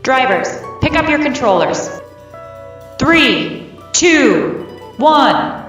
Drivers, pick up your controllers. 3, 2, 1.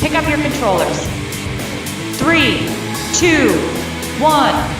Pick up your controllers. 3, 2, 1.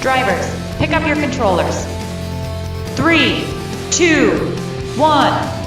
Drivers, pick up your controllers. 3, 2, 1.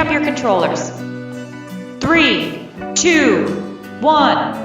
up your controllers. 3, 2, 1.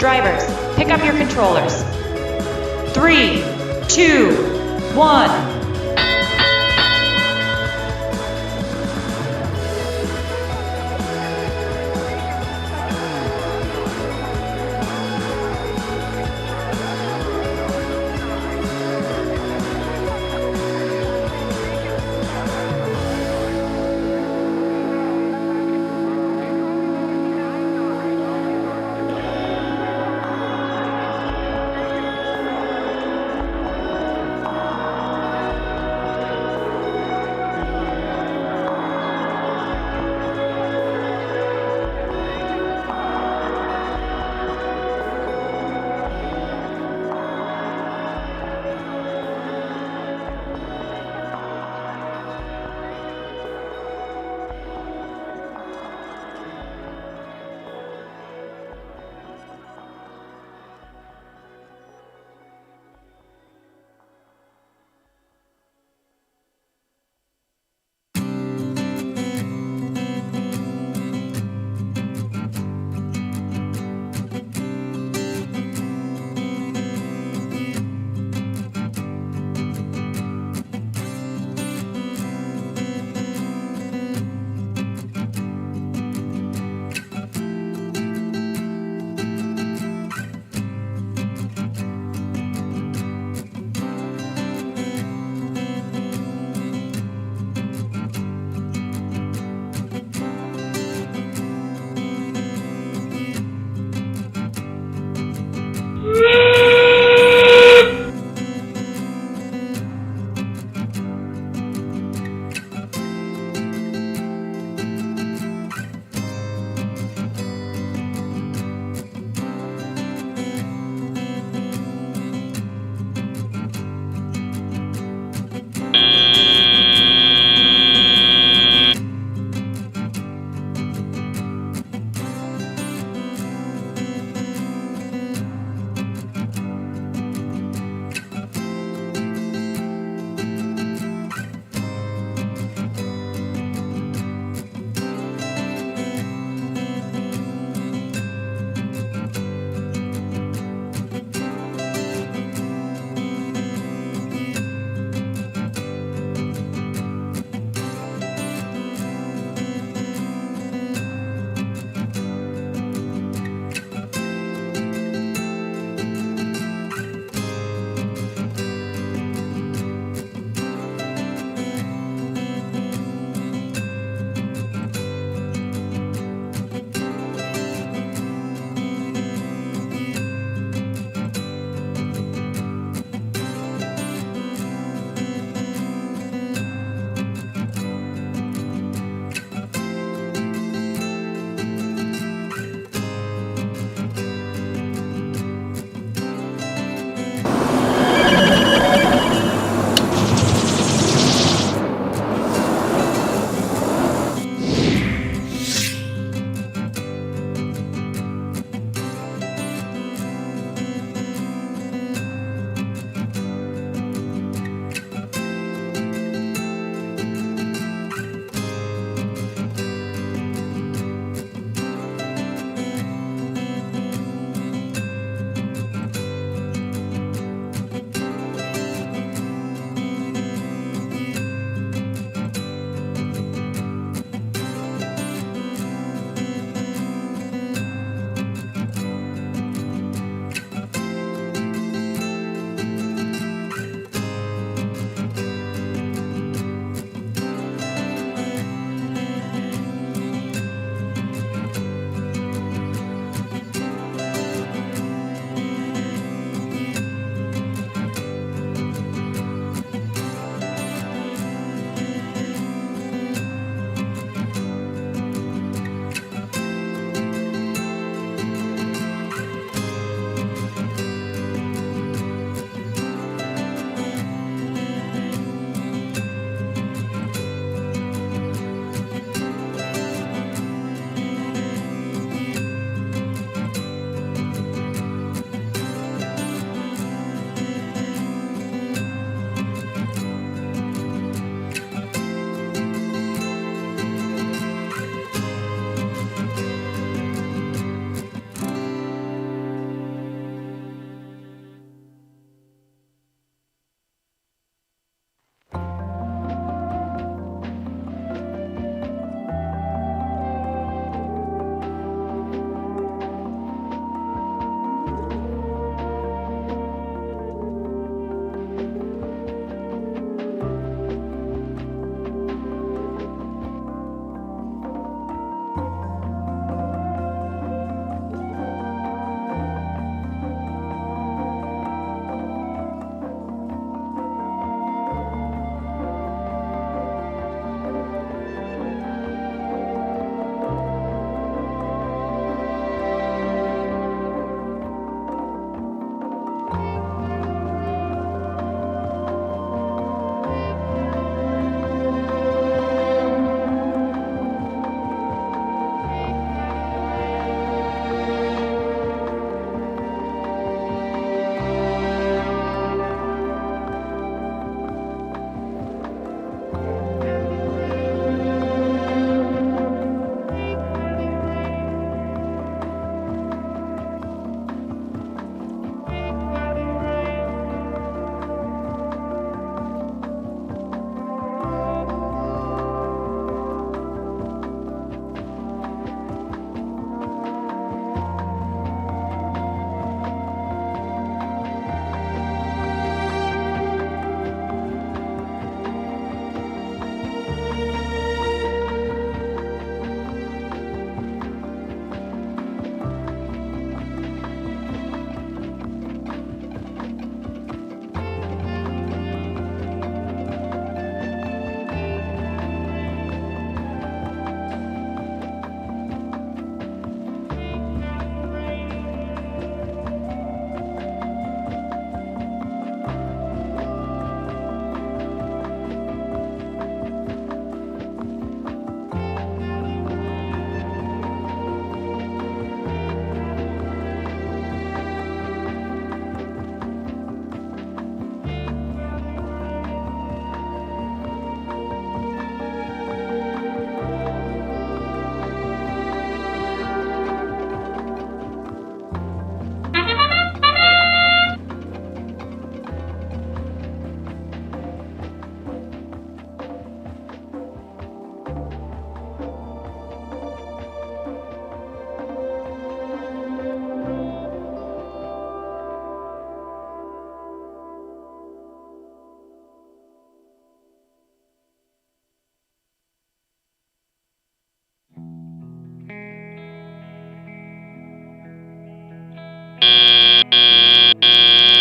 Drivers, pick up your controllers. 3, 2, 1.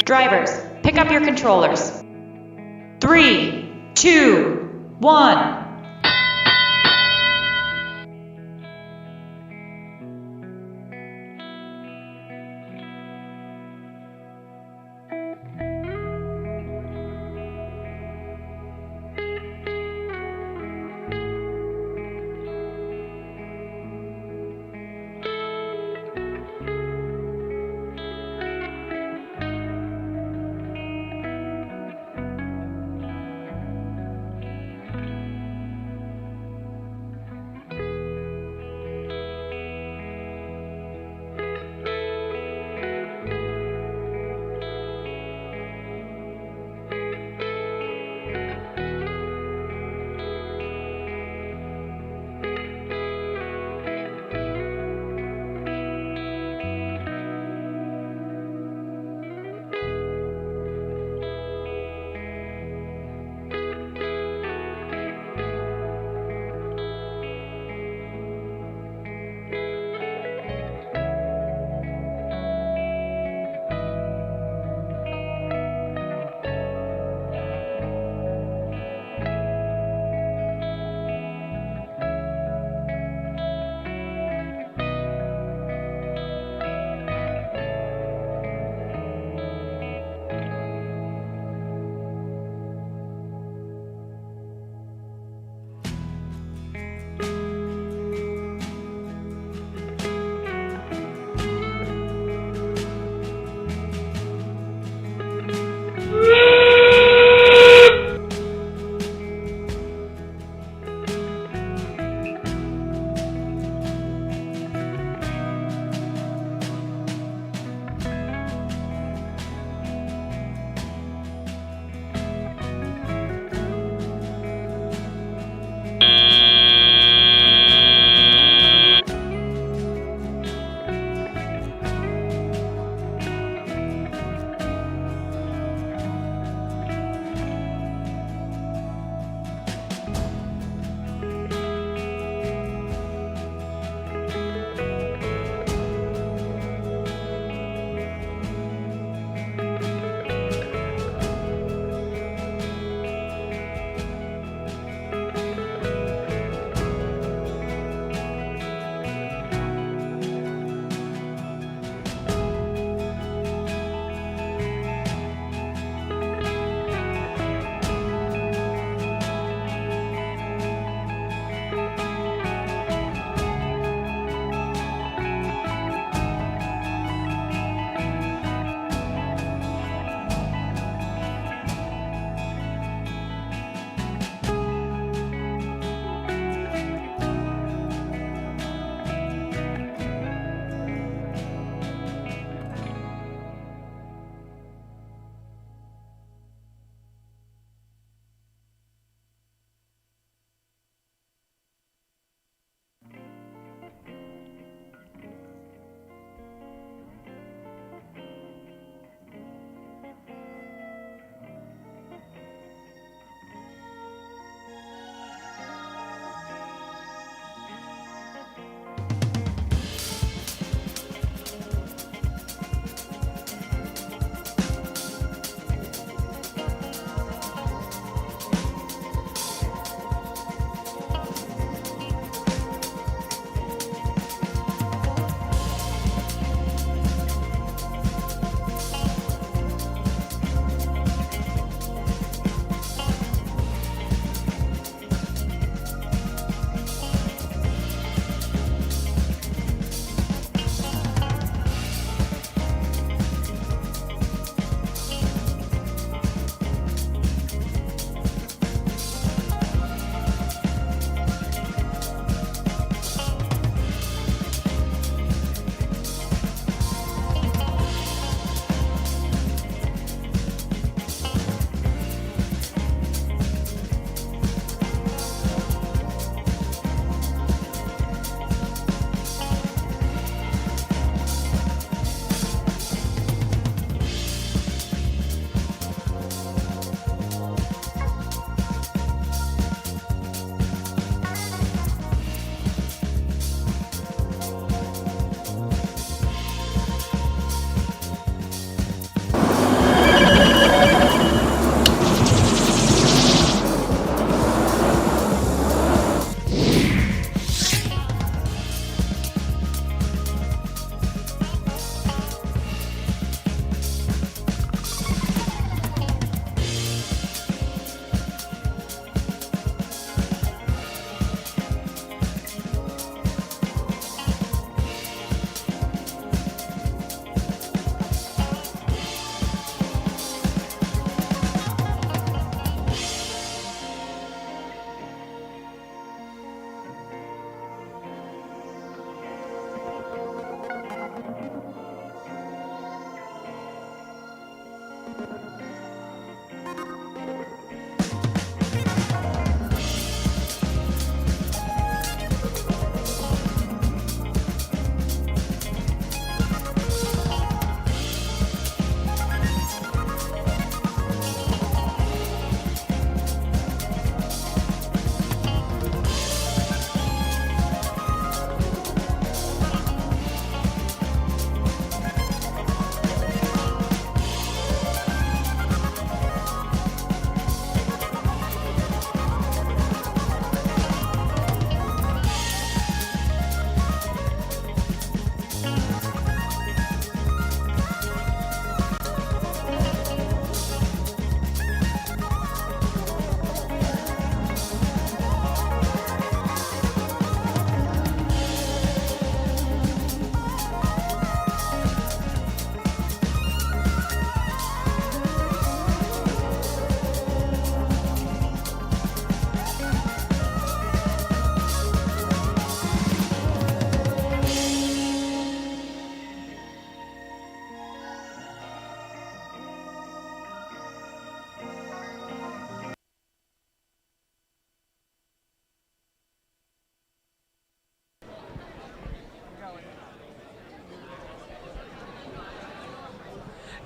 Drivers, pick up your controllers. 3, 2, 1.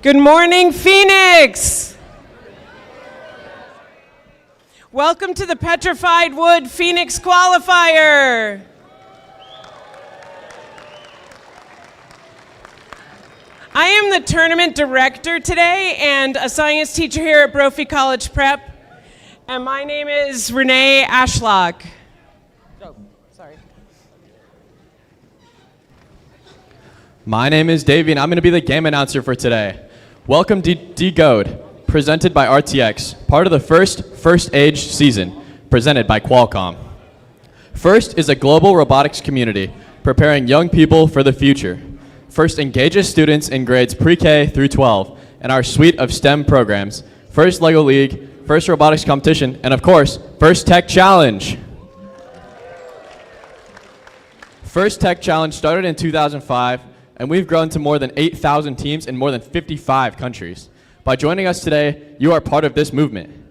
Good morning, Phoenix! Welcome to the Petrified Wood Phoenix Qualifier! I am the tournament director today and a science teacher here at Brophy College Prep, and my name is Renee Ashlock. Oh, sorry. My name is Davey, and I'm going to be the game announcer for today. Welcome to Decode, presented by RTX, part of the First Age season, presented by Qualcomm. FIRST is a global robotics community preparing young people for the future. FIRST engages students in grades pre-K through 12 in our suite of STEM programs, FIRST LEGO League, FIRST Robotics Competition, and of course, FIRST Tech Challenge. FIRST Tech Challenge started in 2005, and we've grown to more than 8,000 teams in more than 55 countries. By joining us today, you are part of this movement.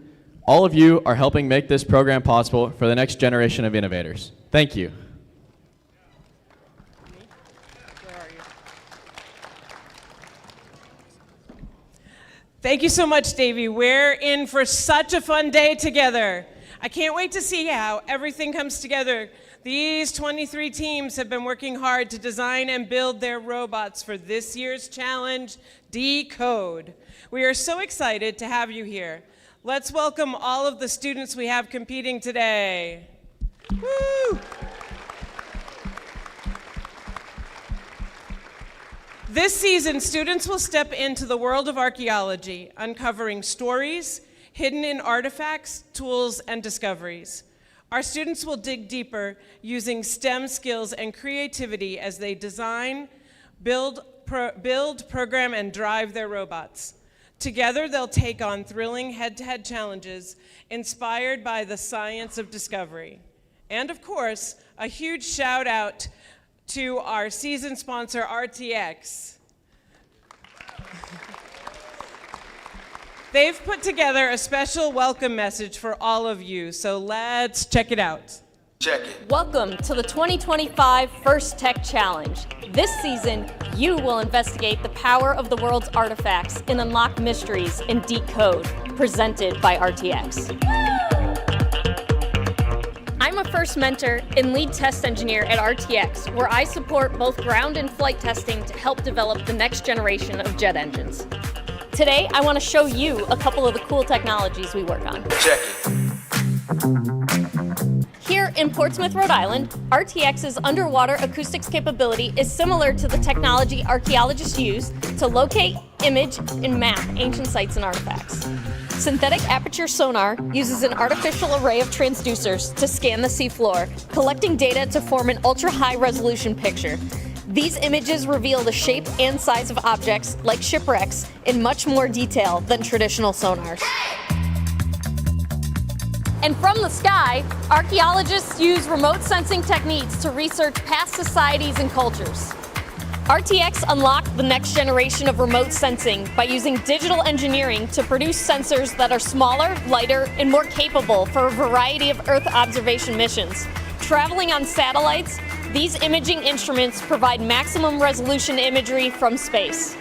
All of you are helping make this program possible for the next generation of innovators. Thank you. Thank you so much, Davey. We're in for such a fun day together. I can't wait to see how everything comes together. These 23 teams have been working hard to design and build their robots for this year's challenge, Decode. We are so excited to have you here. Let's welcome all of the students we have competing today. Woo! This season, students will step into the world of archaeology, uncovering stories hidden in artifacts, tools, and discoveries. Our students will dig deeper using STEM skills and creativity as they design, build, program, and drive their robots. Together, they'll take on thrilling head-to-head challenges inspired by the science of discovery. And of course, a huge shout out to our season sponsor, RTX. They've put together a special welcome message for all of you, so let's check it out. Check it. Welcome to the 2025 First Tech Challenge. This season, you will investigate the power of the world's artifacts and unlock mysteries in Decode, presented by RTX. I'm a FIRST mentor and lead test engineer at RTX, where I support both ground and flight testing to help develop the next generation of jet engines. Today, I want to show you a couple of the cool technologies we work on. Check it. Here in Portsmouth, Rhode Island, RTX's underwater acoustics capability is similar to the technology archaeologists use to locate, image, and map ancient sites and artifacts. Synthetic aperture sonar uses an artificial array of transducers to scan the seafloor, collecting data to form an ultra-high resolution picture. These images reveal the shape and size of objects, like shipwrecks, in much more detail than traditional sonars. And from the sky, archaeologists use remote sensing techniques to research past societies and cultures. RTX unlocked the next generation of remote sensing by using digital engineering to produce sensors that are smaller, lighter, and more capable for a variety of Earth observation missions. Traveling on satellites, these imaging instruments provide maximum resolution imagery from space.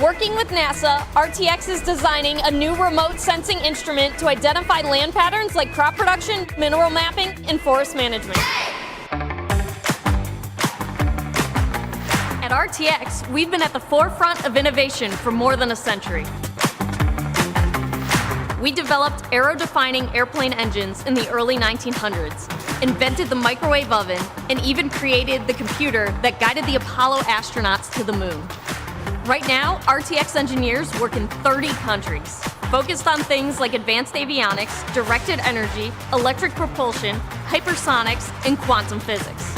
Working with NASA, RTX is designing a new remote sensing instrument to identify land patterns like crop production, mineral mapping, and forest management. At RTX, we've been at the forefront of innovation for more than a century. We developed aero-defining airplane engines in the early 1900s, invented the microwave oven, and even created the computer that guided the Apollo astronauts to the moon. Right now, RTX engineers work in 30 countries, focused on things like advanced avionics, directed energy, electric propulsion, hypersonics, and quantum physics.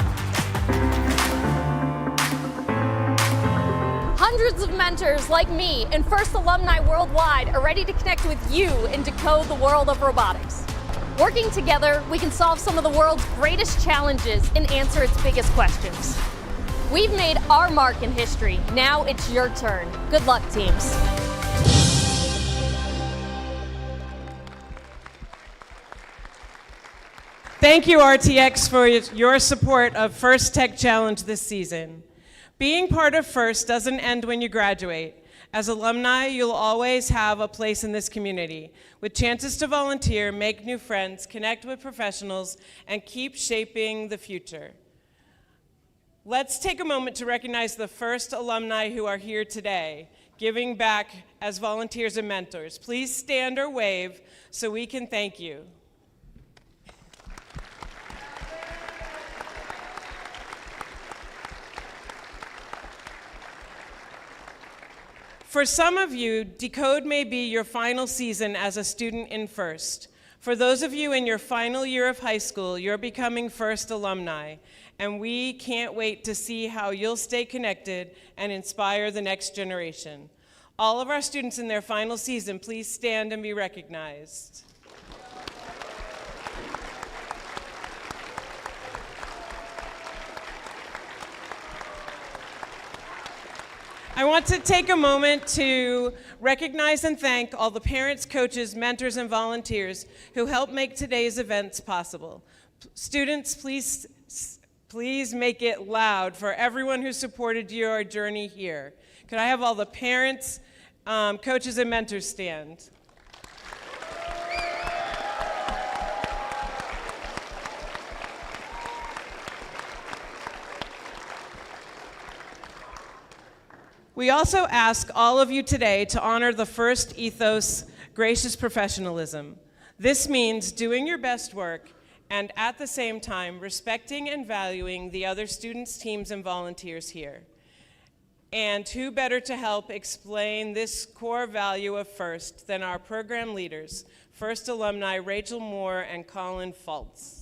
Hundreds of mentors like me and FIRST alumni worldwide are ready to connect with you and decode the world of robotics. Working together, we can solve some of the world's greatest challenges and answer its biggest questions. We've made our mark in history. Now it's your turn. Good luck, teams. Thank you, RTX, for your support of First Tech Challenge this season. Being part of FIRST doesn't end when you graduate. As alumni, you'll always have a place in this community, with chances to volunteer, make new friends, connect with professionals, and keep shaping the future. Let's take a moment to recognize the FIRST alumni who are here today, giving back as volunteers and mentors. Please stand or wave so we can thank you. For some of you, Decode may be your final season as a student in FIRST. For those of you in your final year of high school, you're becoming FIRST alumni, and we can't wait to see how you'll stay connected and inspire the next generation. All of our students in their final season, please stand and be recognized. I want to take a moment to recognize and thank all the parents, coaches, mentors, and volunteers who helped make today's events possible. Students, please make it loud for everyone who supported your journey here. Could I have all the parents, coaches, and mentors stand? We also ask all of you today to honor the FIRST ethos, gracious professionalism. This means doing your best work and at the same time respecting and valuing the other students, teams, and volunteers here. And who better to help explain this core value of FIRST than our program leaders, FIRST alumni Rachel Moore and Colin Fultz.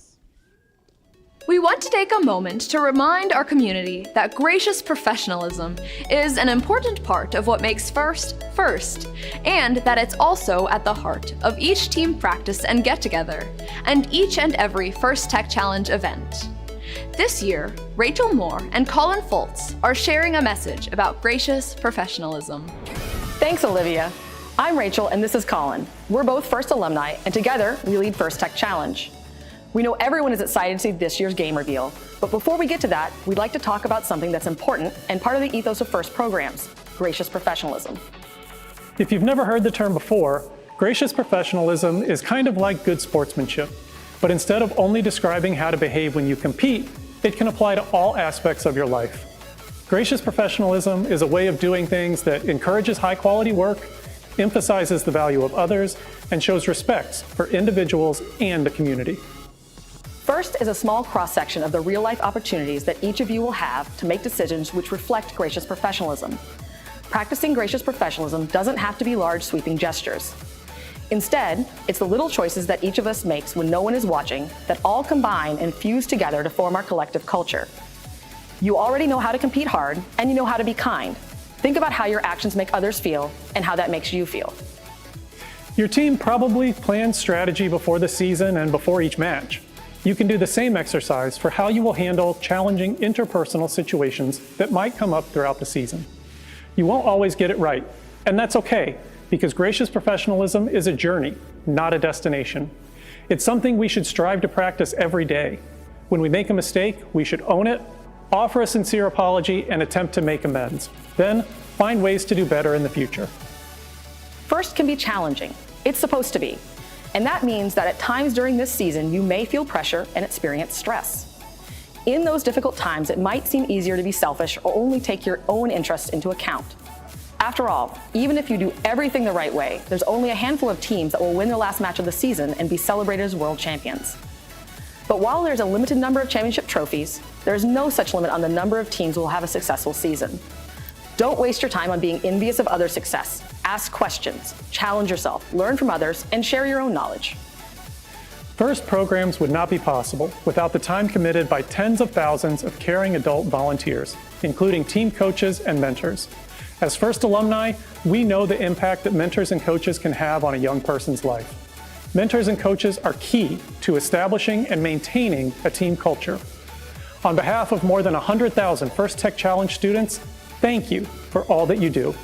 We want to take a moment to remind our community that gracious professionalism is an important part of what makes FIRST, FIRST, and that it's also at the heart of each team practice and get-together, and each and every FIRST Tech Challenge event. This year, Rachel Moore and Colin Fultz are sharing a message about gracious professionalism. Thanks, Olivia. I'm Rachel and this is Colin. We're both FIRST alumni, and together we lead FIRST Tech Challenge. We know everyone is excited to see this year's game reveal, but before we get to that, we'd like to talk about something that's important and part of the ethos of FIRST programs, gracious professionalism. If you've never heard the term before, gracious professionalism is kind of like good sportsmanship, but instead of only describing how to behave when you compete, it can apply to all aspects of your life. Gracious professionalism is a way of doing things that encourages high-quality work, emphasizes the value of others, and shows respect for individuals and the community. FIRST is a small cross-section of the real-life opportunities that each of you will have to make decisions which reflect gracious professionalism. Practicing gracious professionalism doesn't have to be large, sweeping gestures. Instead, it's the little choices that each of us makes when no one is watching that all combine and fuse together to form our collective culture. You already know how to compete hard, and you know how to be kind. Think about how your actions make others feel and how that makes you feel. Your team probably plans strategy before the season and before each match. You can do the same exercise for how you will handle challenging interpersonal situations that might come up throughout the season. You won't always get it right, and that's okay, because gracious professionalism is a journey, not a destination. It's something we should strive to practice every day. When we make a mistake, we should own it, offer a sincere apology, and attempt to make amends. Then, find ways to do better in the future. FIRST can be challenging. It's supposed to be. And that means that at times during this season, you may feel pressure and experience stress. In those difficult times, it might seem easier to be selfish or only take your own interests into account. After all, even if you do everything the right way, there's only a handful of teams that will win their last match of the season and be celebrated as world champions. But while there's a limited number of championship trophies, there's no such limit on the number of teams who will have a successful season. Don't waste your time on being envious of others' success. Ask questions, challenge yourself, learn from others, and share your own knowledge. FIRST programs would not be possible without the time committed by tens of thousands of caring adult volunteers, including team coaches and mentors. As FIRST alumni, we know the impact that mentors and coaches can have on a young person's life. Mentors and coaches are key to establishing and maintaining a team culture. On behalf of more than 100,000 FIRST Tech Challenge students, thank you for all that you do.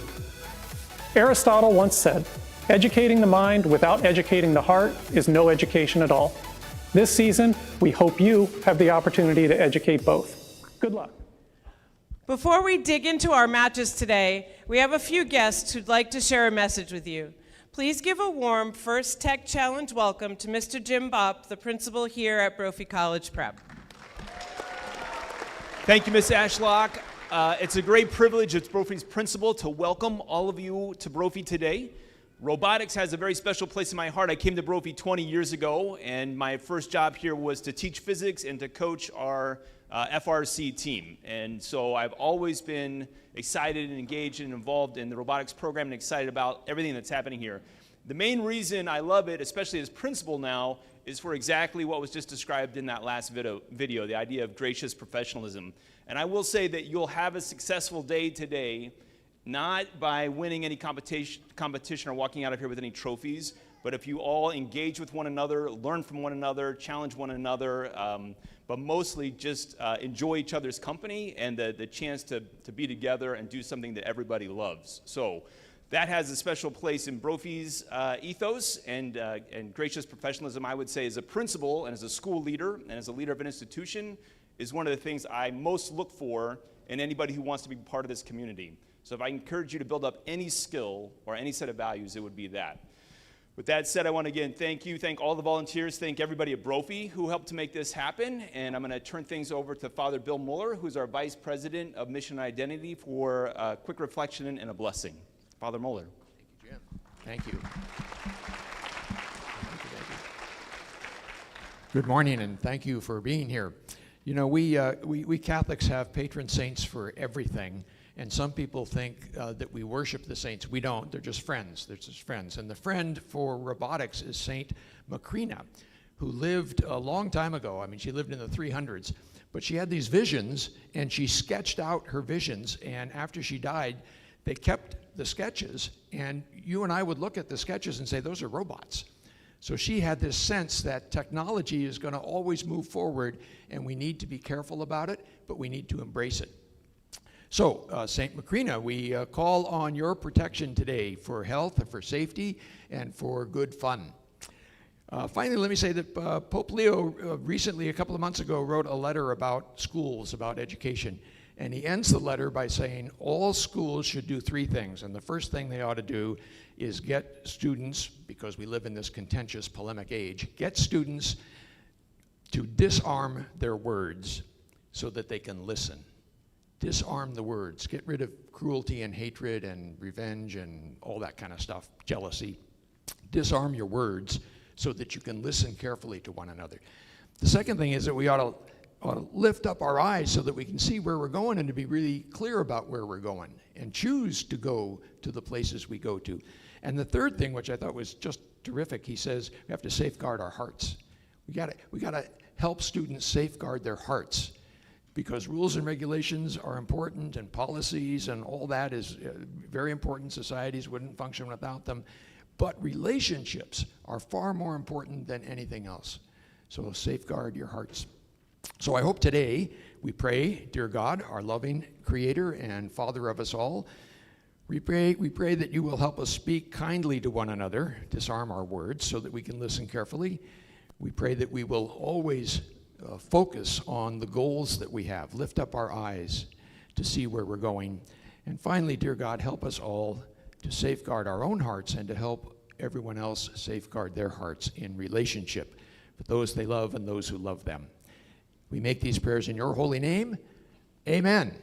Aristotle once said, "Educating the mind without educating the heart is no education at all." This season, we hope you have the opportunity to educate both. Good luck. Before we dig into our matches today, we have a few guests who'd like to share a message with you. Please give a warm First Tech Challenge welcome to Mr. Jim Bopp, the principal here at Brophy College Prep. Thank you, Ms. Ashlock. It's a great privilege as Brophy's principal to welcome all of you to Brophy today. Robotics has a very special place in my heart. I came to Brophy 20 years ago, and my first job here was to teach physics and to coach our FRC team. And so I've always been excited and engaged and involved in the robotics program and excited about everything that's happening here. The main reason I love it, especially as principal now, is for exactly what was just described in that last video, the idea of gracious professionalism. And I will say that you'll have a successful day today, not by winning any competition or walking out of here with any trophies, but if you all engage with one another, learn from one another, challenge one another, but mostly just enjoy each other's company and the chance to be together and do something that everybody loves. So that has a special place in Brophy's ethos and gracious professionalism, I would say, as a principal and as a school leader and as a leader of an institution, is one of the things I most look for in anybody who wants to be part of this community. So if I encourage you to build up any skill or any set of values, it would be that. With that said, I want to again thank all the volunteers, thank everybody at Brophy who helped to make this happen, and I'm going to turn things over to Father Bill Mueller, who's our Vice President of Mission and Identity, for a quick reflection and a blessing. Father Mueller. Thank you, Jim. Thank you. Good morning, and thank you for being here. You know, we Catholics have patron saints for everything, and some people think that we worship the saints. We don't. They're just friends. They're just friends. And the friend for robotics is Saint Macrina, who lived a long time ago. I mean, she lived in the 300s, but she had these visions, and she sketched out her visions, and after she died, they kept the sketches, and you and I would look at the sketches and say, those are robots. So she had this sense that technology is going to always move forward, and we need to be careful about it, but we need to embrace it. So, St. Macrina, we call on your protection today for health, for safety, and for good fun. Finally, let me say that Pope Leo recently, a couple of months ago, wrote a letter about schools, about education. And he ends the letter by saying all schools should do three things. And the first thing they ought to do is get students, because we live in this contentious, polemic age, get students to disarm their words so that they can listen. Disarm the words. Get rid of cruelty and hatred and revenge and all that kind of stuff, jealousy. Disarm your words so that you can listen carefully to one another. The second thing is that we ought to lift up our eyes so that we can see where we're going and to be really clear about where we're going and choose to go to the places we go to. And the third thing, which I thought was just terrific, he says we have to safeguard our hearts. We gotta help students safeguard their hearts, because rules and regulations are important, and policies and all that is very important. Societies wouldn't function without them. But relationships are far more important than anything else. So safeguard your hearts. So I hope today we pray, dear God, our loving Creator and Father of us all, we pray that you will help us speak kindly to one another, disarm our words so that we can listen carefully. We pray that we will always focus on the goals that we have, lift up our eyes to see where we're going. And finally, dear God, help us all to safeguard our own hearts and to help everyone else safeguard their hearts in relationship with those they love and those who love them. We make these prayers in your holy name. Amen.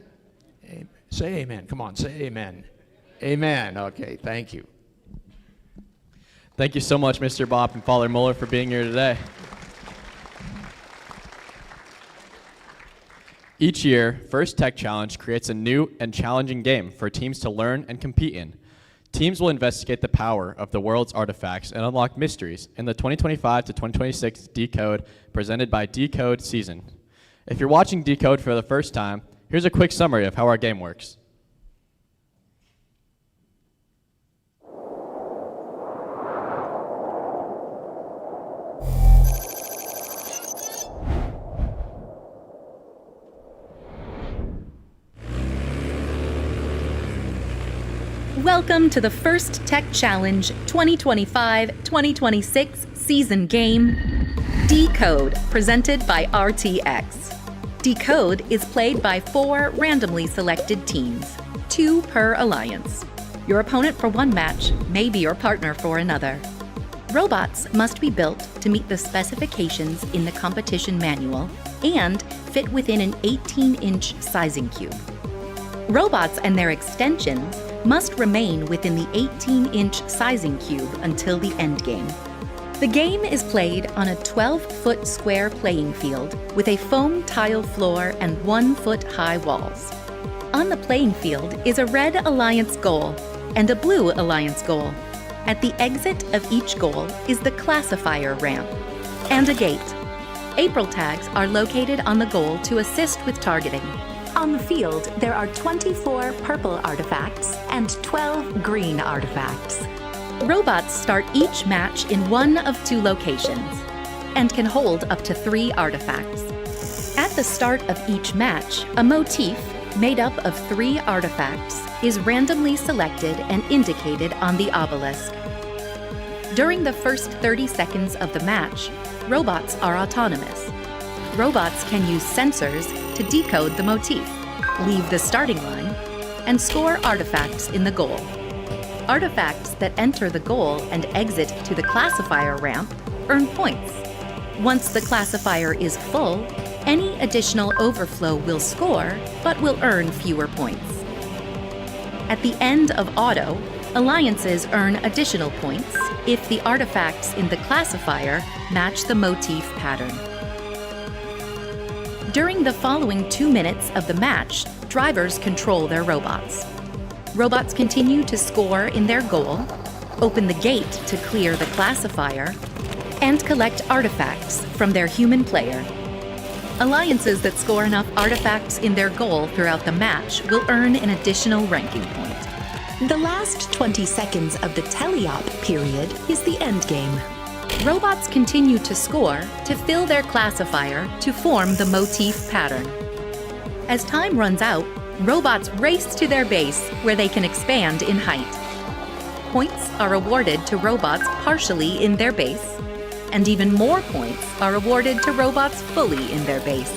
Say amen. Come on, say amen. Amen. Okay, thank you. Thank you so much, Mr. Bopp and Father Mueller, for being here today. Each year, First Tech Challenge creates a new and challenging game for teams to learn and compete in. Teams will investigate the power of the world's artifacts and unlock mysteries in the 2025 to 2026 Decode presented by Decode season. If you're watching Decode for the first time, here's a quick summary of how our game works. Welcome to the First Tech Challenge 2025-2026 season game, Decode, presented by RTX. Decode is played by 4 randomly selected teams, 2 per alliance. Your opponent for one match may be your partner for another. Robots must be built to meet the specifications in the competition manual and fit within an 18-inch sizing cube. Robots and their extensions must remain within the 18-inch sizing cube until the endgame. The game is played on a 12-foot square playing field with a foam tile floor and 1-foot-high walls. On the playing field is a red alliance goal and a blue alliance goal. At the exit of each goal is the classifier ramp and a gate. April tags are located on the goal to assist with targeting. On the field, there are 24 purple artifacts and 12 green artifacts. Robots start each match in one of 2 locations and can hold up to 3 artifacts. At the start of each match, a motif made up of 3 artifacts is randomly selected and indicated on the obelisk. During the first 30 seconds of the match, robots are autonomous. Robots can use sensors to decode the motif, leave the starting line, and score artifacts in the goal. Artifacts that enter the goal and exit to the classifier ramp earn points. Once the classifier is full, any additional overflow will score, but will earn fewer points. At the end of auto, alliances earn additional points if the artifacts in the classifier match the motif pattern. During the following 2 minutes of the match, drivers control their robots. Robots continue to score in their goal, open the gate to clear the classifier, and collect artifacts from their human player. Alliances that score enough artifacts in their goal throughout the match will earn an additional ranking point. The last 20 seconds of the teleop period is the endgame. Robots continue to score to fill their classifier to form the motif pattern. As time runs out, robots race to their base where they can expand in height. Points are awarded to robots partially in their base, and even more points are awarded to robots fully in their base.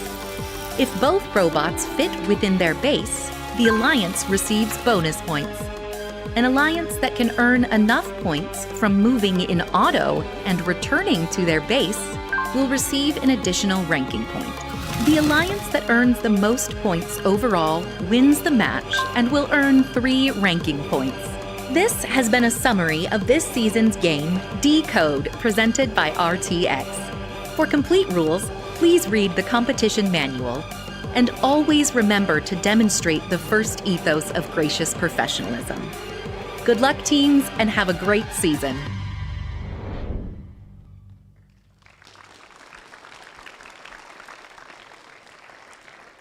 If both robots fit within their base, the alliance receives bonus points. An alliance that can earn enough points from moving in auto and returning to their base will receive an additional ranking point. The alliance that earns the most points overall wins the match and will earn 3 ranking points. This has been a summary of this season's game, Decode, presented by RTX. For complete rules, please read the competition manual, and always remember to demonstrate the first ethos of gracious professionalism. Good luck, teams, and have a great season.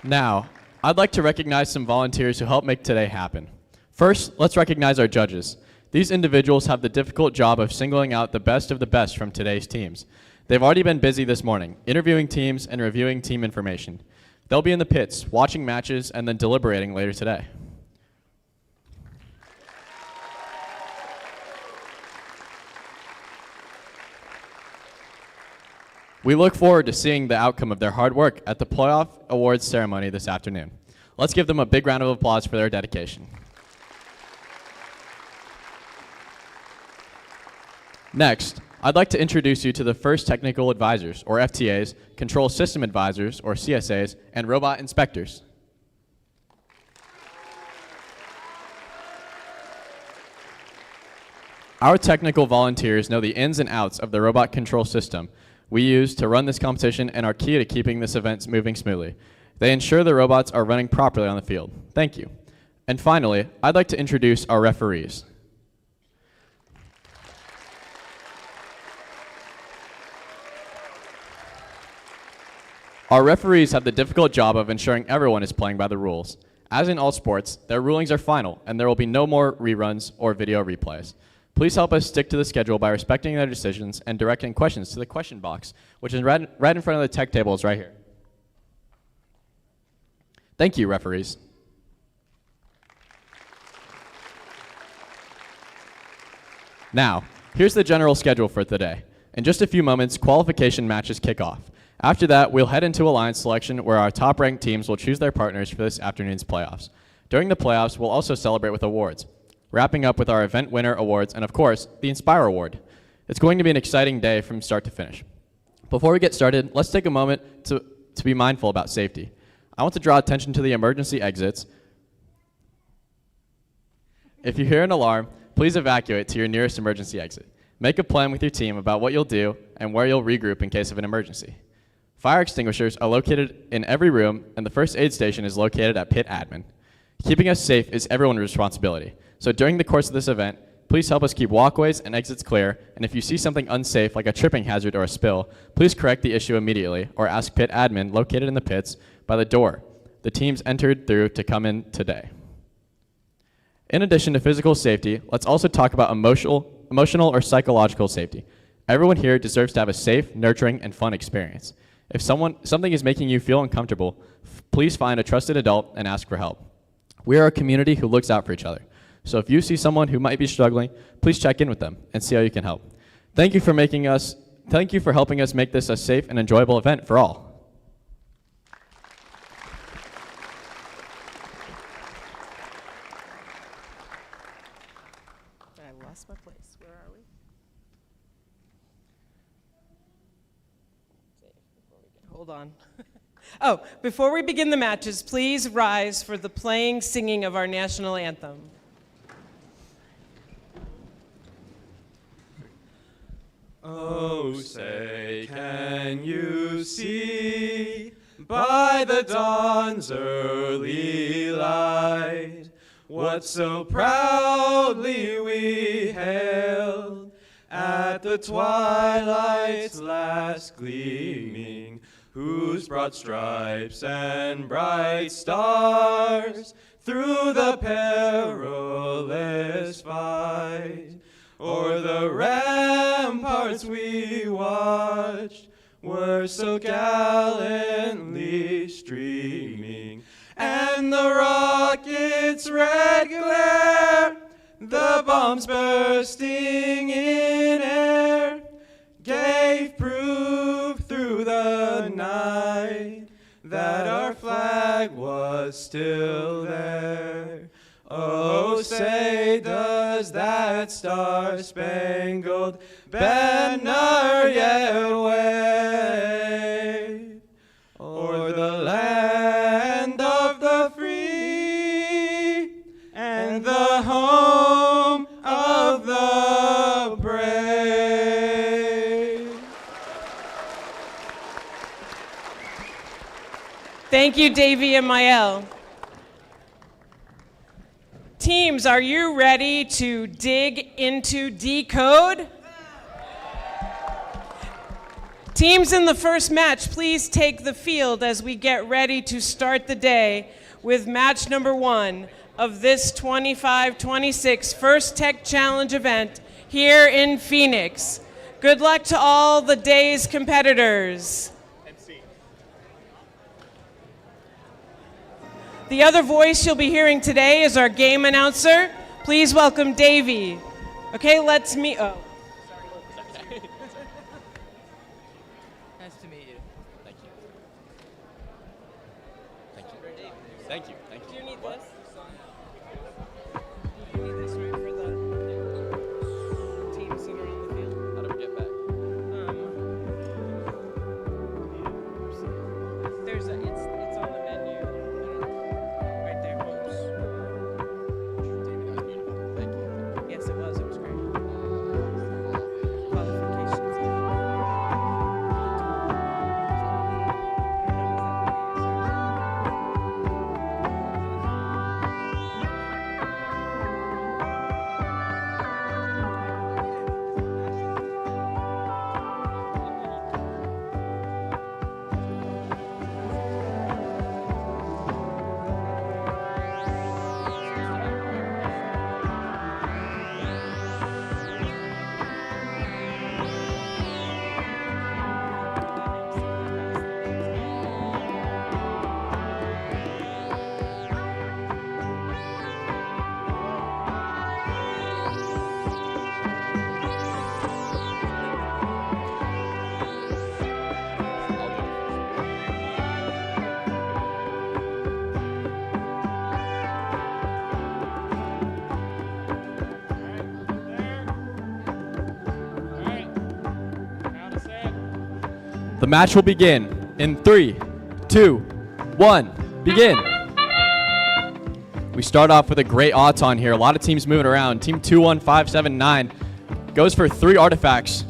Now, I'd like to recognize some volunteers who helped make today happen. First, let's recognize our judges. These individuals have the difficult job of singling out the best of the best from today's teams. They've already been busy this morning, interviewing teams and reviewing team information. They'll be in the pits, watching matches, and then deliberating later today. We look forward to seeing the outcome of their hard work at the playoff awards ceremony this afternoon. Let's give them a big round of applause for their dedication. Next, I'd like to introduce you to the first technical advisors, or FTAs, control system advisors, or CSAs, and robot inspectors. Our technical volunteers know the ins and outs of the robot control system we use to run this competition and are key to keeping this event moving smoothly. They ensure the robots are running properly on the field. Thank you. And finally, I'd like to introduce our referees. Our referees have the difficult job of ensuring everyone is playing by the rules. As in all sports, their rulings are final, and there will be no more reruns or video replays. Please help us stick to the schedule by respecting their decisions and directing questions to the question box, which is right in front of the tech tables right here. Thank you, referees. Now, here's the general schedule for today. In just a few moments, qualification matches kick off. After that, we'll head into alliance selection where our top-ranked teams will choose their partners for this afternoon's playoffs. During the playoffs, we'll also celebrate with awards, wrapping up with our event winner awards and, of course, the Inspire Award. It's going to be an exciting day from start to finish. Before we get started, let's take a moment to be mindful about safety. I want to draw attention to the emergency exits. If you hear an alarm, please evacuate to your nearest emergency exit. Make a plan with your team about what you'll do and where you'll regroup in case of an emergency. Fire extinguishers are located in every room, and the first aid station is located at pit admin. Keeping us safe is everyone's responsibility, so during the course of this event, please help us keep walkways and exits clear, and if you see something unsafe like a tripping hazard or a spill, please correct the issue immediately or ask pit admin located in the pits by the door the teams entered through to come in today. In addition to physical safety, let's also talk about emotional or psychological safety. Everyone here deserves to have a safe, nurturing, and fun experience. If something is making you feel uncomfortable, please find a trusted adult and ask for help. We are a community who looks out for each other. So if you see someone who might be struggling, please check in with them and see how you can help. Thank you for helping us make this a safe and enjoyable event for all. I lost my place. Where are we? Hold on. Oh, before we begin the matches, please rise for the playing, singing of our national anthem. Oh, say, can you see by the dawn's early light what so proudly we hailed at the twilight's last gleaming, whose broad stripes and bright stars through the perilous fight o'er the ramparts we watched were so gallantly streaming, and the rocket's red glare, the bombs bursting in air, gave proof through the night that our flag was still there. Oh, say does that star-spangled banner yet wave o'er the land of the free and the home of the brave? Thank you, Davy and Mael. Teams, are you ready to dig into decode? Teams in the first match, please take the field as we get ready to start the day with match number 1 of this 25-26 First Tech Challenge event here in Phoenix. Good luck to all the day's competitors. The other voice you'll be hearing today is our game announcer. Please welcome Davey. Okay, let's meet. Oh, sorry. Nice to meet you. Thank you. Thank you. Thank you. Thank you. Do you need this? You need this right for the teams that are on the field. How do we get back? There's it's on the menu. Right there. Thank you. Yes, it was. It was great. Qualifications. The match will begin in 3, 2, 1, begin. We start off with a great auton here. A lot of teams moving around. Team 21579 goes for 3 artifacts.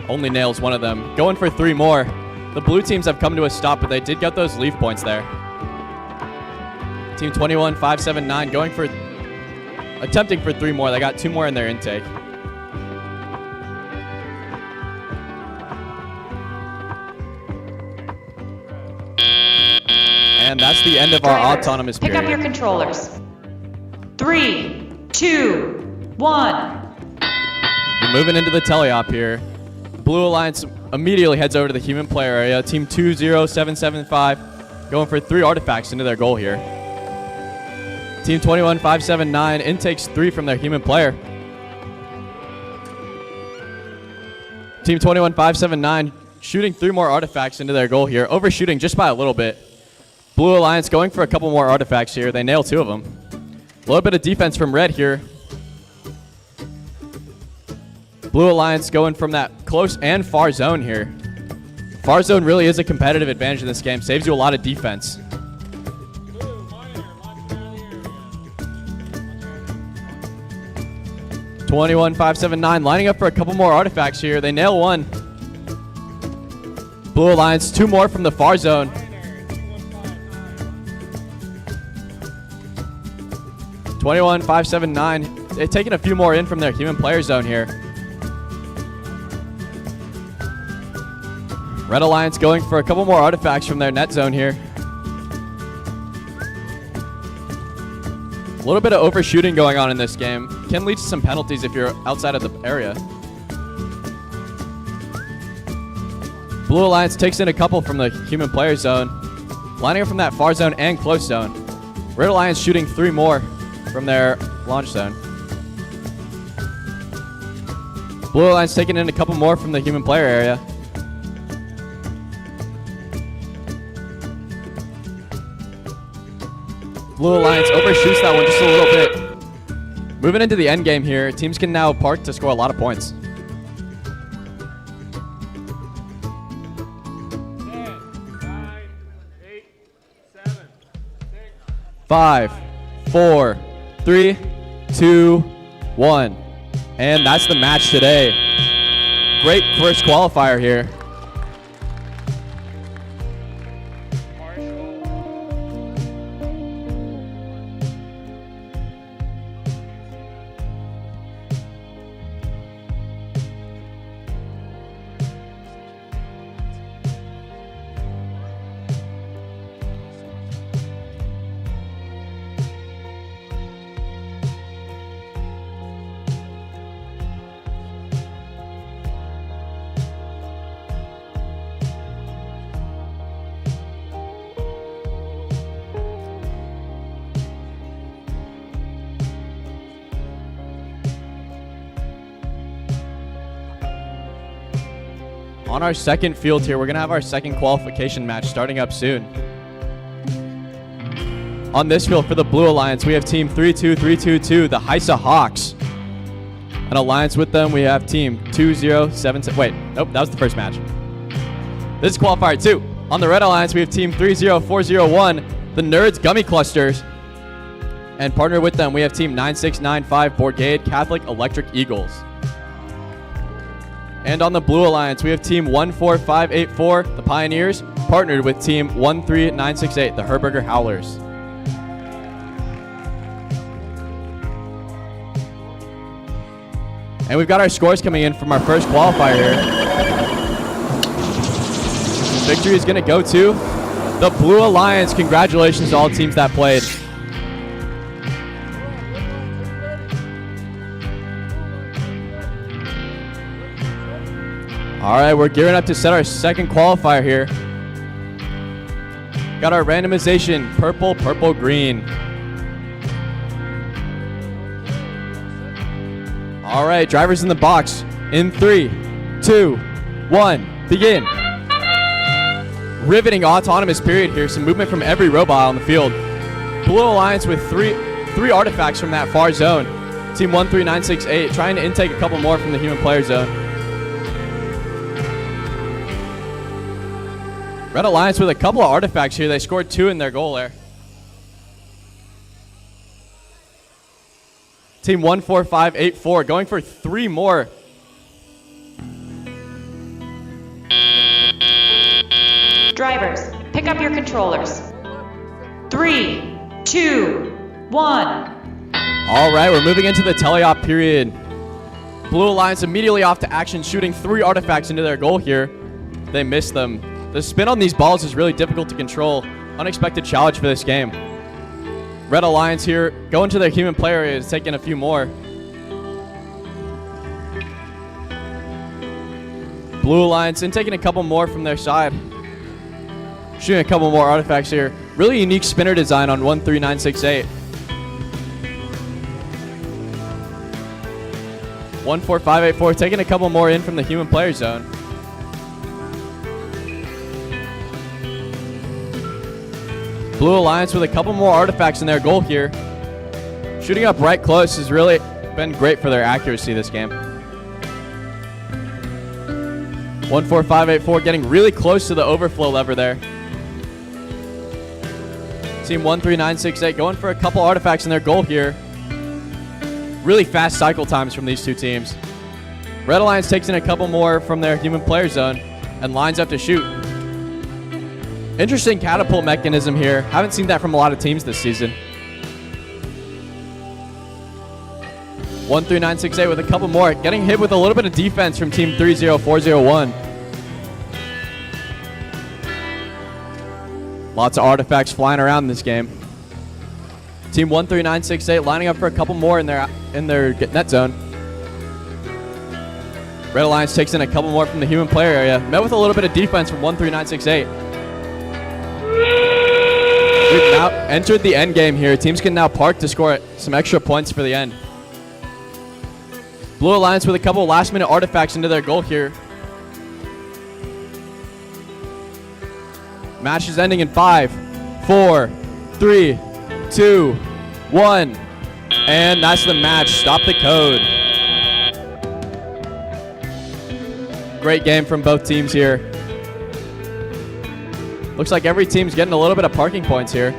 Only nails one of them. Going for 3 more. The blue teams have come to a stop, but they did get those leaf points there. Team 21579 going for, attempting for 3 more. They got 2 more in their intake. And that's the end of our Drivers, autonomous pick period. up your controllers. 3, 2, 1. We're moving into the teleop here. Blue Alliance immediately heads over to the human player area. Team 20775 going for 3 artifacts into their goal here. Team 21579 intakes 3 from their human player. Team 21579 shooting 3 more artifacts into their goal here, overshooting just by a little bit. Blue Alliance going for a couple more artifacts here. They nail 2 of them. A little bit of defense from red here. Blue Alliance going from that close and far zone here. Far zone really is a competitive advantage in this game. Saves you a lot of defense. (21,579) lining up for a couple more artifacts here. They nail 1. Blue Alliance 2 more from the far zone. (21,579) they're taking a few more in from their human player zone here. Red Alliance going for a couple more artifacts from their net zone here. A little bit of overshooting going on in this game. Can lead to some penalties if you're outside of the area. Blue Alliance takes in a couple from the human player zone, lining up from that far zone and close zone. Red Alliance shooting 3 more from their launch zone. Blue Alliance taking in a couple more from the human player area. Blue Alliance overshoots that one just a little bit. Moving into the end game here, teams can now park to score a lot of points. 5, 4, 3, 2, 1. And that's the match today. Great first qualifier here. On our second field here, we're going to have our second qualification match starting up soon. On this field for the Blue Alliance, we have Team 32322, the Heisa Hawks. An alliance with them, we have Team 2077. Wait, nope, that was the first match. This is Qualifier 2. On the Red Alliance, we have Team 30401, the Nerds Gummy Clusters. And partner with them, we have Team 9695, Brigade Catholic Electric Eagles. And on the Blue Alliance, we have Team 14584, the Pioneers, partnered with Team 13968, the Herberger Howlers. And we've got our scores coming in from our first qualifier here. Victory is going to go to the Blue Alliance. Congratulations to all teams that played. All right, we're gearing up to set our second qualifier here. Got our randomization, purple, purple, green. All right, drivers in the box. In 3, 2, 1, begin. Riveting autonomous period here. Some movement from every robot on the field. Blue Alliance with three artifacts from that far zone. Team 13968 trying to intake a couple more from the human player zone. Red Alliance with a couple of artifacts here. They scored 2 in their goal there. Team 14584 going for 3 more. Drivers, pick up your controllers. 3, 2, 1. All right, we're moving into the teleop period. Blue Alliance immediately off to action, shooting 3 artifacts into their goal here. They missed them. The spin on these balls is really difficult to control. Unexpected challenge for this game. Red Alliance here going to their human player area, is taking a few more. Blue Alliance in taking a couple more from their side. Shooting a couple more artifacts here. Really unique spinner design on 13968. 14584 taking a couple more in from the human player zone. Blue Alliance with a couple more artifacts in their goal here. Shooting up right close has really been great for their accuracy this game. 14584 getting really close to the overflow lever there. Team 13968 going for a couple artifacts in their goal here. Really fast cycle times from these two teams. Red Alliance takes in a couple more from their human player zone and lines up to shoot. Interesting catapult mechanism here. Haven't seen that from a lot of teams this season. 13968 with a couple more. Getting hit with a little bit of defense from team 30401. Lots of artifacts flying around in this game. Team 13968 lining up for a couple more in their net zone. Red Alliance takes in a couple more from the human player area. Met with a little bit of defense from 13968. We've now entered the end game here. Teams can now park to score some extra points for the end. Blue Alliance with a couple last minute artifacts into their goal here. Match is ending in 5, 4, 3, 2, 1. And that's the match. Stop the code. Great game from both teams here. Looks like every team's getting a little bit of parking points here.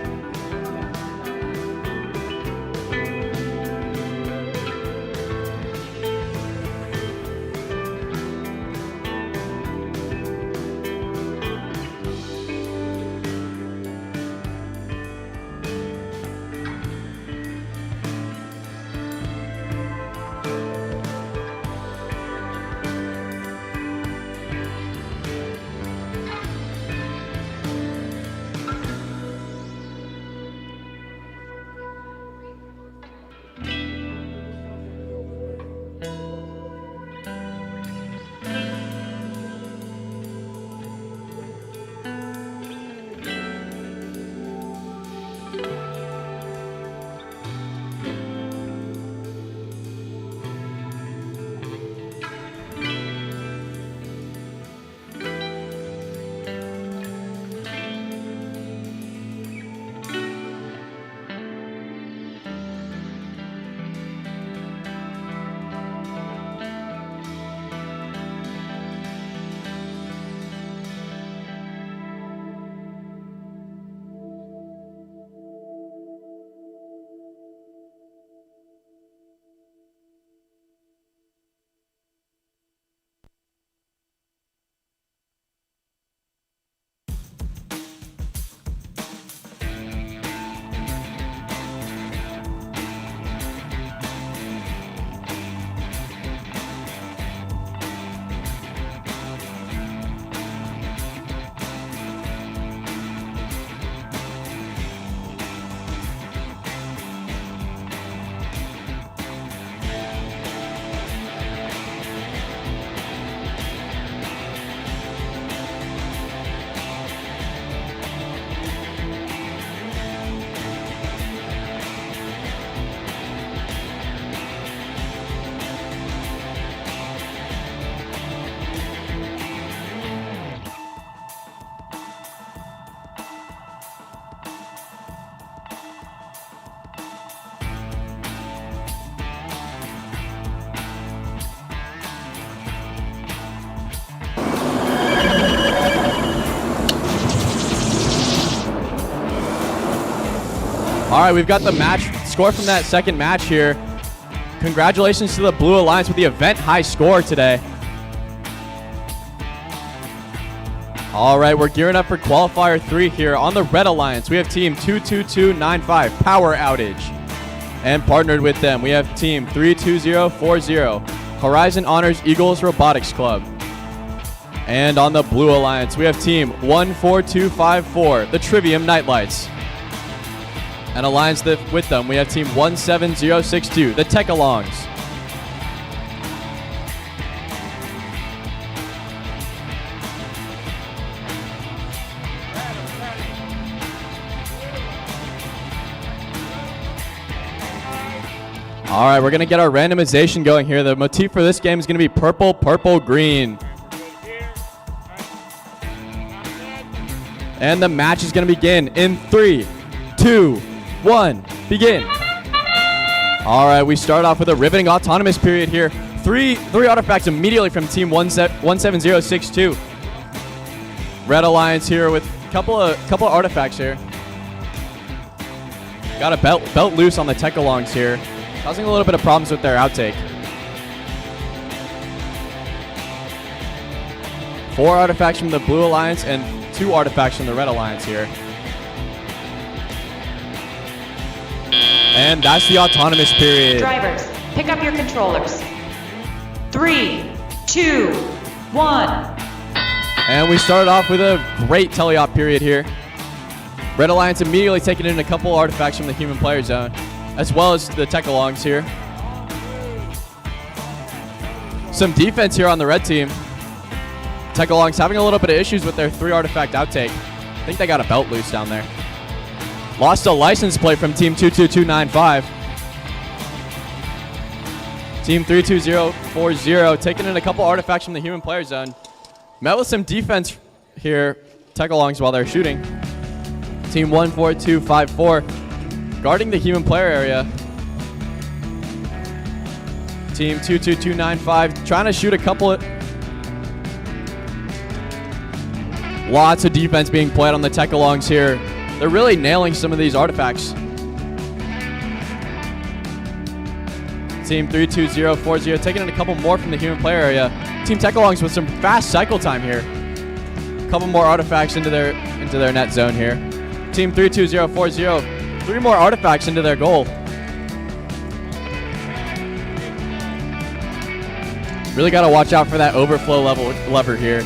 All right, we've got the match score from that second match here. Congratulations to the Blue Alliance with the event high score today. All right, we're gearing up for Qualifier 3 here. On the Red Alliance, we have team 22295, Power Outage. And partnered with them, we have team 32040, Horizon Honors Eagles Robotics Club. And on the Blue Alliance, we have team 14254, the Trivium Nightlights. And alliance with them, we have team 17062, the Tech-Alongs. All right, we're going to get our randomization going here. The motif for this game is going to be purple, purple, green. And the match is going to begin in 3, 2, 1, begin. All right, we start off with a riveting autonomous period here. Three artifacts immediately from team 17062. Red Alliance here with a couple of artifacts here. Got a belt loose on the Tech-Alongs here, causing a little bit of problems with their outtake. 4 artifacts from the Blue Alliance and 2 artifacts from the Red Alliance here. And that's the autonomous period. Drivers, pick up your controllers. 3, 2, 1. And we started off with a great teleop period here. Red Alliance immediately taking in a couple artifacts from the human player zone, as well as the Tech-Alongs here. Some defense here on the red team. Tech-Alongs having a little bit of issues with their 3 artifact outtake. I think they got a belt loose down there. Lost a license plate from team 22295. Team 32040 taking in a couple artifacts from the human player zone. Met with some defense here, Tech-Alongs, while they're shooting. Team 14254 guarding the human player area. Team 22295 trying to shoot a couple of... Lots of defense being played on the Tech-Alongs here. They're really nailing some of these artifacts. Team 32040 taking in a couple more from the human player area. Team Tech-Alongs with some fast cycle time here. A couple more artifacts into their net zone here. Team 32040, 3 more artifacts into their goal. Really got to watch out for that overflow lever here.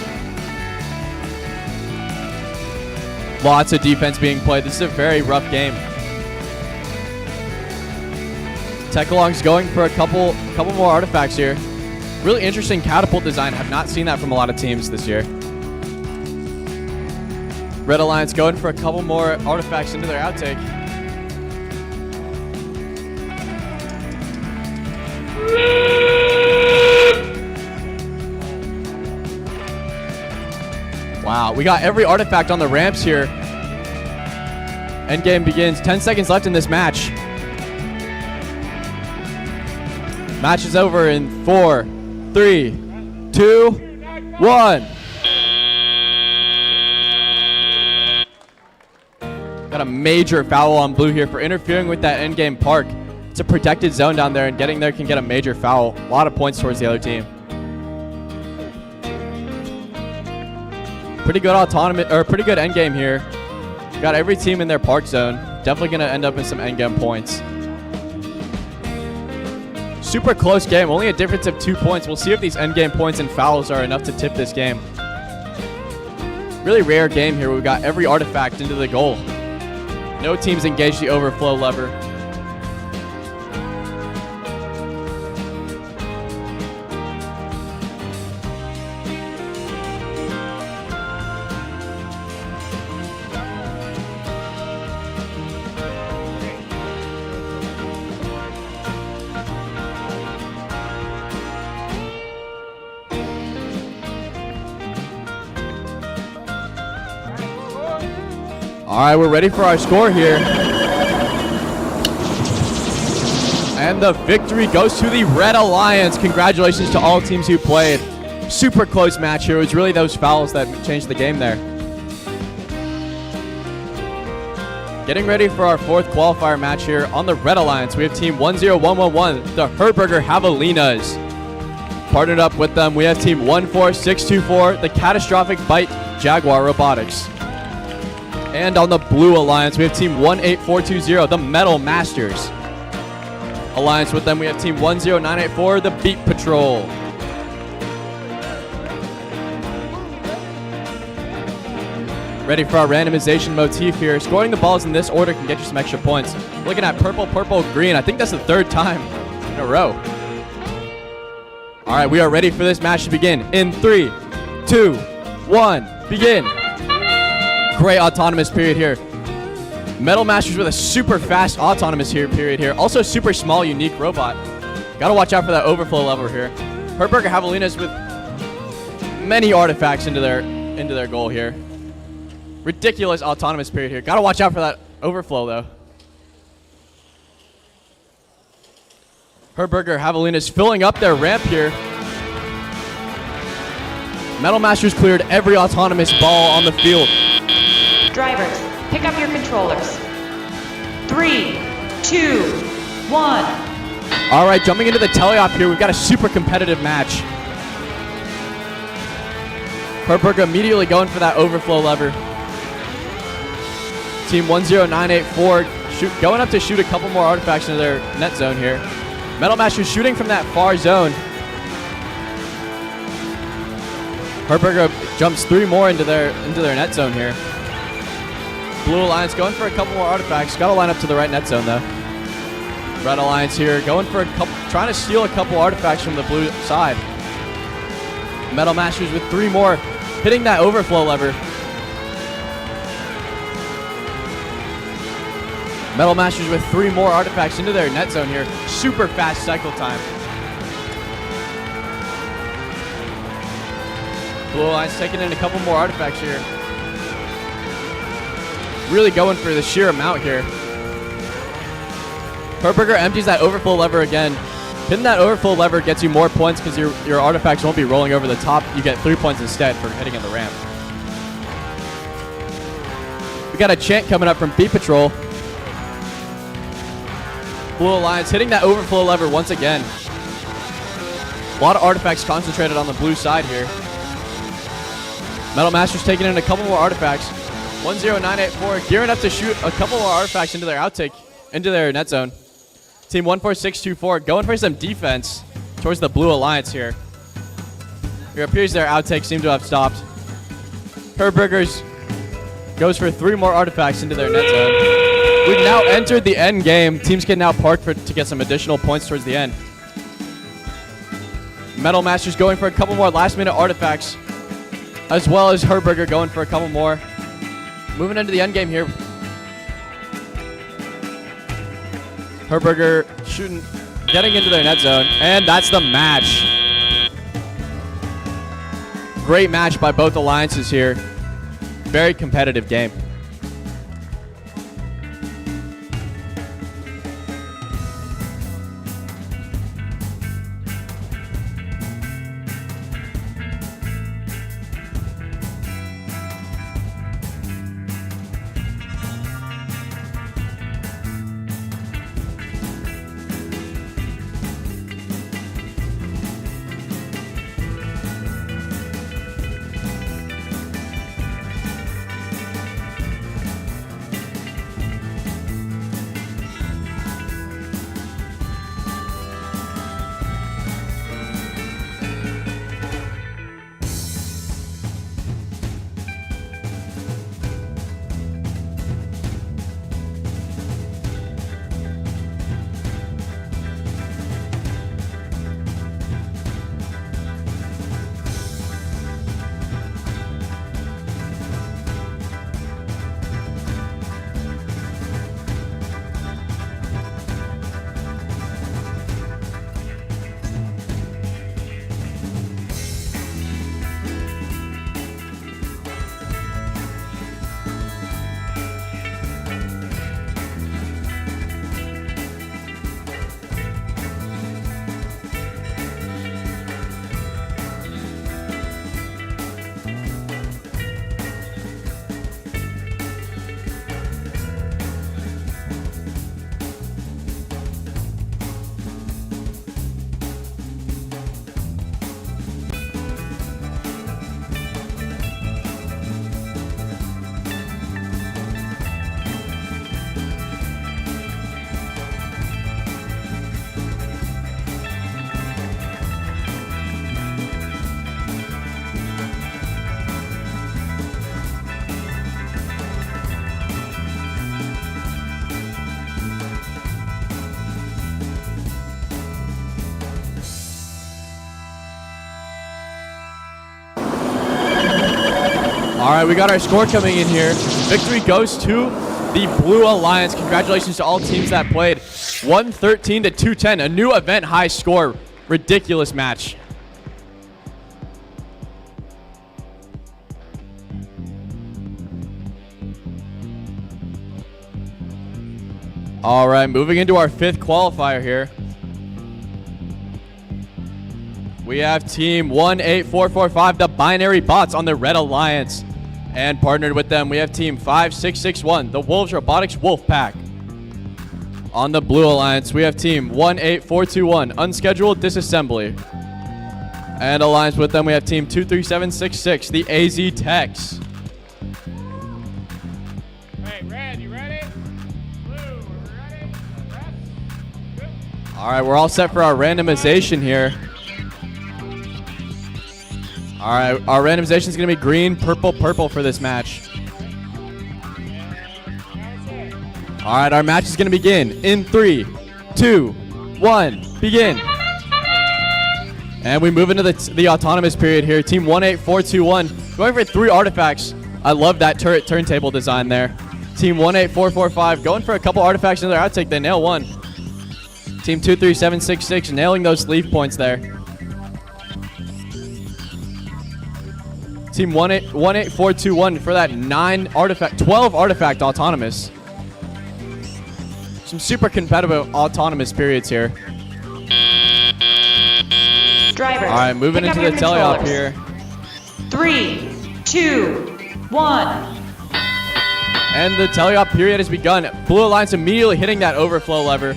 Lots of defense being played. This is a very rough game. Tech-Alongs going for a couple more artifacts here. Really interesting catapult design. Have not seen that from a lot of teams this year. Red Alliance going for a couple more artifacts into their outtake. Wow, we got every artifact on the ramps here. Endgame begins. 10 seconds left in this match. Match is over in 4, 3, 2, 1. Got a major foul on blue here for interfering with that endgame park. It's a protected zone down there, and getting there can get a major foul. A lot of points towards the other team. Pretty good pretty good endgame here. Got every team in their park zone. Definitely going to end up in some endgame points. Super close game, only a difference of 2 points. We'll see if these endgame points and fouls are enough to tip this game. Really rare game here. We've got every artifact into the goal. No teams engaged the overflow lever. All right, we're ready for our score here. And the victory goes to the Red Alliance. Congratulations to all teams who played. Super close match here. It was really those fouls that changed the game there. Getting ready for our fourth qualifier match here on the Red Alliance. We have team 10111, the Herberger Javelinas. Partnered up with them, we have team 14624, the Catastrophic Bite Jaguar Robotics. And on the Blue Alliance, we have team 18420, the Metal Masters. Alliance with them, we have team 10984, the Beat Patrol. Ready for our randomization motif here. Scoring the balls in this order can get you some extra points. Looking at purple, purple, green. I think that's the third time in a row. All right, we are ready for this match to begin. In 3, 2, 1, begin. Great autonomous period here. Metal Masters with a super fast autonomous period here. Also super small, unique robot. Gotta watch out for that overflow lever here. Herberger Javelinas with many artifacts into their goal here. Ridiculous autonomous period here. Gotta watch out for that overflow though. Herberger Javelinas filling up their ramp here. Metal Masters cleared every autonomous ball on the field. Drivers, pick up your controllers. 3, 2, 1. All right, jumping into the teleop here, we've got a super competitive match. Herberger immediately going for that overflow lever. Team 10984 going up to shoot a couple more artifacts into their net zone here. Metal Masters shooting from that far zone. Herberger jumps 3 more into their net zone here. Blue Alliance going for a couple more artifacts. Got to line up to the right net zone though. Red Alliance here going for a couple, trying to steal a couple artifacts from the blue side. Metal Masters with 3 more, hitting that overflow lever. Metal Masters with 3 more artifacts into their net zone here. Super fast cycle time. Blue Alliance taking in a couple more artifacts here. Really going for the sheer amount here. Herberger empties that overflow lever again. Hitting that overflow lever gets you more points because your artifacts won't be rolling over the top. You get 3 points instead for hitting in the ramp. We got a chant coming up from Beat Patrol. Blue Alliance hitting that overflow lever once again. A lot of artifacts concentrated on the blue side here. Metal Masters taking in a couple more artifacts. 10984 gearing up to shoot a couple more artifacts into their outtake, into their net zone. Team 14624 going for some defense towards the Blue Alliance here. It appears their outtake seem to have stopped. Herberger's goes for 3 more artifacts into their net zone. We've now entered the end game. Teams can now park to get some additional points towards the end. Metal Masters going for a couple more last-minute artifacts, as well as Herberger going for a couple more. Moving into the end game here. Herberger shooting, getting into their net zone, and that's the match. Great match by both alliances here. Very competitive game. All right, we got our score coming in here. Victory goes to the Blue Alliance. Congratulations to all teams that played. 113 to 210, a new event high score. Ridiculous match. All right, moving into our 5th qualifier here. We have team 18445, the Binary Bots on the Red Alliance. And partnered with them, we have team 5661, the Wolves Robotics Wolf Pack. On the Blue Alliance, we have team 18421, Unscheduled Disassembly. And alliance with them, we have team 23766, the AZ Techs. Hey, Red, you ready? Blue, are we ready? Red? All right, we're all set for our randomization here. All right, our randomization is going to be green, purple, purple for this match. All right, our match is going to begin in 3, 2, 1, begin. And we move into the autonomous period here. Team 18421 going for 3 artifacts. I love that turntable design there. Team 18445 going for a couple artifacts in their outtake. They nail one. Team 23766 nailing those sleeve points there. Team 18421 for that 12 artifact autonomous. Some super competitive autonomous periods here. Drivers, all right, moving into the teleop here. 3, 2, 1. And the teleop period has begun. Blue Alliance immediately hitting that overflow lever.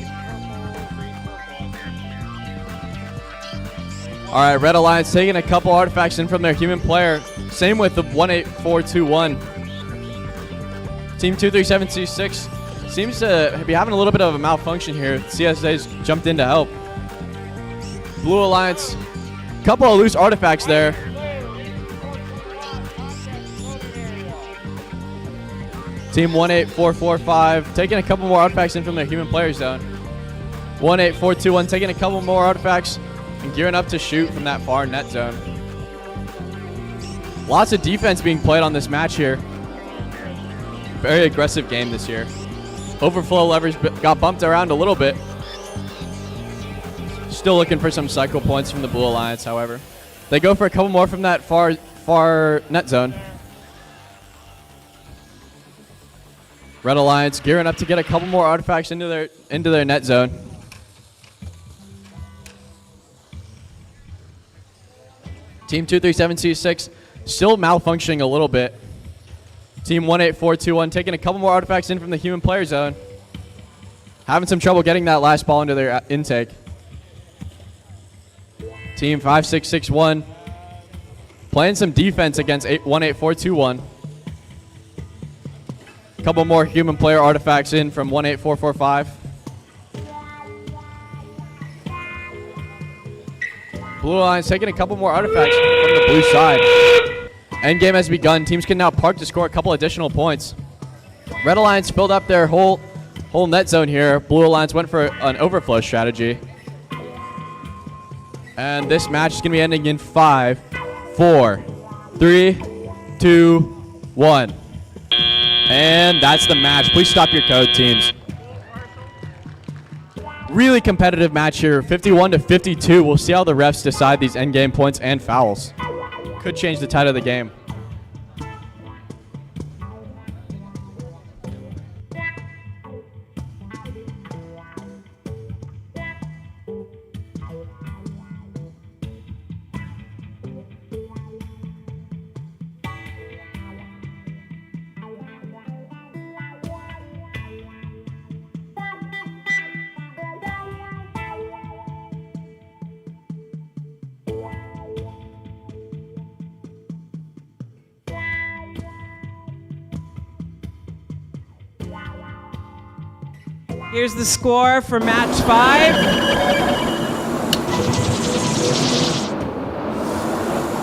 All right, Red Alliance taking a couple artifacts in from their human player. Same with the 18421. Team 23726 seems to be having a little bit of a malfunction here. CSA's jumped in to help. Blue Alliance, couple of loose artifacts there. Team 18445 taking a couple more artifacts in from their human player zone. 18421 taking a couple more artifacts and gearing up to shoot from that far net zone. Lots of defense being played on this match here. Very aggressive game this year. Overflow levers got bumped around a little bit. Still looking for some cycle points from the Blue Alliance, however. They go for a couple more from that far net zone. Red Alliance gearing up to get a couple more artifacts into their net zone. Team 23726 still malfunctioning a little bit. Team 18421 taking a couple more artifacts in from the human player zone. Having some trouble getting that last ball into their intake. Team 5661 playing some defense against 18421. A couple more human player artifacts in from 18445. Blue Alliance taking a couple more artifacts from the blue side. Endgame has begun. Teams can now park to score a couple additional points. Red Alliance filled up their whole net zone here. Blue Alliance went for an overflow strategy. And this match is going to be ending in 5, 4, 3, 2, 1. And that's the match. Please stop your code, teams. Really competitive match here, 51 to 52. We'll see how the refs decide these endgame points and fouls. Could change the tide of the game. Here's the score for match 5.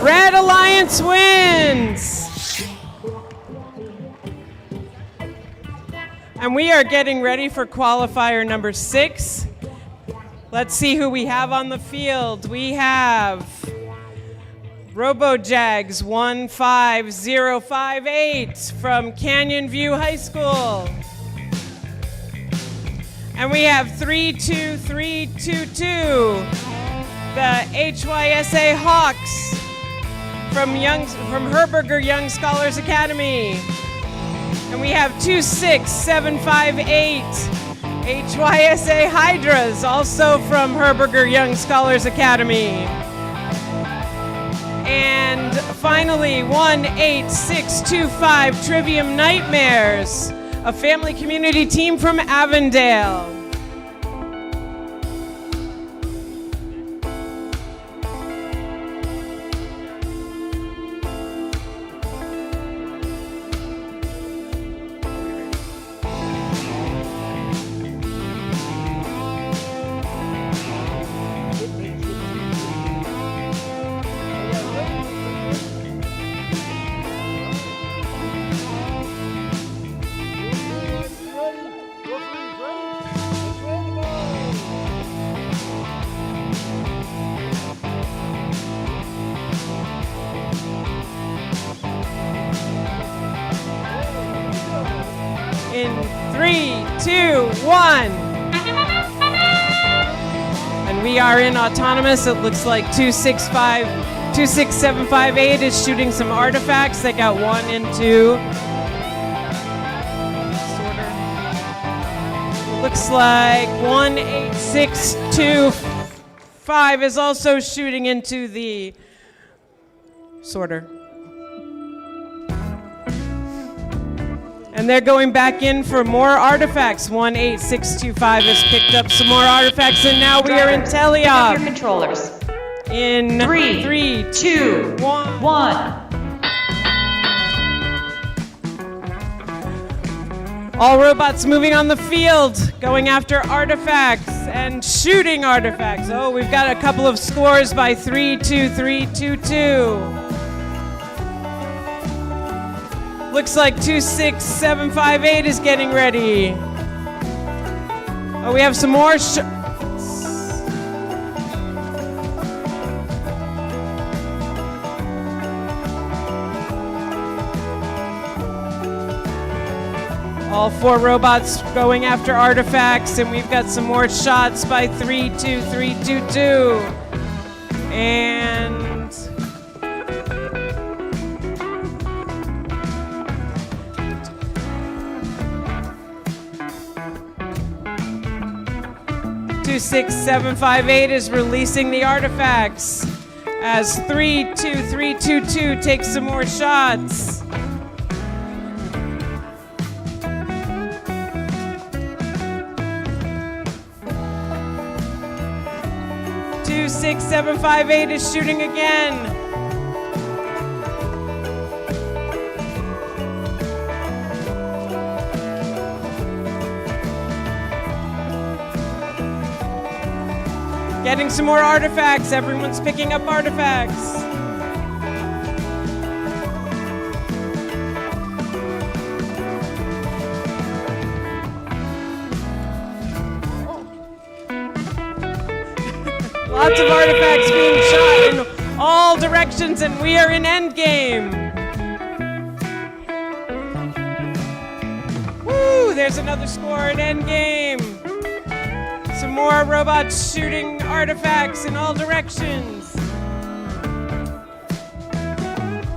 Red Alliance wins. And we are getting ready for qualifier number 6. Let's see who we have on the field. We have RoboJags 15058 from Canyon View High School. And we have 32322, the HYSA Hawks from Herberger Young Scholars Academy. And we have 26758, HYSA Hydras, also from Herberger Young Scholars Academy. And finally, 18625 Trivium Nightmares, a family community team from Avondale. In 3, 2, 1. And we are in autonomous. It looks like 26758 is shooting some artifacts. They got 1 and 2. Sorter. It looks like 18625 is also shooting into the sorter. And they're going back in for more artifacts. 18625 has picked up some more artifacts, and now we are in Pick up teleop. your controllers. In 3, 2, 1. All robots moving on the field, going after artifacts and shooting artifacts. Oh, we've got a couple of scores by 32322. Looks like 26758 is getting ready. Oh, we have some more all 4 robots going after artifacts, and we've got some more shots by 32322. And 26758 is releasing the artifacts as 32322 takes some more shots. 26758 is shooting again. Getting some more artifacts. Everyone's picking up artifacts. Lots of artifacts being shot in all directions, and we are in endgame. Woo! There's another score in endgame. Some more robots shooting artifacts in all directions.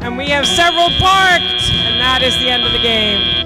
And we have several parked, and that is the end of the game.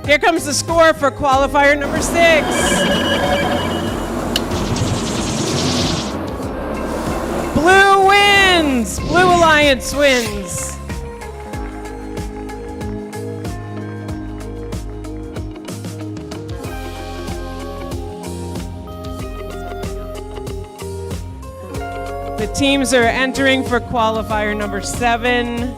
Here comes the score for qualifier number 6. Blue wins! Blue Alliance wins. The teams are entering for qualifier number 7.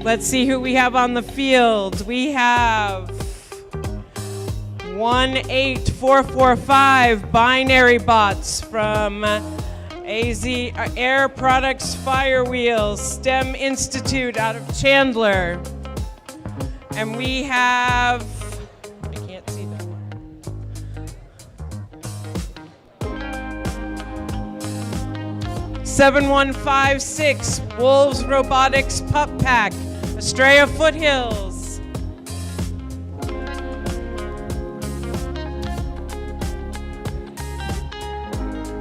Let's see who we have on the field. We have 18445 binary bots from AZ Air Products Firewheels STEM Institute out of Chandler. And we have, I can't see that one. 7156 Wolves Robotics Pup Pack, Estrella Foothills.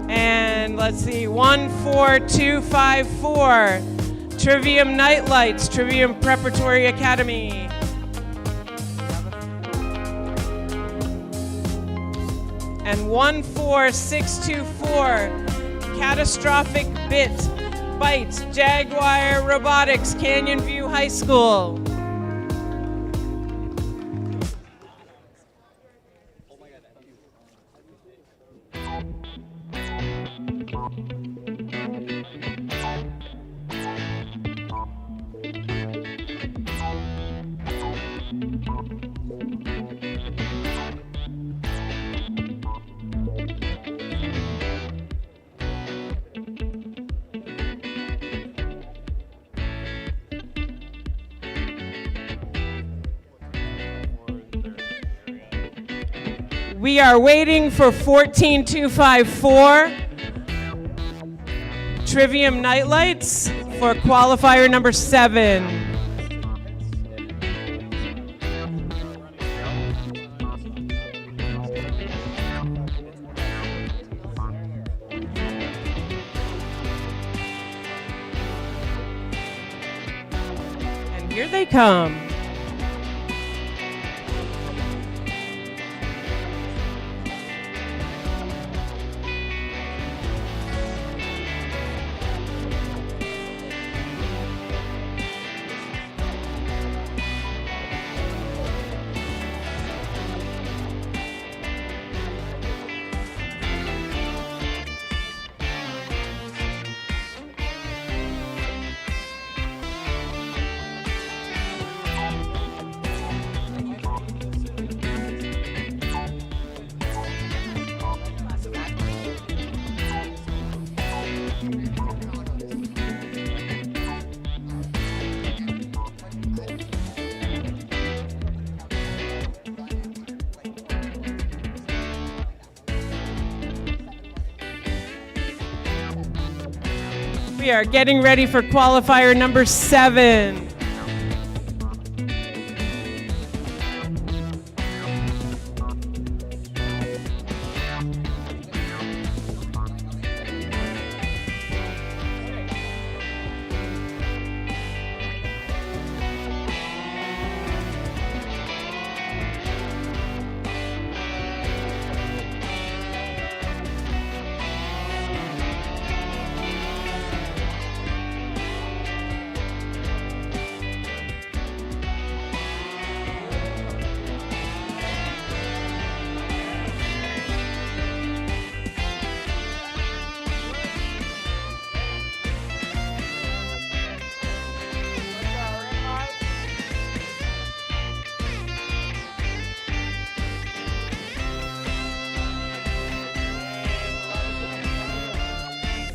And let's see, 14254 Trivium Nightlights, Trivium Preparatory Academy. And 14624 Catastrophic Bite, Jaguar Robotics, Canyon View High School. We are waiting for 14254 Trivium Nightlights for qualifier number 7. And here they come. We are getting ready for qualifier number 7.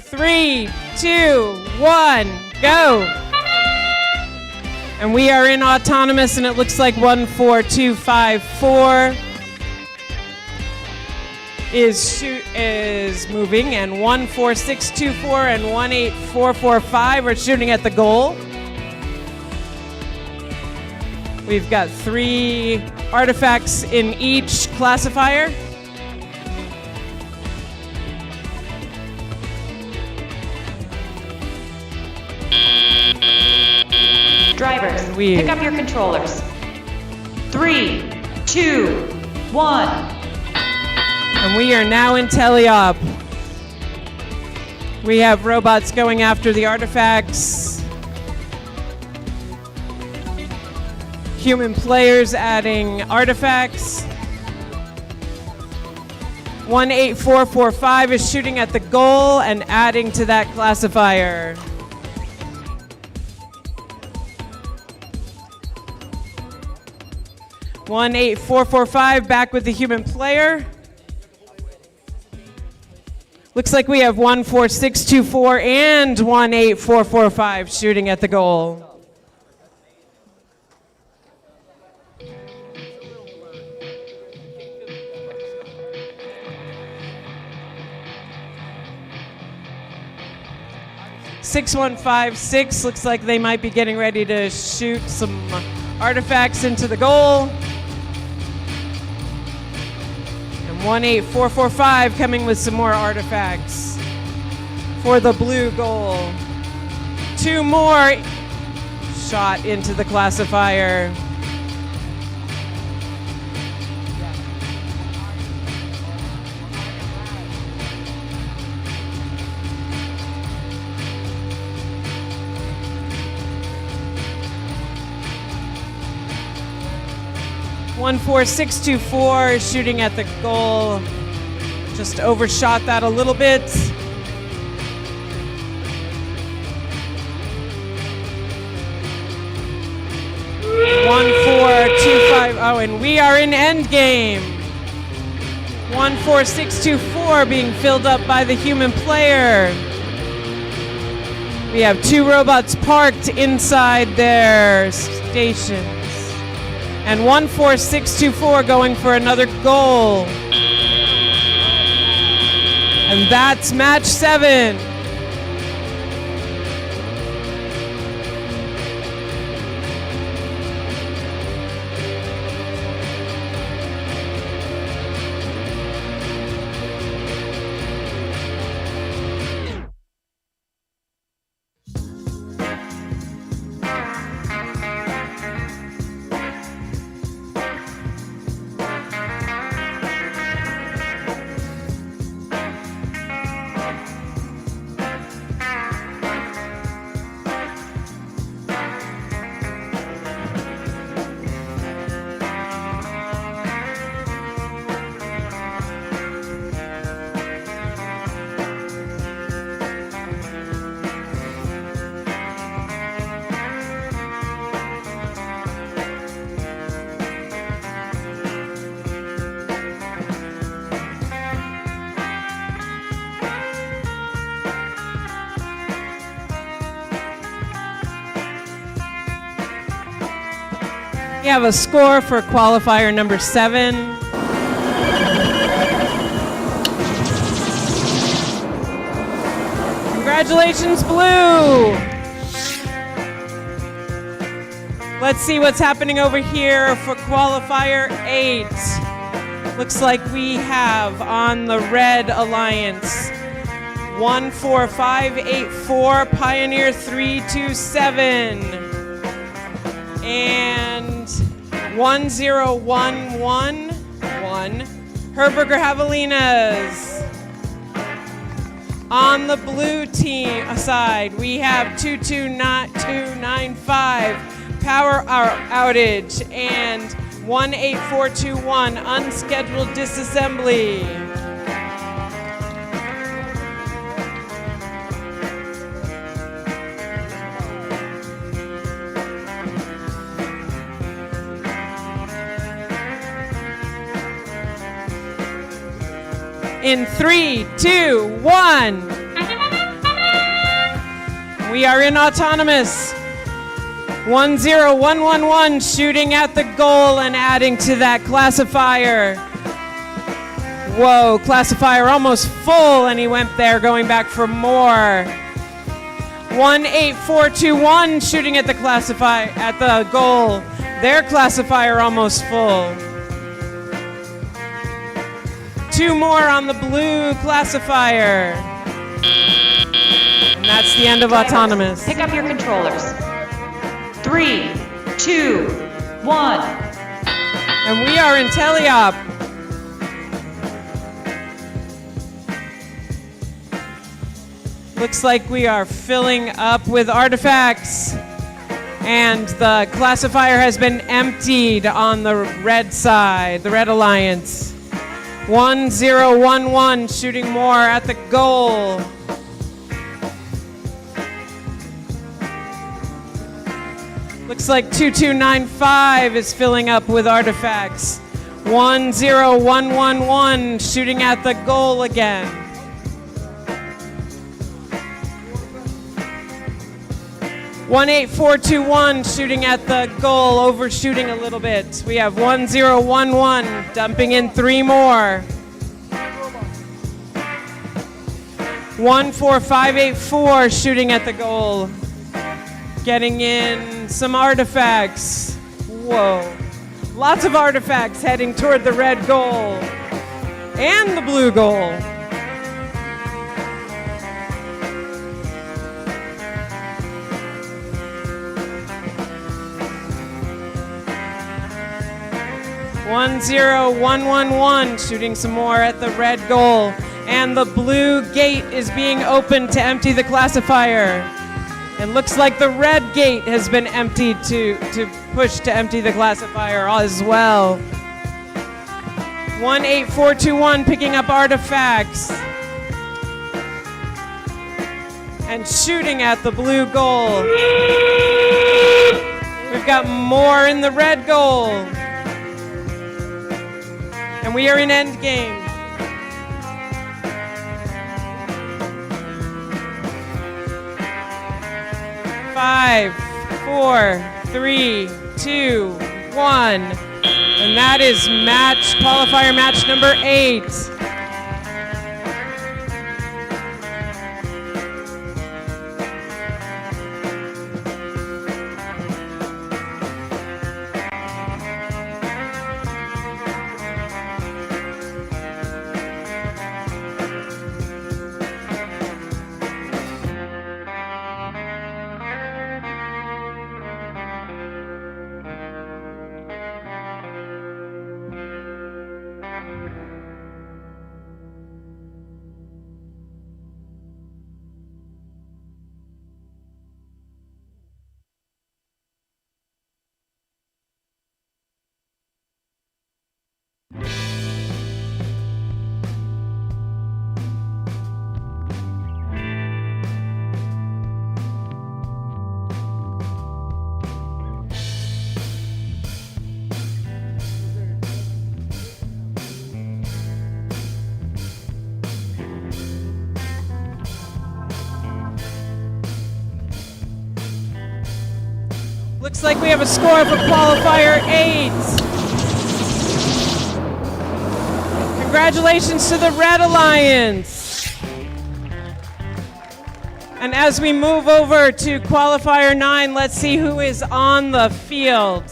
Three, 2, 1, go. And we are in autonomous, and it looks like 14254 is moving, and 14624 and 18445 are shooting at the goal. We've got 3 artifacts in each classifier. Drivers, We- pick up your controllers. 3, 2, 1. And we are now in teleop. We have robots going after the artifacts. Human players adding artifacts. 18445 is shooting at the goal and adding to that classifier. One 8445 back with the human player. Looks like we have 14624 and 18445 shooting at the goal. $6156 looks like they might be getting ready to shoot some artifacts into the goal. And 18445 coming with some more artifacts for the blue goal. 2 more shot into the classifier. One 14624 is shooting at the goal. Just overshot that a little bit. 1425. Oh, and we are in end game. 14624 being filled up by the human player. We have 2 robots parked inside their stations. And 14624 going for another goal. And that's match 7. We have a score for qualifier number 7. Congratulations, Blue! Let's see what's happening over here for qualifier 8. Looks like we have on the Red Alliance 14584 Pioneer 327 and 10111 Herberger Javelinas. On the blue team side, we have 22995 power outage and 18421 unscheduled disassembly. In 3, 2, 1. We are in autonomous. 10111 shooting at the goal and adding to that classifier. Whoa, classifier almost full, and he went there going back for more. 18421 shooting at the goal. Their classifier almost full. 2 more on the blue classifier. And that's the end of autonomous. Pick up your controllers. 3, 2, 1. And we are in teleop. Looks like we are filling up with artifacts. And the classifier has been emptied on the red side, the Red Alliance. 1011 shooting more at the goal. Looks like 2295 is filling up with artifacts. 10111 shooting at the goal again. 18421 shooting at the goal, overshooting a little bit. We have 1011 dumping in 3 more. 14584 shooting at the goal. Getting in some artifacts. Whoa. Lots of artifacts heading toward the red goal and the blue goal. One zero one one one shooting some more at the red goal, and the blue gate is being opened to empty the classifier. It looks like the red gate has been emptied to push to empty the classifier as well. 18421 picking up artifacts and shooting at the blue goal. We've got more in the red goal. And we are in end game. Five, 4, 3, 2, 1. And that is qualifier match number 8. Looks like we have a score for qualifier 8. Congratulations to the Red Alliance. And as we move over to qualifier 9, let's see who is on the field.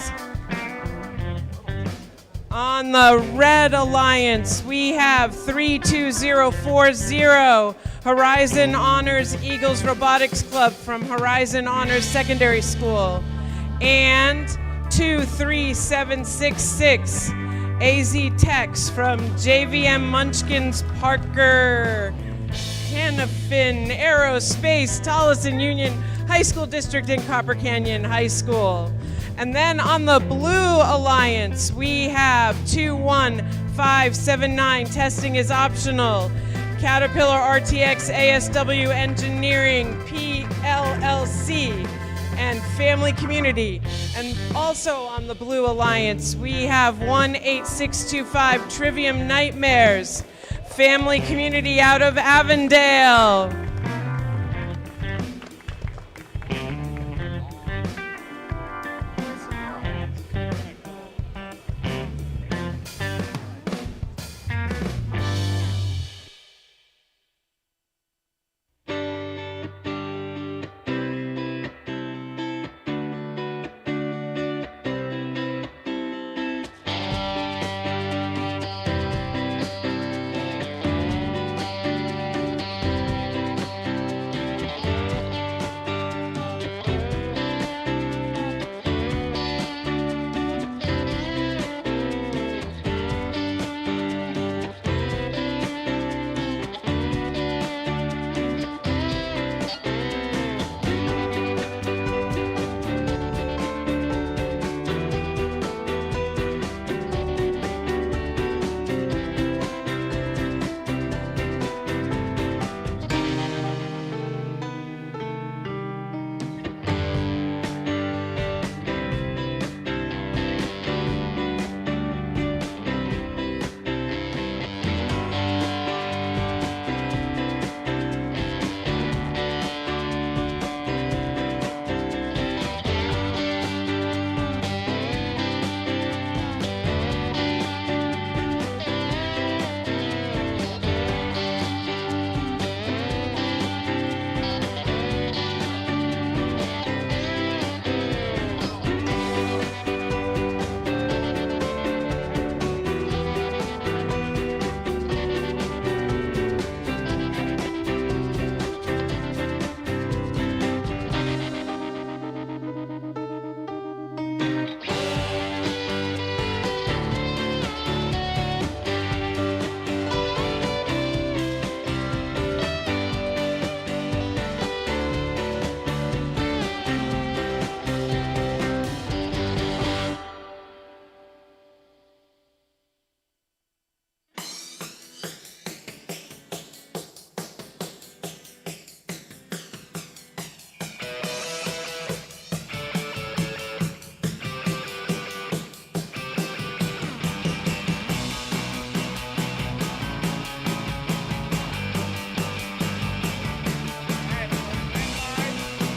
On the Red Alliance, we have 32040, Horizon Honors Eagles Robotics Club from Horizon Honors Secondary School. And 23766, AZ Techs from JVM Munchkins Parker, Hannafin Aerospace, Tolleson Union High School District in Copper Canyon High School. And then on the Blue Alliance, we have 21579, testing is optional, Caterpillar RTX ASW Engineering PLLC, and Family Community. And also on the Blue Alliance, we have 18625 Trivium Nightmares, Family Community out of Avondale.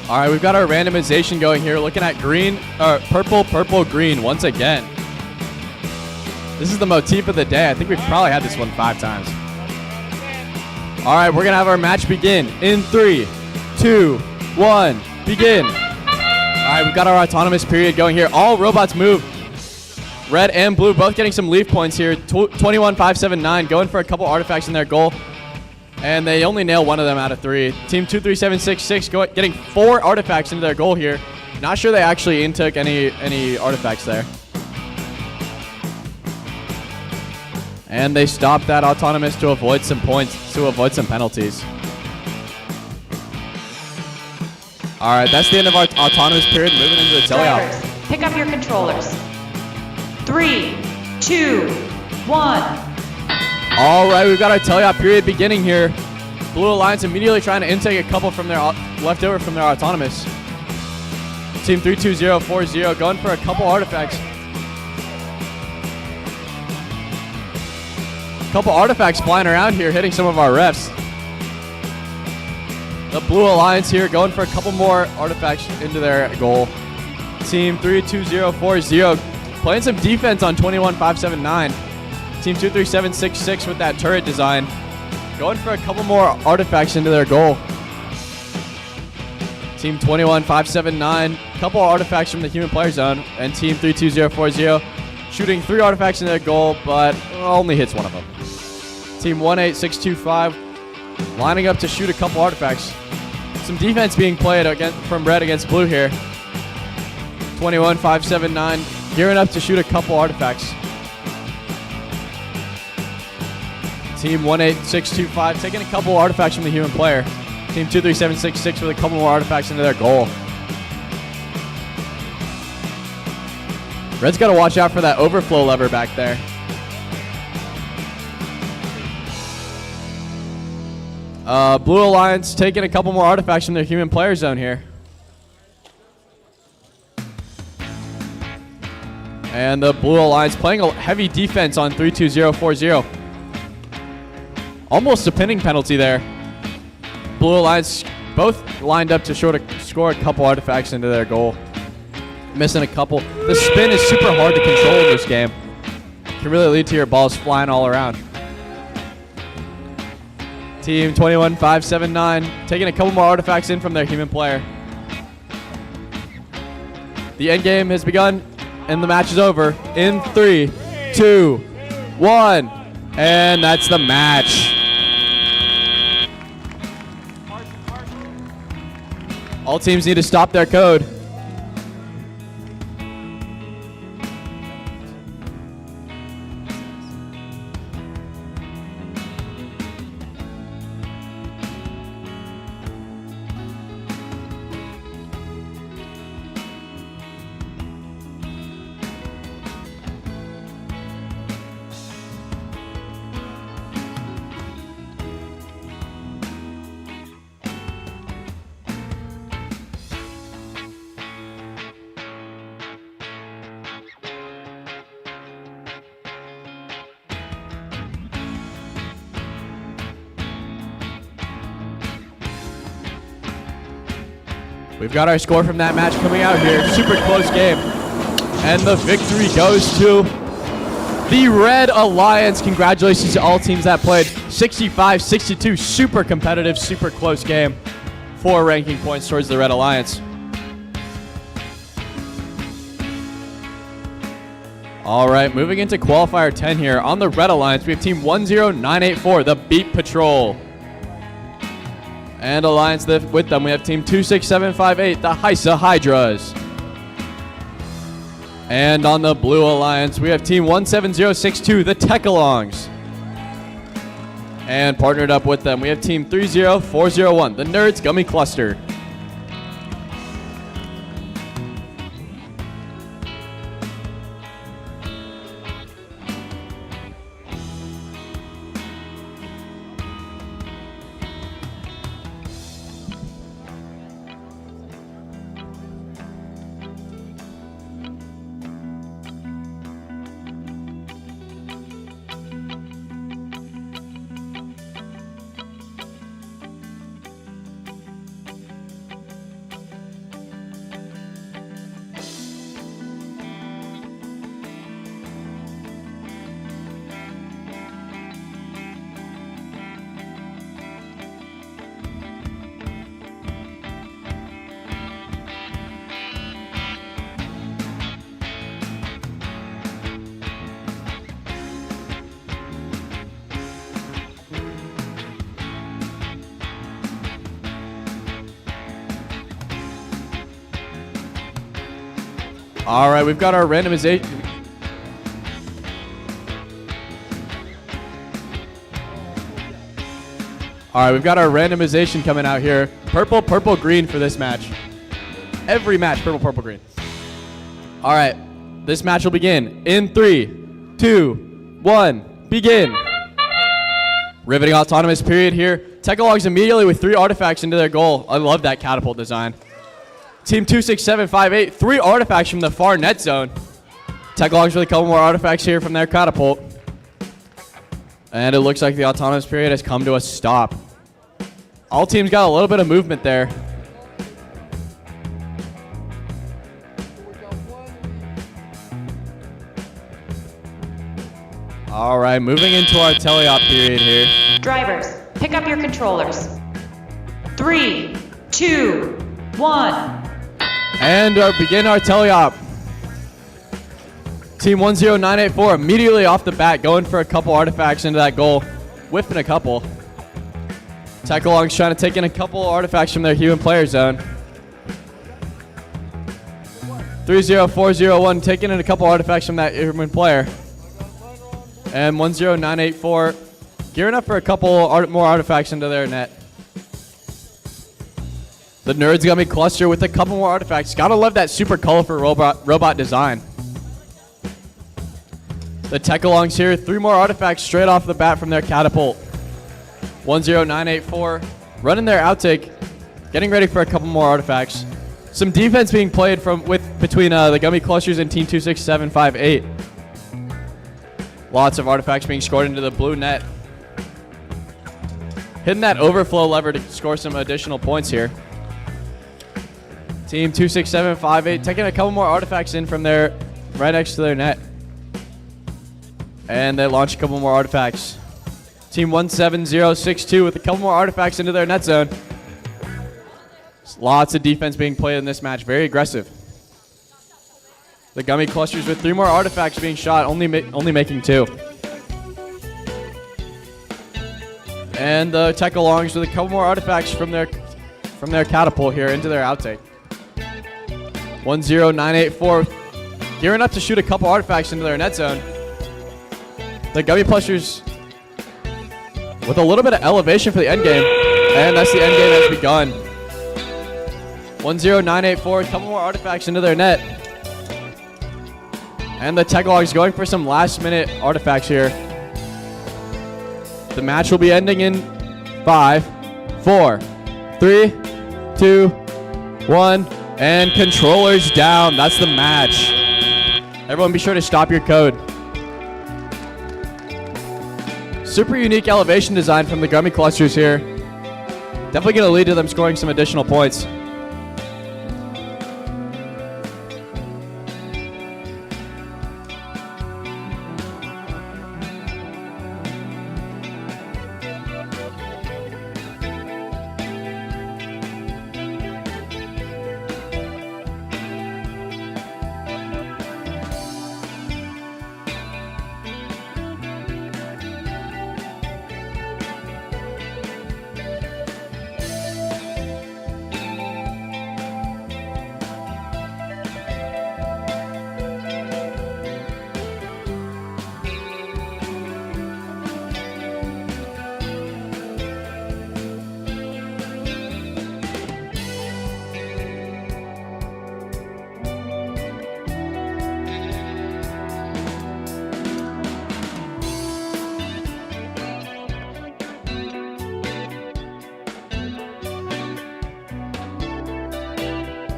All right, we've got our randomization going here. Looking at green, purple, purple, green once again. This is the motif of the day. I think we've probably had this one 5 times. All right, we're gonna have our match begin in 3, 2, 1, begin. All right, we've got our autonomous period going here. All robots move. Red and blue both getting some leaf points here. 21-5-7-9 going for a couple artifacts in their goal. And they only nail one of them out of 3. Team 2-3-7-6-6 getting 4 artifacts into their goal here. Not sure they actually intook any artifacts there. And they stopped that autonomous to avoid some points, to avoid some penalties. All right, that's the end of our autonomous period. Moving into the teleop. Drivers, pick up your controllers. 3, 2, 1. All right, we've got our teleop period beginning here. Blue Alliance immediately trying to intake a couple from their leftover from their autonomous. Team 32040 going for a couple artifacts. Couple artifacts flying around here, hitting some of our refs. The Blue Alliance here going for a couple more artifacts into their goal. Team 32040 playing some defense on 21-5-7-9. Team 23766 with that turret design. Going for a couple more artifacts into their goal. Team 21-5-7-9, couple artifacts from the human player zone. And Team 32040 shooting 3 artifacts in their goal, but only hits one of them. Team 18625 lining up to shoot a couple artifacts. Some defense being played from red against blue here. 21-5-7-9 gearing up to shoot a couple artifacts. Team 18625 taking a couple artifacts from the human player. Team 23766 with a couple more artifacts into their goal. Red's got to watch out for that overflow lever back there. Blue Alliance taking a couple more artifacts from their human player zone here. And the Blue Alliance playing a heavy defense on 32040. Almost a pinning penalty there. Blue Alliance both lined up to score a couple artifacts into their goal. Missing a couple. The spin is super hard to control in this game. Can really lead to your balls flying all around. Team 21-5-7-9 taking a couple more artifacts in from their human player. The end game has begun and the match is over in 3, 2, 1. And that's the match. All teams need to stop their code. We've got our score from that match coming out here. Super close game. And the victory goes to the Red Alliance. Congratulations to all teams that played. 65-62, super competitive, super close game. 4 ranking points towards the Red Alliance. All right, moving into Qualifier 10 here. On the Red Alliance, we have Team 10984, the Beat Patrol. And Alliance with them, we have Team 26758, the Hysa Hydras. And on the Blue Alliance, we have Team 17062, the Tech-Alongs. And partnered up with them, we have Team 30401, the Nerds Gummy Cluster. All right, we've got our randomization. All right, we've got our randomization coming out here. Purple, purple, green for this match. Every match, purple, purple, green. All right, this match will begin in 3, 2, 1, begin. Riveting autonomous period here. Tech-Alongs immediately with 3 artifacts into their goal. I love that catapult design. Team 26758, 3 artifacts from the far net zone. Tech-Alongs with a couple more artifacts here from their catapult. And it looks like the autonomous period has come to a stop. All teams got a little bit of movement there. All right, moving into our teleop period here. Drivers, pick up your controllers. 3, 2, 1. And begin our teleop. Team 10984 immediately off the bat going for a couple artifacts into that goal. Whipping a couple. Tech-Alongs trying to take in a couple artifacts from their human player zone. 30401 taking in a couple artifacts from that human player. And 10984 gearing up for a couple more artifacts into their net. The Nerds Gummy Cluster with a couple more artifacts. Gotta love that super colorful robot design. The Tech-Alongs here, 3 more artifacts straight off the bat from their catapult. 10984 running their outtake, getting ready for a couple more artifacts. Some defense being played between the Gummy Clusters and Team 26758. Lots of artifacts being scored into the blue net. Hitting that overflow lever to score some additional points here. Team 26758 taking a couple more artifacts in from there, right next to their net. And they launch a couple more artifacts. Team 17062 with a couple more artifacts into their net zone. Lots of defense being played in this match, very aggressive. The Gummy Clusters with 3 more artifacts being shot, only making 2. And the Tech-Alongs with a couple more artifacts from their catapult here into their outtake. 10984 gearing up to shoot a couple artifacts into their net zone. The Gummy Clusters with a little bit of elevation for the end game, and that's the end game has begun. 10984, a couple more artifacts into their net. And the Tech-Alongs going for some last minute artifacts here. The match will be ending in 5, 4, 3, 2, 1, and controllers down. That's the match. Everyone be sure to stop your code. Super unique elevation design from the Gummy Clusters here. Definitely going to lead to them scoring some additional points.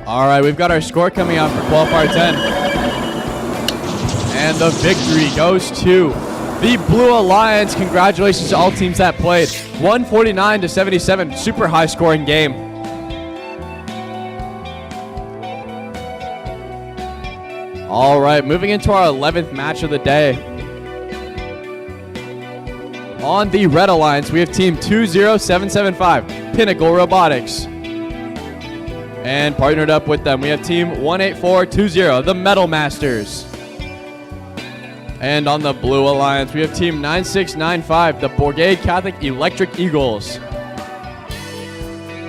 All right, we've got our score coming out for Qualifier 10. And the victory goes to the Blue Alliance. Congratulations to all teams that played. 149-77, super high scoring game. All right, moving into our 11th match of the day. On the Red Alliance, we have team 20775, Pinnacle Robotics. And partnered up with them, we have team 18420, the Metal Masters. And on the Blue Alliance, we have team 9695, the Bourgade Catholic Electric Eagles.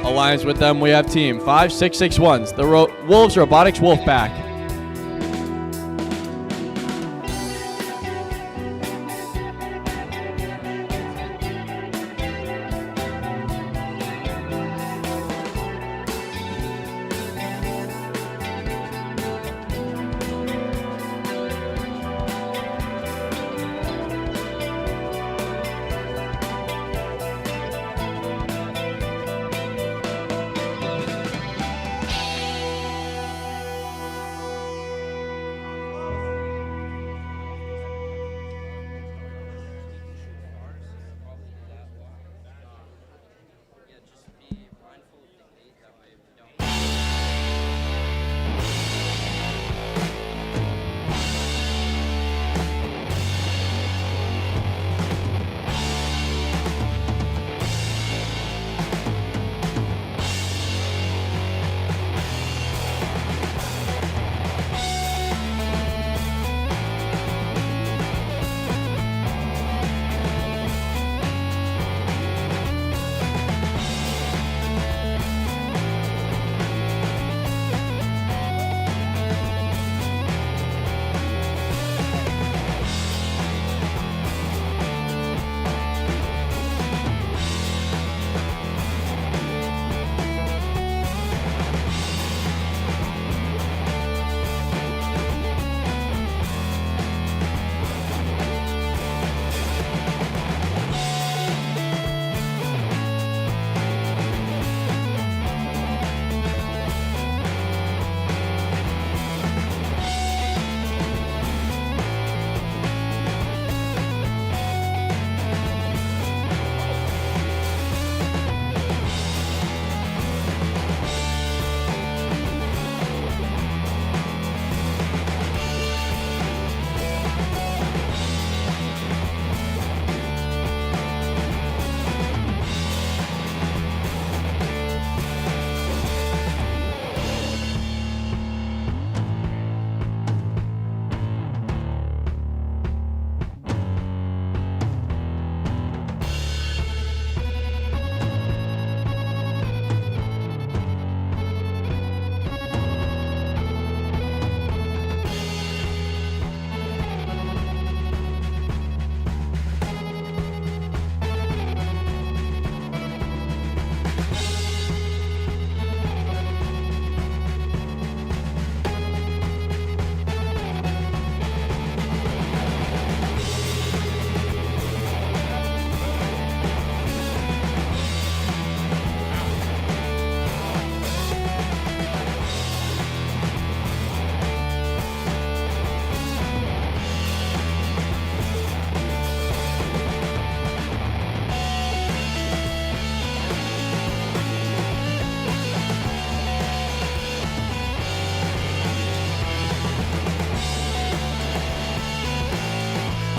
Alliance with them, we have team 5661, the Wolves Robotics Wolfpack.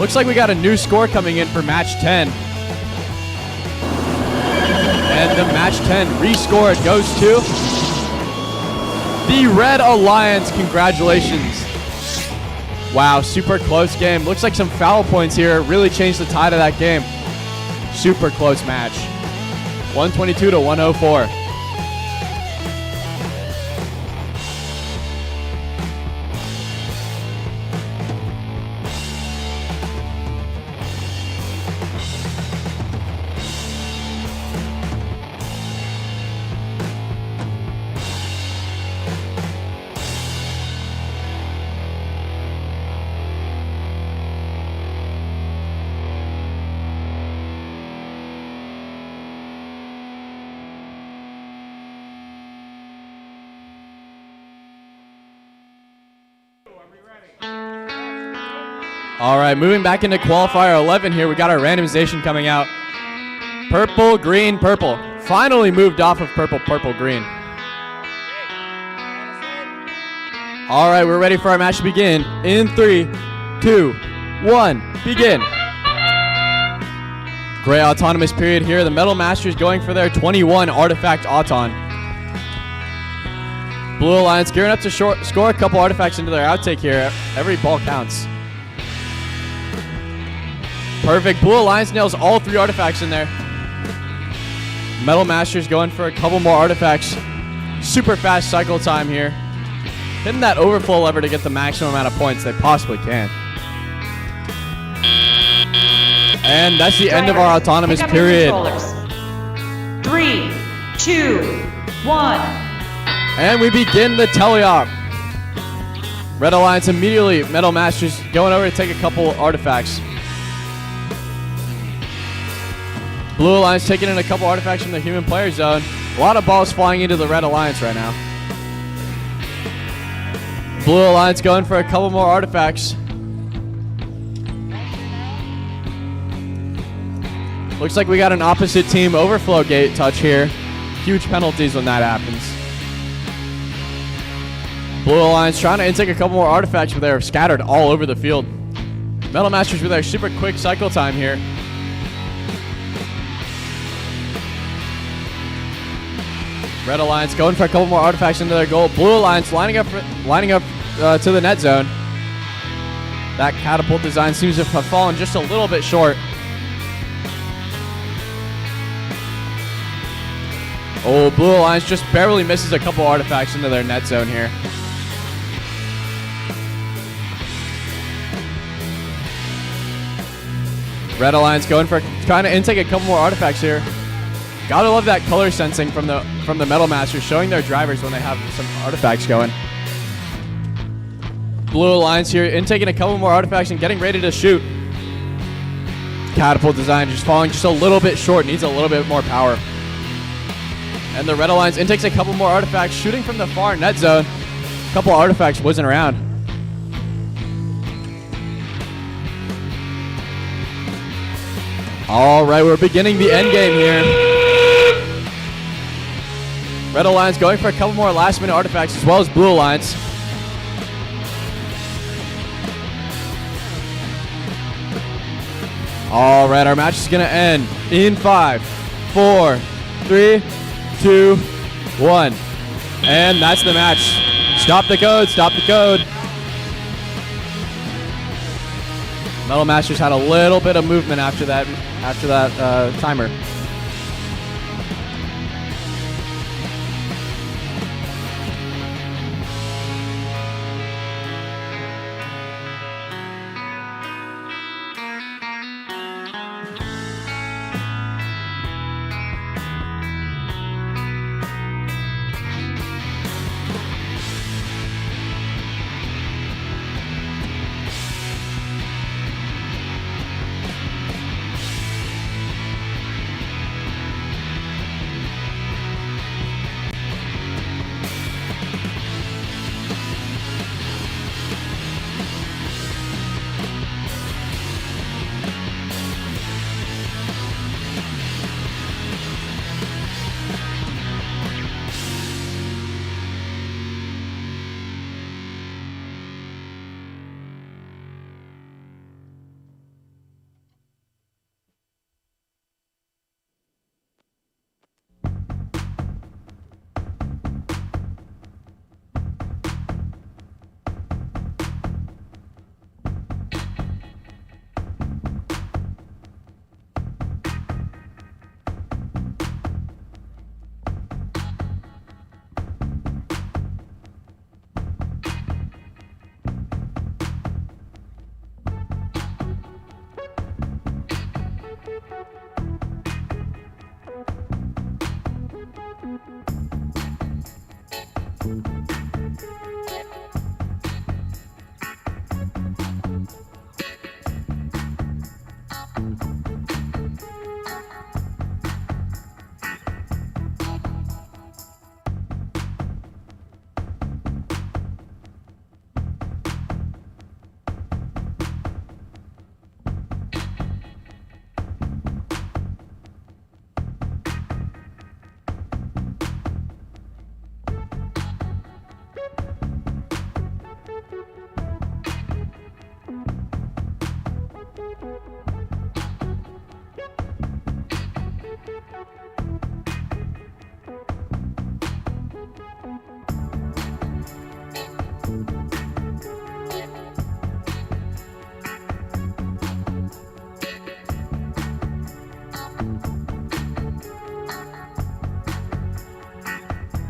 Looks like we got a new score coming in for match 10. And the match 10 rescored goes to the Red Alliance. Congratulations. Wow, super close game. Looks like some foul points here really changed the tide of that game. Super close match. 122 to 104. All right, moving back into qualifier 11 here. We got our randomization coming out. Purple, green, purple. Finally moved off of purple, purple, green. All right, we're ready for our match to begin. In 3, 2, 1, begin. Gray autonomous period here. The Metal Masters going for their 21 artifact auton. Blue Alliance gearing up to score a couple artifacts into their outtake here. Every ball counts. Perfect. Blue Alliance nails all 3 artifacts in there. Metal Masters going for a couple more artifacts. Super fast cycle time here. Hitting that overflow lever to get the maximum amount of points they possibly can. And that's the end of our autonomous Pick up your period. controllers. 3, 2, 1. And we begin the teleop. Red Alliance immediately, Metal Masters going over to take a couple artifacts. Blue Alliance taking in a couple artifacts from the human player zone. A lot of balls flying into the Red Alliance right now. Blue Alliance going for a couple more artifacts. Looks like we got an opposite team overflow gate touch here. Huge penalties when that happens. Blue Alliance trying to intake a couple more artifacts, but they're scattered all over the field. Metal Masters with their super quick cycle time here. Red Alliance going for a couple more artifacts into their goal. Blue Alliance lining up to the net zone. That catapult design seems to have fallen just a little bit short. Oh, Blue Alliance just barely misses a couple artifacts into their net zone here. Red Alliance going for trying to intake a couple more artifacts here. Gotta love that color sensing from the Metal Masters, showing their drivers when they have some artifacts going. Blue Alliance here intaking a couple more artifacts and getting ready to shoot. Catapult design just falling just a little bit short, needs a little bit more power. And the Red Alliance intakes a couple more artifacts, shooting from the far net zone. A couple artifacts whizzing around. All right, we're beginning the end game here. Red Alliance going for a couple more last-minute artifacts, as well as Blue Alliance. All right, our match is going to end in 5, 4, 3, 2, 1. And that's the match. Stop the code, stop the code. Metal Masters had a little bit of movement after that timer.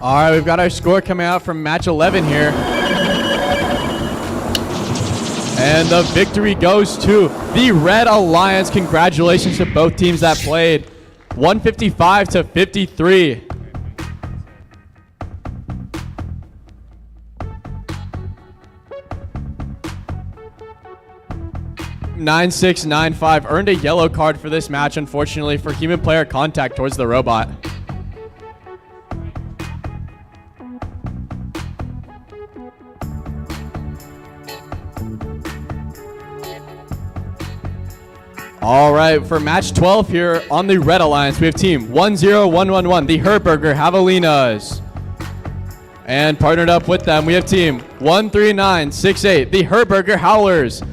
All right, we've got our score coming out from match 11 here. And the victory goes to the Red Alliance. Congratulations to both teams that played. 155 to 53. (9695) earned a yellow card for this match, unfortunately, for human player contact towards the robot. All right, for match 12 here on the Red Alliance, we have team 10111, the Herberger Javelinas. And partnered up with them, we have team 13968, the Herberger Howlers.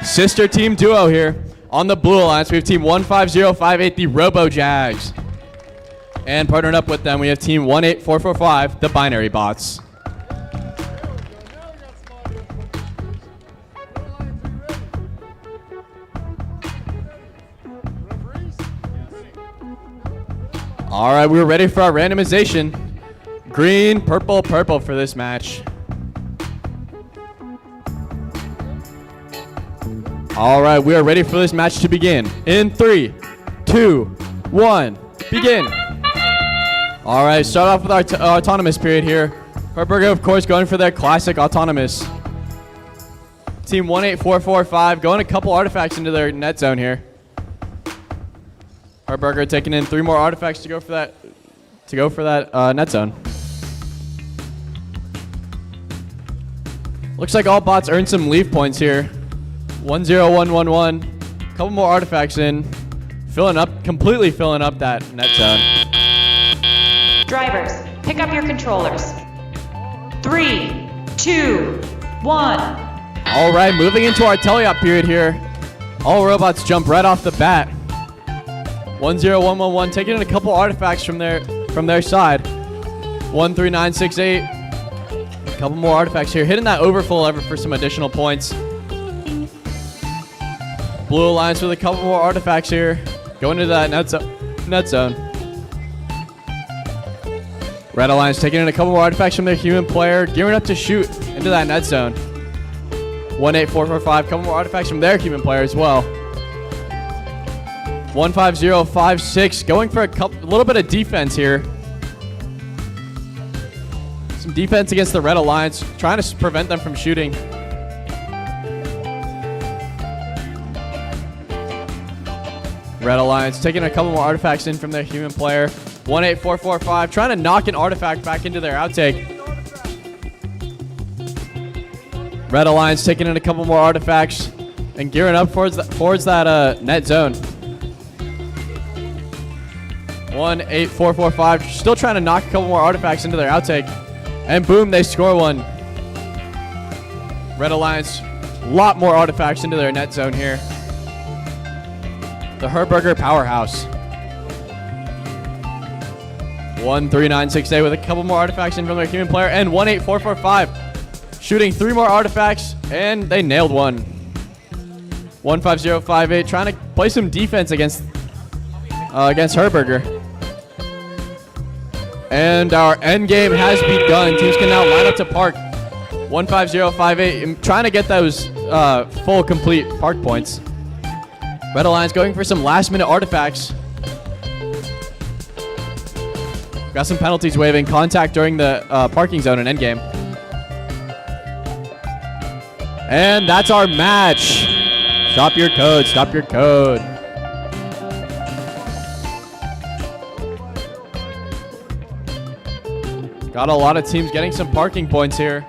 Sister team duo here on the Blue Alliance, we have team 15058, the Robo Jags. And partnered up with them, we have team 18445, the Binary Bots. All right, we're ready for our randomization. Green, purple, purple for this match. All right, we are ready for this match to begin. In 3, 2, 1, begin. All right, start off with our autonomous period here. Herberger, of course, going for their classic autonomous. Team 18445 going a couple artifacts into their net zone here. Herberger taking in 3 more artifacts to go for that net zone. Looks like all bots earned some leave points here. 10111. Couple more artifacts in, completely filling up that net zone. Drivers, pick up your controllers. 3, 2, 1. All right, moving into our teleop period here. All robots jump right off the bat. 10111 taking in a couple artifacts from their side. 13968. A couple more artifacts here. Hitting that overfull lever for some additional points. Blue Alliance with a couple more artifacts here. Going into that net zone. Red Alliance taking in a couple more artifacts from their human player. Gearing up to shoot into that net zone. 18445. Couple more artifacts from their human player as well. 15056 going for a little bit of defense here. Some defense against the Red Alliance, trying to prevent them from shooting. Red Alliance taking a couple more artifacts in from their human player. 18445 trying to knock an artifact back into their outtake. Red Alliance taking in a couple more artifacts and gearing up towards that net zone. 18445 still trying to knock a couple more artifacts into their outtake. And boom, they score one. Red Alliance, a lot more artifacts into their net zone here. The Herberger powerhouse. 13968 with a couple more artifacts in from their human player. And 18445 shooting 3 more artifacts. And they nailed one. 15058 trying to play some defense against Herberger. And our end game has begun. Teams can now line up to park. 15058 trying to get those full complete park points. Red Alliance going for some last minute artifacts. Got some penalties waiving contact during the parking zone and endgame. And that's our match. Stop your code, stop your code. Got a lot of teams getting some parking points here.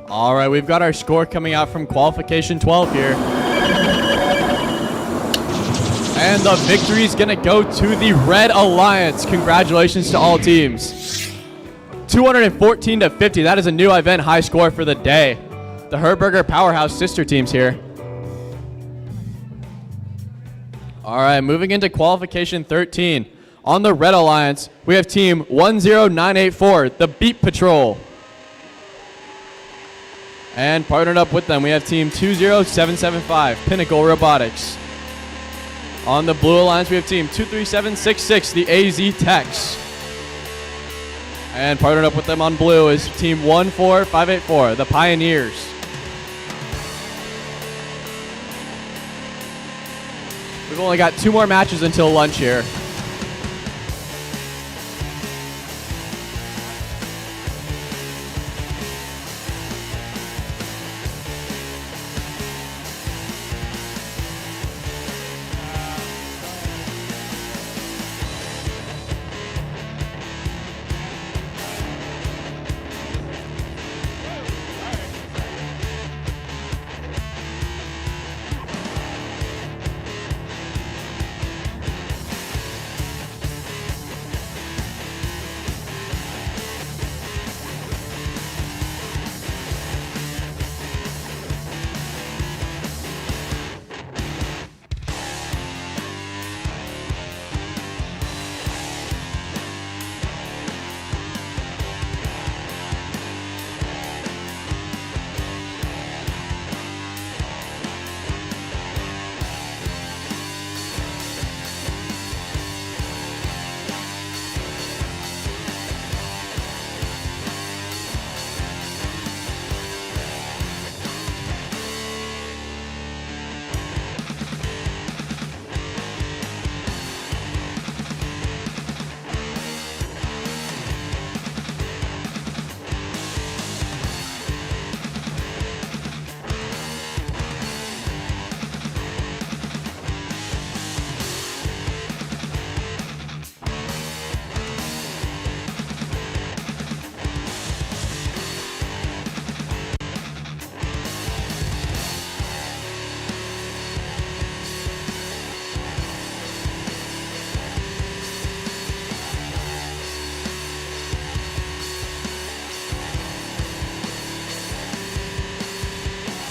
All right, we've got our score coming out from Qualification 12 here. And the victory is going to go to the Red Alliance. Congratulations to all teams. 214 to 50. That is a new event high score for the day. The Herberger Powerhouse sister teams here. All right, moving into Qualification 13. On the Red Alliance, we have team 10984, the Beat Patrol. And partnered up with them, we have team 20775, Pinnacle Robotics. On the Blue Alliance, we have team 23766, the AZ Techs. And partnered up with them on blue is team 14584, the Pioneers. We've only got 2 more matches until lunch here.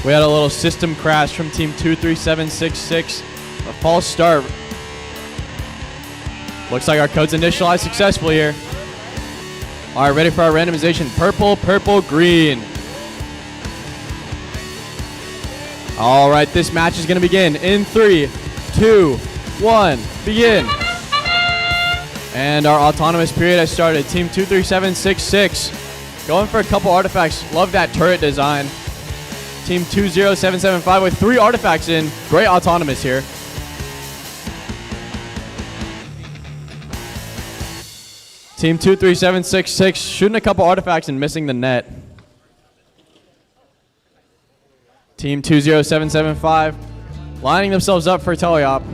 We had a little system crash from team 23766. A false start. Looks like our code's initialized successfully here. All right, ready for our randomization. Purple, purple, green. All right, this match is going to begin in 3, 2, 1, begin. And our autonomous period has started. Team 23766 going for a couple artifacts. Love that turret design. Team 20775 with 3 artifacts in. Great autonomous here. Team 23766 shooting a couple artifacts and missing the net. Team 20775 lining themselves up for teleop.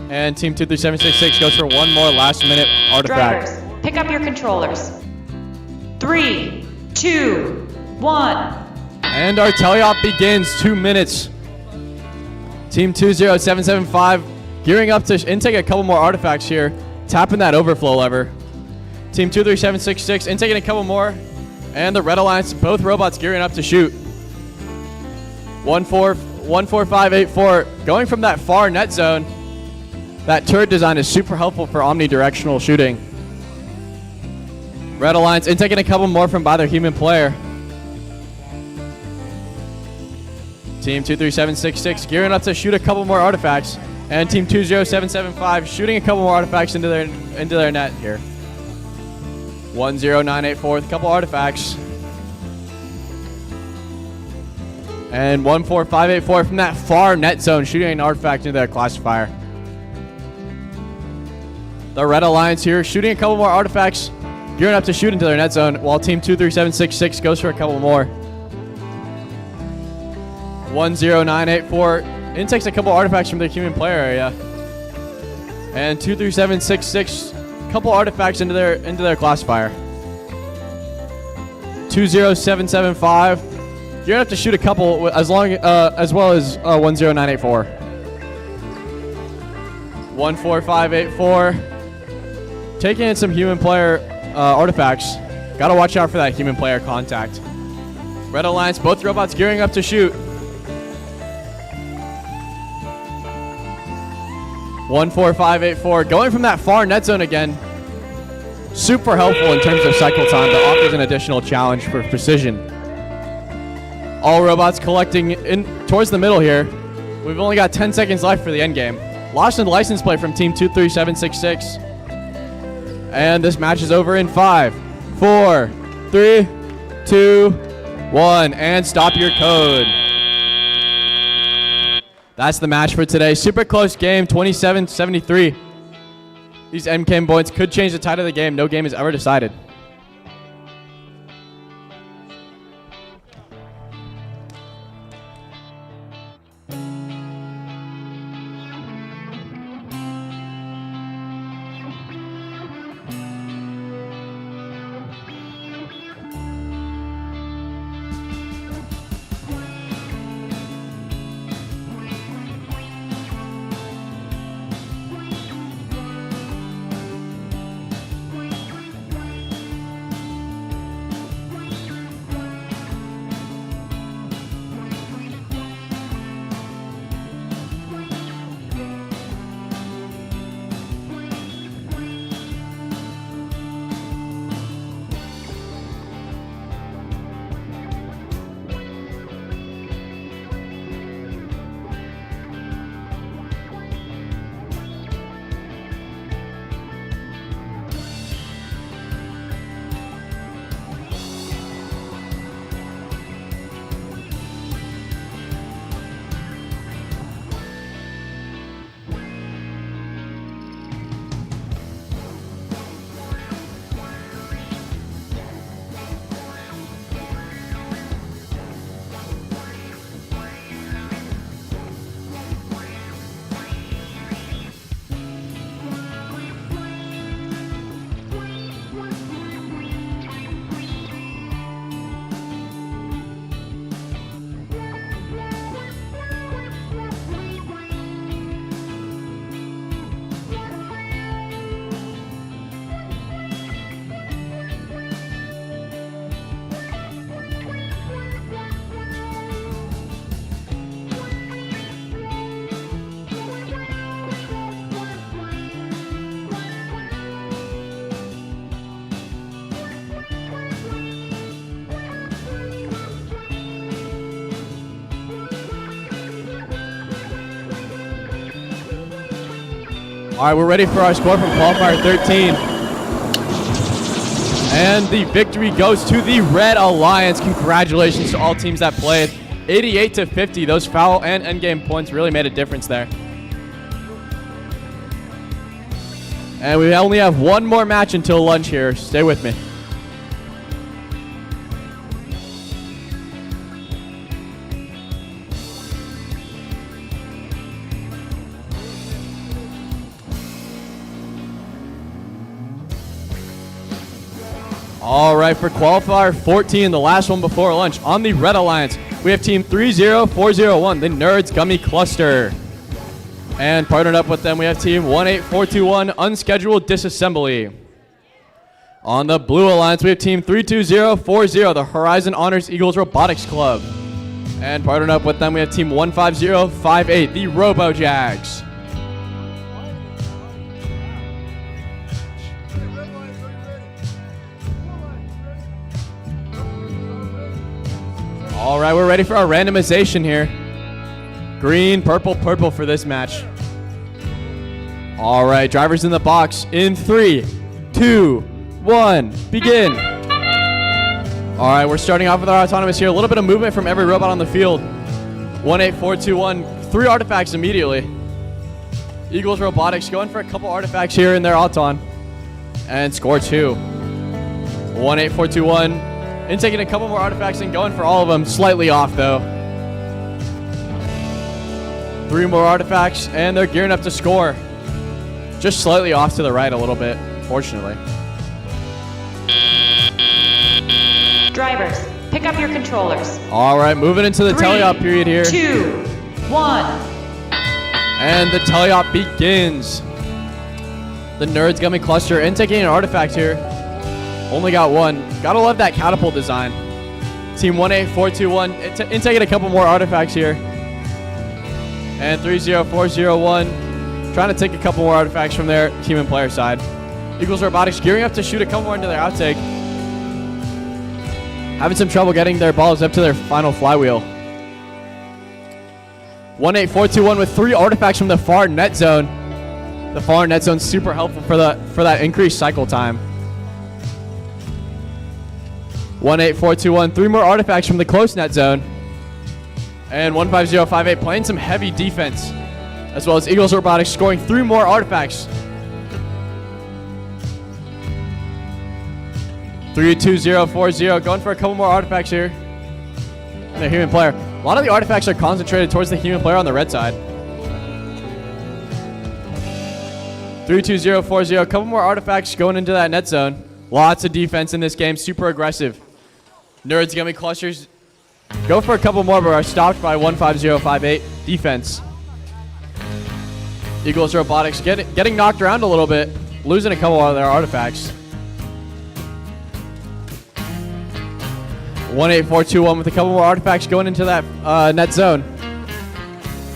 And Team 23766 goes for one more last minute artifact. Drivers, pick up your controllers. 3, 2, 1. And our teleop begins. 2 minutes. Team 20775 gearing up to intake a couple more artifacts here. Tapping that overflow lever. Team 23766 intaking a couple more. And the Red Alliance, both robots gearing up to shoot. 14584 going from that far net zone. That turret design is super helpful for omnidirectional shooting. Red Alliance intaking a couple more from by their human player. Team 23766 gearing up to shoot a couple more artifacts. And Team 20775 shooting a couple more artifacts into their net here. 10984 with a couple artifacts. And 14584 from that far net zone shooting an artifact into their classifier. The Red Alliance here shooting a couple more artifacts, gearing up to shoot into their net zone, while Team 23766 goes for a couple more. 10984 intakes a couple artifacts from their human player area. And 23766 couple artifacts into their classifier. 20775 You're gonna have to shoot a couple as well as 10984. 14584. Taking in some human player artifacts. Gotta watch out for that human player contact. Red Alliance, both robots gearing up to shoot. 14584. Going from that far net zone again. Super helpful in terms of cycle time, but offers an additional challenge for precision. All robots collecting in towards the middle here. We've only got 10 seconds left for the end game. Lost in license plate from team 23766. And this match is over in 5, 4, 3, 2, 1. And stop your code. That's the match for today. Super close game, 27-73. These MK points could change the tide of the game. No game is ever decided. All right, we're ready for our score from Qualifier 13. And the victory goes to the Red Alliance. Congratulations to all teams that played. 88-50, those foul and endgame points really made a difference there. And we only have one more match until lunch here. Stay with me. All right, for Qualifier 14, the last one before lunch, on the Red Alliance, we have team 30401, the Nerds Gummy Cluster. And partnered up with them, we have team 18421, Unscheduled Disassembly. On the Blue Alliance, we have team 32040, the Horizon Honors Eagles Robotics Club. And partnered up with them, we have team 15058, the Robo Jags. All right, we're ready for our randomization here. Green, purple, purple for this match. All right, drivers in the box in 3, 2, 1, begin. All right, we're starting off with our autonomous here. A little bit of movement from every robot on the field. 18421, 3 artifacts immediately. Eagles Robotics going for a couple artifacts here in their auton. And score 2. 18421. And taking a couple more artifacts and going for all of them. Slightly off, though. 3 more artifacts, and they're gearing up to score. Just slightly off to the right a little bit, fortunately. Drivers, Pick up your controllers. All right, moving into the 3, teleop period here. 2, 1. And the teleop begins. The Nerds Gummy Cluster intaking an artifact here. Only got one. Gotta love that catapult design. Team 18421 intaking a couple more artifacts here. And 30401 trying to take a couple more artifacts from their team and player side. Eagles Robotics gearing up to shoot a couple more into their outtake. Having some trouble getting their balls up to their final flywheel. 18421 with 3 artifacts from the far net zone. The far net zone super helpful for that increased cycle time. 18421, 3 more artifacts from the close net zone. And 15058 playing some heavy defense, as well as Eagles Robotics scoring 3 more artifacts. 32040 going for a couple more artifacts here. And a human player. A lot of the artifacts are concentrated towards the human player on the red side. 32040, a couple more artifacts going into that net zone. Lots of defense in this game, super aggressive. Nerds Gummy Clusters go for a couple more, but are stopped by 15058 defense. Eagles Robotics getting knocked around a little bit, losing a couple of their artifacts. 18421 with a couple more artifacts going into that net zone.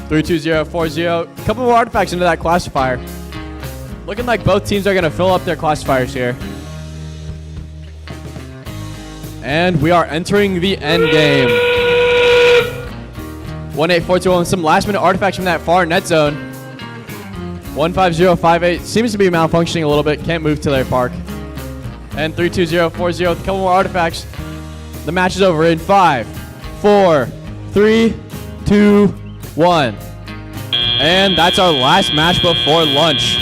32040, a couple more artifacts into that classifier. Looking like both teams are going to fill up their classifiers here. And we are entering the end game. 18421 with some last minute artifacts from that far net zone. 15058 seems to be malfunctioning a little bit, can't move to their park. And 32040 with a couple more artifacts. The match is over in 5, 4, 3, 2, 1. And that's our last match before lunch.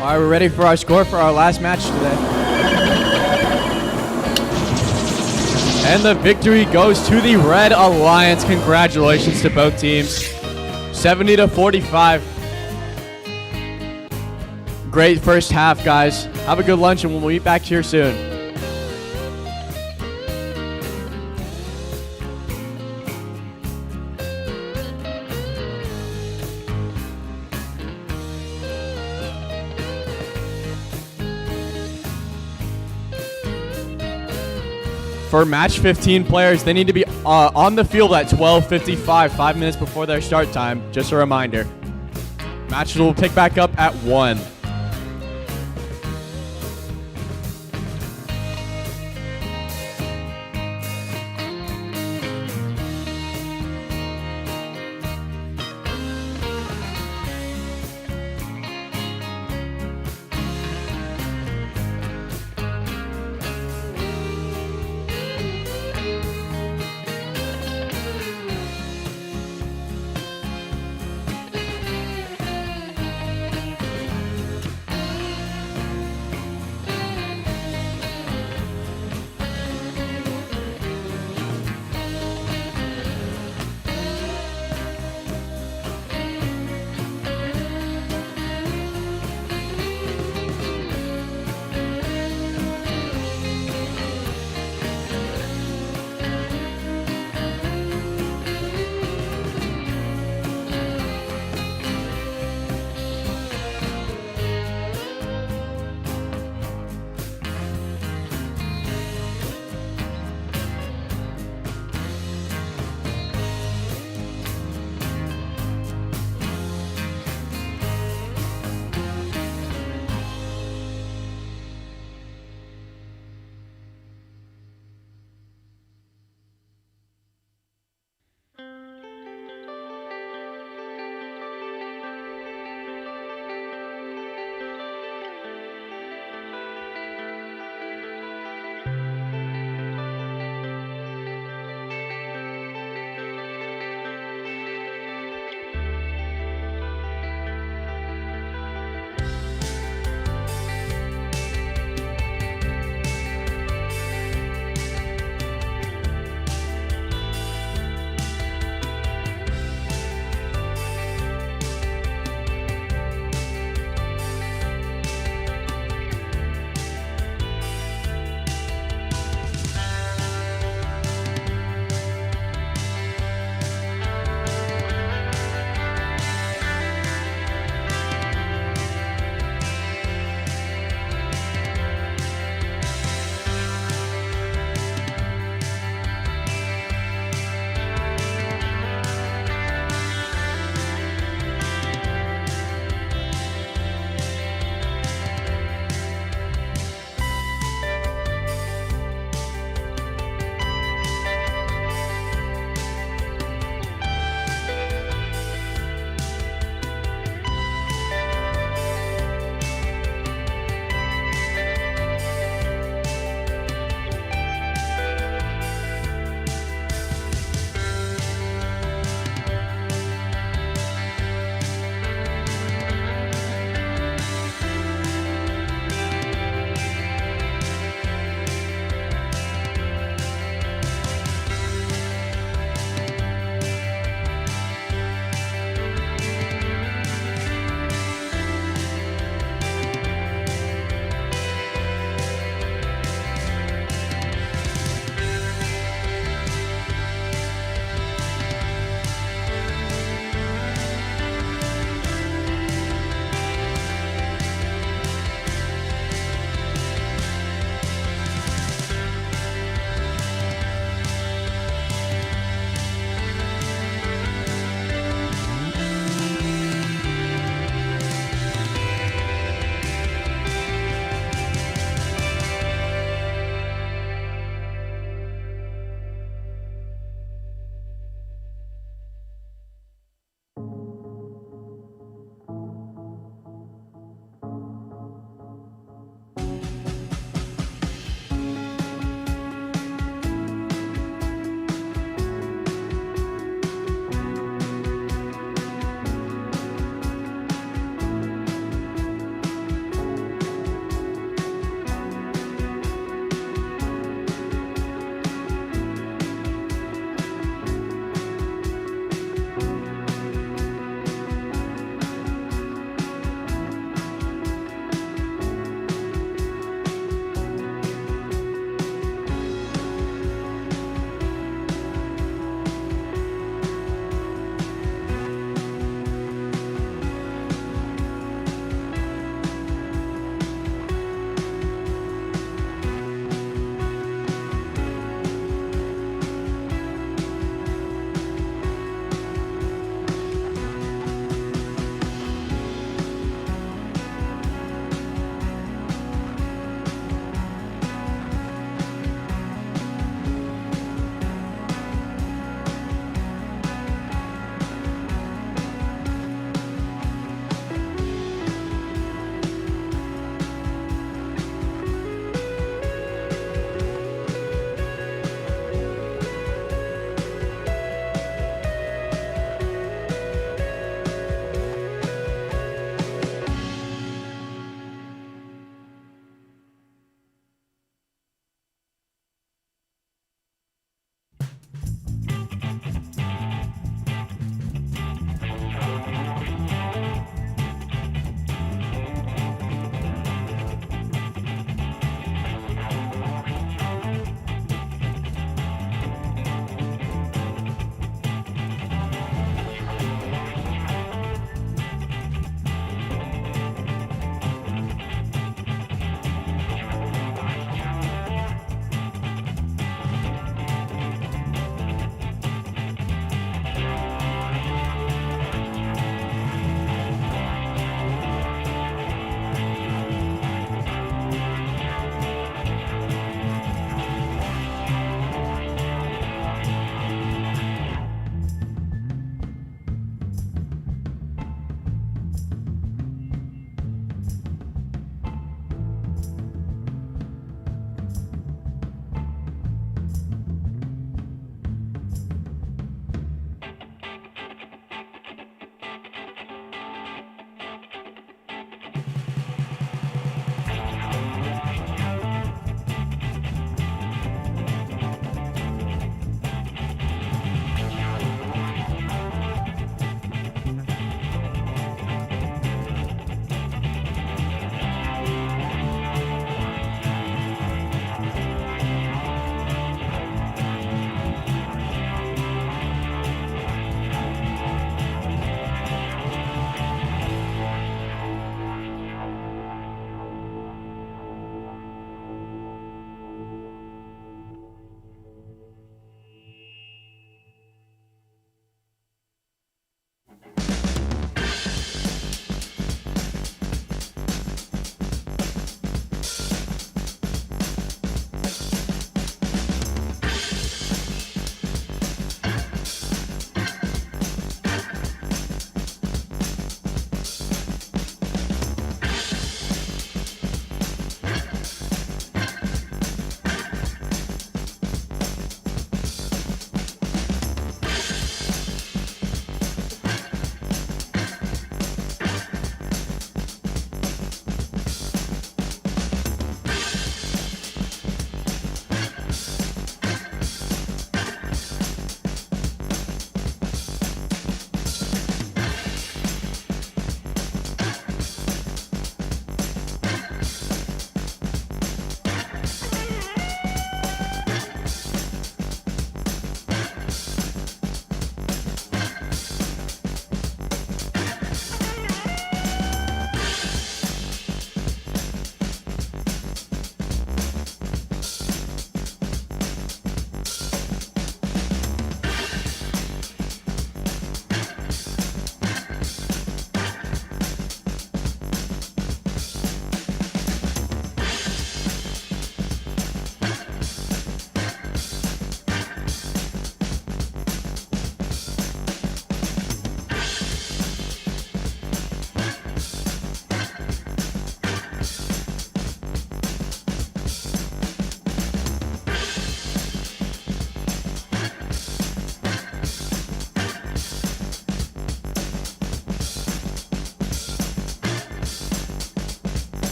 All right, we're ready for our score for our last match today. And the victory goes to the Red Alliance. Congratulations to both teams. 70-45. Great first half, guys. Have a good lunch, and we'll meet back here soon. For match 15 players, they need to be on the field at 12:55, 5 minutes before their start time. Just a reminder. Match will pick back up at 1.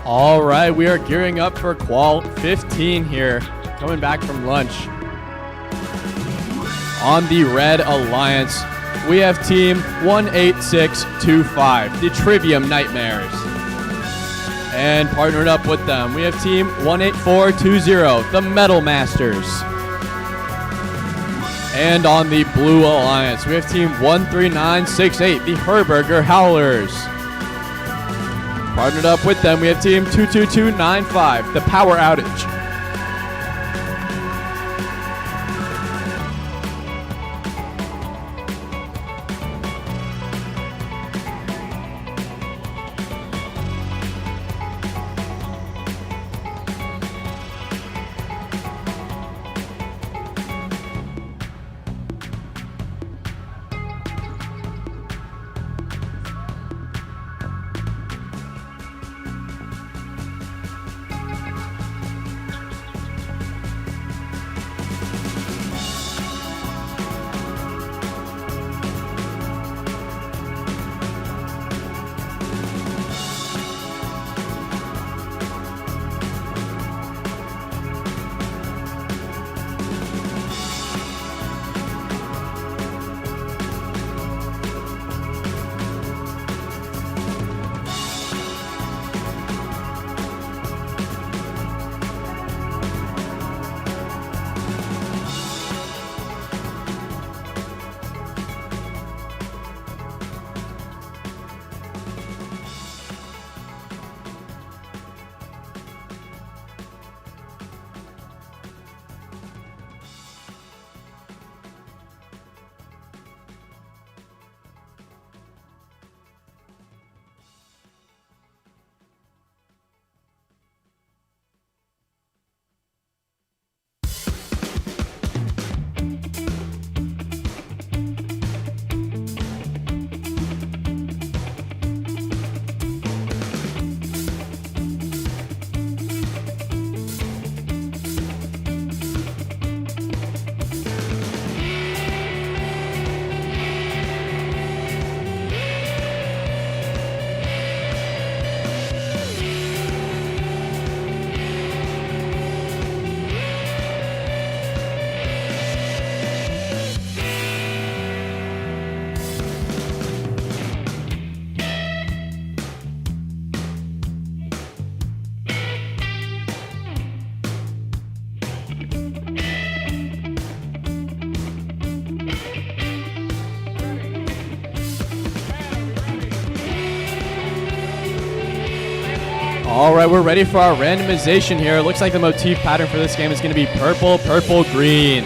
All right, we are gearing up for Qual 15 here, coming back from lunch. On the Red Alliance, we have Team 18625, the Trivium Nightmares. And partnered up with them, we have Team 18420, the Metal Masters. And on the Blue Alliance, we have Team 13968, the Herberger Howlers. Partnered up with them, we have Team 22295, the Power Outage. All right, we're ready for our randomization here. It looks like the motif pattern for this game is going to be purple, purple, green.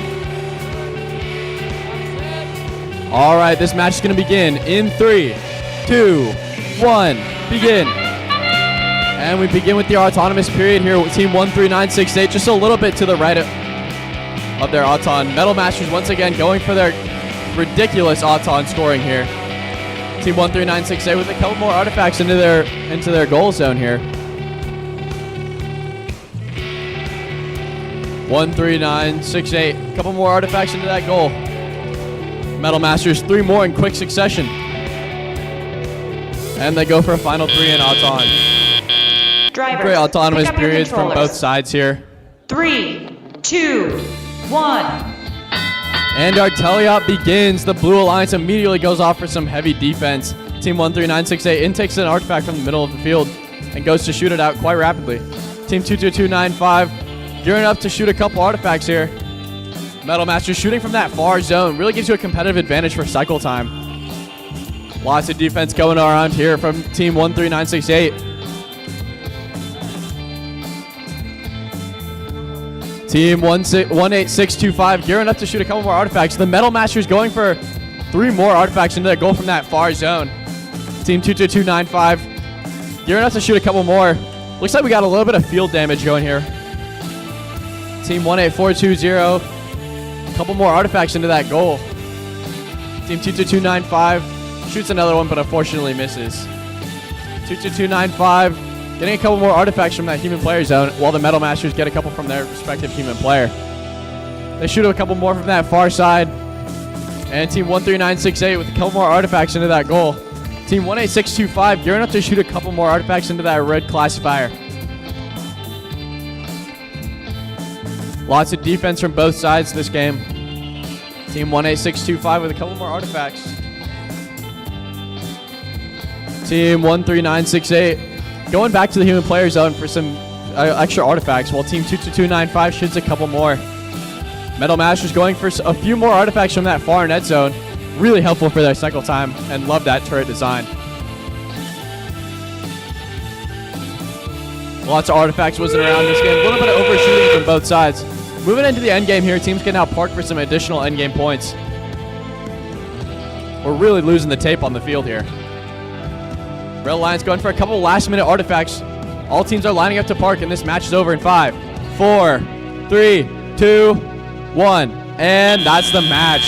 All right, this match is going to begin in 3, 2, 1, begin. And we begin with the autonomous period here with Team 13968, just a little bit to the right of their Auton. Metal Masters once again going for their ridiculous Auton scoring here. Team 13968 with a couple more artifacts into their goal zone here. 13968, a couple more artifacts into that goal. Metal Masters 3 more in quick succession. And they go for a final 3 in Auton. Drivers, great autonomous pick up your periods from controllers. both sides here. 3, 2, 1. And our teleop begins. The Blue Alliance immediately goes off for some heavy defense. Team 13968 intakes an artifact from the middle of the field and goes to shoot it out quite rapidly. Team 22295 gearing up to shoot a couple artifacts here. Metal Masters shooting from that far zone really gives you a competitive advantage for cycle time. Lots of defense going around here from Team 13968. Team 18625 gearing up to shoot a couple more artifacts. The Metal Masters going for 3 more artifacts into their goal from that far zone. Team 22295 gearing up to shoot a couple more. Looks like we got a little bit of field damage going here. Team 18420, a couple more artifacts into that goal. Team 22295 shoots another one, but unfortunately misses. 22295 getting a couple more artifacts from that human player zone, while the Metal Masters get a couple from their respective human player. They shoot a couple more from that far side. And Team 13968 with a couple more artifacts into that goal. Team 18625 gearing up to shoot a couple more artifacts into that red classifier. Lots of defense from both sides this game. Team 18625 with a couple more artifacts. Team 13968 going back to the human player zone for some extra artifacts, while Team 22295 shoots a couple more. Metal Masters going for a few more artifacts from that far net zone. Really helpful for their cycle time, and love that turret design. Lots of artifacts whizzing around this game. A little bit of overshooting from both sides. Moving into the end game here, teams can now park for some additional end game points. We're really losing the tape on the field here. Red Alliance going for a couple last minute artifacts. All teams are lining up to park, and this match is over in 5, 4, 3, 2, 1. And that's the match.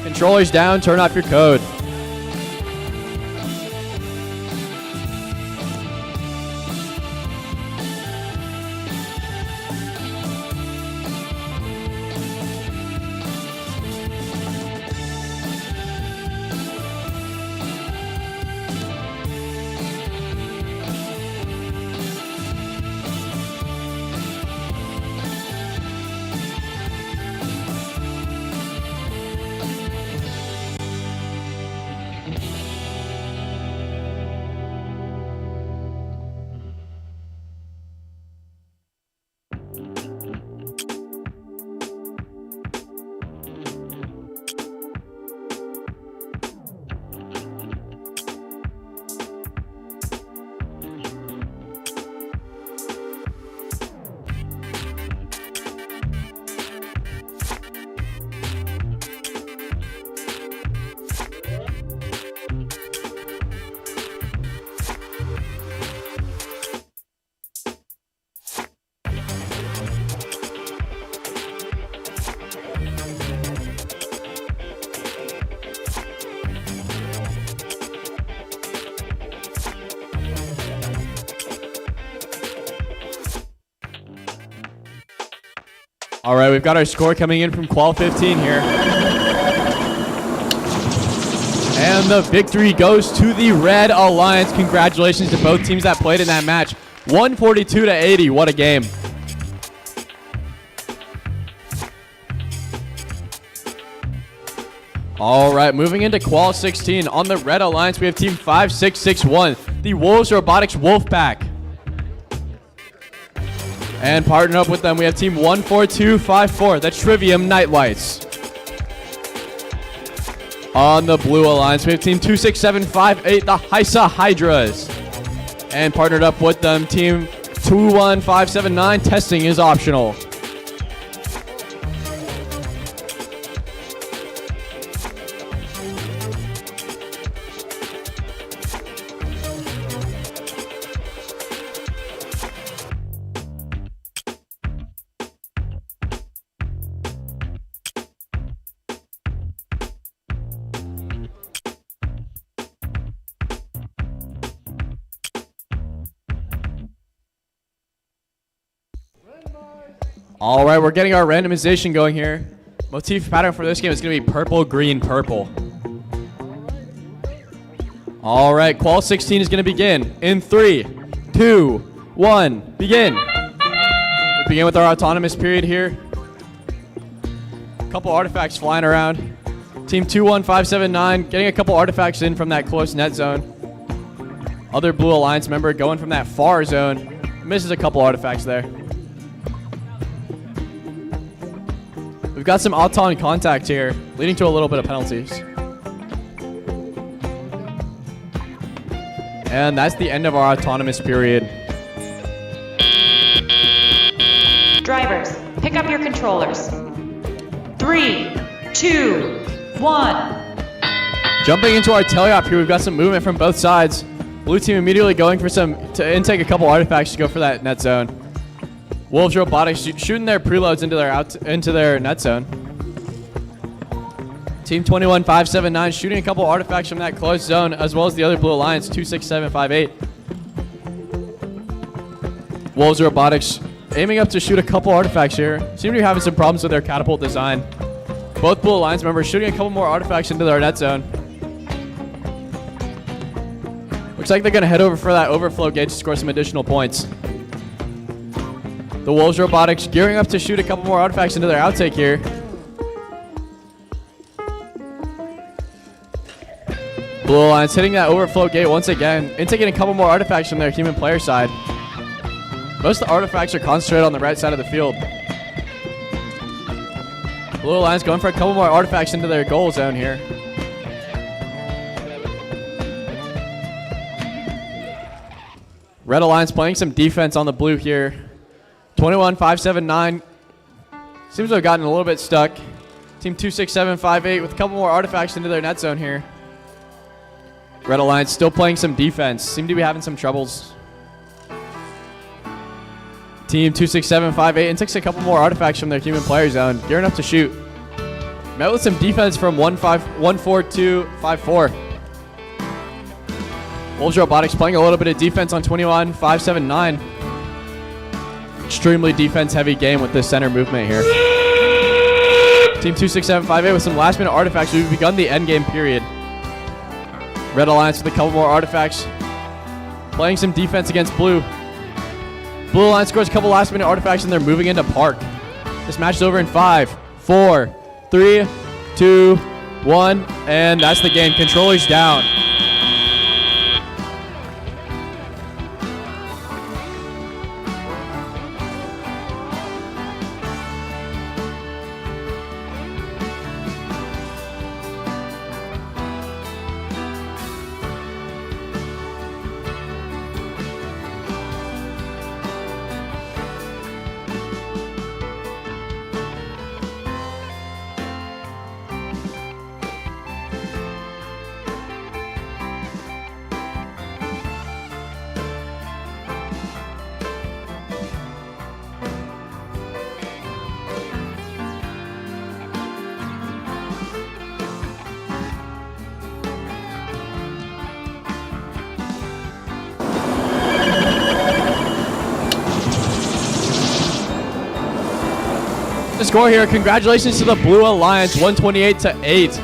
Controllers down, turn off your code. All right, we've got our score coming in from Qual 15 here. And the victory goes to the Red Alliance. Congratulations to both teams that played in that match. 142-80, what a game. All right, moving into Qual 16. On the Red Alliance, we have Team 5661, the Wolves Robotics Wolfpack. And partnering up with them, we have Team 14254, the Trivium Nightlights. On the Blue Alliance, we have Team 26758, the Hysa Hydras. And partnered up with them, Team 21579, Testing is Optional. All right, we're getting our randomization going here. Motif pattern for this game is going to be purple, green, purple. All right, Qual 16 is going to begin in 3, 2, 1, begin. We begin with our autonomous period here. A couple artifacts flying around. Team 21579 getting a couple artifacts in from that close net zone. Other Blue Alliance member going from that far zone. Misses a couple artifacts there. We've got some auton contact here, leading to a little bit of penalties. And that's the end of our autonomous period. Drivers, pick up your controllers. 3, 2, 1. Jumping into our teleop here, we've got some movement from both sides. Blue team immediately going for to intake a couple artifacts to go for that net zone. Wolves Robotics shooting their preloads into their net zone. Team 21579 shooting a couple artifacts from that closed zone, as well as the other Blue Alliance 26758. Wolves Robotics aiming up to shoot a couple artifacts here. Seem to be having some problems with their catapult design. Both Blue Alliance members shooting a couple more artifacts into their net zone. Looks like they're going to head over for that overflow gauge to score some additional points. The Wolves Robotics gearing up to shoot a couple more artifacts into their outtake here. Blue Alliance hitting that overflow gate once again and taking a couple more artifacts from their human player side. Most of the artifacts are concentrated on the right side of the field. Blue Alliance going for a couple more artifacts into their goal zone here. Red Alliance playing some defense on the blue here. 21-5-7-9. Seems to have gotten a little bit stuck. Team 2-6-7-5-8 with a couple more artifacts into their net zone here. Red Alliance still playing some defense. Seem to be having some troubles. Team 2-6-7-5-8 and takes a couple more artifacts from their human player zone. Gearing up to shoot. Met with some defense from 1-4-2-5-4. Wolves Robotics playing a little bit of defense on 21-5-7-9. Extremely defense-heavy game with this center movement here. Team 2-6-7-5-8 with some last-minute artifacts. We've begun the endgame period. Red Alliance with a couple more artifacts. Playing some defense against Blue. Blue Alliance scores a couple last-minute artifacts and they're moving into Park. This match is over in 5, 4, 3, 2, 1, and that's the game. Controllers down. The score here, congratulations to the Blue Alliance, 128-8.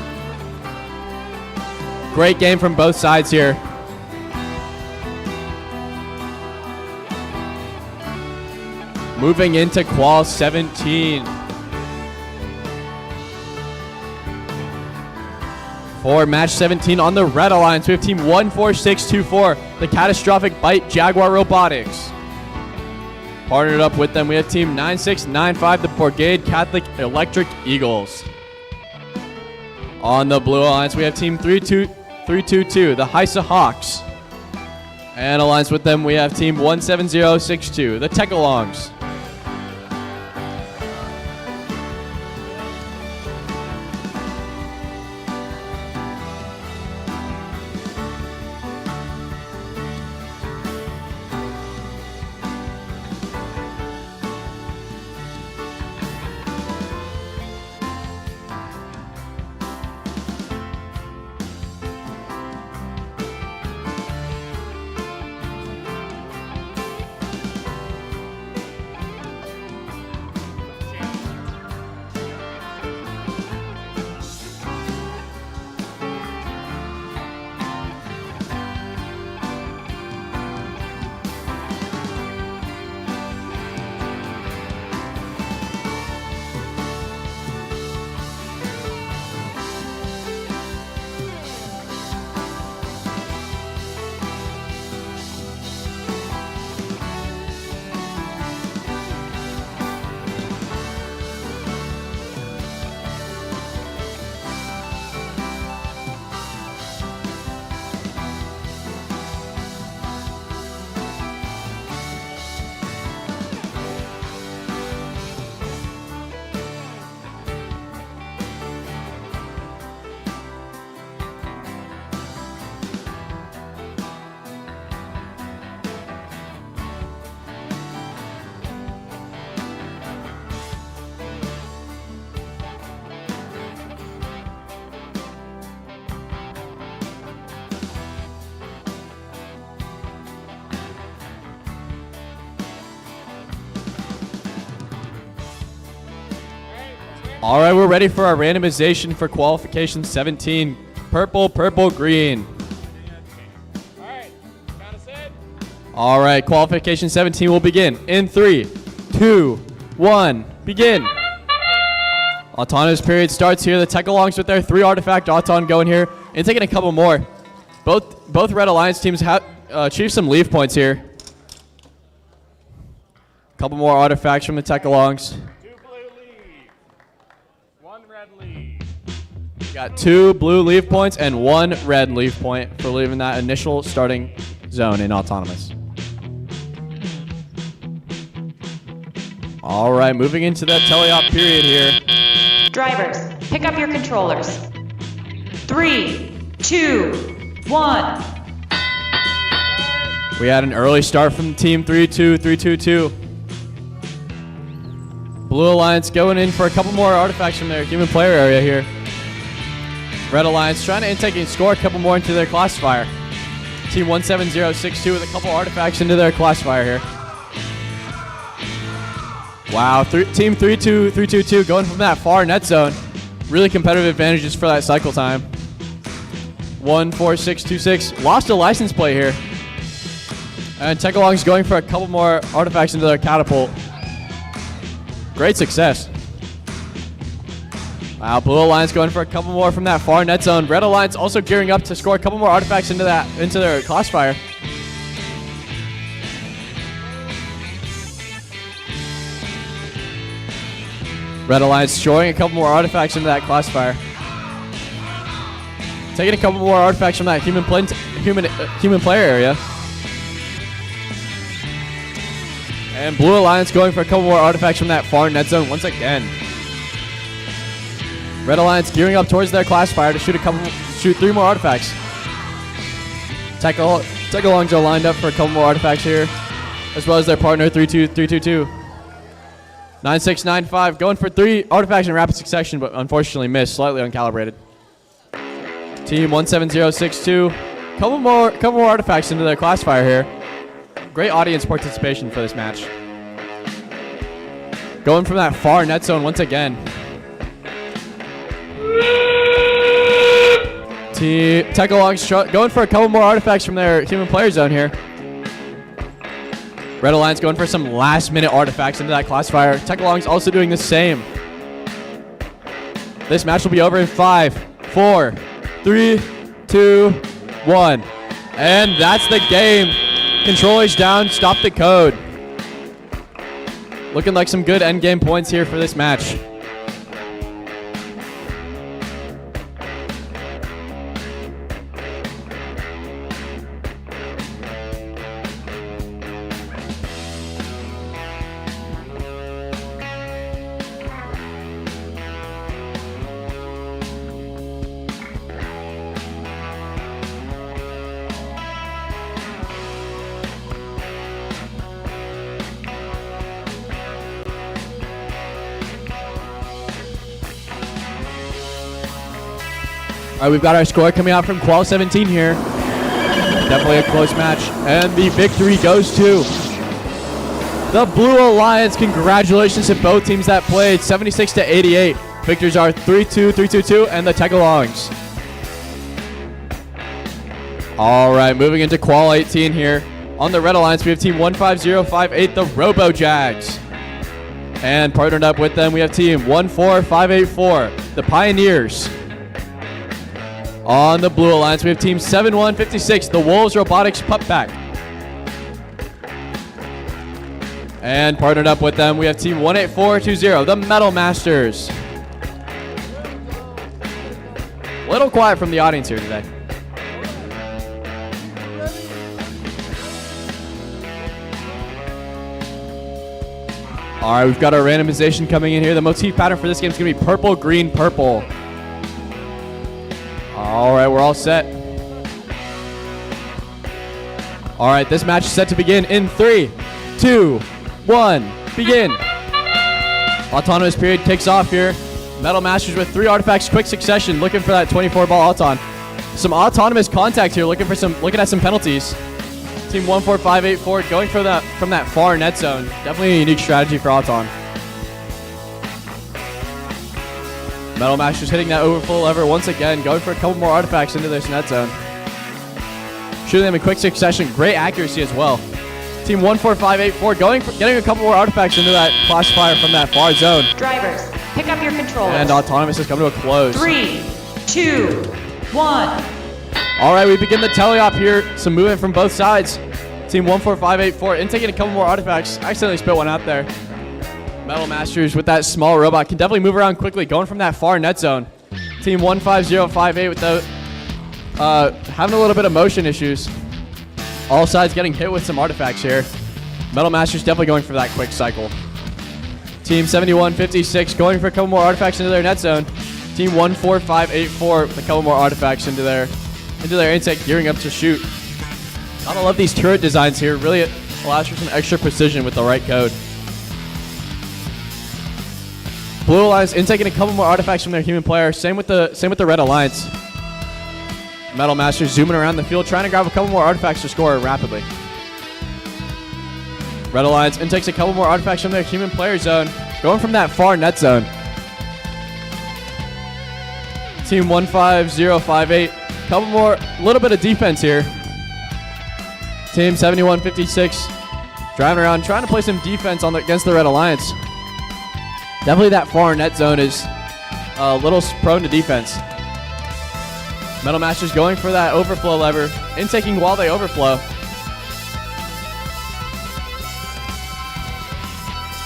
Great game from both sides here. Moving into Qual 17. For match 17 on the Red Alliance, we have team 14624, the Catastrophic Bite Jaguar Robotics. Partnered up with them, we have team 9695, the Brigade Catholic Electric Eagles. On the Blue Alliance, we have team 322, the Heisa Hawks. And alliance with them, we have team 17062, the Tecalongs. All right, we're ready for our randomization for Qualification 17. Purple, purple, green. All right, count us in. All right, Qualification 17 will begin in 3, 2, 1, begin. Autonomous period starts here. The Tech-alongs with their 3 artifact Auton going here and taking a couple more. Both Red Alliance teams have achieved some leave points here. Couple more artifacts from the Tech-alongs. 2 blue leave. 1 red leave. Got 2 blue leave points and 1 red leave point for leaving that initial starting zone in Autonomous. All right, moving into that teleop period here. Drivers, pick up your controllers. 3, 2, 1. We had an early start from Team 3-2, 3-2-2. Blue Alliance going in for a couple more artifacts from their human player area here. Red Alliance trying to intake and score a couple more into their classifier. Team 17062 with a couple artifacts into their classifier here. Wow, Team 3-2, 3-2-2 going from that far net zone. Really competitive advantages for that cycle time. 1-4-6-2-6. Lost a license plate here. And Tech-alongs going for a couple more artifacts into their catapult. Great success. Wow, Blue Alliance going for a couple more from that far net zone. Red Alliance also gearing up to score a couple more artifacts into their classifier. Red Alliance storing a couple more artifacts into that classifier. Taking a couple more artifacts from that human player area. And Blue Alliance going for a couple more artifacts from that far net zone once again. Red Alliance gearing up towards their classifier to shoot 3 more artifacts. Tech-alongs are lined up for a couple more artifacts here, as well as their partner 3-2-2. 9695 going for 3 artifacts in rapid succession, but unfortunately missed, slightly uncalibrated. Team 17062, couple more artifacts into their classifier here. Great audience participation for this match. Going from that far net zone once again. Team Tech-alongs going for a couple more artifacts from their human player zone here. Red Alliance going for some last-minute artifacts into that classifier. Tech-alongs also doing the same. This match will be over in 5, 4, 3, 2, 1. And that's the game. Controllers down, stop the code. Looking like some good endgame points here for this match. All right, we've got our score coming out from Qual 17 here. Definitely a close match. And the victory goes to the Blue Alliance. Congratulations to both teams that played. 76-88. Victors are 3-2, 3-2-2, and the Tech-alongs. All right, moving into Qual 18 here. On the Red Alliance, we have Team 15058, the Robo Jags. And partnered up with them, we have Team 14584, the Pioneers. On the Blue Alliance, we have Team 7156, the Wolves Robotics Putback. And partnered up with them, we have Team 18420, the Metal Masters. A little quiet from the audience here today. All right, we've got our randomization coming in here. The motif pattern for this game is going to be purple, green, purple. All right, we're all set. All right, this match is set to begin in 3, 2, 1, begin. Autonomous period kicks off here. Metal Masters with 3 artifacts, quick succession, looking for that 24-ball Auton. Some autonomous contact here, looking at some penalties. Team 14584 going for that from that far net zone. Definitely a unique strategy for Auton. Metal Masters hitting that overfull lever once again, going for a couple more artifacts into this net zone. Shooting them in quick succession, great accuracy as well. Team 14584 getting a couple more artifacts into that classifier from that far zone. Drivers, pick up your controllers. And Autonomous has come to a close. 3, 2, 1. All right, we begin the teleop here. Some movement from both sides. Team 14584 taking a couple more artifacts. Accidentally spit one out there. Metal Masters with that small robot can definitely move around quickly, going from that far net zone. Team 15058 with the having a little bit of motion issues. All sides getting hit with some artifacts here. Metal Masters definitely going for that quick cycle. Team 7156 going for a couple more artifacts into their net zone. Team 14584 with a couple more artifacts into their intake, gearing up to shoot. Gotta love these turret designs here. Really it allows for some extra precision with the right code. Blue Alliance intaking a couple more artifacts from their human player. Same with the Red Alliance. Metal Masters zooming around the field, trying to grab a couple more artifacts to score rapidly. Red Alliance intakes a couple more artifacts from their human player zone, going from that far net zone. Team 15058, couple more, a little bit of defense here. Team 7156 driving around, trying to play some defense against the Red Alliance. Definitely that far net zone is a little prone to defense. Metal Masters going for that overflow lever, intaking while they overflow.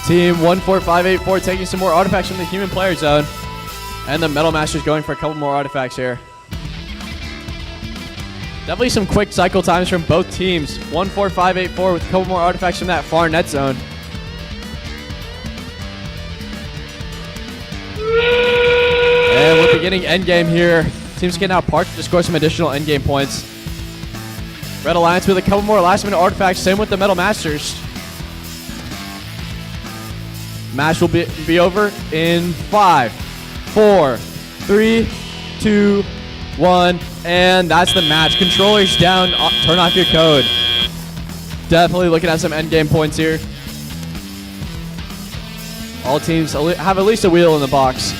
Team 14584 taking some more artifacts from the human player zone. And the Metal Masters going for a couple more artifacts here. Definitely some quick cycle times from both teams. 14584 with a couple more artifacts from that far net zone. And we're beginning endgame here. Teams getting out parked to score some additional endgame points. Red Alliance with a couple more last minute artifacts. Same with the Metal Masters. Match will be over in 5, 4, 3, 2, 1. And that's the match. Controllers down. Turn off your code. Definitely looking at some endgame points here. All teams have at least a wheel in the box.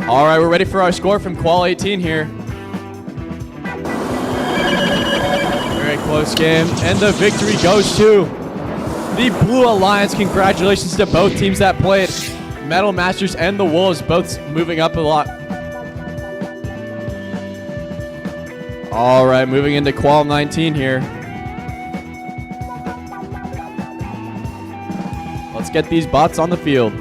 All right, we're ready for our score from Qual 18 here. Very close game, and the victory goes to the Blue Alliance. Congratulations to both teams that played. Metal Masters and the Wolves both moving up a lot. All right, moving into Qual 19 here. Let's get these bots on the field.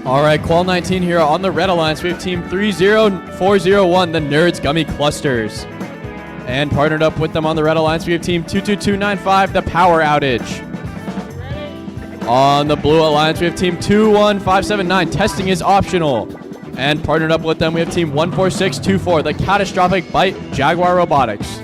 All right, Qual 19 here on the Red Alliance. We have team 30401, the Nerds Gummy Clusters. And partnered up with them on the Red Alliance, we have team 22295, the Power Outage. On the Blue Alliance, we have team 21579, Testing is Optional. And partnered up with them, we have team 14624, the Catastrophic Bite Jaguar Robotics.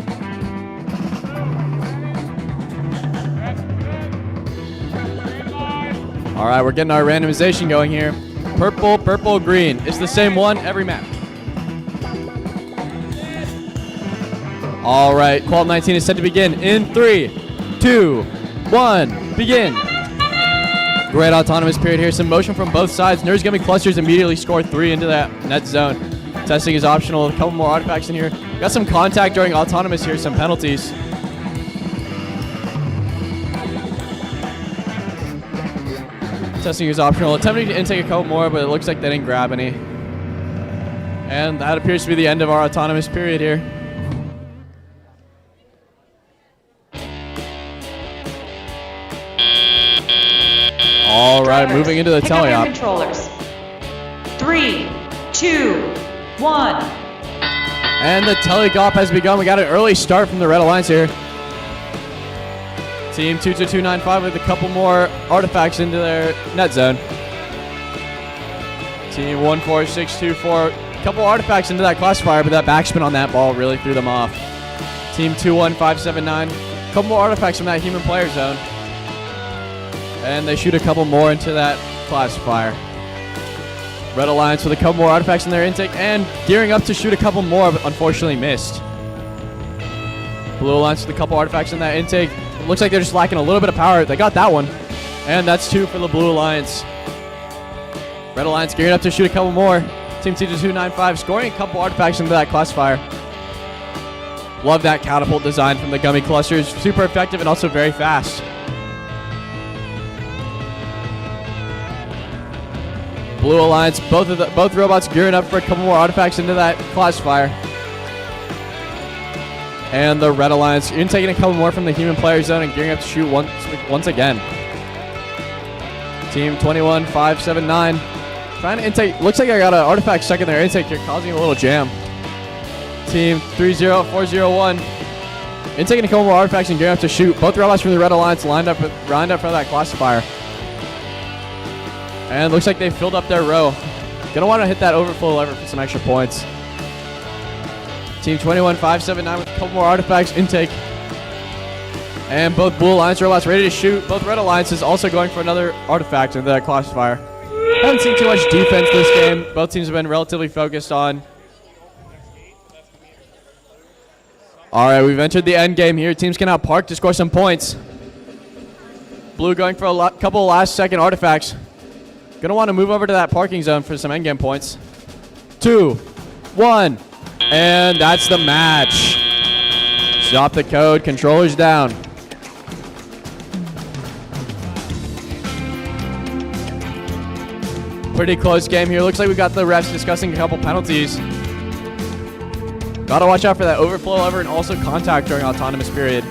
All right, we're getting our randomization going here. Purple, purple, green. It's the same one every map. All right, Qual 19 is set to begin in 3, 2, 1, begin. Great autonomous period here. Some motion from both sides. Nerds Gummy Clusters immediately score 3 into that net zone. Testing is optional. A couple more artifacts in here. Got some contact during autonomous here, some penalties. Testing is optional. Attempting to intake a couple more, but it looks like they didn't grab any. And that appears to be the end of our autonomous period here. All right, moving into the Pick up your teleop. controllers. 3, 2, 1. And the teleop has begun. We got an early start from the Red Alliance here. Team 22295 with a couple more artifacts into their net zone. Team 14624, a couple artifacts into that classifier, but that backspin on that ball really threw them off. Team 21579, a couple more artifacts from that human player zone. And they shoot a couple more into that classifier. Red Alliance with a couple more artifacts in their intake and gearing up to shoot a couple more, but unfortunately missed. Blue Alliance with a couple artifacts in that intake. Looks like they're just lacking a little bit of power. They got that one. And that's 2 for the Blue Alliance. Red Alliance gearing up to shoot a couple more. Team 22295 scoring a couple artifacts into that classifier. Love that catapult design from the Gummy Clusters. Super effective and also very fast. Blue Alliance, both robots gearing up for a couple more artifacts into that classifier. And the Red Alliance taking a couple more from the human player zone and gearing up to shoot once again. Team 21579 trying to intake. Looks like I got an artifact stuck in their intake here, causing a little jam. Team 30401 taking a couple more artifacts and gearing up to shoot. Both robots from the Red Alliance lined up for that classifier. And looks like they filled up their row. Gonna want to hit that overflow lever for some extra points. Team 21579 with a couple more artifacts intake. And both Blue Alliance robots ready to shoot. Both Red Alliances also going for another artifact into that classifier. Haven't seen too much defense this game. Both teams have been relatively focused on. All right, we've entered the end game here. Teams can now park to score some points. Blue going for a couple last-second artifacts. Gonna want to move over to that parking zone for some endgame points. 2, 1, and that's the match. Stop the code, controllers down. Pretty close game here. Looks like we got the refs discussing a couple penalties. Gotta watch out for that overflow lever and also contact during autonomous period.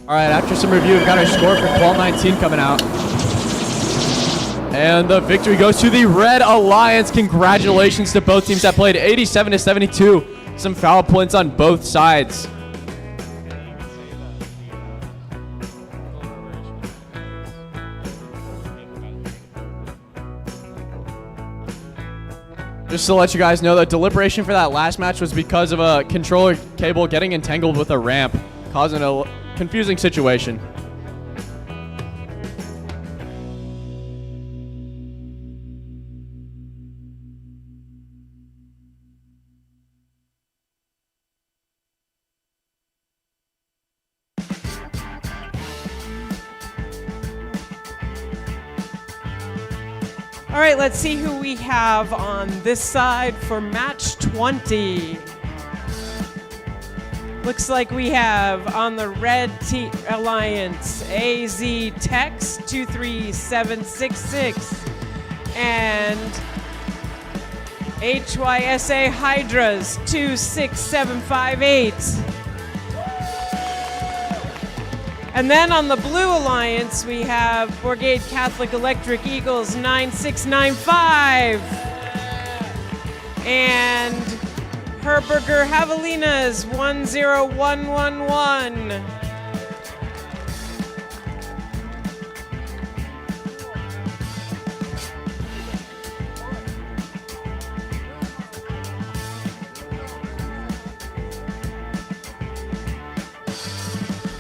All right, after some review, we've got our score for Qual 19 coming out. And the victory goes to the Red Alliance. Congratulations to both teams that played 87-72. Some foul points on both sides. Just to let you guys know, the deliberation for that last match was because of a controller cable getting entangled with a ramp, causing a confusing situation. All right, let's see who we have on this side for match 20. Looks like we have on the Red Alliance, AZ Tex 23766 and HYSA Hydras 26758. And then on the Blue Alliance, we have Brigade Catholic Electric Eagles 9695 and Herberger Javelinas 10111.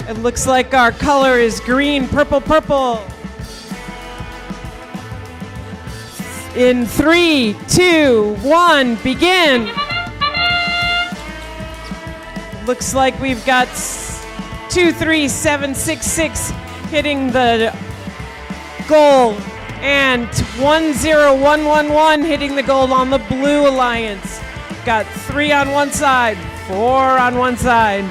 It looks like our color is green, purple, purple. In 3, 2, 1, begin. Looks like we've got 23766 hitting the goal and 10111 hitting the goal on the Blue Alliance. Got 3 on one side, 4 on one side.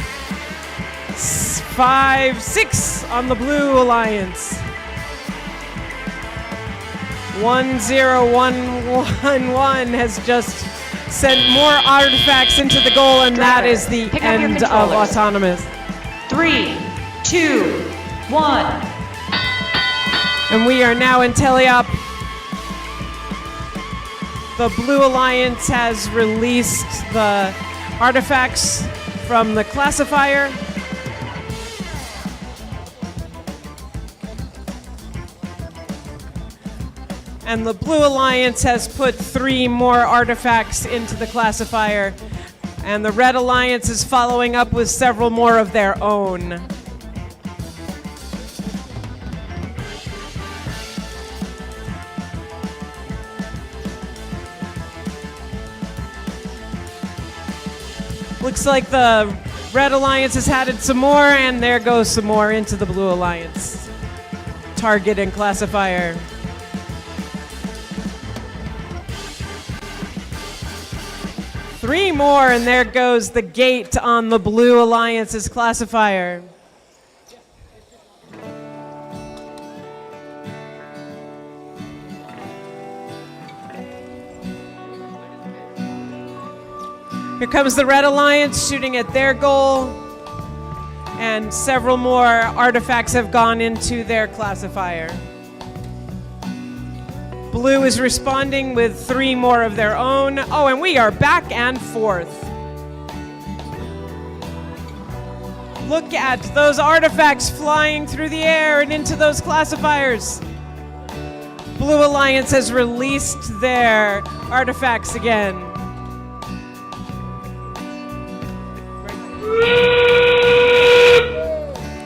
5, 6 on the Blue Alliance. 10111 has just sent more artifacts into the goal, and that is the end of Autonomous. 3, 2, 1. And we are now in teleop. The Blue Alliance has released the artifacts from the classifier. And the Blue Alliance has put 3 more artifacts into the classifier. And the Red Alliance is following up with several more of their own. Looks like the Red Alliance has added some more, and there goes some more into the Blue Alliance. Target and classifier. Three more, and there goes the gate on the Blue Alliance's classifier. Here comes the Red Alliance shooting at their goal, and several more artifacts have gone into their classifier. Blue is responding with 3 more of their own. Oh, and we are back and forth. Look at those artifacts flying through the air and into those classifiers. Blue Alliance has released their artifacts again.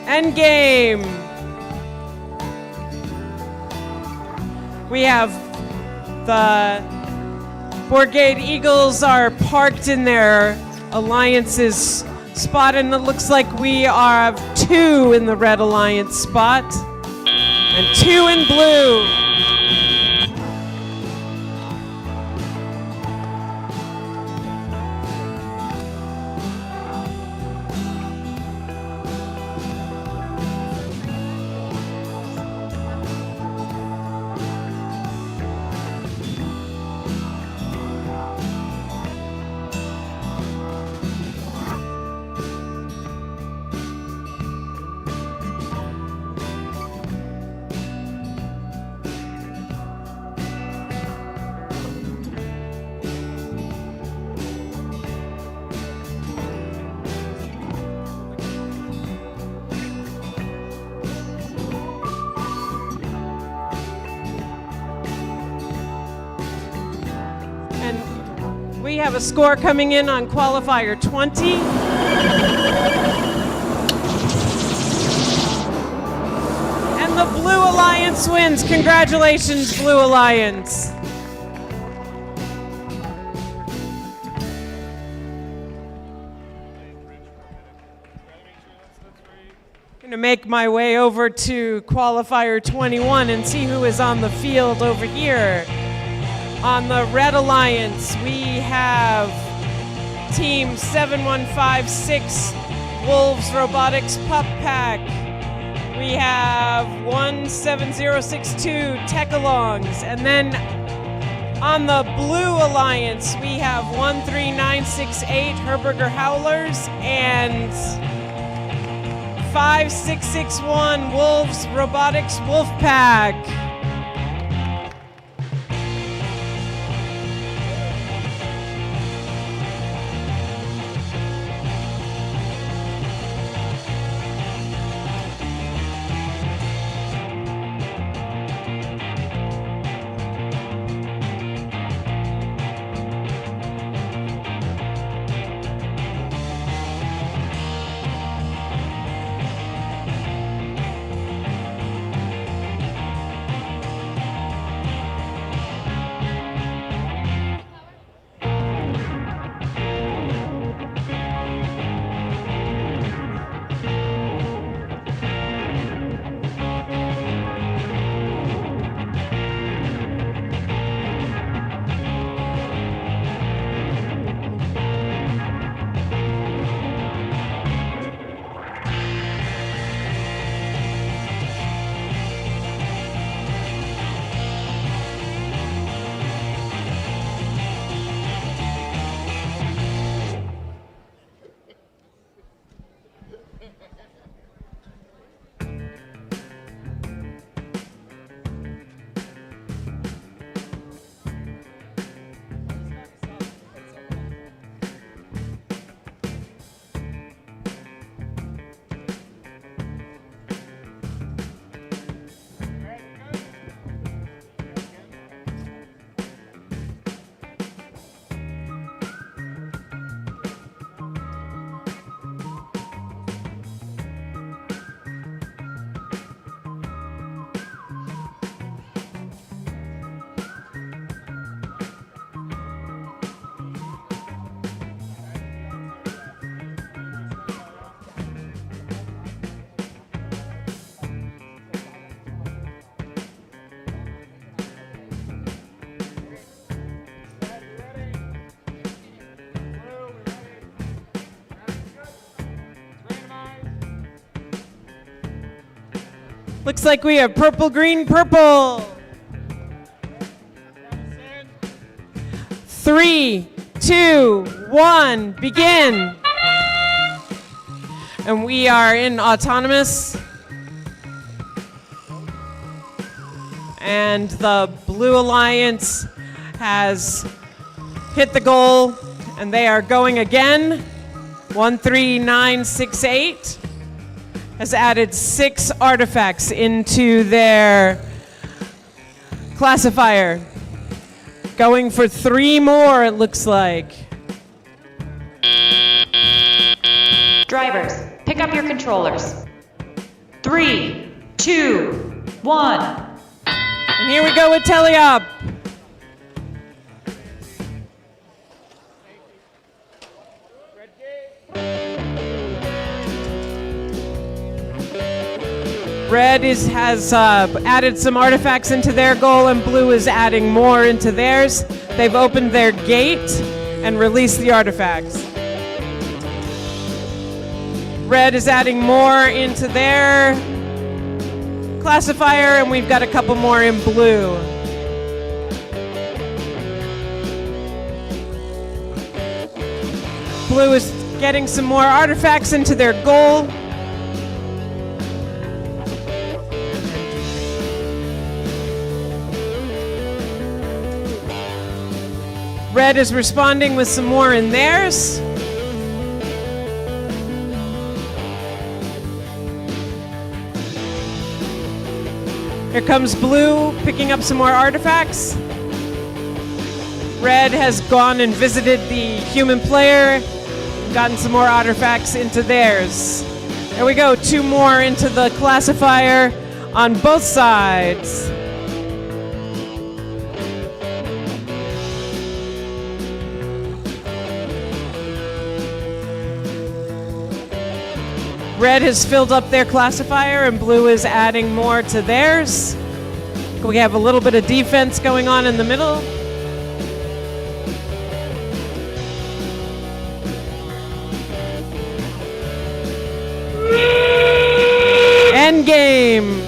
Endgame. We have the Brigade Eagles are parked in their Alliance's spot, and it looks like we have 2 in the Red Alliance spot and 2 in Blue. We have a score coming in on Qualifier 20. And the Blue Alliance wins. Congratulations, Blue Alliance. I'm going to make my way over to Qualifier 21 and see who is on the field over here. On the Red Alliance, we have Team 7156 Wolves Robotics Pup Pack. We have 17062 Tech-alongs. And then on the Blue Alliance, we have 13968 Herberger Howlers and 5661 Wolves Robotics Wolf Pack. Looks like we have purple, green, purple. 3, 2, 1, begin. And we are in autonomous. And the Blue Alliance has hit the goal, and they are going again. 13968 has added 6 artifacts into their classifier. Going for 3 more, it looks like. Drivers, pick up your controllers. 3, 2, 1. And here we go with teleop. Red has added some artifacts into their goal, and Blue is adding more into theirs. They've opened their gate and released the artifacts. Red is adding more into their classifier, and we've got a couple more in Blue. Blue is getting some more artifacts into their goal. Red is responding with some more in theirs. Here comes Blue, picking up some more artifacts. Red has gone and visited the human player, gotten some more artifacts into theirs. There we go, 2 more into the classifier on both sides. Red has filled up their classifier and blue is adding more to theirs. We have a little bit of defense going on in the middle. End game.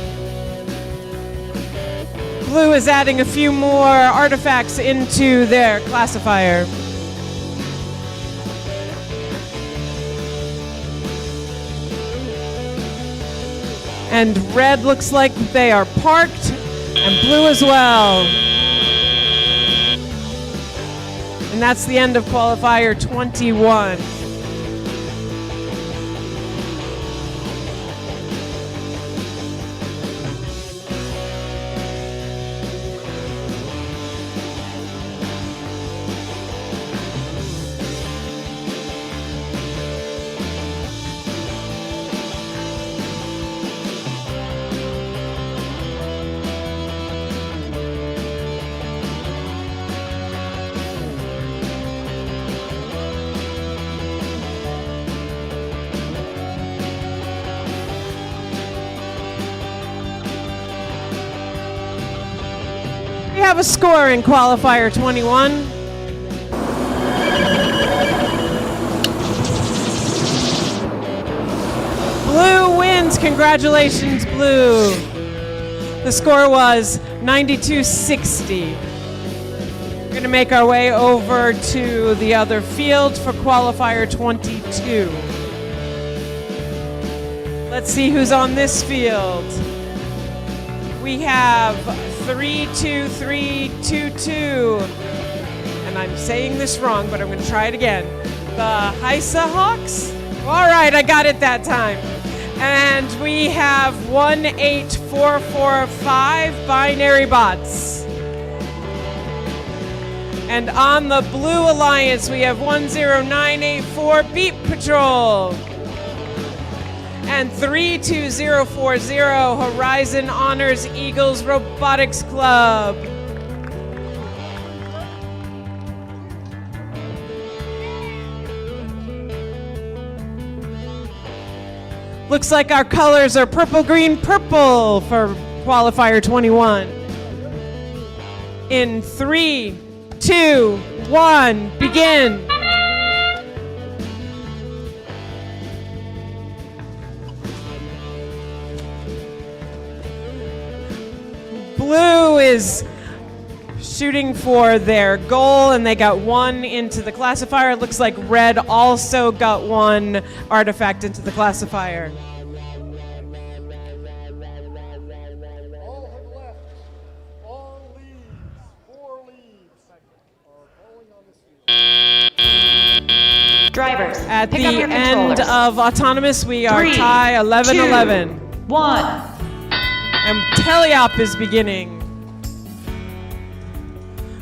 Blue is adding a few more artifacts into their classifier. And red looks like they are parked, and blue as well. And that's the end of Qualifier 21. We have a score in Qualifier 21. Blue wins. Congratulations, Blue. The score was 92-60. We're going to make our way over to the other field for Qualifier 22. Let's see who's on this field. We have 3-2-3-2-2, and I'm saying this wrong, but I'm going to try it again. The Heisa Hawks? All right, I got it that time. And we have 1-8-4-4-5 binary bots. And on the Blue Alliance, we have 10984 Beat Patrol. And 32040 Horizon Honors Eagles Robotics Club. Looks like our colors are purple, green, purple for Qualifier 21. In 3, 2, 1, begin. Blue is shooting for their goal, and they got 1 into the classifier. It looks like red also got 1 artifact into the classifier. All have left. All leads. 4 leads are falling on this field. Drivers, At pick the up your end controllers. of Autonomous, we are 3, tie 11-11. 2, 1. And teleop is beginning.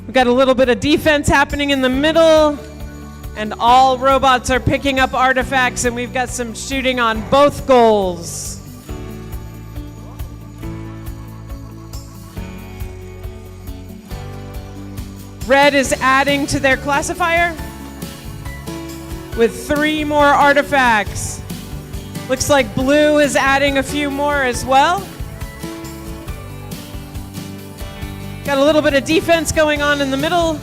We've got a little bit of defense happening in the middle, and all robots are picking up artifacts, and we've got some shooting on both goals. Red is adding to their classifier with 3 more artifacts. Looks like blue is adding a few more as well. Got a little bit of defense going on in the middle.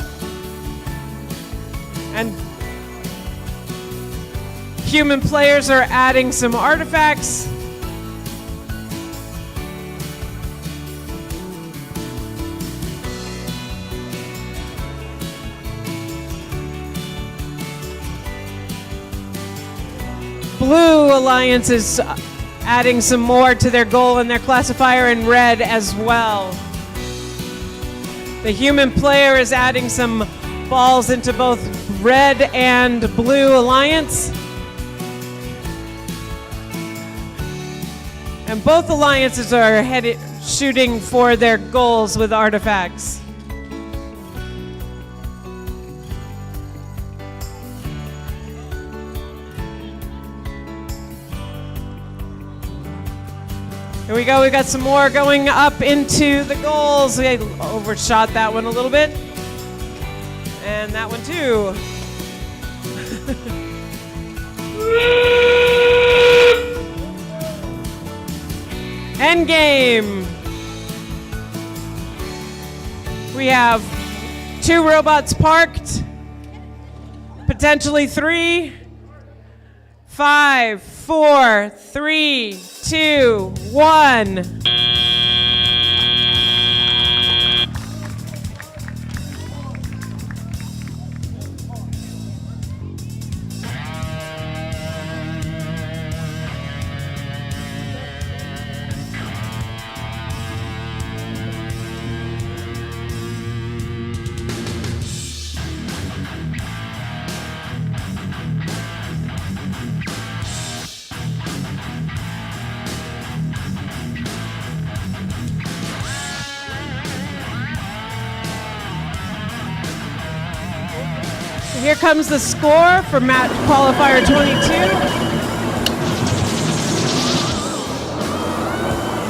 And human players are adding some artifacts. Blue Alliance is adding some more to their goal and their classifier, and red as well. The human player is adding some balls into both red and blue alliance. And both alliances are shooting for their goals with artifacts. Here we go. We got some more going up into the goals. We overshot that one a little bit. And that one too. End game. We have 2 robots parked, potentially 3. 5, 4, 3, 2, 1. Here comes the score for match qualifier 22.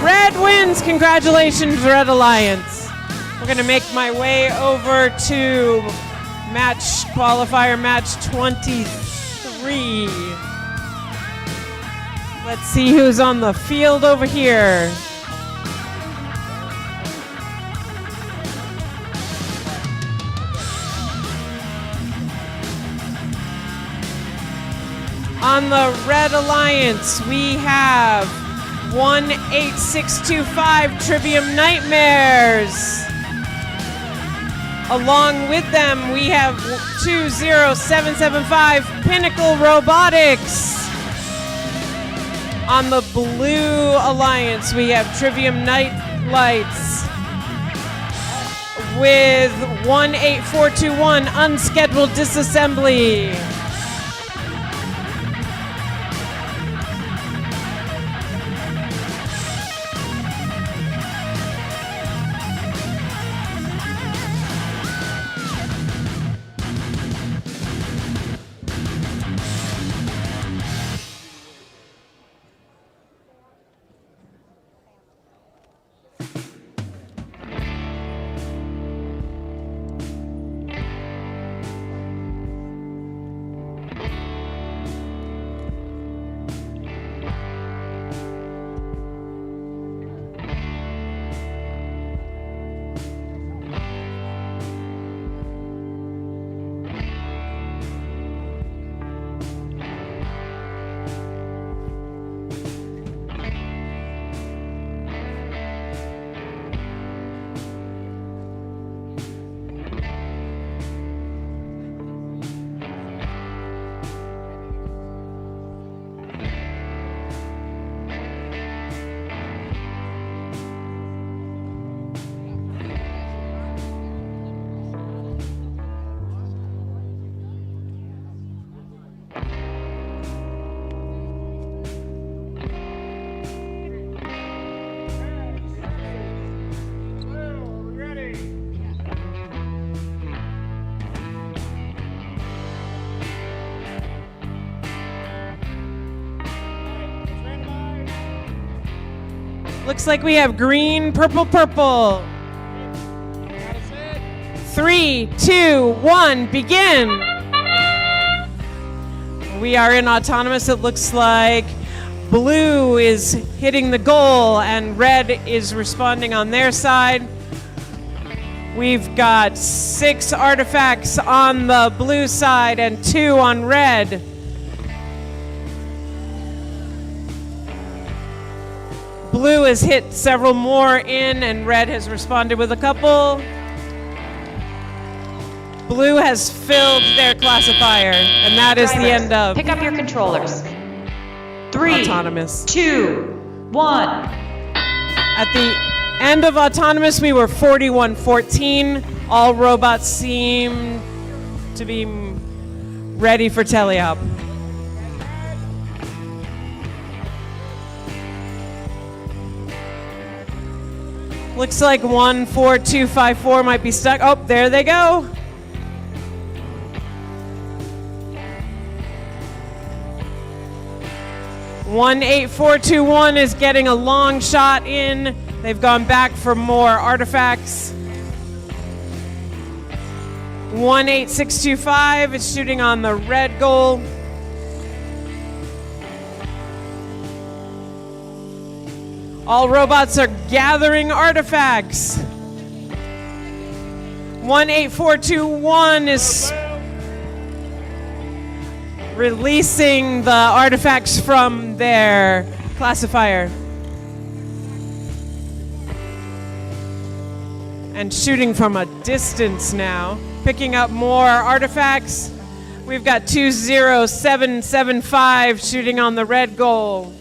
Red wins. Congratulations, Red Alliance. We're going to make my way over to match qualifier match 23. Let's see who's on the field over here. On the Red Alliance, we have 18625 Trivium Nightmares. Along with them, we have 20775 Pinnacle Robotics. On the Blue Alliance, we have Trivium Nightlights with 18421 Unscheduled Disassembly. Looks like we have green, purple, purple. 3, 2, 1, begin. We are in autonomous. It looks like blue is hitting the goal and red is responding on their side. We've got 6 artifacts on the blue side and 2 on red. Blue has hit several more in, and red has responded with a couple. Blue has filled their classifier, and that is the end of Pick up your controllers. 3, autonomous. 2, 1. At the end of autonomous, we were 41-14. All robots seem to be ready for teleop. Looks like 14254 might be stuck. Oh, there they go. 18421 is getting a long shot in. They've gone back for more artifacts. 18625 is shooting on the red goal. All robots are gathering artifacts. 18421 is releasing the artifacts from their classifier. And shooting from a distance now. Picking up more artifacts. We've got 20775 shooting on the red goal.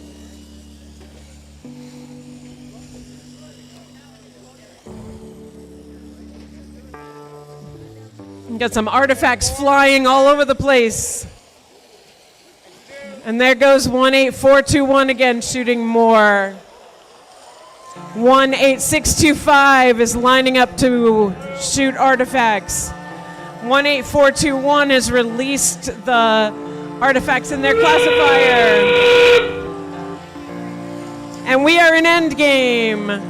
Got some artifacts flying all over the place. And there goes 18421 again, shooting more. 18625 is lining up to shoot artifacts. 18421 has released the artifacts in their classifier. And we are in endgame.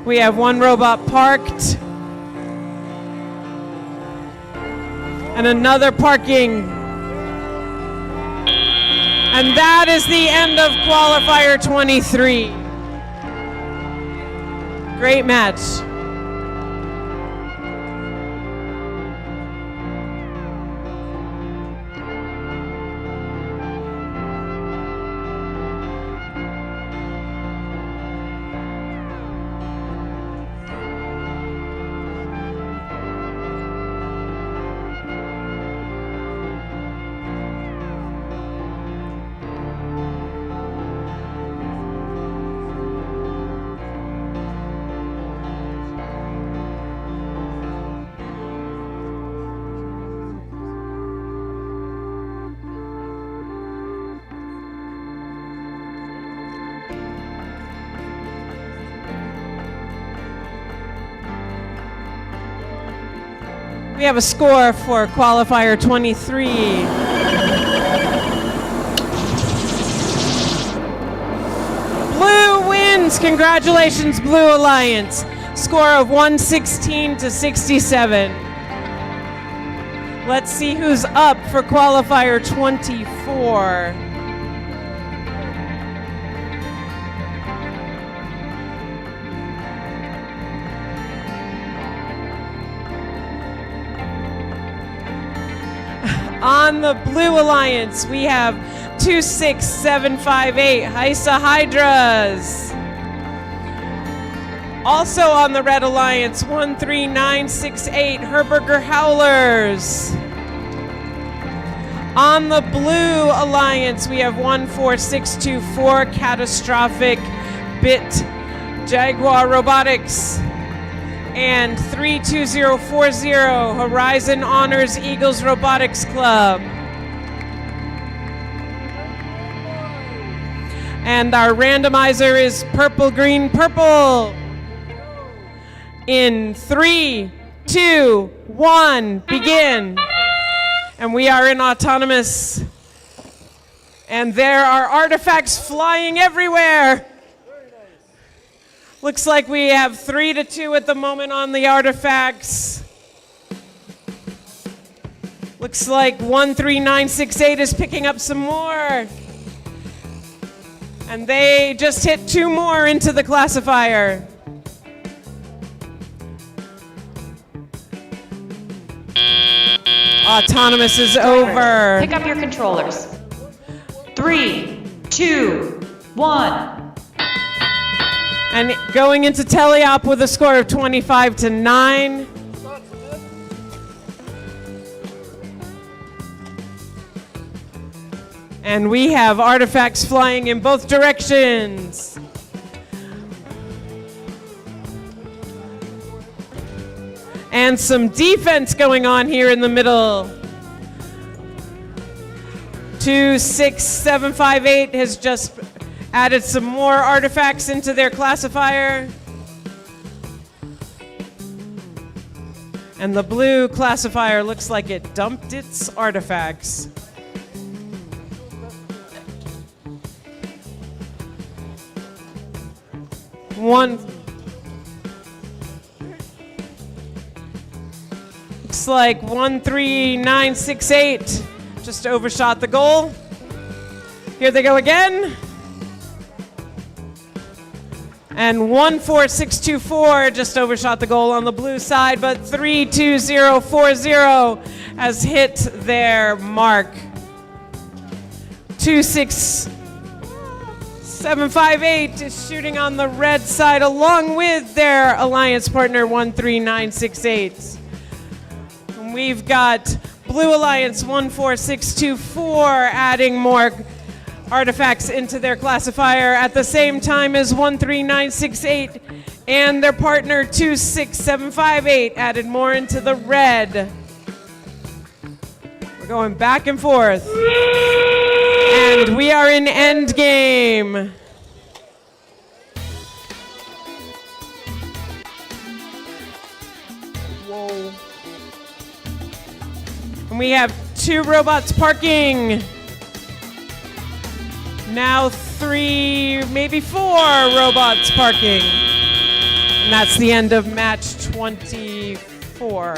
We have one robot parked. And another parking. And that is the end of Qualifier 23. Great match. We have a score for Qualifier 23. Blue wins. Congratulations, Blue Alliance. Score of 116 to 67. Let's see who's up for Qualifier 24. On the Blue Alliance, we have 26758 Heisa Hydras. Also on the Red Alliance, 13968 Herberger Howlers. On the Blue Alliance, we have 14624 Catastrophic Bit Jaguar Robotics. And 32040 Horizon Honors Eagles Robotics Club. And our randomizer is purple, green, purple. In 3, 2, 1, begin. And we are in autonomous. And there are artifacts flying everywhere. Looks like we have 3-2 at the moment on the artifacts. Looks like 13968 is picking up some more. And they just hit 2 more into the classifier. Autonomous is over. Pick up your controllers. 3, 2, 1. And going into teleop with a score of 25 to 9. And we have artifacts flying in both directions. And some defense going on here in the middle. 26758 has just added some more artifacts into their classifier. And the blue classifier looks like it dumped its artifacts. Looks like 13968 just overshot the goal. Here they go again. And 14624 just overshot the goal on the blue side, but 32040 has hit their mark. 26758 is shooting on the red side along with their alliance partner 13968. And we've got Blue Alliance 14624 adding more artifacts into their classifier at the same time as 13968 and their partner 26758 added more into the red. We're going back and forth. And we are in end game. Whoa. And we have 2 robots parking. Now 3, maybe 4 robots parking. And that's the end of match 24.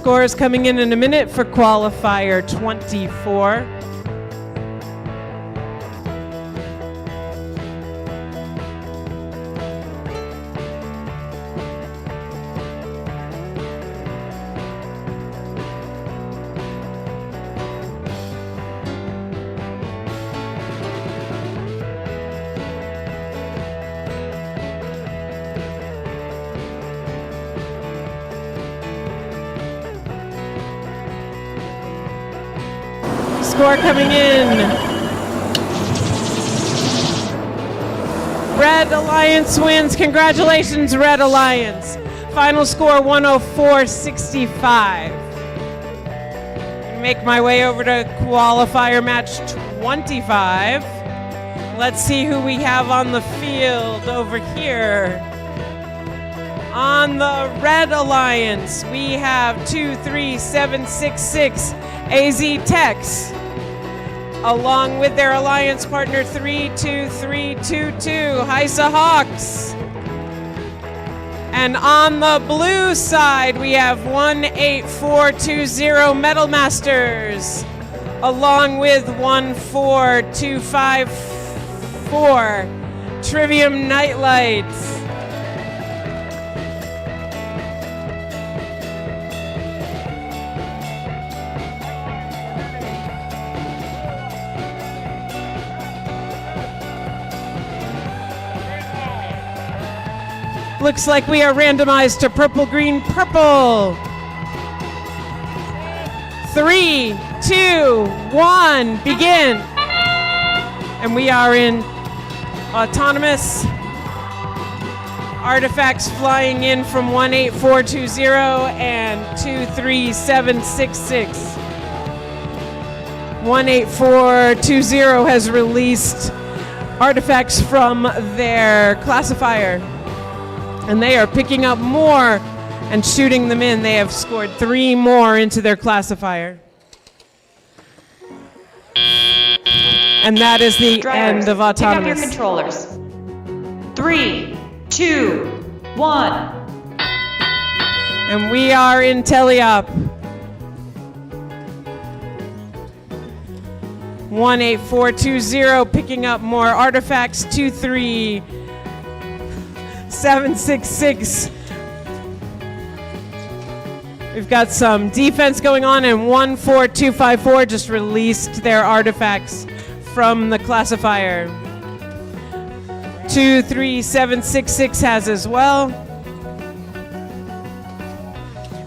Scores coming in a minute for Qualifier 24. Score coming in. Red Alliance wins. Congratulations, Red Alliance. Final score 104-65. Make my way over to qualifier match 25. Let's see who we have on the field over here. On the Red Alliance, we have 23766 AZ Techs, along with their alliance partner 32322 Heisa Hawks. And on the blue side, we have 18420 Metal Masters, along with 14254 Trivium Nightlights. Looks like we are randomized to purple, green, purple. 3, 2, 1, begin. And we are in autonomous. Artifacts flying in from 18420 and 23766. 18420 has released artifacts from their classifier. And they are picking up more and shooting them in. They have scored 3 more into their classifier. And that is the end of autonomous. Pick up your controllers. 3, 2, 1. And we are in teleop. 18420 picking up more artifacts. 23766. We've got some defense going on, and 14254 just released their artifacts from the classifier. 23766 has as well.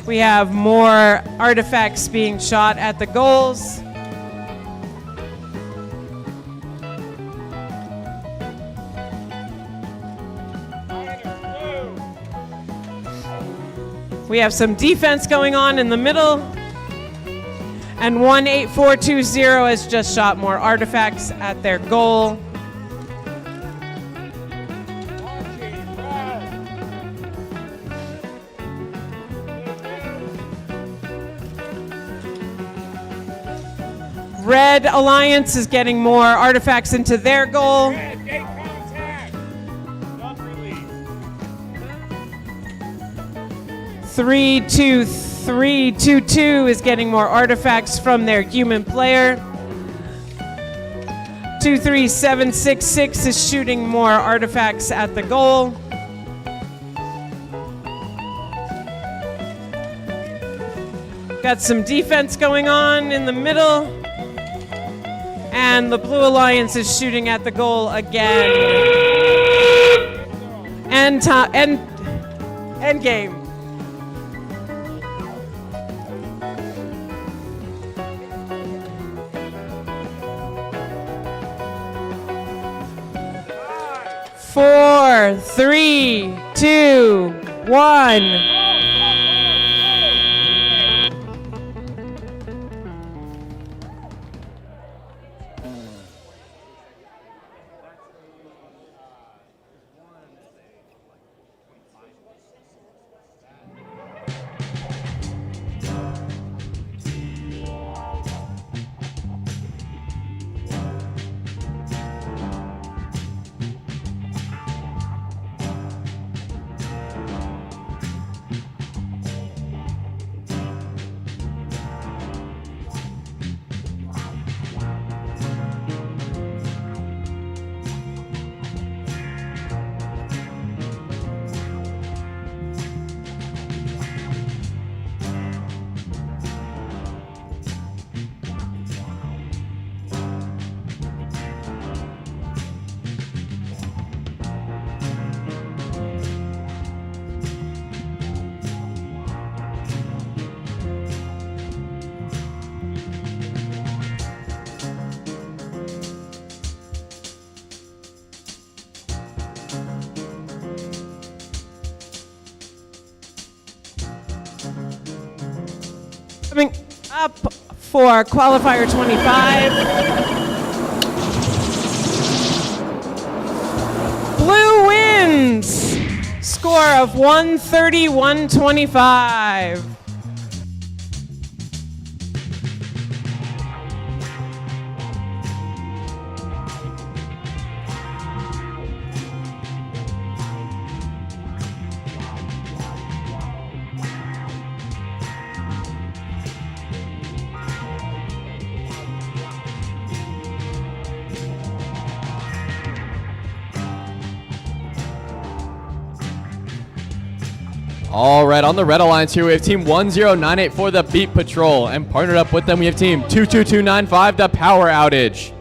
We have more artifacts being shot at the goals. We have some defense going on in the middle. And 18420 has just shot more artifacts at their goal. Red Alliance is getting more artifacts into their goal. 32322 is getting more artifacts from their human player. 23766 is shooting more artifacts at the goal. Got some defense going on in the middle. And the Blue Alliance is shooting at the goal again. End game. Four, 3, 2, 1. Coming up for Qualifier 25. Blue wins. Score of 130-125. All right, on the Red Alliance here, we have Team 10984, the Beat Patrol, and partnered up with them, we have Team 22295, the Power Outage.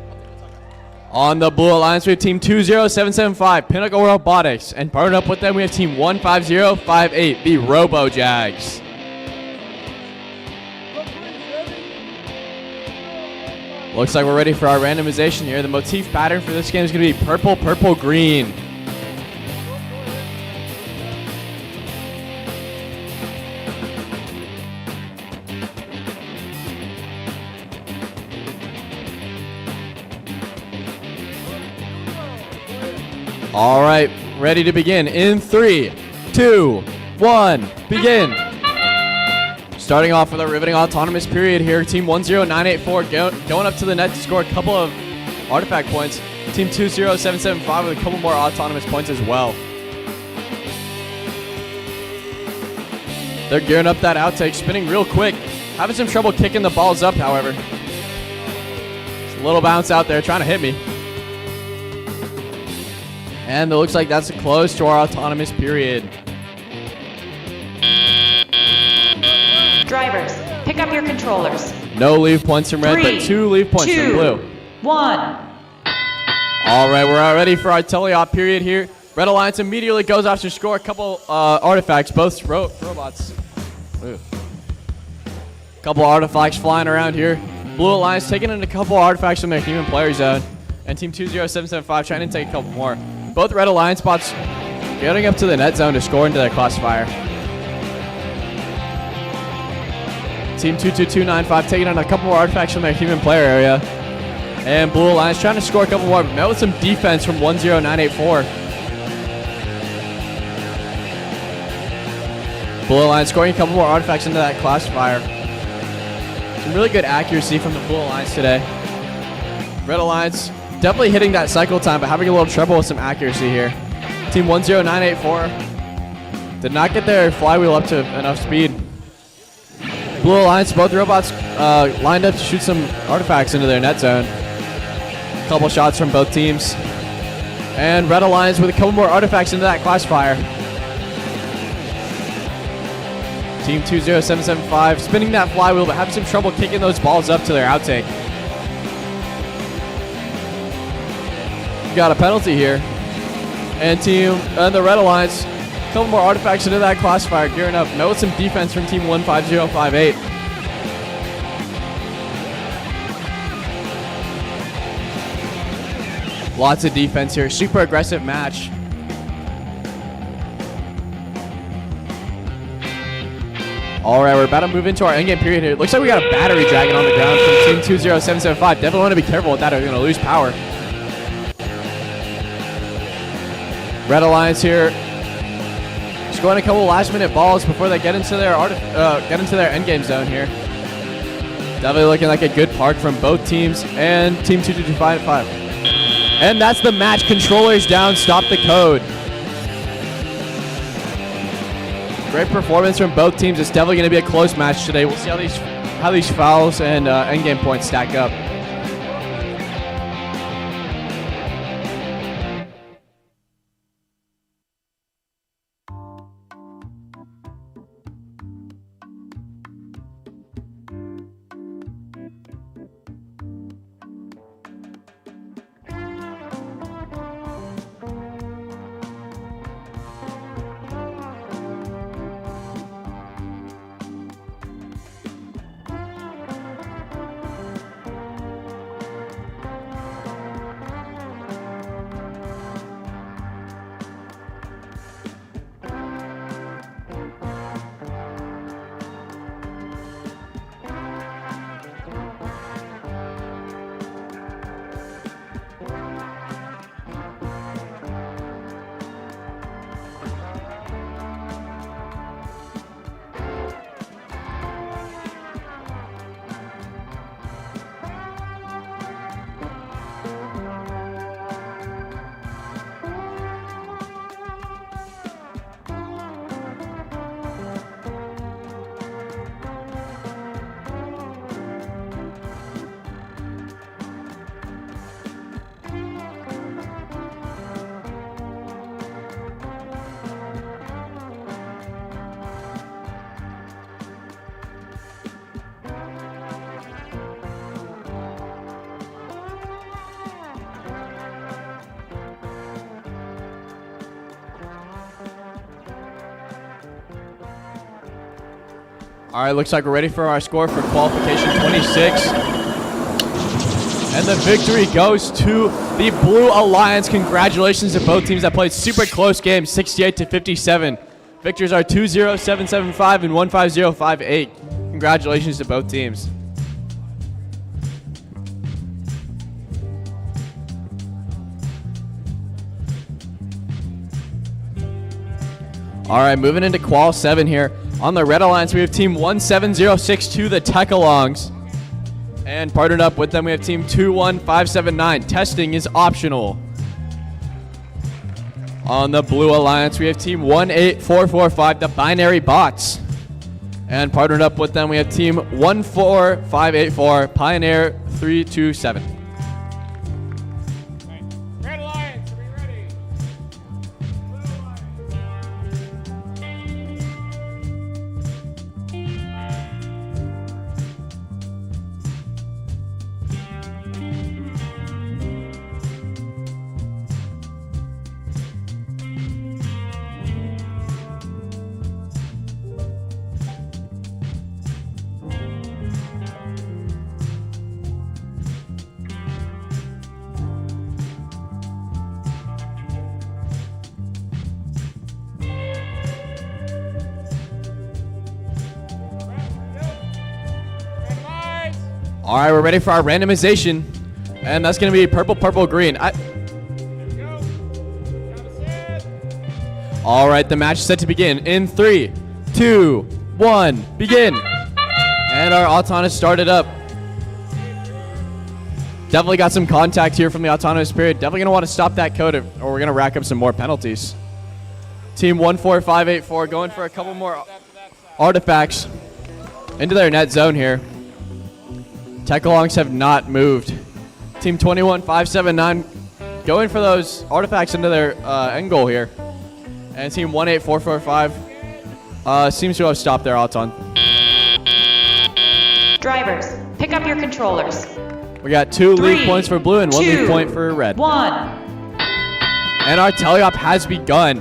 On the Blue Alliance, we have Team 20775, Pinnacle Robotics, and partnered up with them, we have Team 15058, the Robo Jags. Looks like we're ready for our randomization here. The motif pattern for this game is going to be purple, purple, green. All right, ready to begin in 3, 2, 1, begin. Starting off with a riveting autonomous period here. Team 10984 going up to the net to score a couple of artifact points. Team 20775 with a couple more autonomous points as well. They're gearing up that outtake, spinning real quick. Having some trouble kicking the balls up, however. Just a little bounce out there trying to hit me. And it looks like that's a close to our autonomous period. Drivers, pick up your controllers. No leave points from red, 3, but 2 leave points 2, from blue. 1. All right, we're all ready for our teleop period here. Red Alliance immediately goes off to score a couple artifacts, both robots. Ooh. Couple artifacts flying around here. Blue Alliance taking in a couple artifacts from their human player zone. And Team 20775 trying to take a couple more. Both Red Alliance bots getting up to the net zone to score into their classifier. Team 22295 taking on a couple more artifacts from their human player area. And Blue Alliance trying to score a couple more, but met with some defense from 10984. Blue Alliance scoring a couple more artifacts into that classifier. Some really good accuracy from the Blue Alliance today. Red Alliance definitely hitting that cycle time, but having a little trouble with some accuracy here. Team 10984 did not get their flywheel up to enough speed. Blue Alliance, both robots lined up to shoot some artifacts into their net zone. Couple shots from both teams. And Red Alliance with a couple more artifacts into that classifier. Team 20775 spinning that flywheel, but having some trouble kicking those balls up to their outtake. Got a penalty here. And the Red Alliance, a couple more artifacts into that classifier, gearing up. Met with some defense from Team 15058. Lots of defense here. Super aggressive match. All right, we're about to move into our endgame period here. Looks like we got a battery dragon on the ground from Team 20775. Definitely want to be careful with that or you're going to lose power. Red Alliance here, scoring a couple last-minute balls before they get into their endgame zone here. Definitely looking like a good park from both teams and Team 22255. And that's the match. Controllers down. Stop the code. Great performance from both teams. It's definitely going to be a close match today. We'll see how these fouls and endgame points stack up. All right, looks like we're ready for our score for qualification 26. And the victory goes to the Blue Alliance. Congratulations to both teams that played super close games, 68-57. Victors are 20775 and 15058. Congratulations to both teams. All right, moving into Qual 7 here. On the Red Alliance, we have Team 17062, the Tech-alongs. And partnered up with them, we have Team 21579. Testing is optional. On the Blue Alliance, we have Team 18445, the Binary Bots. And partnered up with them, we have Team 14584, Pioneer 327. Red Alliance, are we ready? Blue Alliance. Red Alliance. All right, we're ready for our randomization. And that's going to be purple, purple, green. Go. Count us in. All right, the match is set to begin in 3, 2, 1, begin. And our Autonomous started up. Definitely got some contact here from the Autonomous period. Definitely going to want to stop that code or we're going to rack up some more penalties. Team 14584 going for a couple more artifacts into their net zone here. Tech-alongs have not moved. Team 21579 going for those artifacts into their end goal here. And Team 18445 seems to have stopped their Auton. Drivers, pick up your controllers. We got 2 league 3, points for blue and 1 league 2, point for red. 1. And our teleop has begun.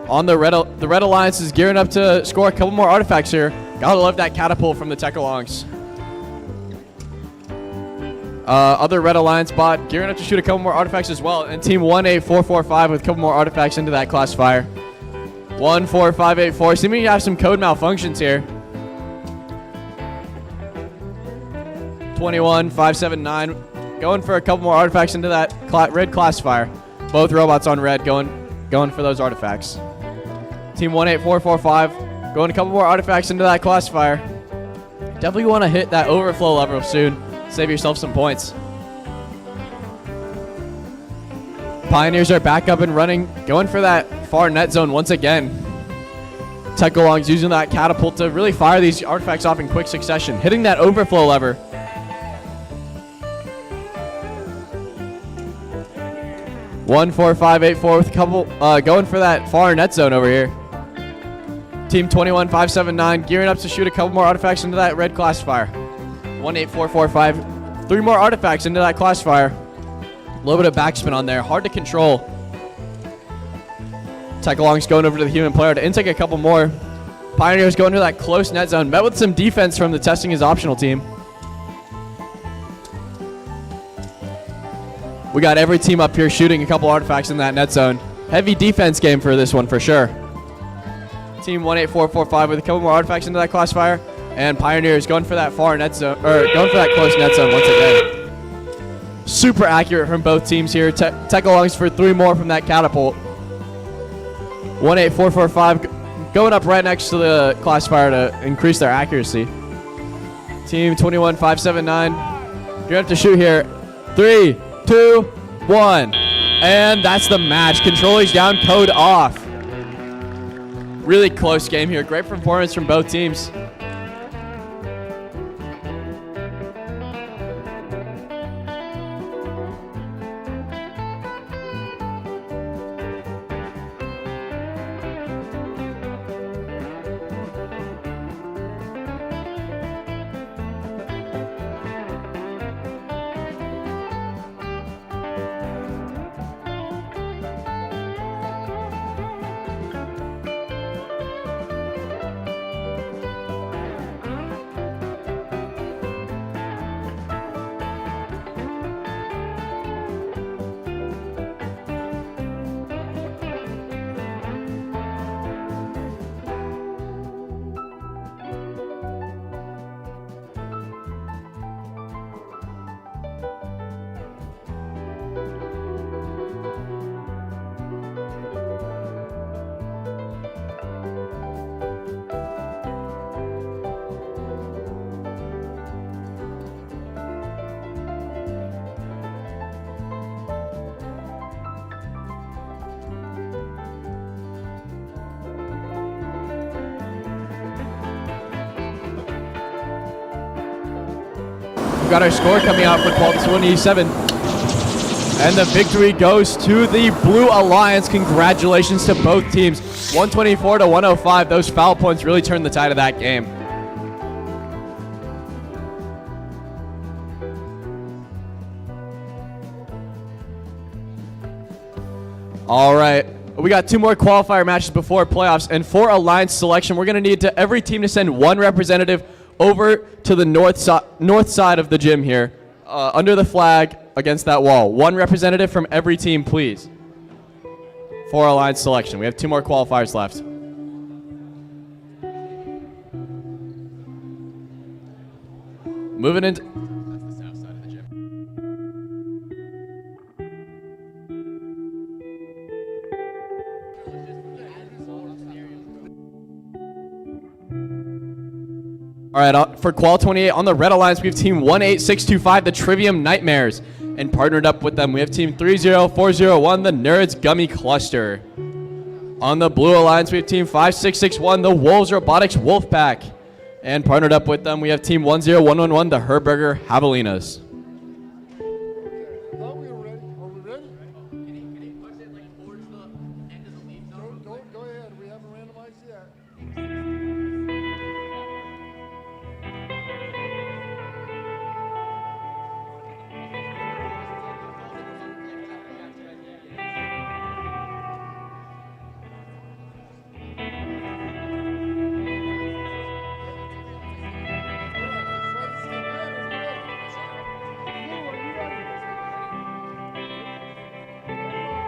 On the Red Alliance is gearing up to score a couple more artifacts here. Gotta love that catapult from the Tech-alongs. Other Red Alliance bot gearing up to shoot a couple more artifacts as well. And Team 18445 with a couple more artifacts into that Classifier. 14584 seeming to have some code malfunctions here. 21579 going for a couple more artifacts into that red Classifier. Both robots on red going for those artifacts. Team 18445 going a couple more artifacts into that Classifier. Definitely want to hit that overflow level soon. Save yourself some points. Pioneers are back up and running, going for that far net zone once again. Tech-alongs using that catapult to really fire these artifacts off in quick succession, hitting that overflow lever. One, 4, 5, 8, 4 with a couple going for that far net zone over here. Team 21579 gearing up to shoot a couple more artifacts into that red Classifier. 18445. 3 more artifacts into that Classifier. A little bit of backspin on there. Hard to control. Tech-alongs going over to the human player to intake a couple more. Pioneers going to that close net zone. Met with some defense from the testing is optional team. We got every team up here shooting a couple artifacts in that net zone. Heavy defense game for this one for sure. Team 18445 with a couple more artifacts into that Classifier. And Pioneers going for that far net zone, or going for that close net zone once again. Super accurate from both teams here. Tech-alongs for 3 more from that catapult. 18445 going up right next to the Classifier to increase their accuracy. Team 21579, you're gonna have to shoot here. 3, 2, 1, and that's the match. Controllers down, code off. Really close game here. Great performance from both teams. got our score coming out for Qual 27. And the victory goes to the Blue Alliance. Congratulations to both teams. 124 to 105. Those foul points really turned the tide of that game. All right. We got 2 more qualifier matches before playoffs, and for alliance selection, we're going to need every team to send 1 representative over to the north side of the gym here, under the flag against that wall. 1 representative from every team, please, for alliance selection. We have 2 more qualifiers left. Moving into... All right, for Qual 28, on the Red Alliance, we have Team 18625, the Trivium Nightmares. And partnered up with them, we have Team 30401, the Nerds Gummy Cluster. On the Blue Alliance, we have Team 5661, the Wolves Robotics Wolfpack. And partnered up with them, we have Team 10111, the Herberger Javelinas.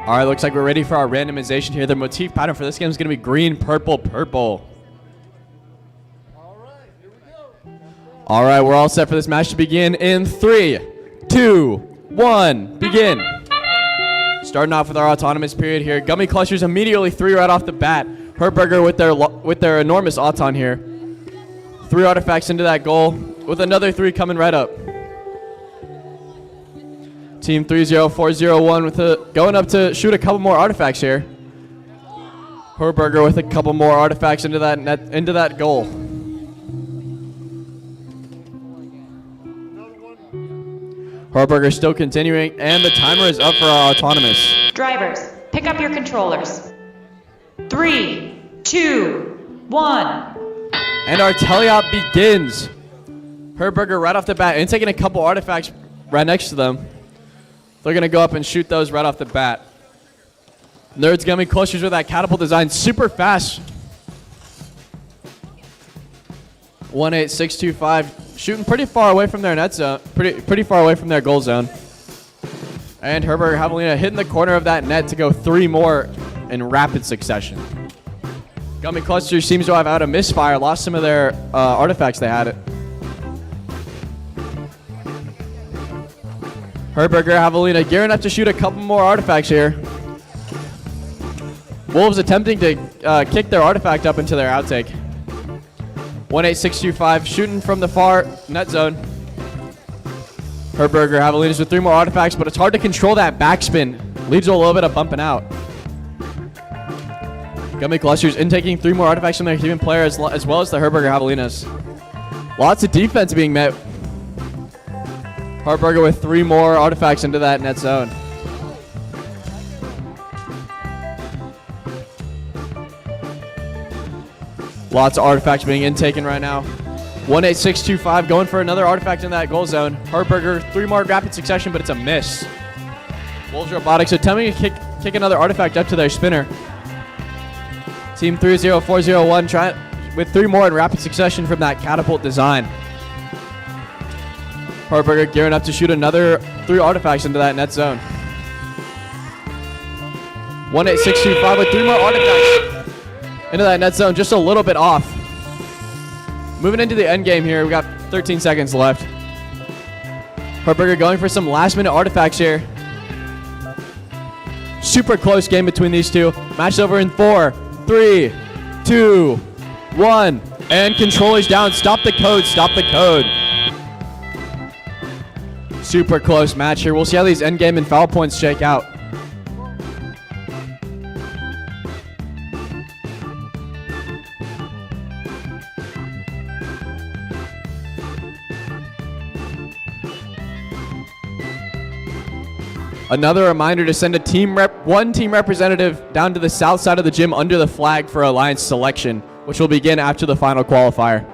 All right, looks like we're ready for our randomization here. The motif pattern for this game is going to be green, purple, purple. All right, we're all set for this match to begin in 3, 2, 1, begin. Starting off with our autonomous period here. Gummy Clusters immediately 3 right off the bat. Herberger with their enormous auton here. 3 artifacts into that goal with another 3 coming right up. Team 30401 going up to shoot a couple more artifacts here. Herberger with a couple more artifacts into that goal. Herberger still continuing, and the timer is up for our autonomous. Drivers, pick up your controllers. 3, 2, 1. And our teleop begins. Herberger right off the bat and taking a couple artifacts right next to them. They're going to go up and shoot those right off the bat. Nerds Gummy Clusters with that catapult design. Super fast. 18625 shooting pretty far away from their net zone. Pretty far away from their goal zone. And Herberger Javelina hitting the corner of that net to go 3 more in rapid succession. Gummy Clusters seems to have had a misfire. Lost some of their artifacts they had. Herberger Javelina gearing up to shoot a couple more artifacts here. Wolves attempting to kick their artifact up into their outtake. 18625 shooting from the far net zone. Herberger Javelinas with 3 more artifacts, but it's hard to control that backspin. Leaves a little bit of bumping out. Gummy Clusters intaking 3 more artifacts from their human player as well as the Herberger Javelinas. Lots of defense being met. Herberger with 3 more artifacts into that net zone. Lots of artifacts being intaken right now. 18625 going for another artifact in that goal zone. Herberger 3 more rapid succession, but it's a miss. Wolves Robotics attempting to kick another artifact up to their spinner. Team 30401 trying with 3 more in rapid succession from that catapult design. Herberger gearing up to shoot another 3 artifacts into that net zone. 18625 with 3 more artifacts into that net zone, just a little bit off. Moving into the end game here, we got 13 seconds left. Herberger going for some last minute artifacts here. Super close game between these two. Match over in 4, 3, 2, 1. And controllers down. Stop the code. Stop the code. Super close match here. We'll see how these endgame and foul points shake out. Another reminder to send one team representative down to the south side of the gym under the flag for alliance selection, which will begin after the final qualifier.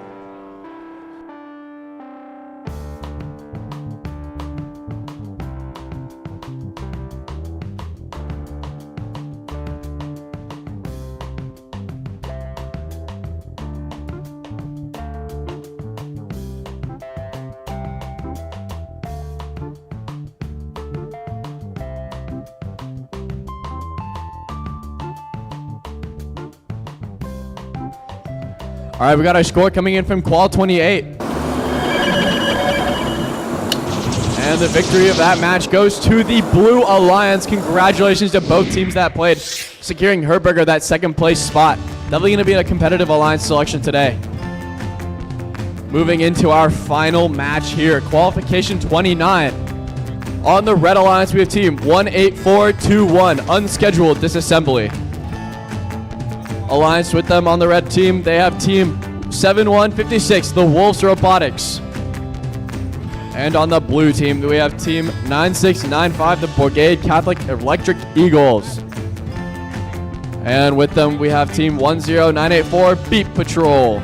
All right, we got our score coming in from Qual 28. And the victory of that match goes to the Blue Alliance. Congratulations to both teams that played, securing Herberger that second place spot. Definitely going to be a competitive alliance selection today. Moving into our final match here, Qualification 29. On the Red Alliance, we have team 18421, unscheduled disassembly. Alliance with them on the red team, they have team 7156, the Wolves Robotics. And on the blue team, we have team 9695, the Brigade Catholic Electric Eagles. And with them, we have team 10984, Beat Patrol.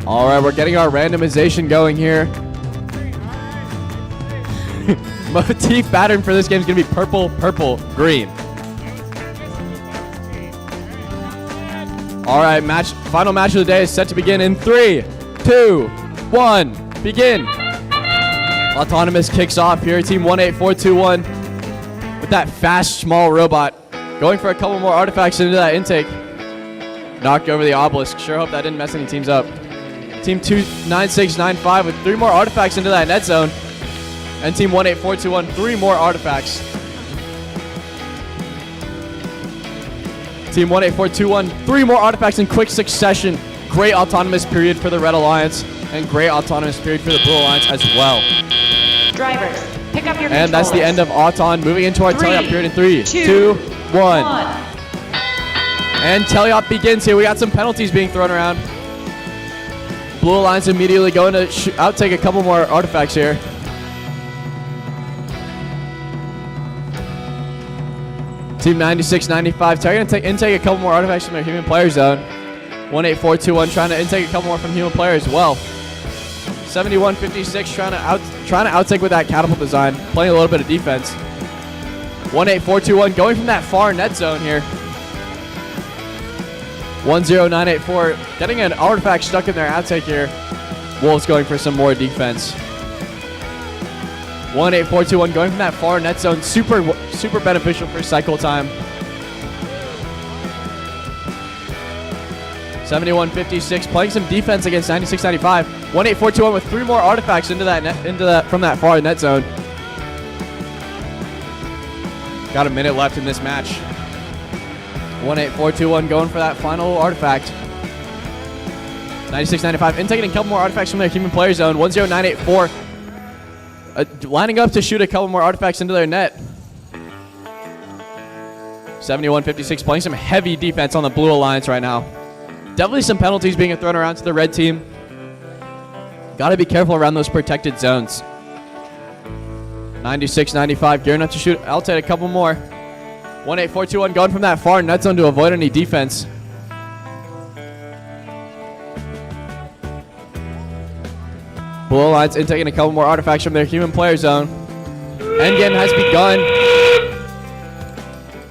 All right, we're getting our randomization going here. Motif pattern for this game is going to be purple, purple, green. All right, final match of the day is set to begin in 3, 2, 1, begin. Autonomous kicks off here, team 18421 with that fast, small robot. Going for a couple more artifacts into that intake. Knocked over the obelisk. Sure hope that didn't mess any teams up. Team 29695 with 3 more artifacts into that net zone. And team 18421, 3 more artifacts. Team 18421, 3 more artifacts in quick succession. Great autonomous period for the Red Alliance, and great autonomous period for the Blue Alliance as well. Drivers, pick up your And that's the end of Auton. Moving into our teleop period in 3, 2, 1. And teleop begins here. We got some penalties being thrown around. Blue Alliance immediately going to outtake a couple more artifacts here. Team 9695 trying to intake a couple more artifacts from their human player zone. 18421 trying to intake a couple more from human player as well. 7156 trying to outtake with that catapult design, playing a little bit of defense. 18421 going from that far net zone here. 10984 getting an artifact stuck in their outtake here. Wolves going for some more defense. 18421 going from that far net zone, super beneficial for cycle time. 7156 playing some defense against 9695. 18421 with 3 more artifacts into that from that far net zone. Got a minute left in this match. 18421 going for that final artifact. 9695 intaking a couple more artifacts from their human player zone. 10984 lining up to shoot a couple more artifacts into their net. 7156 playing some heavy defense on the Blue Alliance right now. Definitely some penalties being thrown around to the red team. Got to be careful around those protected zones. 9695 gearing up to shoot. I'll take a couple more. 18421 going from that far net zone to avoid any defense. Blue Alliance intaking a couple more artifacts from their human player zone. Endgame has begun.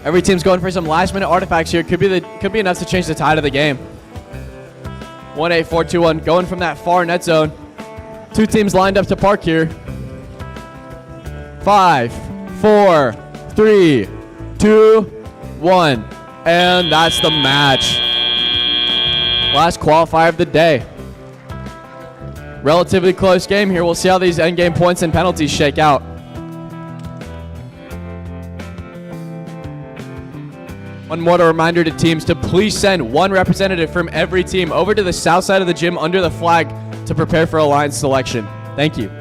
Every team's going for some last minute artifacts here. Could be enough to change the tide of the game. 18421 going from that far net zone. 2 teams lined up to park here. 5, 4, 3, 2, 1. And that's the match. Last qualifier of the day. Relatively close game here. We'll see how these endgame points and penalties shake out. One more reminder to teams to please send one representative from every team over to the south side of the gym under the flag to prepare for alliance selection. Thank you.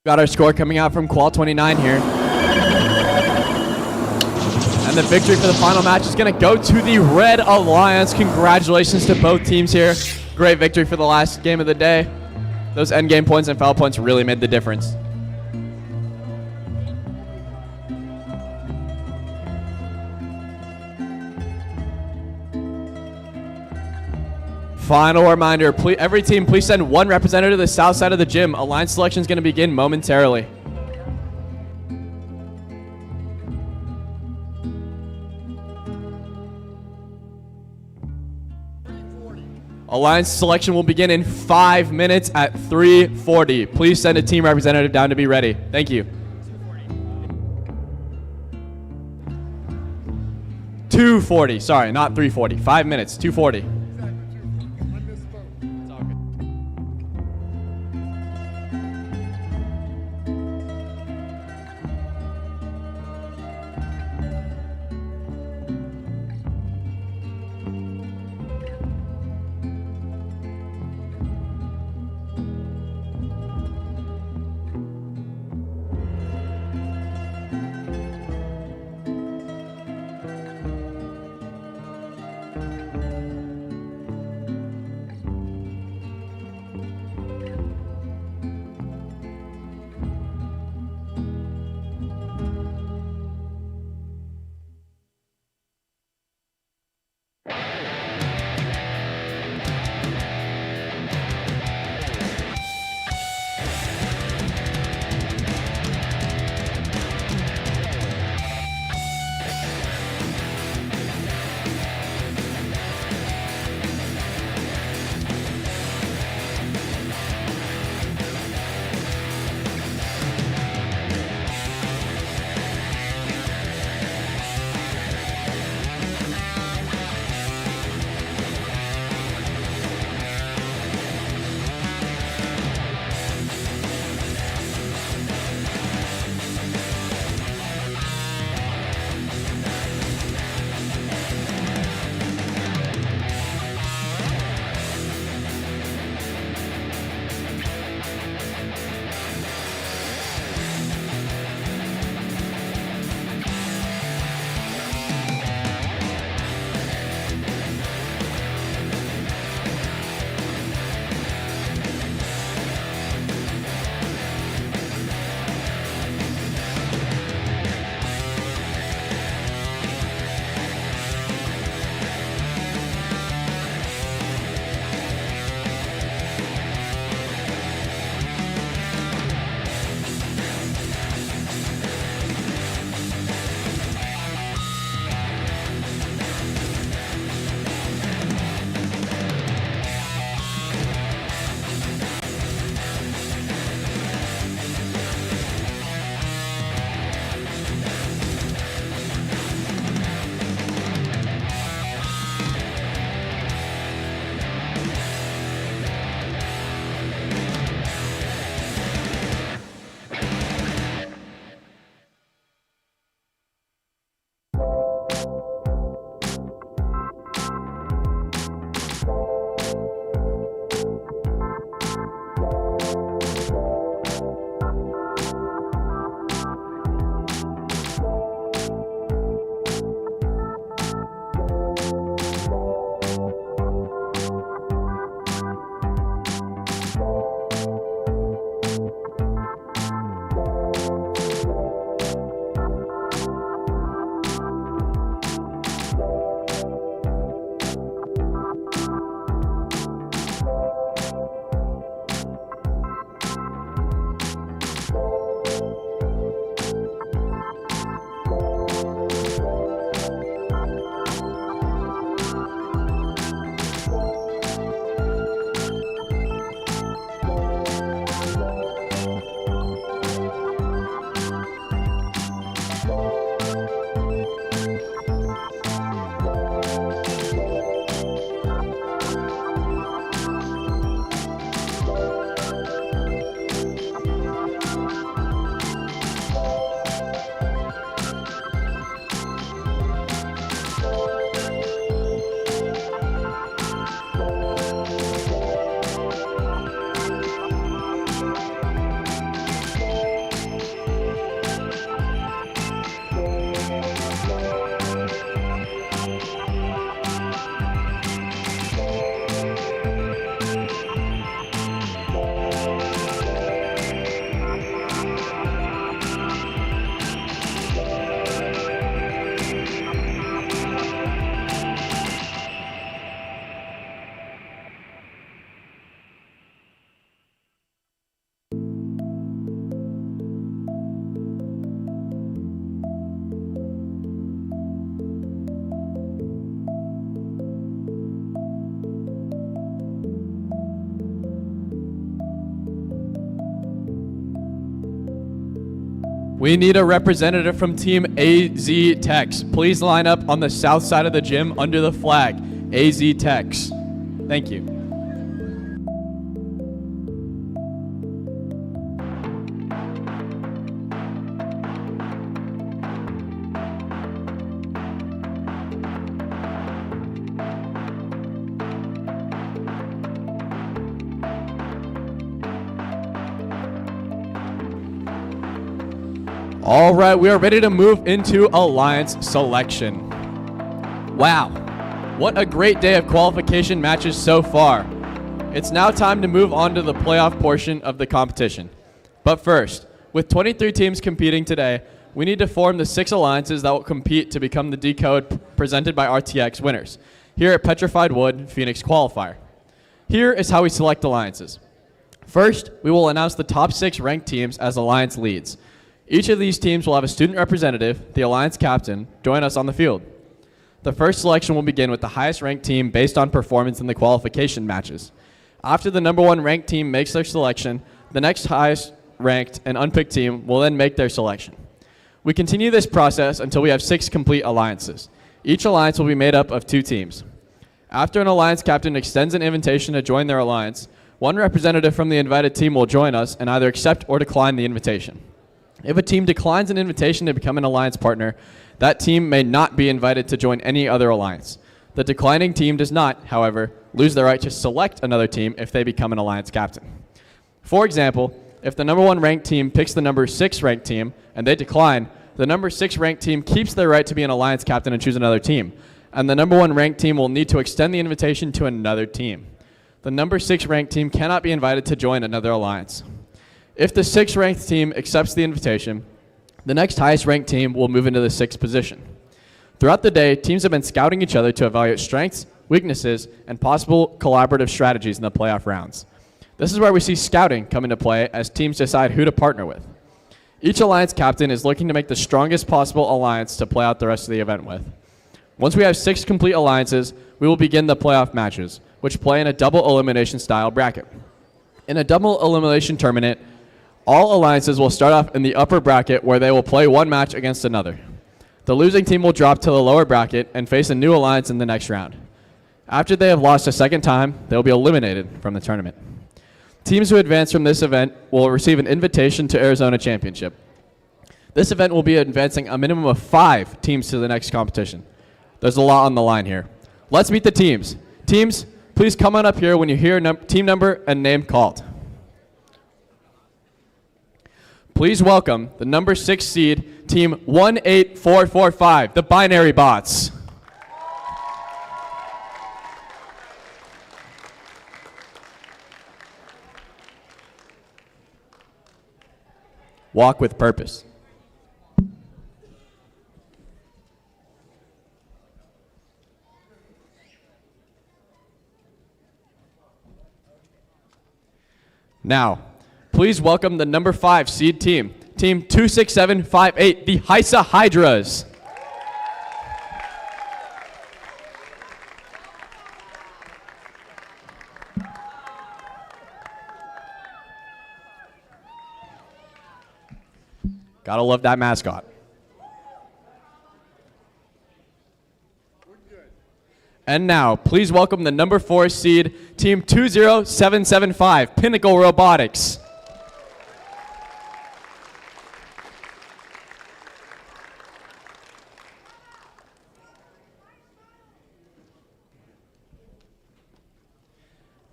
Got our score coming out from Qual 29 here. And the victory for the final match is going to go to the Red Alliance. Congratulations to both teams here. Great victory for the last game of the day. Those endgame points and foul points really made the difference. Final reminder, every team, please send one representative to the south side of the gym. Alliance selection is going to begin momentarily. Alliance selection will begin in 5 minutes at 3:40. Please send a team representative down to be ready. Thank you. 2:40, sorry, not 3:40. 5 minutes, 2:40. We need a representative from Team AZ Techs. Please line up on the south side of the gym under the flag. AZ Techs. Thank you. All right, we are ready to move into Alliance selection. Wow, what a great day of qualification matches so far. It's now time to move on to the playoff portion of the competition. But first, with 23 teams competing today, we need to form the 6 alliances that will compete to become the Decode presented by RTX winners here at Petrified Wood Phoenix Qualifier. Here is how we select alliances. First, we will announce the top 6 ranked teams as alliance leads. Each of these teams will have a student representative, the alliance captain, join us on the field. The first selection will begin with the highest ranked team based on performance in the qualification matches. After the number 1 ranked team makes their selection, the next highest ranked and unpicked team will then make their selection. We continue this process until we have 6 complete alliances. Each alliance will be made up of 2 teams. After an alliance captain extends an invitation to join their alliance, one representative from the invited team will join us and either accept or decline the invitation. If a team declines an invitation to become an alliance partner, that team may not be invited to join any other alliance. The declining team does not, however, lose the right to select another team if they become an alliance captain. For example, if the number 1 ranked team picks the number 6 ranked team and they decline, the number 6 ranked team keeps their right to be an alliance captain and choose another team, and the number 1 ranked team will need to extend the invitation to another team. The number 6 ranked team cannot be invited to join another alliance. If the 6th ranked team accepts the invitation, the next highest ranked team will move into the 6th position. Throughout the day, teams have been scouting each other to evaluate strengths, weaknesses, and possible collaborative strategies in the playoff rounds. This is where we see scouting come into play as teams decide who to partner with. Each alliance captain is looking to make the strongest possible alliance to play out the rest of the event with. Once we have 6 complete alliances, we will begin the playoff matches, which play in a double elimination style bracket. In a double elimination tournament, all alliances will start off in the upper bracket where they will play one match against another. The losing team will drop to the lower bracket and face a new alliance in the next round. After they have lost a second time, they will be eliminated from the tournament. Teams who advance from this event will receive an invitation to Arizona Championship. This event will be advancing a minimum of 5 teams to the next competition. There's a lot on the line here. Let's meet the teams. Teams, please come on up here when you hear team number and name called. Please welcome the number 6 seed, team 18445, the Binary Bots. Walk with purpose. Now, please welcome the number 5 seed team, team 26758, the Hysa Hydras. Gotta love that mascot. And now, please welcome the number 4 seed, team 20775, Pinnacle Robotics.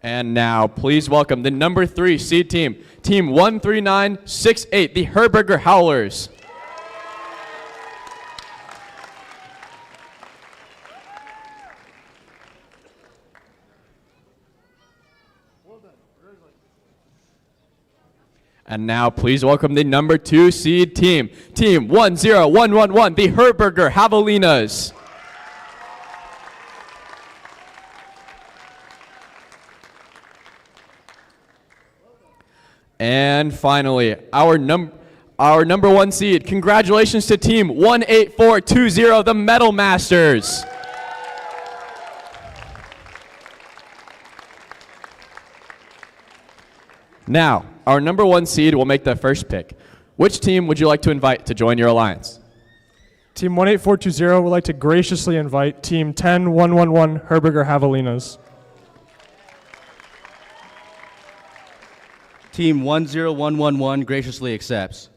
And now, please welcome the number 3 seed team, team 13968, the Herberger Howlers. And now, please welcome the number 2 seed team, team 10111, the Herberger Javelinas. And finally, our number 1 seed. Congratulations to team 18420, the Metal Masters. Now, our number 1 seed will make the first pick. Which team would you like to invite to join your alliance? Team 18420 would like to graciously invite Team 10111 Herberger Javelinas. Team 10111 graciously accepts.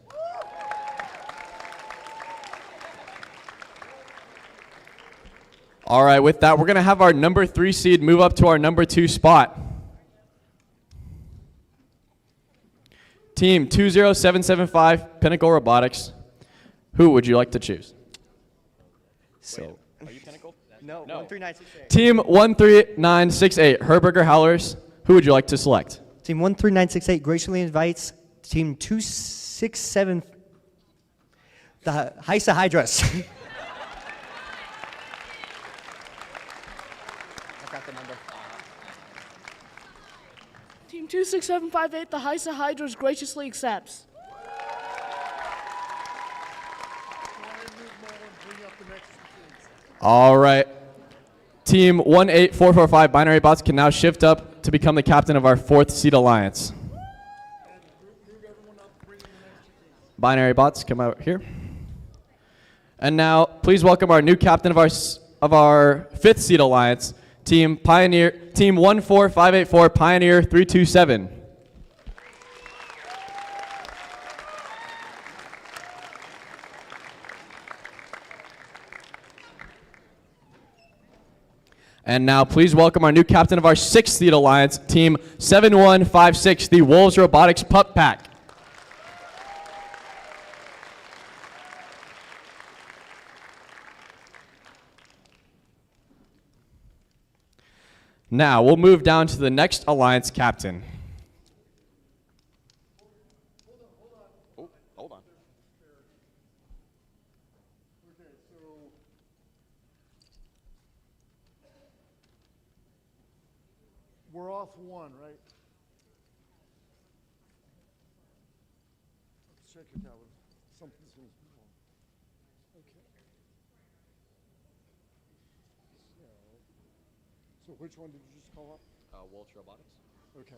All right, with that, we're going to have our number 3 seed move up to our number 2 spot. Team 20775 Pinnacle Robotics. Who would you like to choose? So, are you Pinnacle? No, 13968. Team 13968 Herberger Howlers. Who would you like to select? Team 13968 graciously invites Team 267, the Heisa Hydras. Team 26758, the Heisa Hydras graciously accepts. All right. Team 18445 Binary Bots can now shift up to become the captain of our 4th seed alliance. Binary Bots, come out here. And now, please welcome our new captain of our 5th seed alliance, Team 14584 Pioneer 327. And now, please welcome our new captain of our 6th seed alliance, Team 7156, the Wolves Robotics Pup Pack. Now, we'll move down to the next alliance captain. Hold on. Okay, so we're off 1, right? Let's check it out. Something seems wrong. Okay. So which one did you just call up? Wolves Robotics. Okay.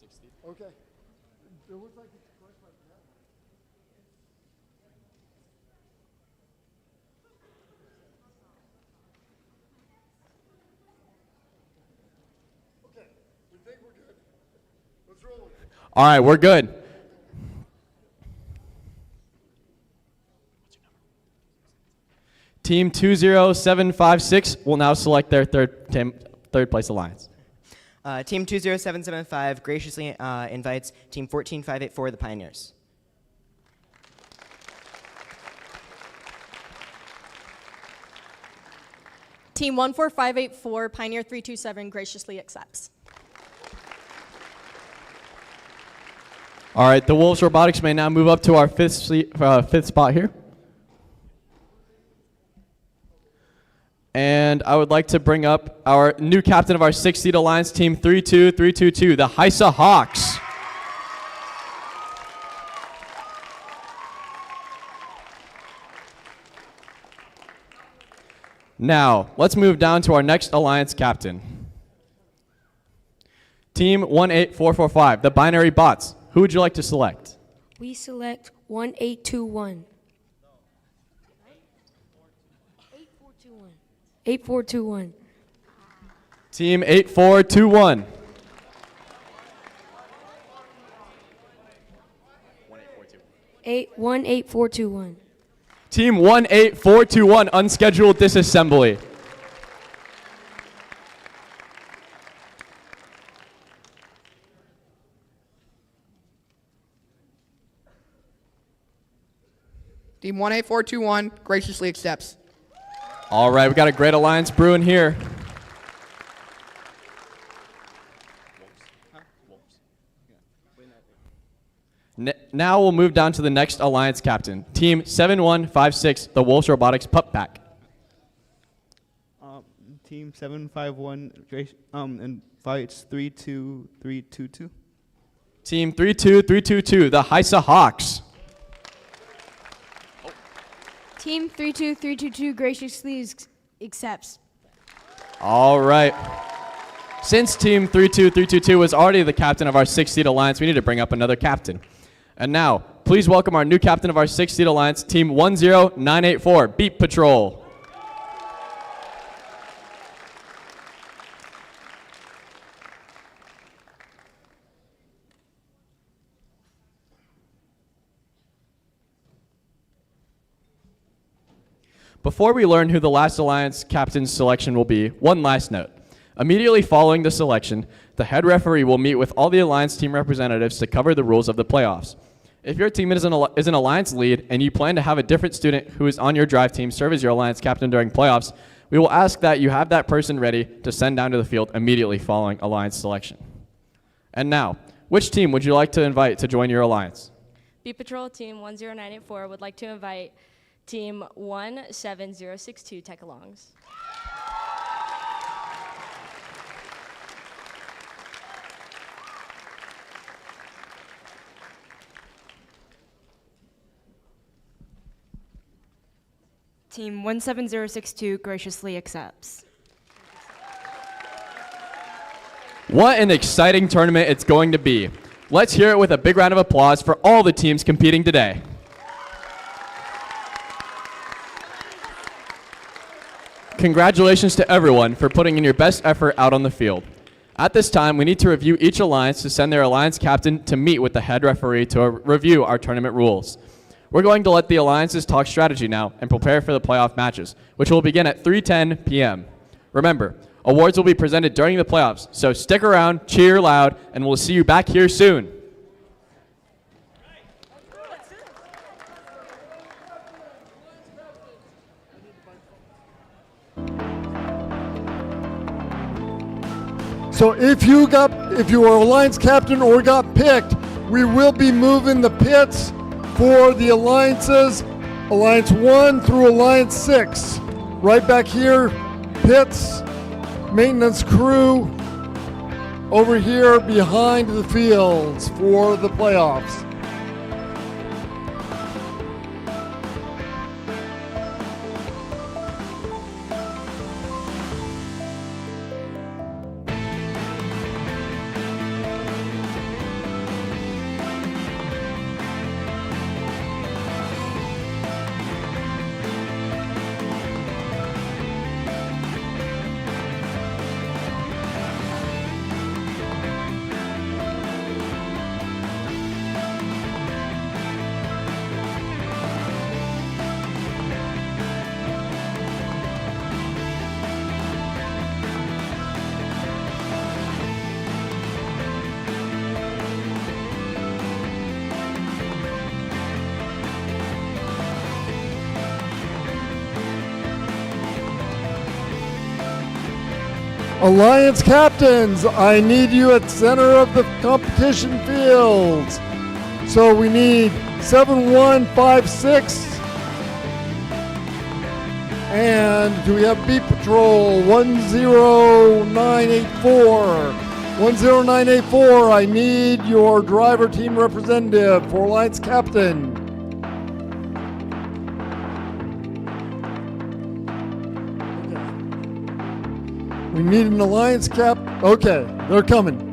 60. Okay. It looks like it's close right now. Okay, we think we're good. Let's roll with it. All right, we're good. Team 20756 will now select their third place alliance. Team 20775 graciously invites Team 14584, the Pioneers. Team 14584, Pioneer 327 graciously accepts. All right, the Wolves Robotics may now move up to our 5th spot here. And I would like to bring up our new captain of our 6th seed alliance, Team 32322, the Heisa Hawks. Now, let's move down to our next alliance captain. Team 18445, the Binary Bots. Who would you like to select? We select 1821. 8421. Team 8421. 18421. Team 18421, unscheduled disassembly. Team 18421 graciously accepts. All right, we got a great alliance brewing here. Now we'll move down to the next alliance captain, Team 7156, the Wolves Robotics Pup Pack. Team 751 invites 32322. Team 32322, the Heisa Hawks. Team 32322 graciously accepts. All right. Since Team 32322 was already the captain of our 6th seed alliance, we need to bring up another captain. And now, please welcome our new captain of our 6-seed alliance, Team 10984, Beat Patrol. Before we learn who the last alliance captain's selection will be, one last note. Immediately following the selection, the head referee will meet with all the alliance team representatives to cover the rules of the playoffs. If your team is an alliance lead and you plan to have a different student who is on your drive team serve as your alliance captain during playoffs, we will ask that you have that person ready to send down to the field immediately following alliance selection. And now, which team would you like to invite to join your alliance? Beat Patrol Team 10984 would like to invite Team 17062 Tech-alongs. Team 17062 graciously accepts. What an exciting tournament it's going to be. Let's hear it with a big round of applause for all the teams competing today. Congratulations to everyone for putting in your best effort out on the field. At this time, we need to review each alliance to send their alliance captain to meet with the head referee to review our tournament rules. We're going to let the alliances talk strategy now and prepare for the playoff matches, which will begin at 3:10 p.m. Remember, awards will be presented during the playoffs, so stick around, cheer loud, and we'll see you back here soon. So if you were alliance captain or got picked, we will be moving the pits for the alliances, Alliance 1 through Alliance 6. Right back here, pits, maintenance crew, over here behind the fields for the playoffs. Alliance captains, I need you at center of the competition fields. So we need 7156. And do we have Beat Patrol 10984? 10984, I need your driver team representative for Alliance captain. We need an alliance cap. Okay, they're coming.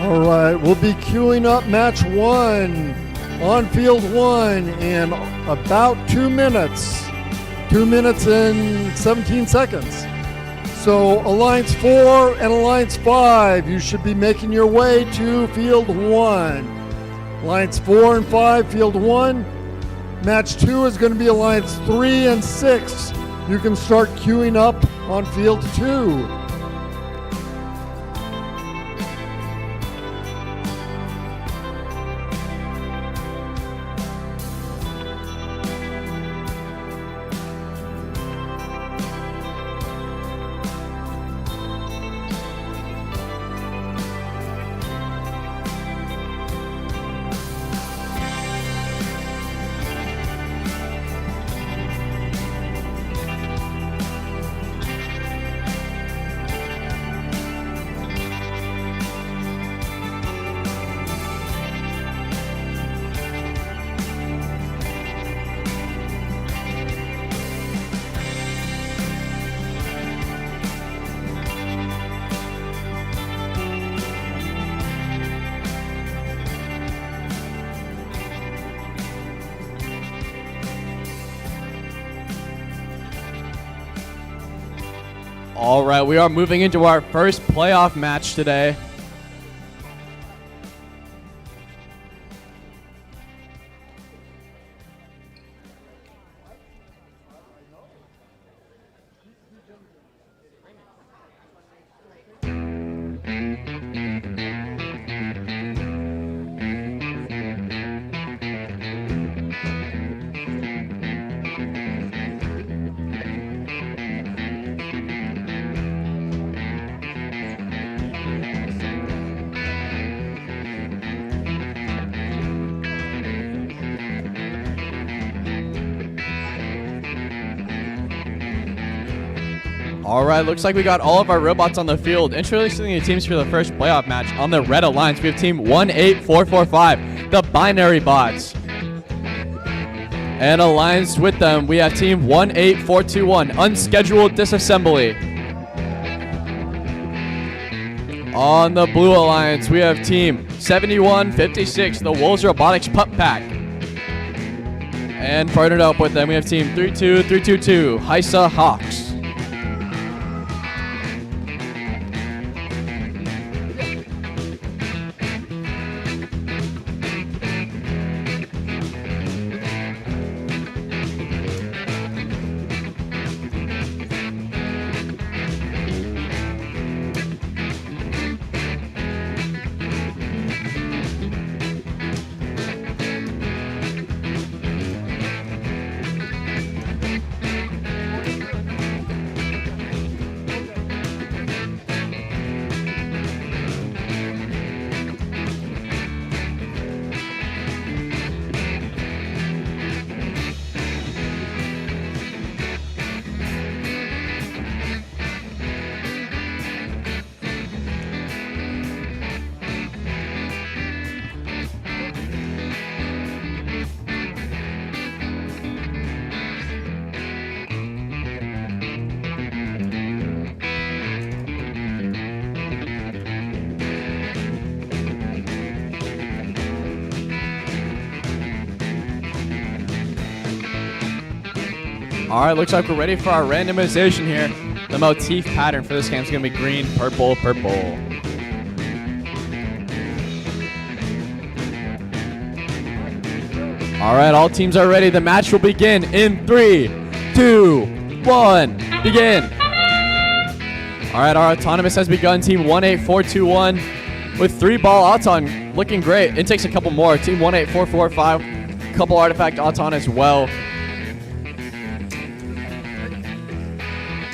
All right, we'll be queuing up match 1 on field 1 in about 2 minutes. 2 minutes and 17 seconds. So Alliance 4 and Alliance 5, you should be making your way to field 1. Alliance 4 and 5, field 1. Match 2 is going to be Alliance 3 and 6. You can start queuing up on field 2. All right, we are moving into our first playoff match today. All right, looks like we got all of our robots on the field. Introducing the teams for the first playoff match. On the red alliance, we have team 18445, the binary bots. And alliance with them, we have team 18421, unscheduled disassembly. On the blue alliance, we have team 7156, the Wolves Robotics Pup Pack. And partnered up with them, we have team 32322, Heisa Hawks. All right, looks like we're ready for our randomization here. The motif pattern for this game is going to be green, purple, purple. All right, all teams are ready. The match will begin in 3, 2, 1, begin. All right, our autonomous has begun. Team 18421 with 3-ball auton, looking great. It takes a couple more. Team 18445, couple artifact auton as well.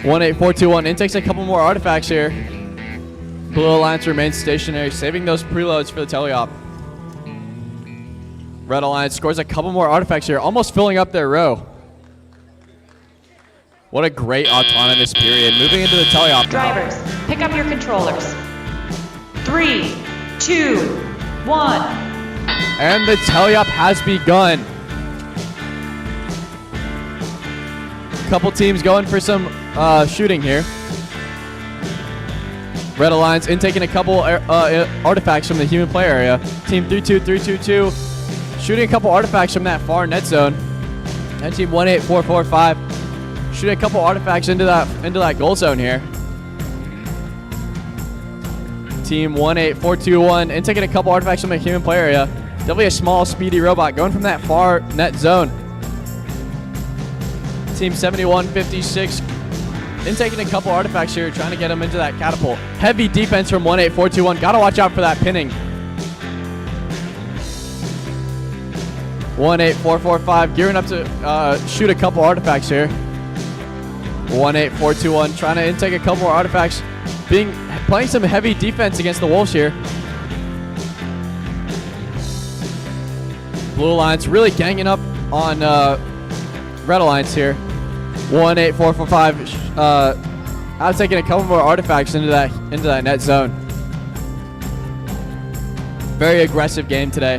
18421, it takes a couple more artifacts here. Blue Alliance remains stationary, saving those preloads for the teleop. Red Alliance scores a couple more artifacts here, almost filling up their row. What a great autonomous period. Moving into the teleop. Drivers, pick up your controllers. 3, 2, 1. And the teleop has begun. Couple teams going for some shooting here. Red Alliance intaking a couple artifacts from the human player area. Team 32322 shooting a couple artifacts from that far net zone. And team 18445 shooting a couple artifacts into that goal zone here. Team 18421 intaking a couple artifacts from the human player area. Definitely a small, speedy robot going from that far net zone. Team 7156 intaking a couple artifacts here, trying to get them into that catapult. Heavy defense from 18421. Gotta watch out for that pinning. 18445 gearing up to shoot a couple artifacts here. 18421 trying to intake a couple more artifacts. Playing some heavy defense against the Wolves here. Blue Alliance really ganging up on Red Alliance here. 18445 out taking a couple more artifacts into that net zone. Very aggressive game today.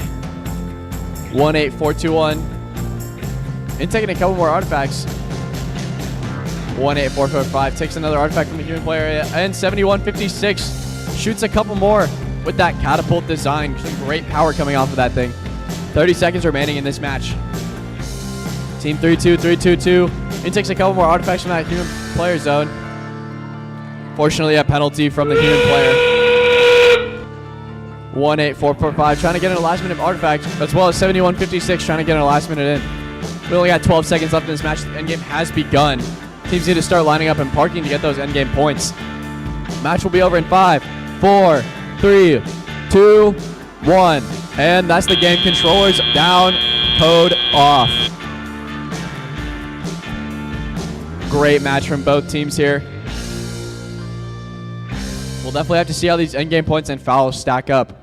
18421 taking a couple more artifacts. 18445 takes another artifact from the human player area, and 7156 shoots a couple more with that catapult design. Some great power coming off of that thing. 30 seconds remaining in this match. Team 32322 takes a couple more artifacts from that human player zone. Fortunately, a penalty from the human player. 18445 trying to get in a last minute artifact, as well as 7156 trying to get in a last minute in. We only got 12 seconds left in this match. The endgame has begun. Teams need to start lining up and parking to get those endgame points. Match will be over in 5, 4, 3, 2, 1. And that's the game. Controllers down, code off. Great match from both teams here. We'll definitely have to see how these endgame points and fouls stack up.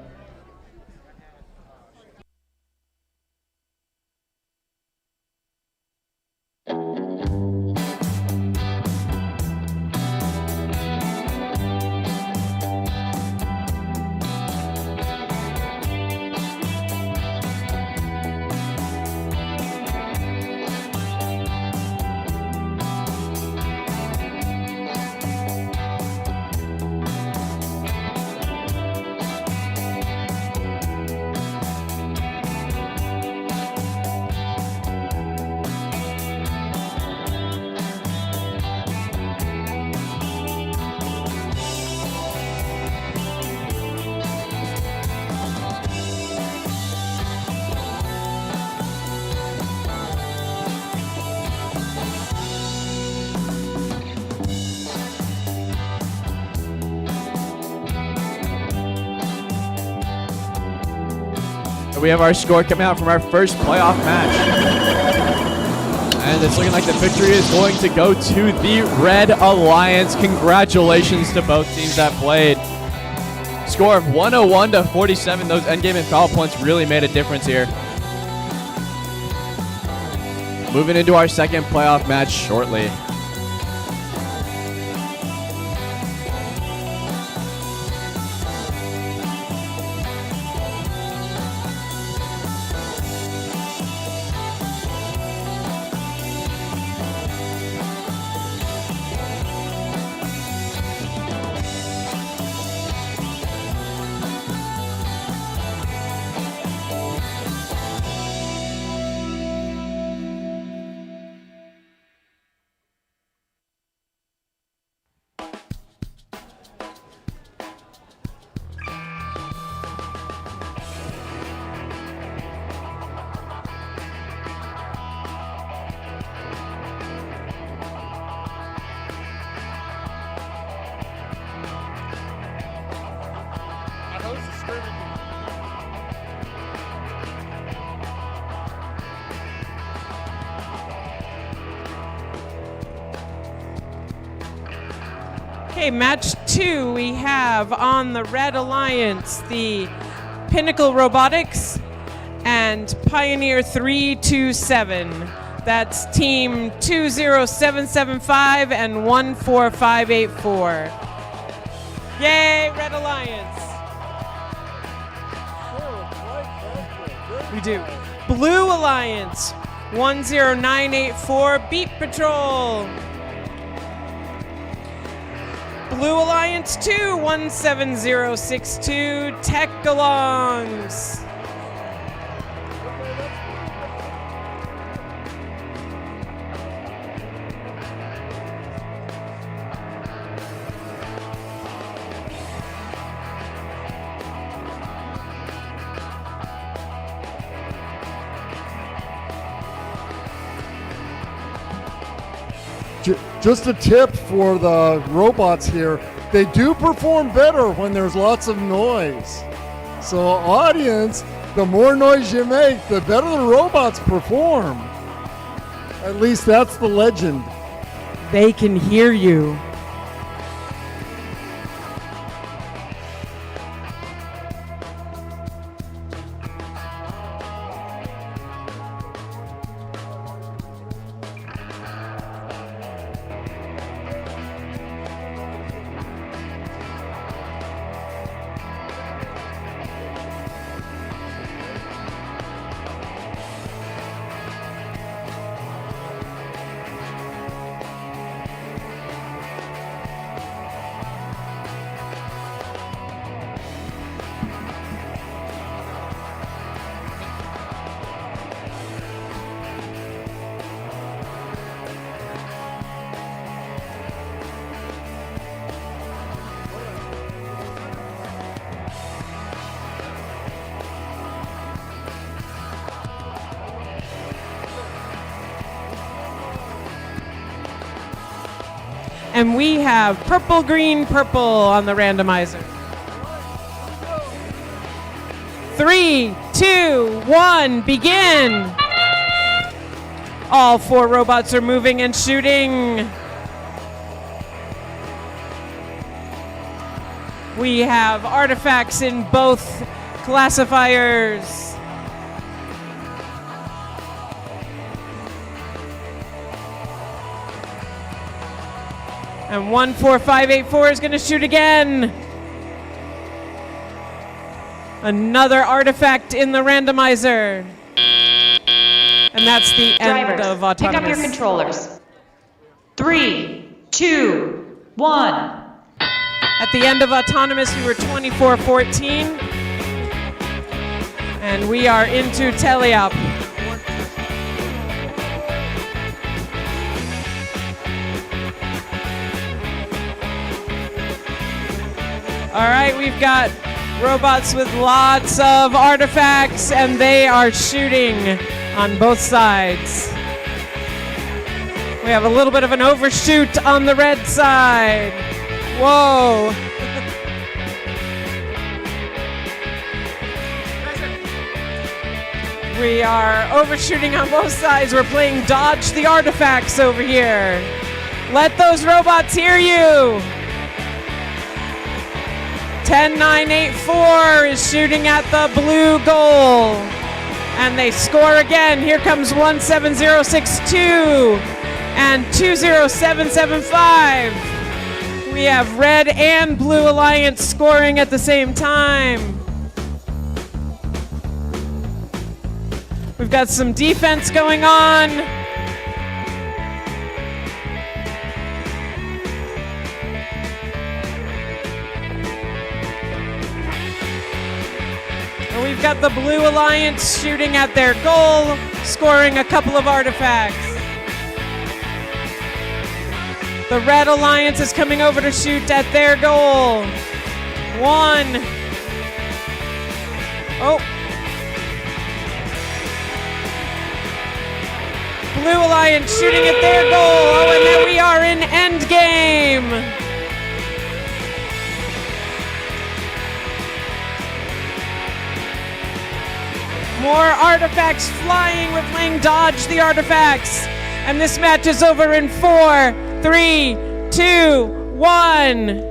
We have our score coming out from our first playoff match. And it's looking like the victory is going to go to the Red Alliance. Congratulations to both teams that played. Score of 101-47. Those endgame and foul points really made a difference here. Moving into our second playoff match shortly. Okay, match 2, we have on the Red Alliance the Pinnacle Robotics and Pioneer 327. That's team 20775 and 14584. Yay, Red Alliance. We do. Blue Alliance 10984, Beat Patrol. Blue Alliance 2, 17062, Tech Galongs. Just a tip for the robots here, they do perform better when there's lots of noise. So audience, the more noise you make, the better the robots perform. At least that's the legend. They can hear you. And we have purple, green, purple on the randomizer. 3, 2, 1, begin. All 4 robots are moving and shooting. We have artifacts in both classifiers. And 14584 is going to shoot again. Another artifact in the randomizer. And that's the end of autonomous. Pick up your controllers. 3, 2, 1. At the end of autonomous, we were 24-14. And we are into teleop. All right, we've got robots with lots of artifacts, and they are shooting on both sides. We have a little bit of an overshoot on the red side. Whoa. We are overshooting on both sides. We're playing dodge the artifacts over here. Let those robots hear you. 10984 is shooting at the blue goal. And they score again. Here comes 17062 and 20775. We have red and blue alliance scoring at the same time. We've got some defense going on. And we've got the blue alliance shooting at their goal, scoring a couple of artifacts. The red alliance is coming over to shoot at their goal. 1. Oh. Blue alliance shooting at their goal. Oh, and then we are in end game. More artifacts flying. We're playing dodge the artifacts. And this match is over in 4, 3, 2, 1.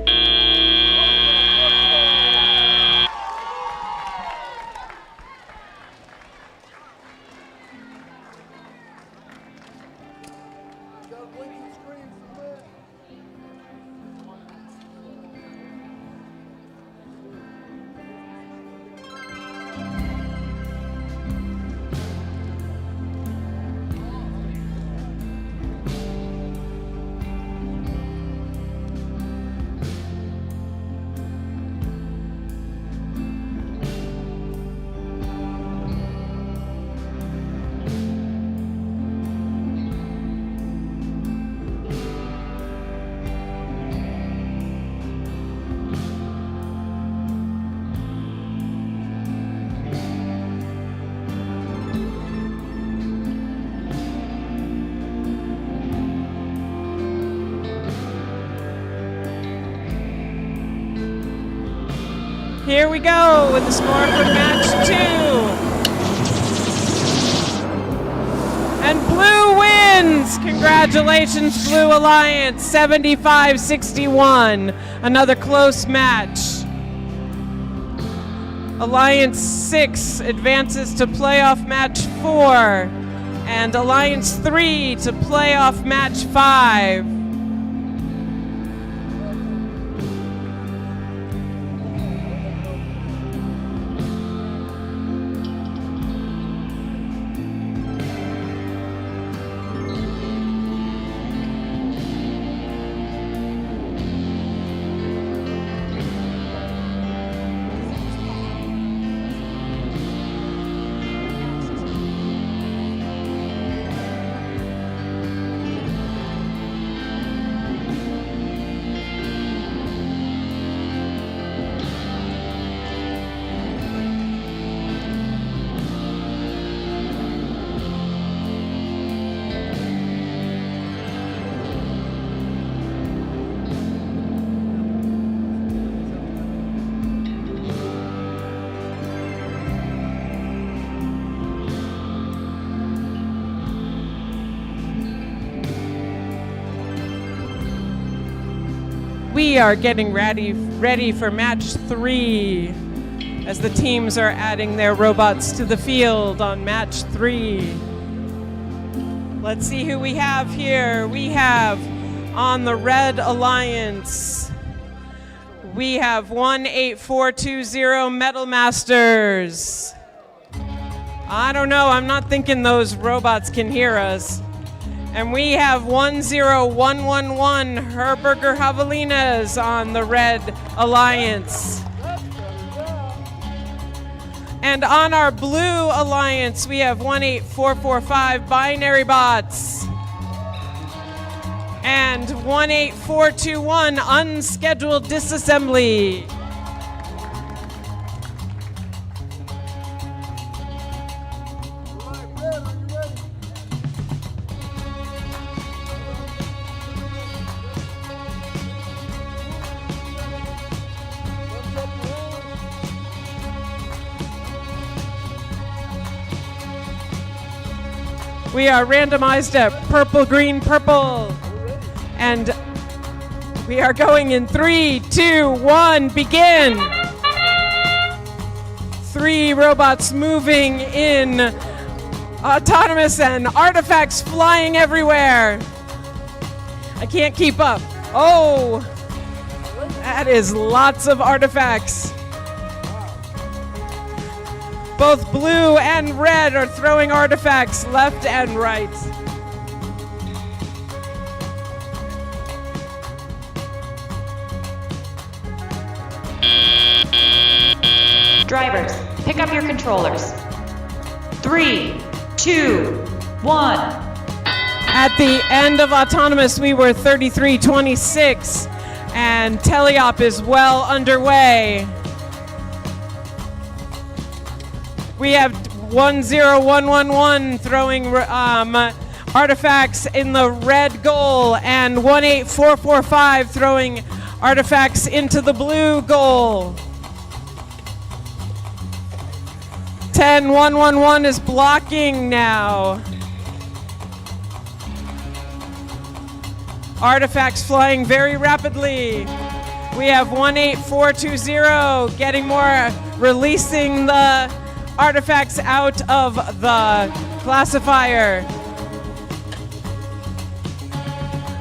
Here we go with the score for match 2. And blue wins! Congratulations, Blue Alliance, 75-61. Another close match. Alliance 6 advances to playoff match 4. And Alliance 3 to playoff match 5. We are getting ready for match 3 as the teams are adding their robots to the field on match 3. Let's see who we have here. We have on the Red Alliance, we have 18420 Metal Masters. I don't know, I'm not thinking those robots can hear us. And we have 10111 Herberger Javelinas on the Red Alliance. And on our Blue Alliance, we have 18445 Binary Bots. And 18421 Unscheduled Disassembly. We are randomized at purple, green, purple. And we are going in 3, 2, 1, begin. 3 robots moving in autonomous and artifacts flying everywhere. I can't keep up. Oh, that is lots of artifacts. Both blue and red are throwing artifacts left and right. Drivers, pick up your controllers. 3, 2, 1. At the end of autonomous, we were 33-26, and teleop is well underway. We have 10111 throwing artifacts in the red goal, and 18445 throwing artifacts into the blue goal. 10111 is blocking now. Artifacts flying very rapidly. We have 18420 getting more, releasing the artifacts out of the classifier.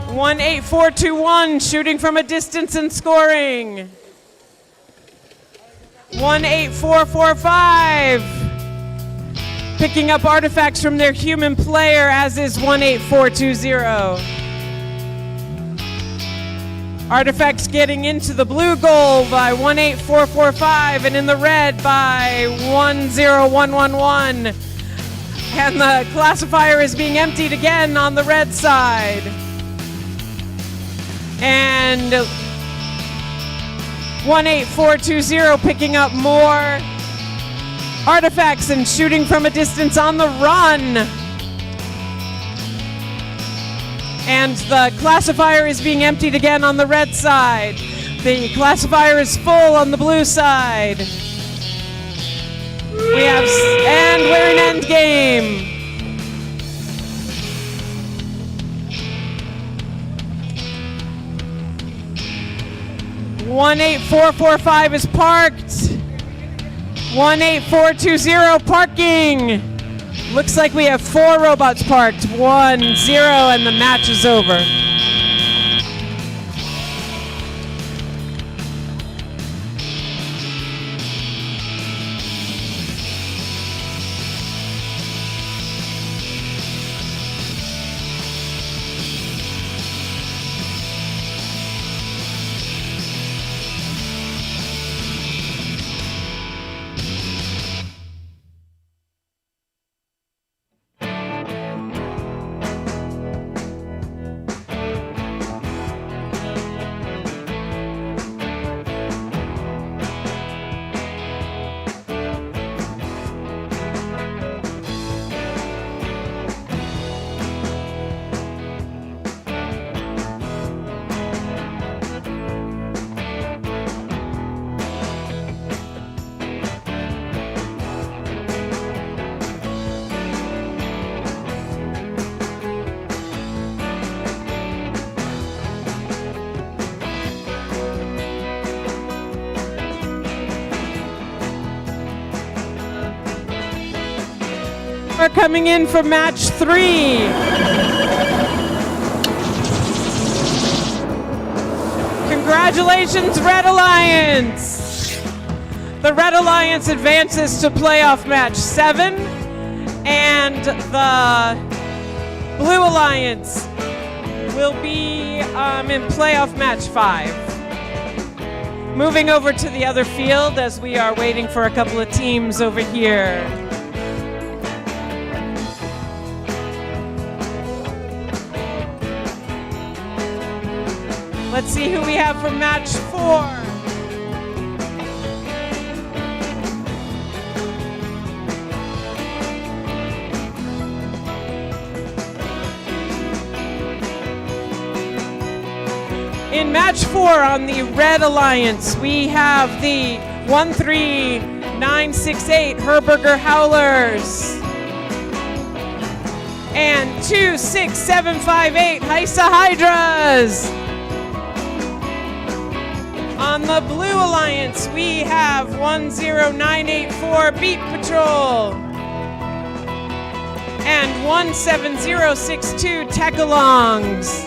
18421 shooting from a distance and scoring. 18445 picking up artifacts from their human player, as is 18420. Artifacts getting into the blue goal by 18445 and in the red by 10111. And the classifier is being emptied again on the red side. And 18420 picking up more artifacts and shooting from a distance on the run. And the classifier is being emptied again on the red side. The classifier is full on the blue side. We have, and we're in end game. One 18445 is parked. 18420 parking. Looks like we have 4 robots parked. 1-0, and the match is over. We're coming in for match 3. Congratulations, Red Alliance. The Red Alliance advances to playoff match 7, and the Blue Alliance will be in playoff match 5. Moving over to the other field as we are waiting for a couple of teams over here. Let's see who we have for match 4. In match 4 on the Red Alliance, we have the 13968 Herberger Howlers and 26758 Heisa Hydras. On the Blue Alliance, we have 10984 Beat Patrol and 17062 Tech-alongs.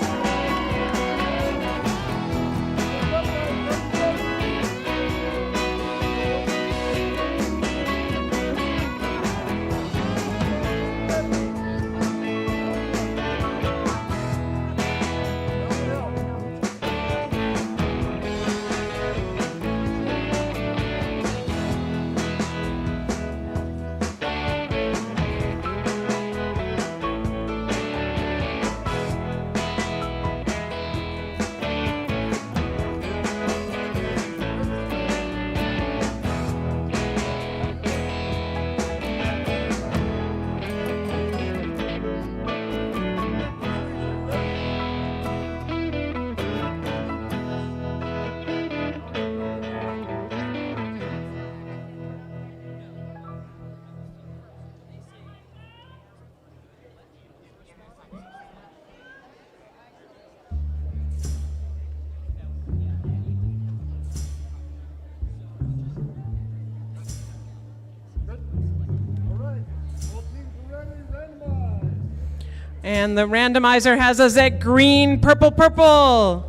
And the randomizer has us at green, purple, purple.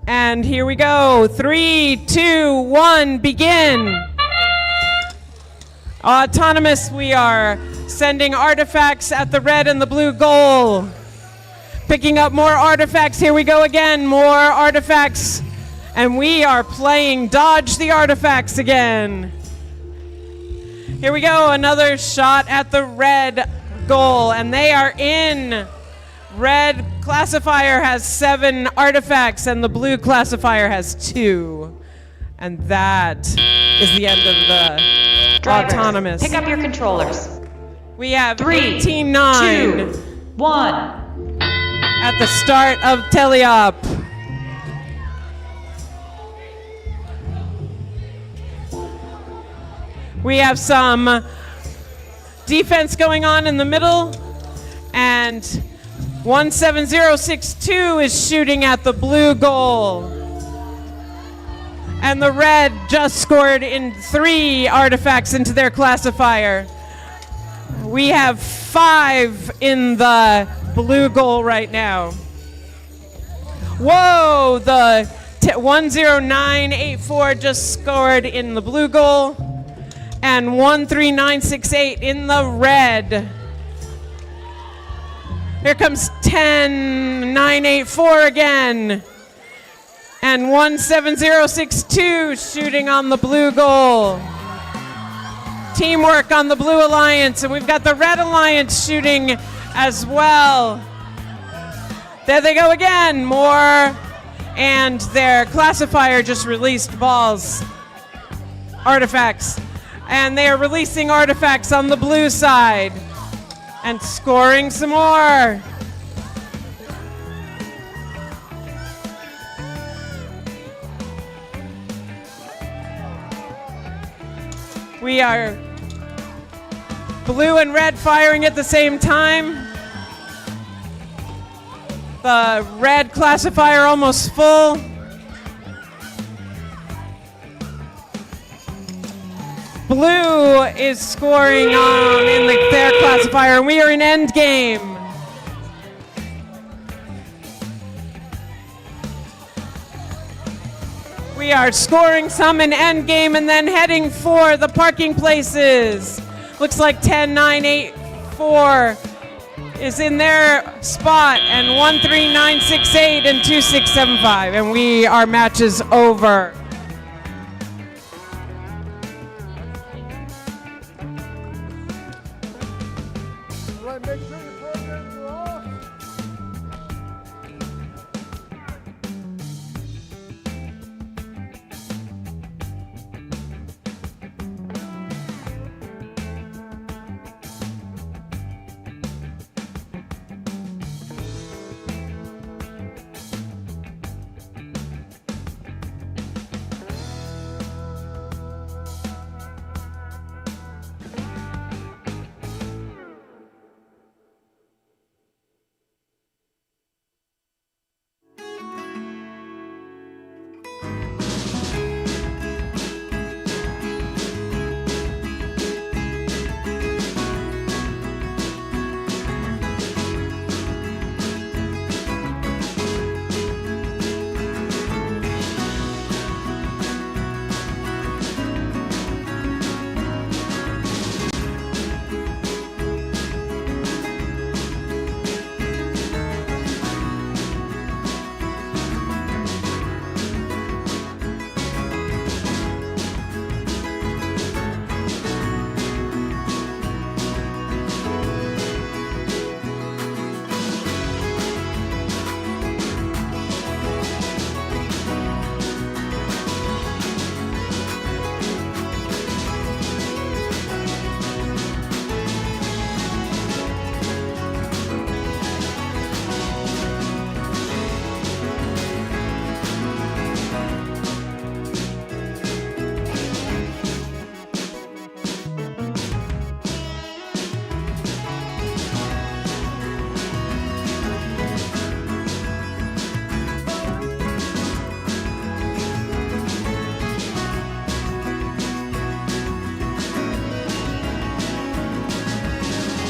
And here we go. 3, 2, 1, begin. Autonomous, we are sending artifacts at the red and the blue goal. Picking up more artifacts. Here we go again. More artifacts. And we are playing Dodge the Artifacts again. Here we go, another shot at the red goal, and they are in. Red classifier has 7 artifacts, and the blue classifier has 2. And that is the end of the Drivers, autonomous. pick up your controllers. We have 3, 18-9. 2, 1. at the start of teleop. We have some defense going on in the middle, and 17062 is shooting at the blue goal. And the red just scored in 3 artifacts into their classifier. We have 5 in the blue goal right now. Whoa, the 10984 just scored in the blue goal, and 13968 in the red. Here comes 10984 again. And 17062 shooting on the blue goal. Teamwork on the blue alliance, and we've got the red alliance shooting as well. There they go again, more, and their classifier just released balls, artifacts, and they are releasing artifacts on the blue side and scoring some more. We are blue and red firing at the same time. The red classifier almost full. Blue is scoring in their classifier, and we are in end game. We are scoring some in end game and then heading for the parking places. Looks like 10984 is in their spot, and 13968 and 2675, and our match is over.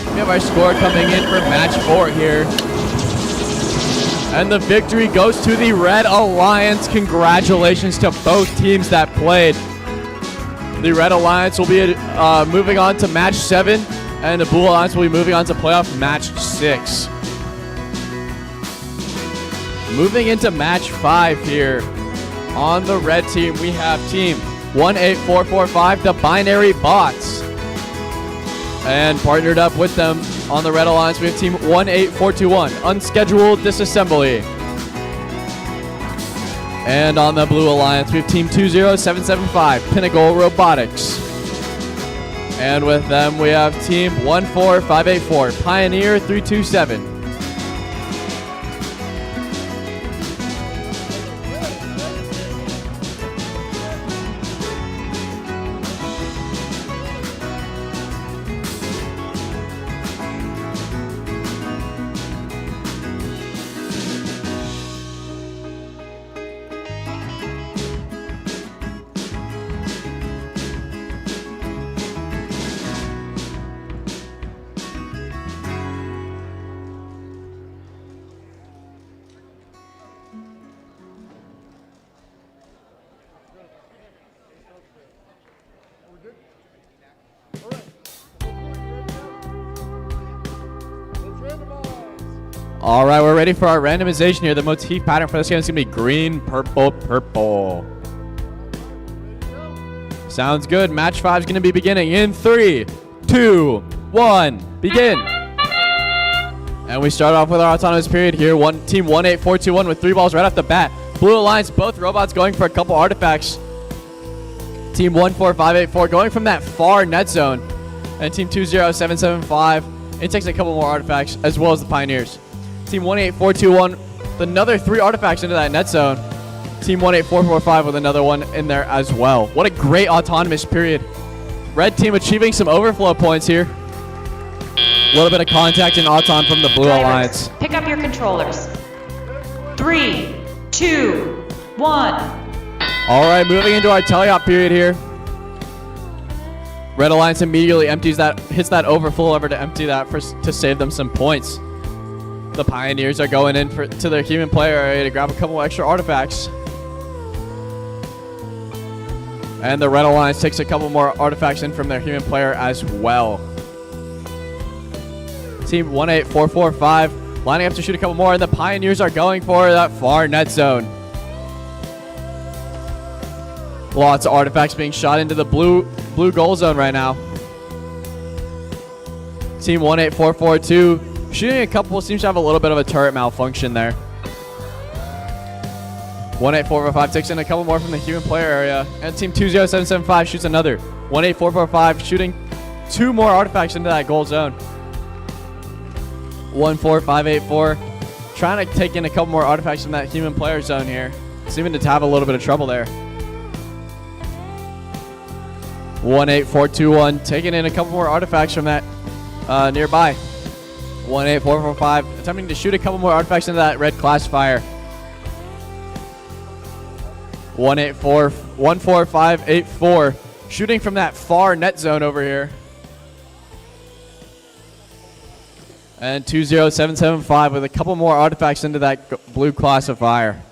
We have our score coming in for match 4 here. And the victory goes to the Red Alliance. Congratulations to both teams that played. The Red Alliance will be moving on to match 7, and the Blue Alliance will be moving on to playoff match 6. Moving into match 5 here. On the red team, we have team 18445, the Binary Bots. And partnered up with them on the Red Alliance, we have team 18421, Unscheduled Disassembly. And on the Blue Alliance, we have team 20775, Pinnacle Robotics. And with them, we have team 14584, Pioneer 327. All right, we're ready for our randomization here. The motif pattern for this game is going to be green, purple, purple. Sounds good. Match 5 is going to be beginning in 3, 2, 1, begin. And we start off with our autonomous period here. Team 18421 with 3 balls right off the bat. Blue Alliance, both robots going for a couple artifacts. Team 14584 going from that far net zone. And Team 20775, it takes a couple more artifacts, as well as the Pioneers. Team 18421 with another 3 artifacts into that net zone. Team 18445 with another one in there as well. What a great autonomous period. Red team achieving some overflow points here. A little bit of contact and auton from the Blue Alliance. Pick up your controllers. 3, 2, 1. All right, moving into our teleop period here. Red Alliance immediately hits that overflow lever to empty that to save them some points. The Pioneers are going in to their human player area to grab a couple extra artifacts. And the Red Alliance takes a couple more artifacts in from their human player as well. Team 18445 lining up to shoot a couple more, and the Pioneers are going for that far net zone. Lots of artifacts being shot into the blue goal zone right now. Team 18442 shooting a couple, seems to have a little bit of a turret malfunction there. 18445 takes in a couple more from the human player area, and Team 20775 shoots another. 18445 shooting 2 more artifacts into that goal zone. 14584 trying to take in a couple more artifacts from that human player zone here. Seeming to have a little bit of trouble there. 18421 taking in a couple more artifacts from that nearby. 18445 attempting to shoot a couple more artifacts into that red classifier. 14584 shooting from that far net zone over here. And 20775 with a couple more artifacts into that blue classifier.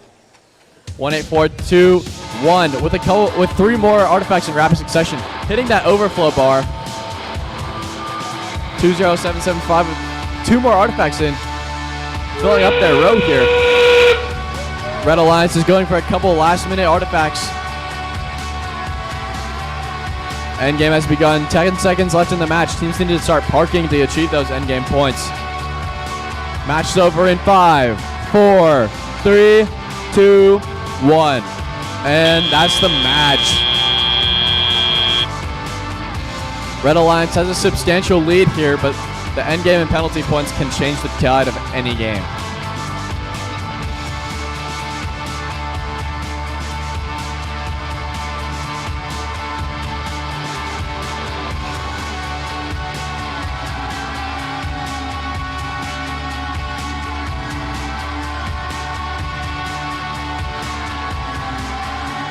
18421 with 3 more artifacts in rapid succession, hitting that overflow bar. 20775 with 2 more artifacts in, filling up their row here. Red Alliance is going for a couple last-minute artifacts. Endgame has begun. 10 seconds left in the match. Teams need to start parking to achieve those endgame points. Match is over in 5, 4, 3, 2, 1. And that's the match. Red Alliance has a substantial lead here, but the endgame and penalty points can change the tide of any game.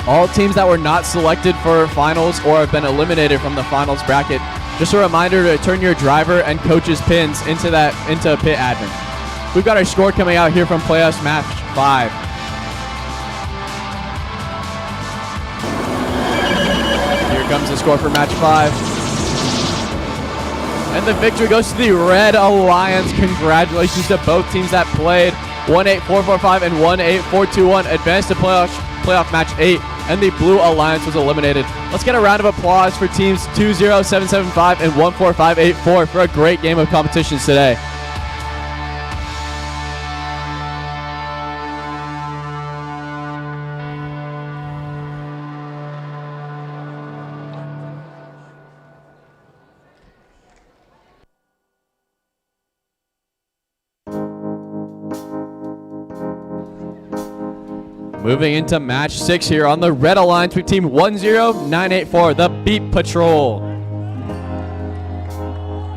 All teams that were not selected for finals or have been eliminated from the finals bracket, just a reminder to turn your driver and coach's pins into pit admin. We've got our score coming out here from playoffs match 5. Here comes the score for match 5. And the victory goes to the Red Alliance. Congratulations to both teams that played. 18445 and 18421 advanced to playoff match 8, and the Blue Alliance was eliminated. Let's get a round of applause for teams 20775 and 14584 for a great game of competitions today. Moving into match 6 here on the Red Alliance with team 10984, the Beat Patrol.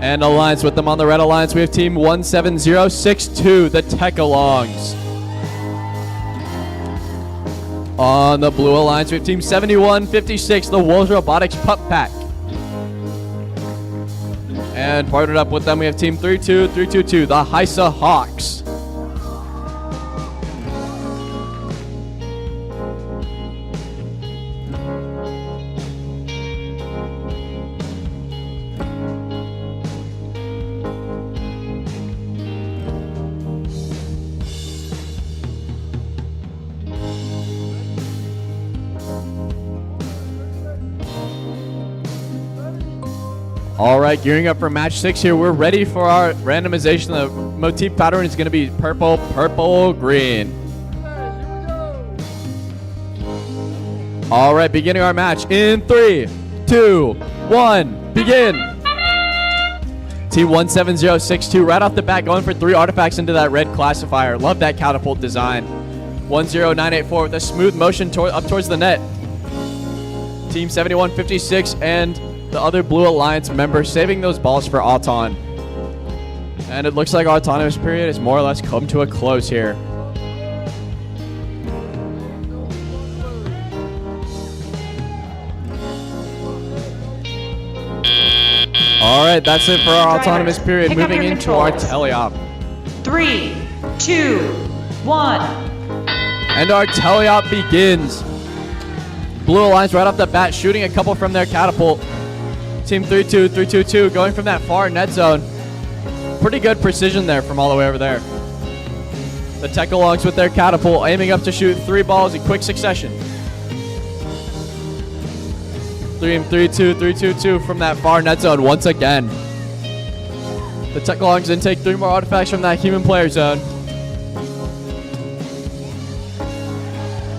And alliance with them on the Red Alliance, we have team 17062, the Tech-Alongs. On the Blue Alliance, we have team 7156, the Wolves Robotics Pup Pack. And partnered up with them, we have team 32322, the Heisa Hawks. All right, gearing up for match 6 here. We're ready for our randomization. The motif pattern is going to be purple, purple, green. All right, beginning our match in 3, 2, 1, begin. Team 17062 right off the bat going for 3 artifacts into that red classifier. Love that catapult design. 10984 with a smooth motion up towards the net. Team 7156 and the other Blue Alliance member saving those balls for Auton. And it looks like our autonomous period has more or less come to a close here. All right, that's it for our autonomous period. pick up Moving your into our controls. teleop. 3, 2, 1. And our teleop begins. Blue Alliance right off the bat shooting a couple from their catapult. Team 3-2 going from that far net zone. Pretty good precision there from all the way over there. The Tech-alongs with their catapult aiming up to shoot 3 balls in quick succession. 3-2 from that far net zone once again. The Tech-alongs then take 3 more artifacts from that human player zone.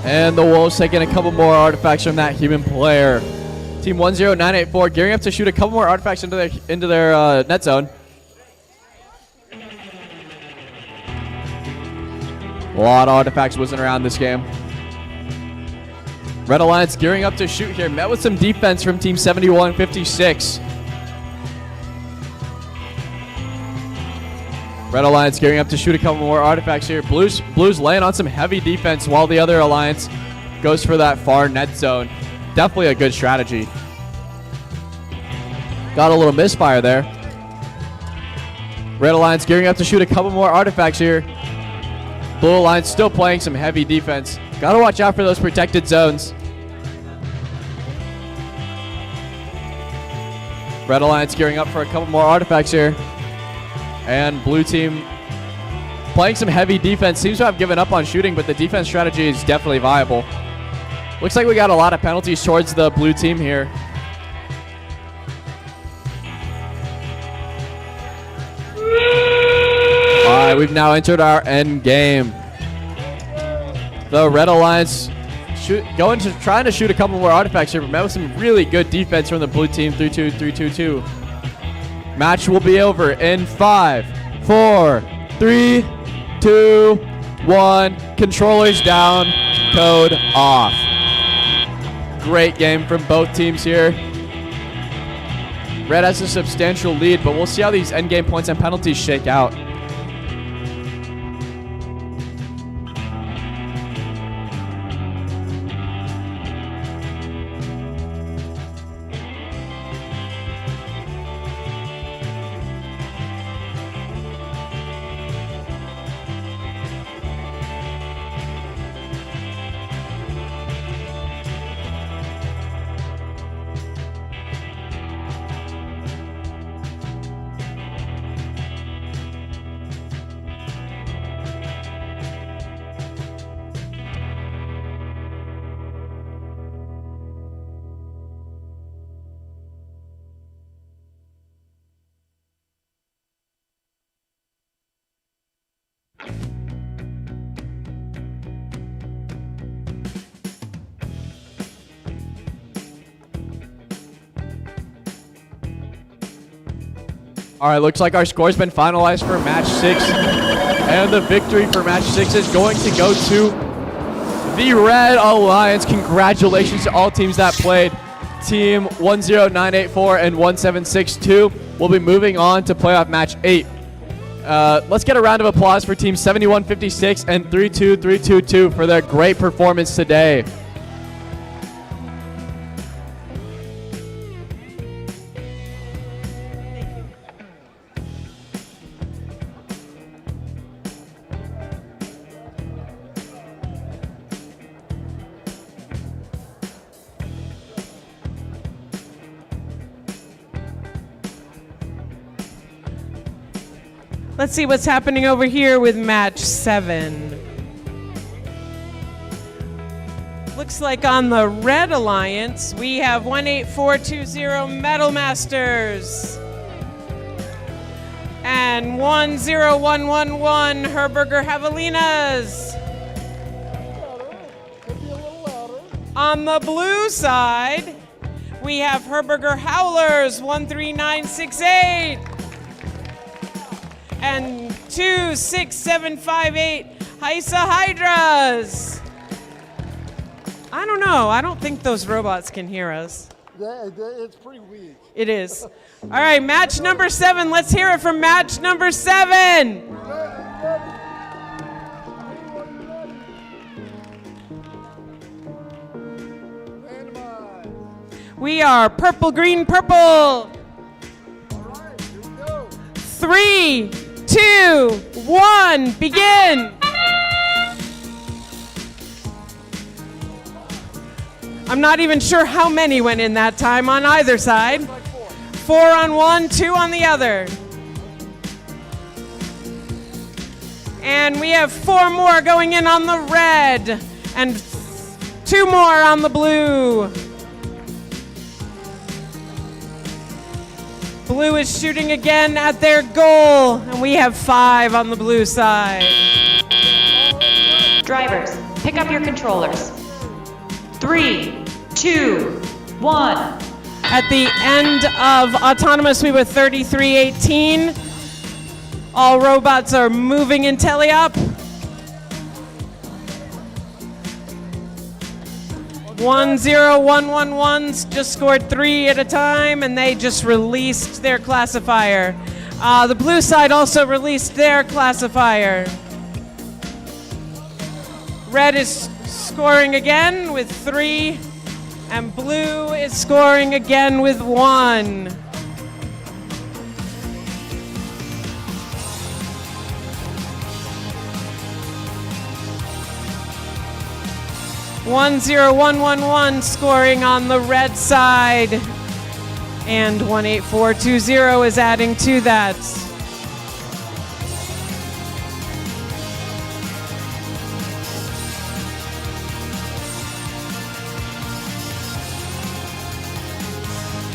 And the Wolves taking a couple more artifacts from that human player. Team 10984 gearing up to shoot a couple more artifacts into their net zone. A lot of artifacts whizzing around this game. Red Alliance gearing up to shoot here. Met with some defense from Team 7156. Red Alliance gearing up to shoot a couple more artifacts here. Blues laying on some heavy defense while the other Alliance goes for that far net zone. Definitely a good strategy. Got a little misfire there. Red Alliance gearing up to shoot a couple more artifacts here. Blue Alliance still playing some heavy defense. Gotta watch out for those protected zones. Red Alliance gearing up for a couple more artifacts here. And blue team playing some heavy defense. Seems to have given up on shooting, but the defense strategy is definitely viable. Looks like we got a lot of penalties towards the blue team here. All right, we've now entered our end game. The Red Alliance trying to shoot a couple more artifacts here, but met with some really good defense from the blue team. 3-2. Match will be over in 5, 4, 3, 2, 1. Controllers down, code off. Great game from both teams here. Red has a substantial lead, but we'll see how these endgame points and penalties shake out. All right, looks like our score's been finalized for match 6. And the victory for match 6 is going to go to the Red Alliance. Congratulations to all teams that played. Team 10984 and 1762 will be moving on to playoff match 8. Let's get a round of applause for Team 7156 and 32322 for their great performance today. Let's see what's happening over here with match 7. Looks like on the Red Alliance, we have 18420 Metal Masters and 10111 Herberger Javelinas. On the blue side, we have Herberger Howlers 13968 and 26758 Heisa Hydras. I don't know. I don't think those robots can hear us. It's pretty weak. It is. All right, match number 7. Let's hear it from match number 7. We are purple, green, purple. 3, 2, 1, begin. I'm not even sure how many went in that time on either side. 4 on one, 2 on the other. And we have 4 more going in on the red and 2 more on the blue. Blue is shooting again at their goal, and we have 5 on the blue side. Drivers, pick up your controllers. 3, 2, 1. At the end of autonomous, we were 3318. All robots are moving in teleop. 10111's just scored 3 at a time, and they just released their classifier. The blue side also released their classifier. Red is scoring again with 3, and blue is scoring again with 1. One 10111 scoring on the red side, and 18420 is adding to that.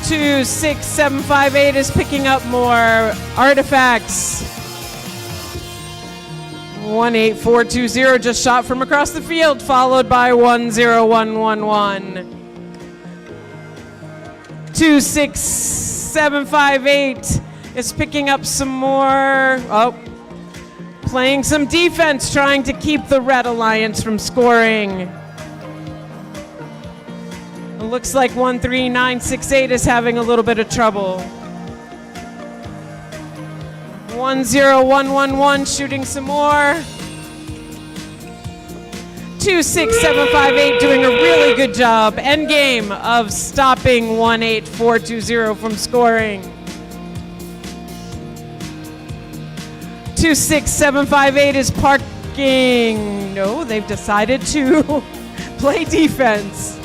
Two, 6, 7, 5, 8 is picking up more artifacts. 18420 just shot from across the field, followed by 10111. 26758 is picking up some more. Oh, playing some defense, trying to keep the Red Alliance from scoring. It looks like 13968 is having a little bit of trouble. 10111 shooting some more. 26758 doing a really good job, endgame, of stopping 18420 from scoring. 26758 is parking. No, they've decided to play defense.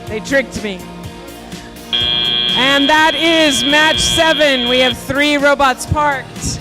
They tricked me. And that is match 7. We have 3 robots parked.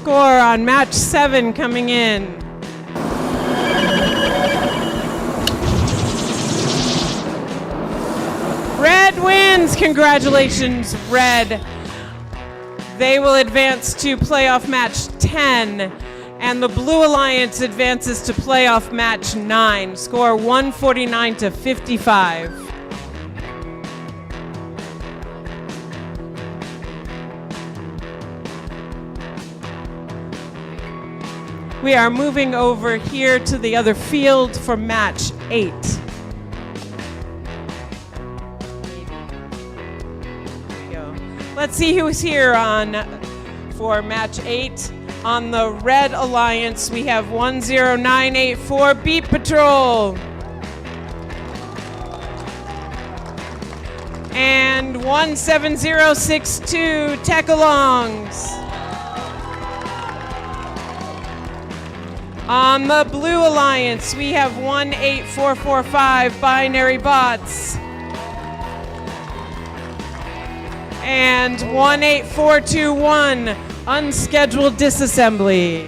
score on match 7 coming in. Red wins. Congratulations, Red. They will advance to playoff match 10, and the Blue Alliance advances to playoff match 9. Score 149 to 55. We are moving over here to the other field for match 8. Let's see who's here for match 8. On the Red Alliance, we have 10984 Beat Patrol. And 17062 Tech-alongs. On the Blue Alliance, we have 18445 Binary Bots. And 18421 Unscheduled Disassembly.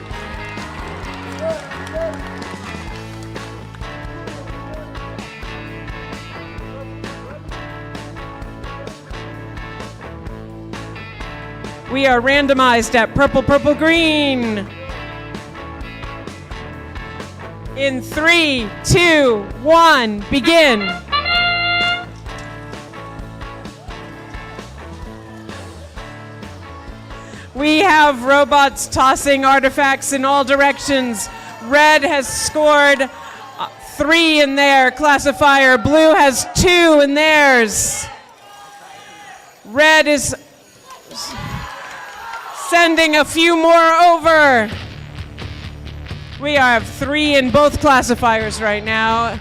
We are randomized at purple, purple, green. In 3, 2, 1, begin. We have robots tossing artifacts in all directions. Red has scored 3 in their classifier. Blue has 2 in theirs. Red is sending a few more over. We have 3 in both classifiers right now.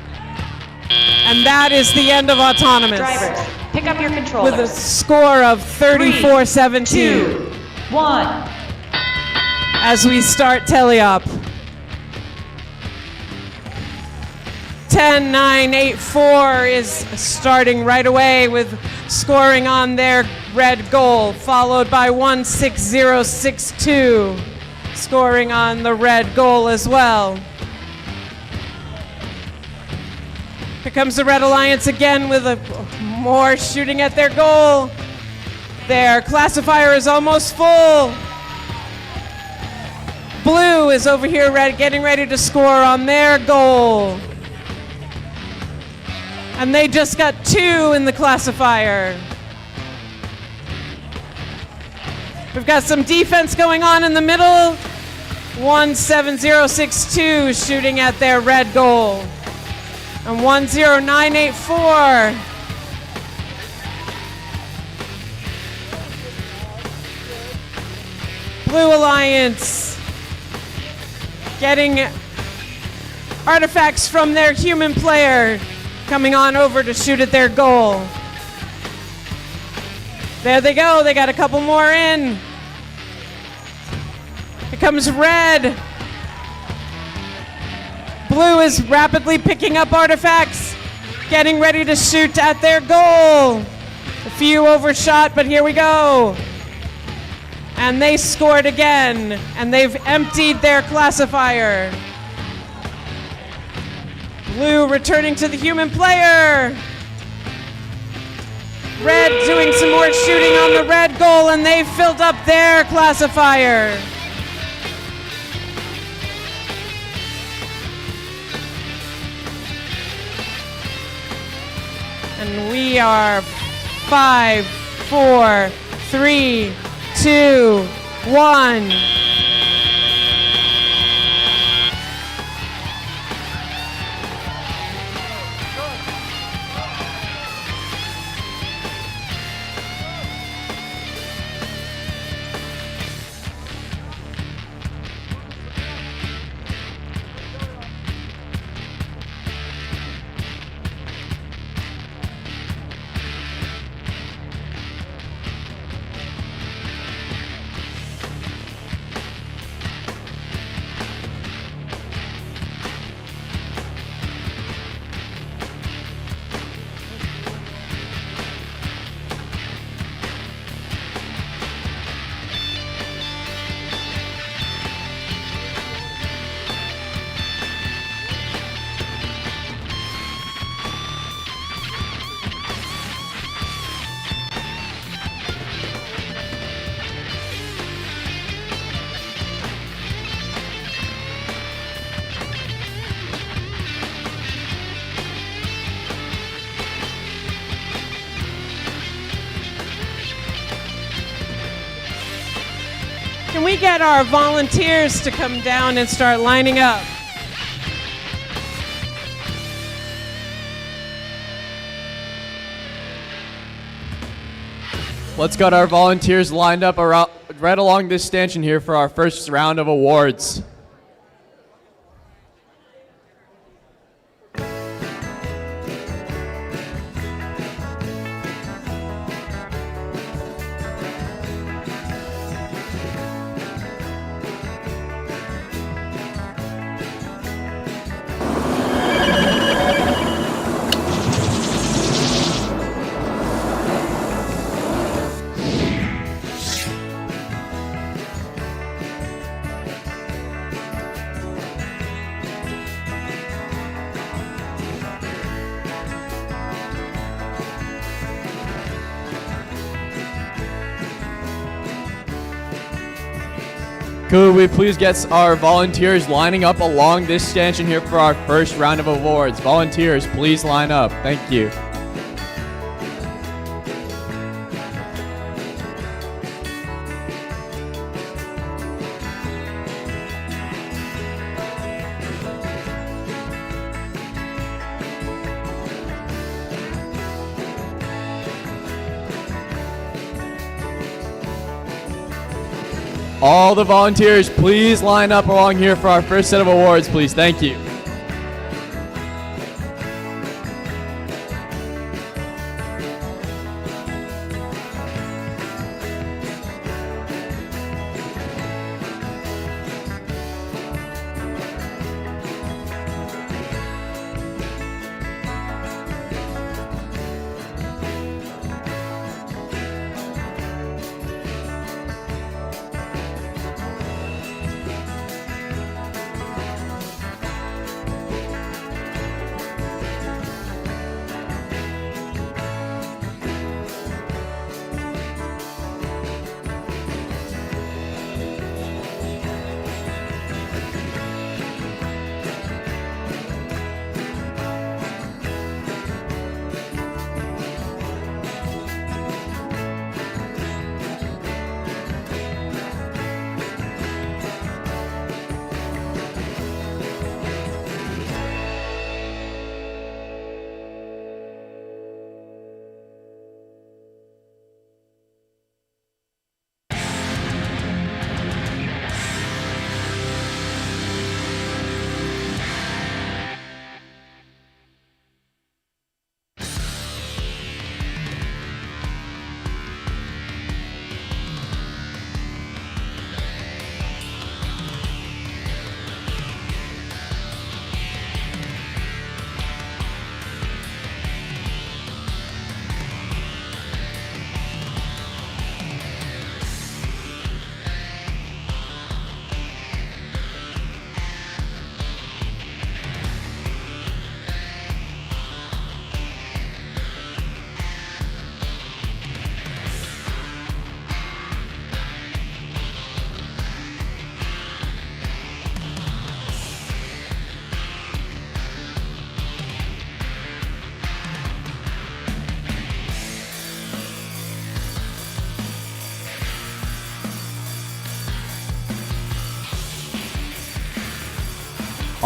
And that is the end of Autonomous. Drivers, pick up your controllers. With a score of 34-17. 3, 2, 1. As we start teleop. 10-9-8-4 is starting right away with scoring on their red goal, followed by 1-6-0-6-2 scoring on the red goal as well. Here comes the Red Alliance again with more shooting at their goal. Their classifier is almost full. Blue is over here getting ready to score on their goal. And they just got 2 in the classifier. We've got some defense going on in the middle. 1-7-0-6-2 shooting at their red goal. And 1-0-9-8-4. Blue Alliance getting artifacts from their human player, coming on over to shoot at their goal. There they go, they got a couple more in. Here comes Red. Blue is rapidly picking up artifacts, getting ready to shoot at their goal. A few overshot, but here we go. And they scored again, and they've emptied their classifier. Blue returning to the human player. Red doing some more shooting on the red goal, and they've filled up their classifier. And we are 5, 4, 3, 2, 1. Can we get our volunteers to come down and start lining up? Let's get our volunteers lined up right along this stanchion here for our first round of awards. Could we please get our volunteers lining up along this stanchion here for our first round of awards? Volunteers, please line up. Thank you. All the volunteers, please line up along here for our first set of awards, please. Thank you.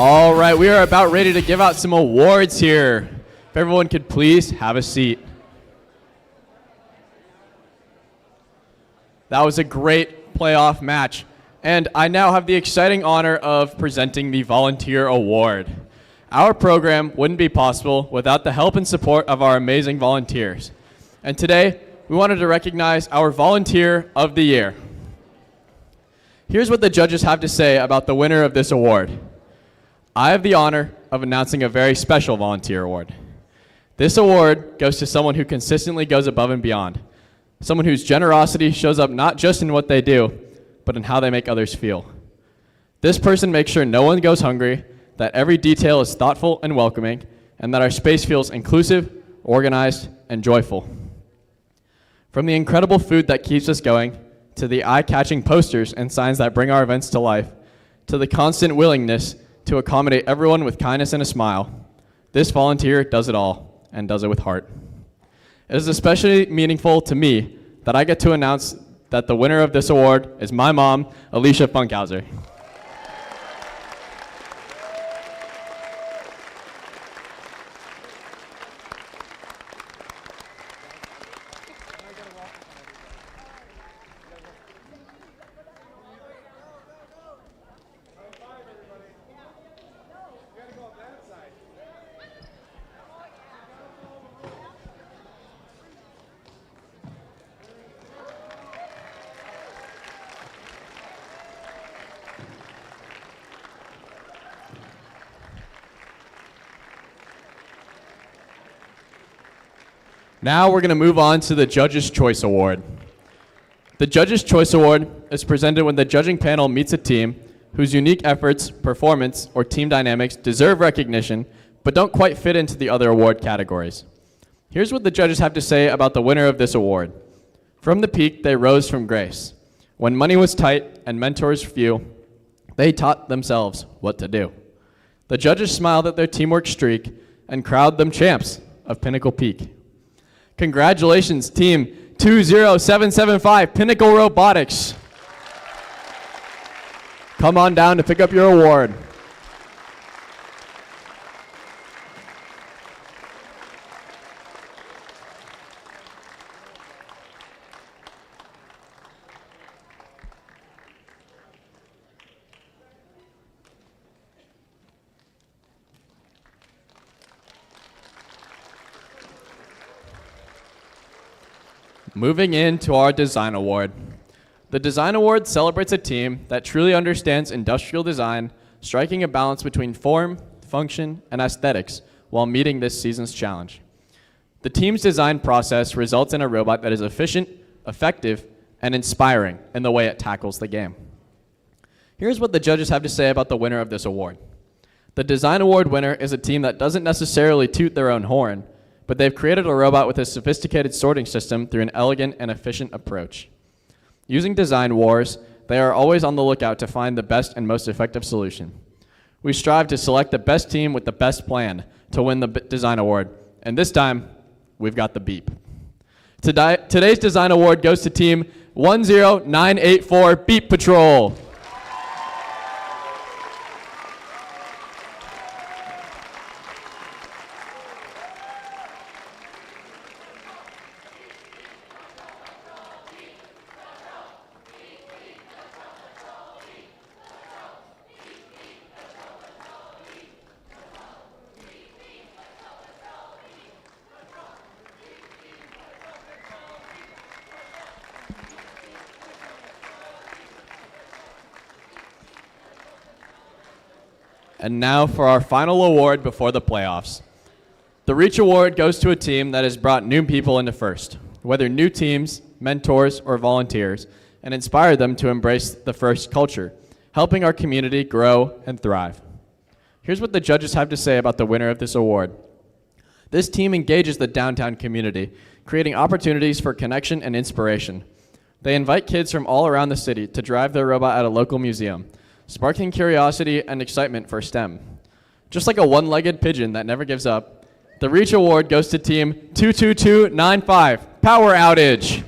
All right, we are about ready to give out some awards here. If everyone could please have a seat. That was a great playoff match. And I now have the exciting honor of presenting the Volunteer Award. Our program wouldn't be possible without the help and support of our amazing volunteers. And today, we wanted to recognize our Volunteer of the Year. Here's what the judges have to say about the winner of this award. I have the honor of announcing a very special volunteer award. This award goes to someone who consistently goes above and beyond, someone whose generosity shows up not just in what they do, but in how they make others feel. This person makes sure no one goes hungry, that every detail is thoughtful and welcoming, and that our space feels inclusive, organized, and joyful. From the incredible food that keeps us going, to the eye-catching posters and signs that bring our events to life, to the constant willingness to accommodate everyone with kindness and a smile, this volunteer does it all, and does it with heart. It is especially meaningful to me that I get to announce that the winner of this award is my mom, Alicia Funkhauser. Now we're going to move on to the Judge's Choice Award. The Judge's Choice Award is presented when the judging panel meets a team whose unique efforts, performance, or team dynamics deserve recognition, but don't quite fit into the other award categories. Here's what the judges have to say about the winner of this award. From the peak, they rose from grace. When money was tight and mentors few, they taught themselves what to do. The judges smiled at their teamwork streak and crowned them champs of Pinnacle Peak. Congratulations, Team 20775, Pinnacle Robotics. Come on down to pick up your award. Moving into our Design Award. The Design Award celebrates a team that truly understands industrial design, striking a balance between form, function, and aesthetics while meeting this season's challenge. The team's design process results in a robot that is efficient, effective, and inspiring in the way it tackles the game. Here's what the judges have to say about the winner of this award. The Design Award winner is a team that doesn't necessarily toot their own horn, but they've created a robot with a sophisticated sorting system through an elegant and efficient approach. Using Design Wars, they are always on the lookout to find the best and most effective solution. We strive to select the best team with the best plan to win the Design Award, and this time, we've got the beep. Today's Design Award goes to Team 10984 Beep Patrol. And now for our final award before the playoffs. The Reach Award goes to a team that has brought new people into FIRST, whether new teams, mentors, or volunteers, and inspired them to embrace the FIRST culture, helping our community grow and thrive. Here's what the judges have to say about the winner of this award. This team engages the downtown community, creating opportunities for connection and inspiration. They invite kids from all around the city to drive their robot at a local museum, sparking curiosity and excitement for STEM. Just like a one-legged pigeon that never gives up, the Reach Award goes to Team 22295, Power Outage.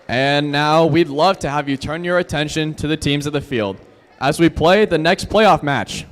And now we'd love to have you turn your attention to the teams of the field as we play the next playoff match.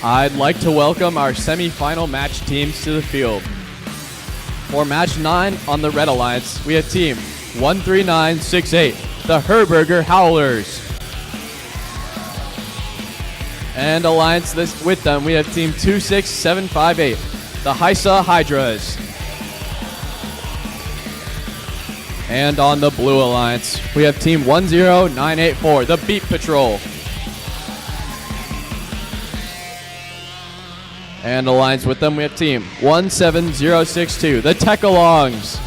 I'd like to welcome our semi-final match teams to the field. For match 9 on the Red Alliance, we have team 13968, the Herberger Howlers. And alliance with them, we have team 26758, the Hysa Hydras. And on the Blue Alliance, we have team 10984, the Beat Patrol. And alliance with them, we have team 17062, the Tech-alongs.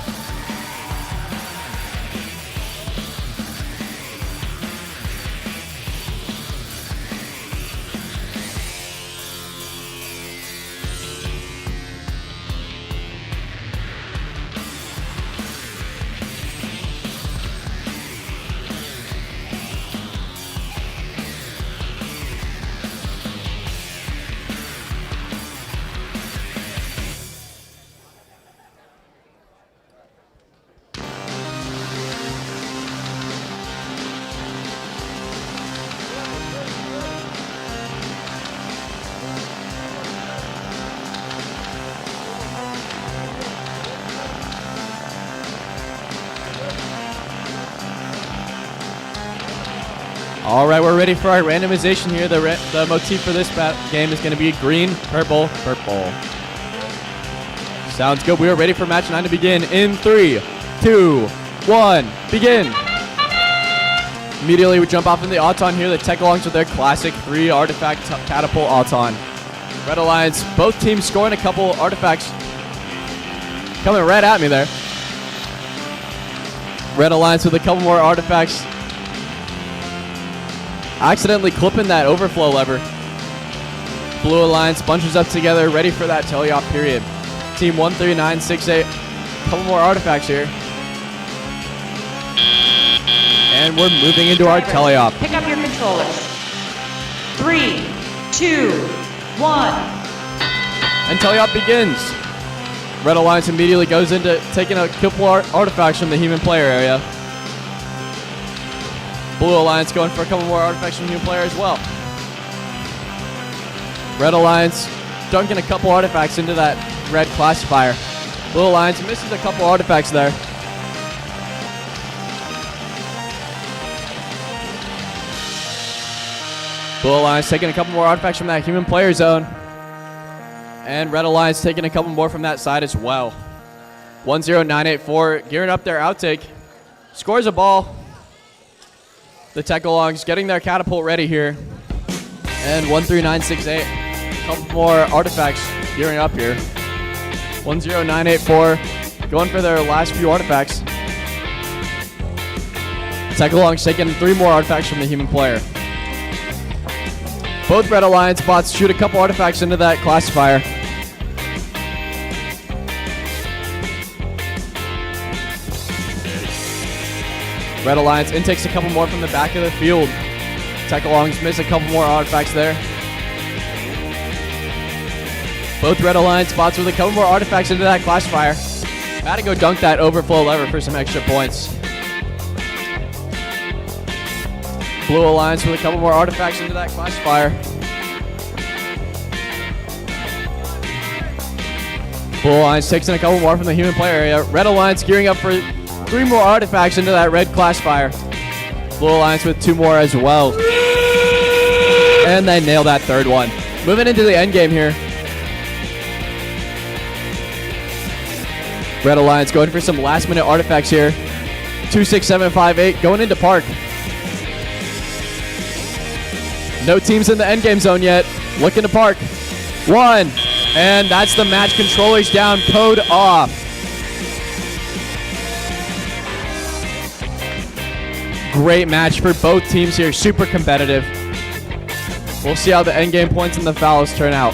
All right, we're ready for our randomization here. The motif for this game is going to be green, purple, purple. Sounds good. We are ready for match 9 to begin in 3, 2, 1, begin. Immediately we jump off in the Auton here. The Tech-alongs with their classic 3 artifact catapult Auton. Red Alliance, both teams scoring a couple artifacts. Coming right at me there. Red Alliance with a couple more artifacts. Accidentally clipping that overflow lever. Blue Alliance bunches up together, ready for that teleop period. Team 13968, couple more artifacts here. And we're moving into our teleop. Pick up your controllers. 3, 2, 1. And teleop begins. Red Alliance immediately goes into taking a couple artifacts from the human player area. Blue Alliance going for a couple more artifacts from the human player as well. Red Alliance dunking a couple artifacts into that red classifier. Blue Alliance misses a couple artifacts there. Blue Alliance taking a couple more artifacts from that human player zone. And Red Alliance taking a couple more from that side as well. 10984 gearing up their outtake. Scores a ball. The Tech-alongs getting their catapult ready here. And 13968, a couple more artifacts gearing up here. 10984 going for their last few artifacts. Tech-alongs taking 3 more artifacts from the human player. Both Red Alliance bots shoot a couple artifacts into that classifier. Red Alliance intakes a couple more from the back of the field. Tech-alongs miss a couple more artifacts there. Both Red Alliance bots with a couple more artifacts into that classifier. Had to go dunk that overflow lever for some extra points. Blue Alliance with a couple more artifacts into that classifier. Blue Alliance takes in a couple more from the human player area. Red Alliance gearing up for 3 more artifacts into that red classifier. Blue Alliance with 2 more as well. And they nail that 3rd one. Moving into the end game here. Red Alliance going for some last minute artifacts here. 26758 going into park. No teams in the end game zone yet. Looking to park. 1. And that's the match. Controllers down, code off. Great match for both teams here. Super competitive. We'll see how the end game points and the fouls turn out.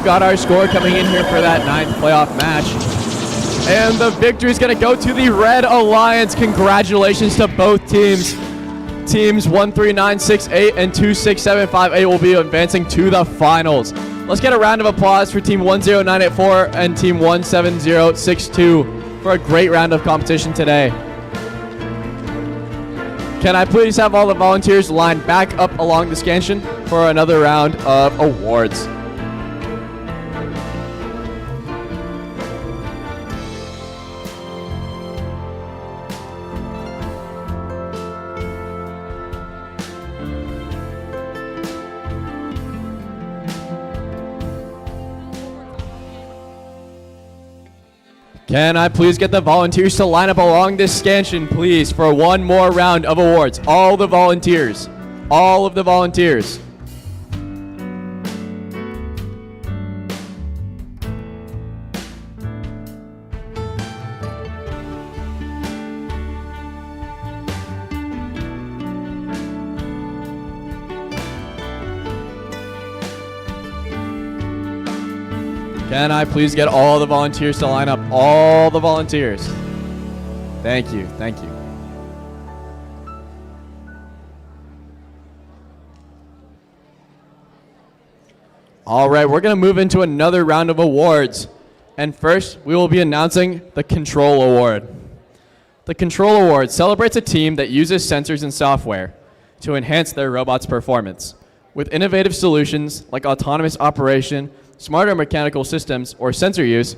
we've got our score coming in here for that 9th playoff match. And the victory is going to go to the Red Alliance. Congratulations to both teams. Teams 13968 and 26758 will be advancing to the finals. Let's get a round of applause for Team 10984 and Team 17062 for a great round of competition today. Can I please have all the volunteers line back up along the scansion for another round of awards? Can I please get the volunteers to line up along this scansion, please, for one more round of awards? All the volunteers. All of the volunteers. Can I please get all the volunteers to line up? All the volunteers. Thank you. Thank you. All right, we're going to move into another round of awards. And first, we will be announcing the Control Award. The Control Award celebrates a team that uses sensors and software to enhance their robot's performance. With innovative solutions like autonomous operation, smarter mechanical systems, or sensor use,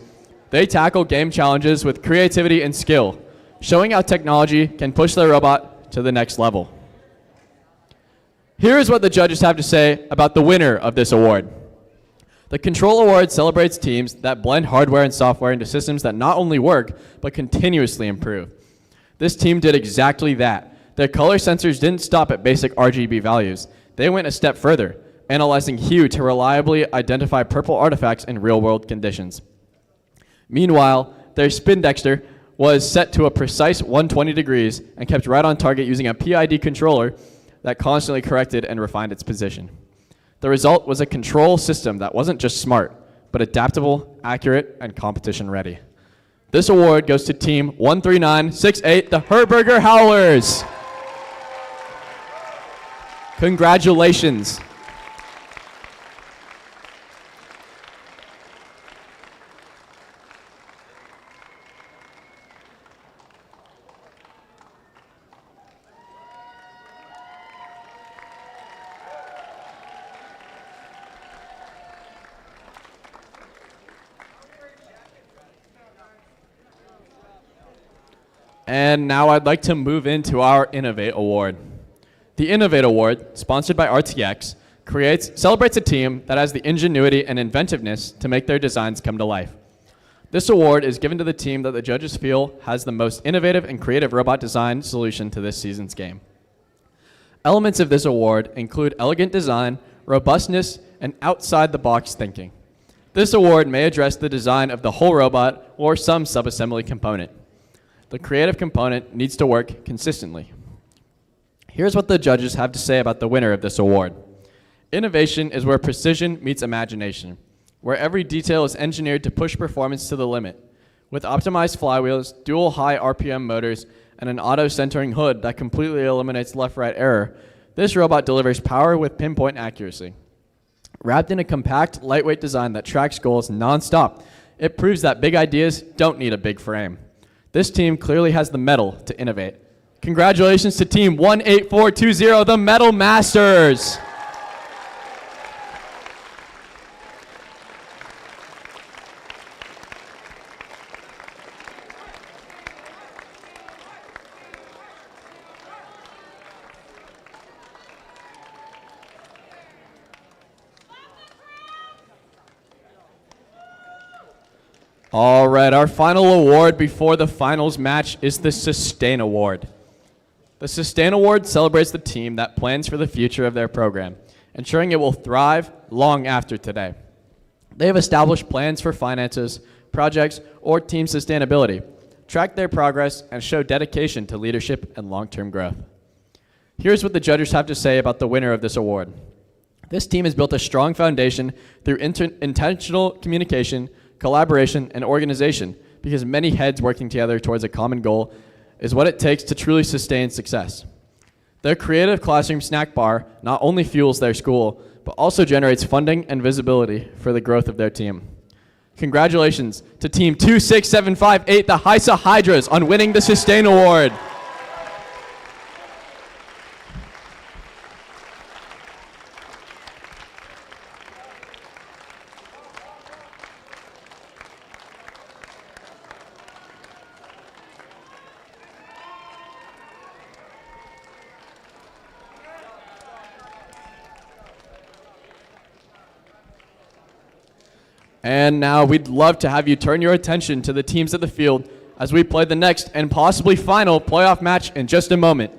they tackle game challenges with creativity and skill, showing how technology can push their robot to the next level. Here is what the judges have to say about the winner of this award. The Control Award celebrates teams that blend hardware and software into systems that not only work, but continuously improve. This team did exactly that. Their color sensors didn't stop at basic RGB values. They went a step further, analyzing hue to reliably identify purple artifacts in real-world conditions. Meanwhile, their spin dexter was set to a precise 120 degrees and kept right on target using a PID controller that constantly corrected and refined its position. The result was a control system that wasn't just smart, but adaptable, accurate, and competition-ready. This award goes to Team 13968, the Herberger Howlers. Congratulations. And now I'd like to move into our Innovate Award. The Innovate Award, sponsored by RTX, celebrates a team that has the ingenuity and inventiveness to make their designs come to life. This award is given to the team that the judges feel has the most innovative and creative robot design solution to this season's game. Elements of this award include elegant design, robustness, and outside-the-box thinking. This award may address the design of the whole robot or some subassembly component. The creative component needs to work consistently. Here's what the judges have to say about the winner of this award. Innovation is where precision meets imagination, where every detail is engineered to push performance to the limit. With optimized flywheels, dual high RPM motors, and an auto-centering hood that completely eliminates left-right error, this robot delivers power with pinpoint accuracy. Wrapped in a compact, lightweight design that tracks goals non-stop, it proves that big ideas don't need a big frame. This team clearly has the mettle to innovate. Congratulations to Team 18420, the Metal Masters. All right, our final award before the finals match is the Sustain Award. The Sustain Award celebrates the team that plans for the future of their program, ensuring it will thrive long after today. They have established plans for finances, projects, or team sustainability, track their progress, and show dedication to leadership and long-term growth. Here's what the judges have to say about the winner of this award. This team has built a strong foundation through intentional communication, collaboration, and organization, because many heads working together towards a common goal is what it takes to truly sustain success. Their creative classroom snack bar not only fuels their school, but also generates funding and visibility for the growth of their team. Congratulations to Team 26758, the HISA Hydras, on winning the Sustain Award. And now we'd love to have you turn your attention to the teams at the field as we play the next and possibly final playoff match in just a moment.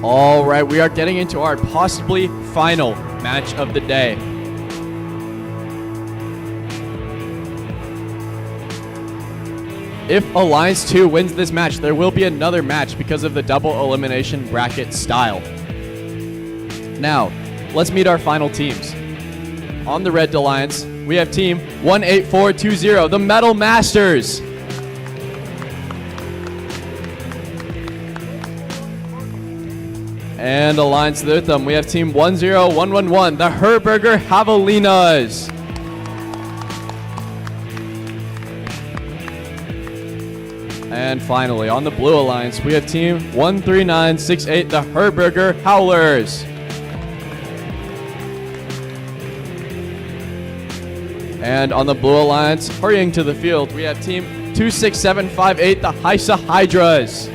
All right, we are getting into our possibly final match of the day. If Alliance 2 wins this match, there will be another match because of the double elimination bracket style. Now, let's meet our final teams. On the Red Alliance, we have Team 18420, the Metal Masters. And Alliance with them, we have Team 10111, the Herberger Javelinas. And finally, on the Blue Alliance, we have Team 13968, the Herberger Howlers. And on the Blue Alliance, hurrying to the field, we have Team 26758, the HISA Hydras.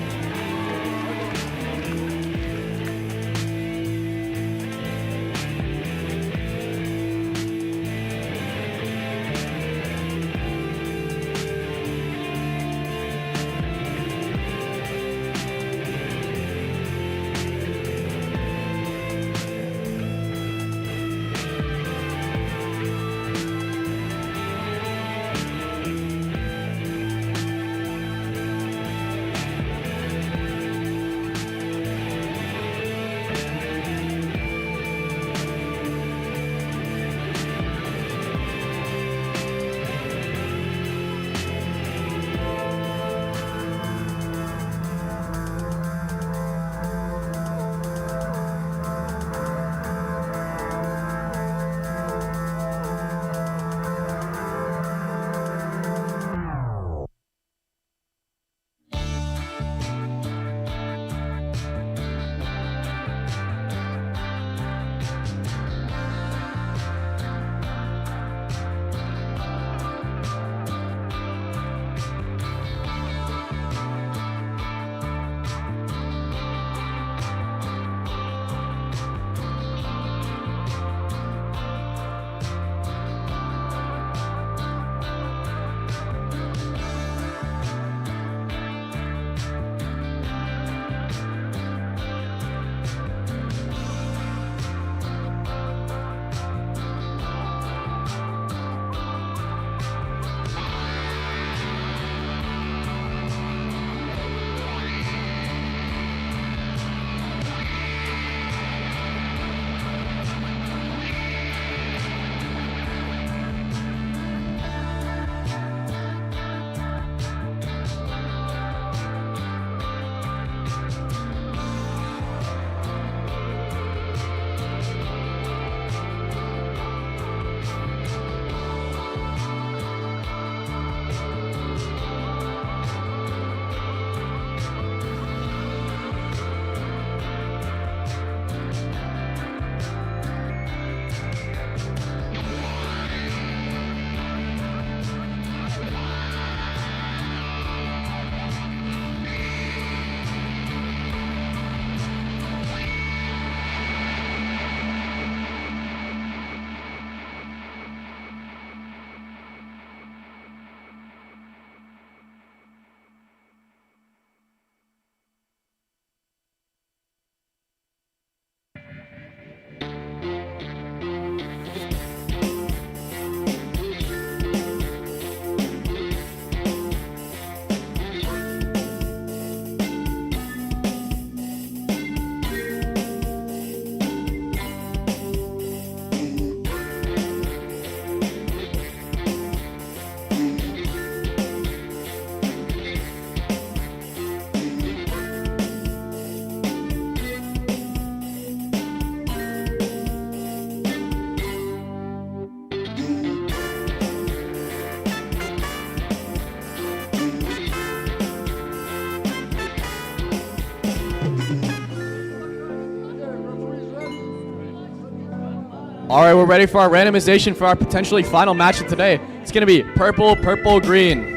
All right, we're ready for our randomization for our potentially final match of today. It's going to be purple, purple, green.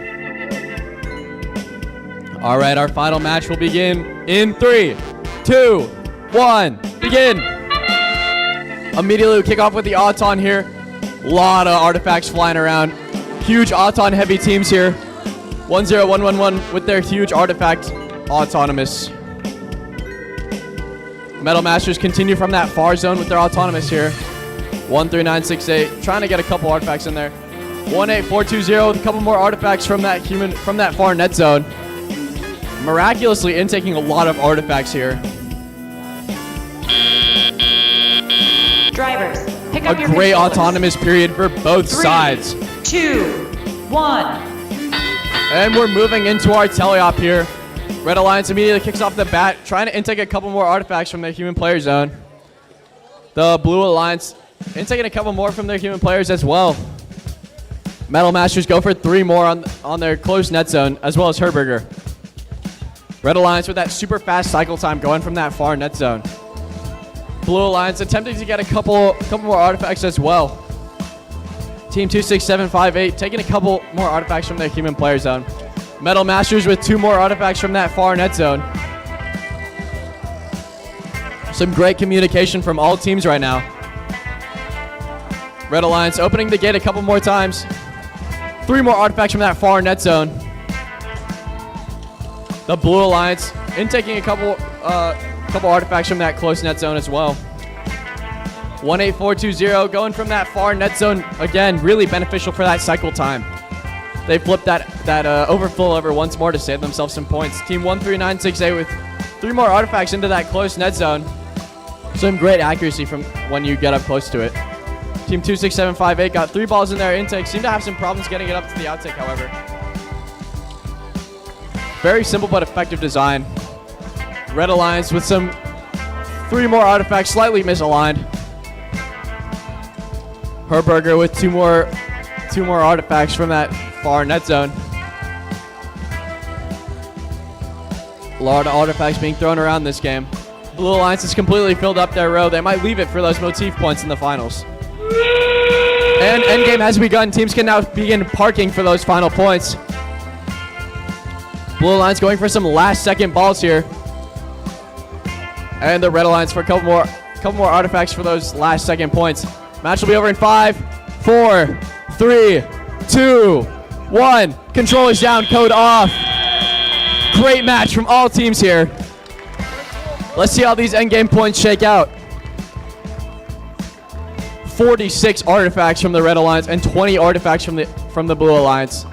All right, our final match will begin in 3, 2, 1, begin. Immediately we kick off with the Auton here. A lot of artifacts flying around. Huge Auton heavy teams here. 10111 with their huge artifact, Autonomous. Metal Masters continue from that far zone with their Autonomous here. 13968, trying to get a couple artifacts in there. 18420 with a couple more artifacts from that far net zone. Miraculously intaking a lot of artifacts here. Drivers, pick up A your great controllers. autonomous period for both 3, sides. 2, 1. And we're moving into our teleop here. Red Alliance immediately kicks off the bat, trying to intake a couple more artifacts from their human player zone. The Blue Alliance intaking a couple more from their human players as well. Metal Masters go for 3 more on their close net zone, as well as Herberger. Red Alliance with that super fast cycle time going from that far net zone. Blue Alliance attempting to get a couple more artifacts as well. Team 26758 taking a couple more artifacts from their human player zone. Metal Masters with 2 more artifacts from that far net zone. Some great communication from all teams right now. Red Alliance opening the gate a couple more times. 3 more artifacts from that far net zone. The Blue Alliance intaking a couple artifacts from that close net zone as well. 18420 going from that far net zone again, really beneficial for that cycle time. They flipped that overflow over once more to save themselves some points. Team 13968 with 3 more artifacts into that close net zone. Some great accuracy from when you get up close to it. Team 26758 got 3 balls in their intake. Seem to have some problems getting it up to the outtake, however. Very simple but effective design. Red Alliance with 3 more artifacts, slightly misaligned. Herberger with 2 more artifacts from that far net zone. A lot of artifacts being thrown around this game. Blue Alliance has completely filled up their row. They might leave it for those motif points in the finals. And endgame has begun. Teams can now begin parking for those final points. Blue Alliance going for some last second balls here. And the Red Alliance for a couple more artifacts for those last second points. Match will be over in 5, 4, 3, 2, 1. Controllers down, code off. Great match from all teams here. Let's see how these endgame points shake out. 46 artifacts from the Red Alliance and 20 artifacts from the Blue Alliance.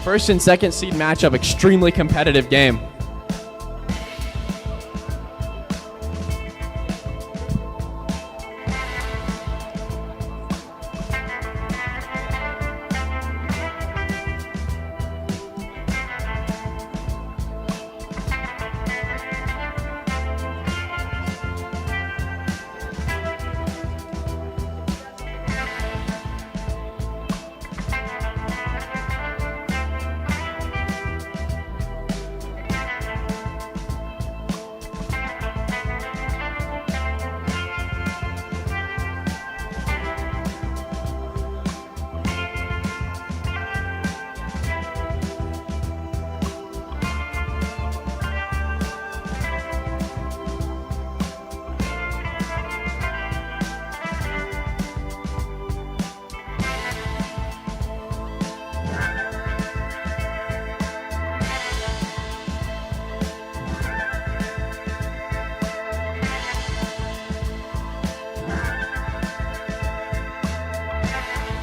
First and second seed matchup, extremely competitive game.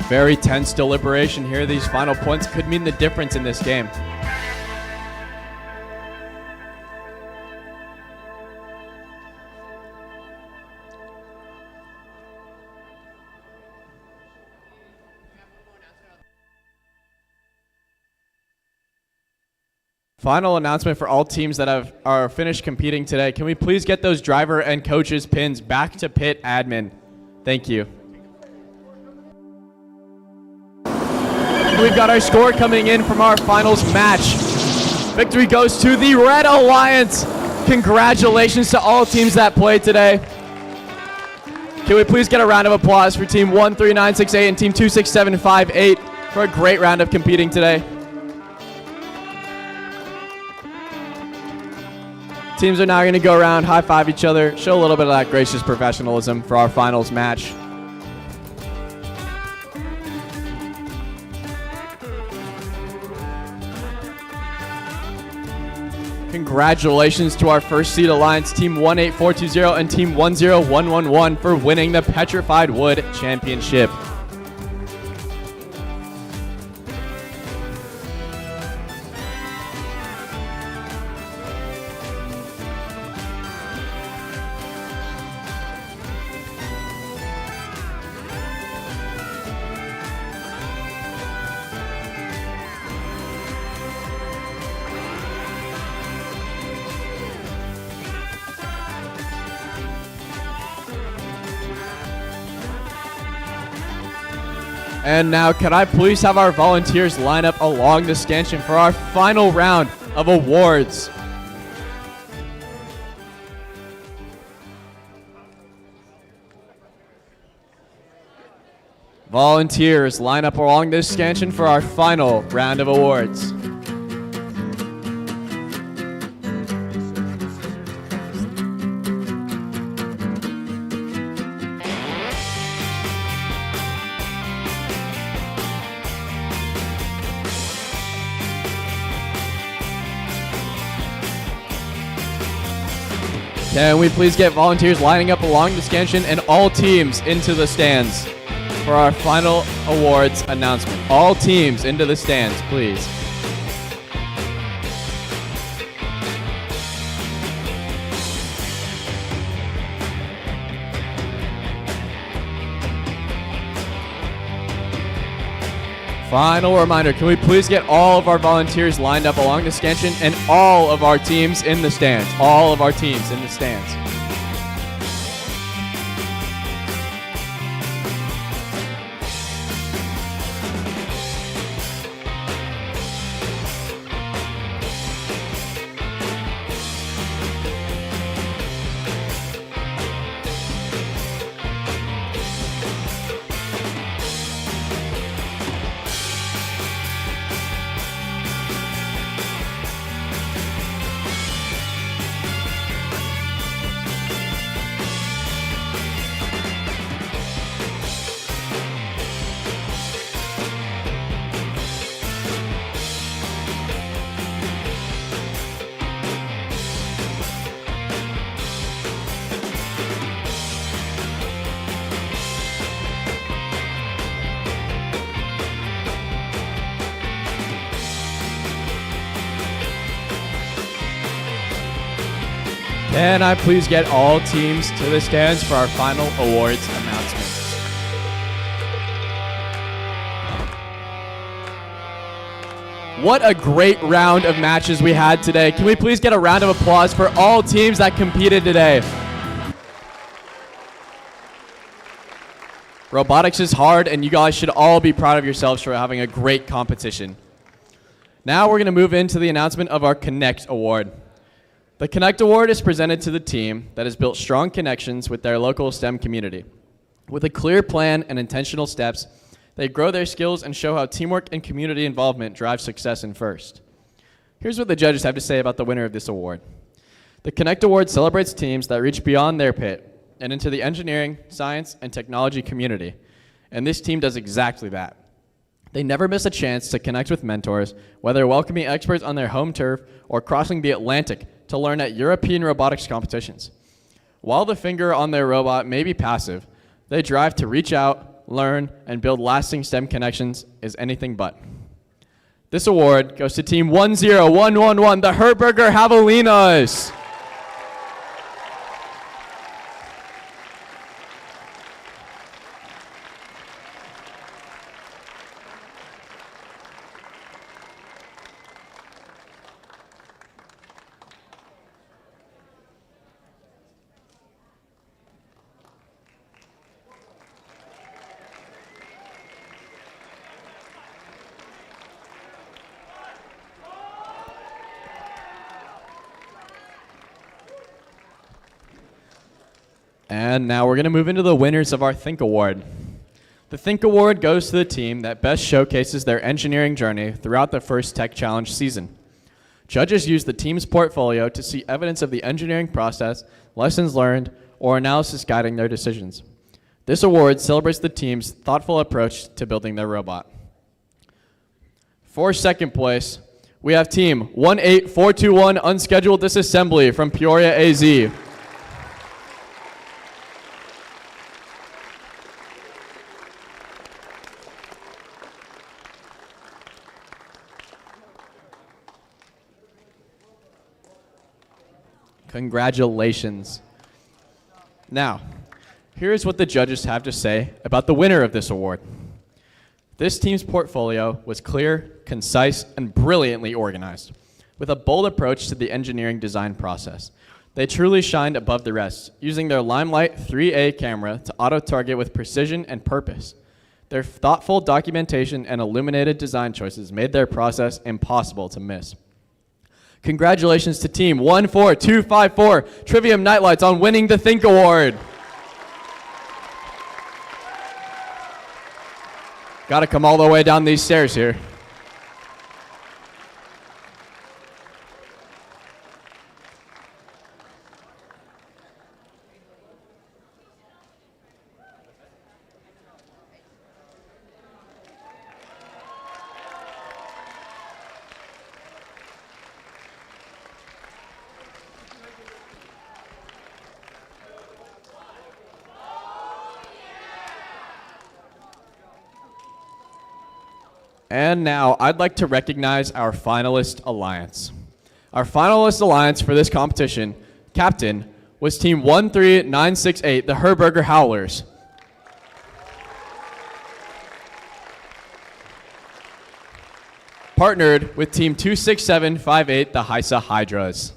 Very tense deliberation here. These final points could mean the difference in this game. Final announcement for all teams that are finished competing today. Can we please get those driver and coaches pins back to pit admin? Thank you. We've got our score coming in from our finals match. Victory goes to the Red Alliance. Congratulations to all teams that played today. Can we please get a round of applause for Team 13968 and Team 26758 for a great round of competing today? Teams are now going to go around, high-five each other, show a little bit of that gracious professionalism for our finals match. Congratulations to our first seed alliance, Team 18420 and Team 10111 for winning the Petrified Wood Championship. And now, can I please have our volunteers line up along the scansion for our final round of awards? Volunteers, line up along this scansion for our final round of awards. Can we please get volunteers lining up along the scansion and all teams into the stands for our final awards announcement? All teams into the stands, please. Final reminder, can we please get all of our volunteers lined up along the scansion and all of our teams in the stands? All of our teams in the stands. Can I please get all teams to the stands for our final awards announcements? What a great round of matches we had today. Can we please get a round of applause for all teams that competed today? Robotics is hard, and you guys should all be proud of yourselves for having a great competition. Now we're going to move into the announcement of our Connect Award. The Connect Award is presented to the team that has built strong connections with their local STEM community. With a clear plan and intentional steps, they grow their skills and show how teamwork and community involvement drive success in FIRST. Here's what the judges have to say about the winner of this award. The Connect Award celebrates teams that reach beyond their pit and into the engineering, science, and technology community. And this team does exactly that. They never miss a chance to connect with mentors, whether welcoming experts on their home turf or crossing the Atlantic to learn at European robotics competitions. While the finger on their robot may be passive, they drive to reach out, learn, and build lasting STEM connections is anything but. This award goes to Team 10111, the Herberger Javelinas. And now we're going to move into the winners of our Think Award. The Think Award goes to the team that best showcases their engineering journey throughout the first Tech Challenge season. Judges use the team's portfolio to see evidence of the engineering process, lessons learned, or analysis guiding their decisions. This award celebrates the team's thoughtful approach to building their robot. For second place, we have team 18421 Unscheduled Disassembly from Peoria, AZ. Congratulations. Now, here's what the judges have to say about the winner of this award. This team's portfolio was clear, concise, and brilliantly organized, with a bold approach to the engineering design process. They truly shined above the rest, using their Limelight 3A camera to auto-target with precision and purpose. Their thoughtful documentation and illuminated design choices made their process impossible to miss. Congratulations to Team 14254 Trivium Nightlights on winning the Think Award. Got to come all the way down these stairs here. And now I'd like to recognize our finalist alliance. Our finalist alliance for this competition, captain, was Team 13968, the Herberger Howlers. Partnered with Team 26758, the Heisa Hydras.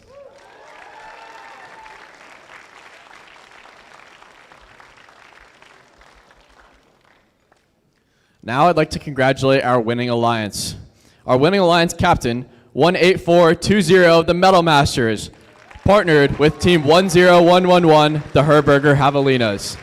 Now I'd like to congratulate our winning alliance. Our winning alliance captain, 18420, the Metal Masters, partnered with Team 10111, the Herberger Javelinas.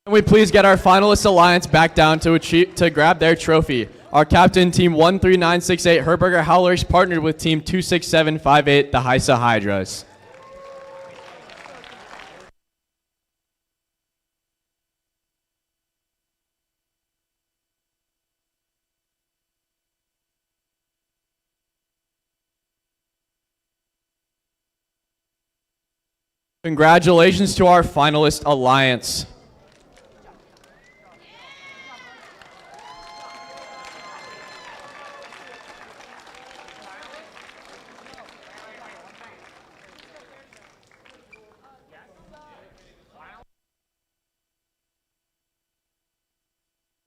Can we please get our finalist alliance back down to grab their trophy? Our captain, Team 13968 Herberger Howlers, partnered with Team 26758, the Heisa Hydras. Congratulations to our finalist alliance.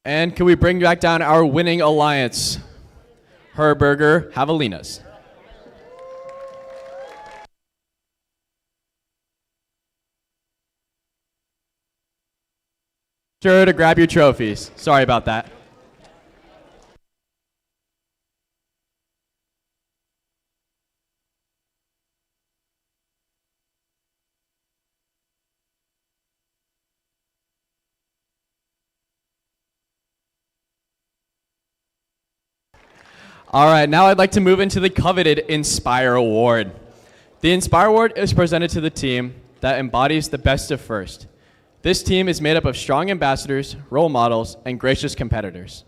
And can we bring back down our winning alliance, Herberger Javelinas? Sure to grab your trophies. Sorry about that. All right, now I'd like to move into the coveted Inspire Award. The Inspire Award is presented to the team that embodies the best of first. This team is made up of strong ambassadors, role models, and gracious competitors.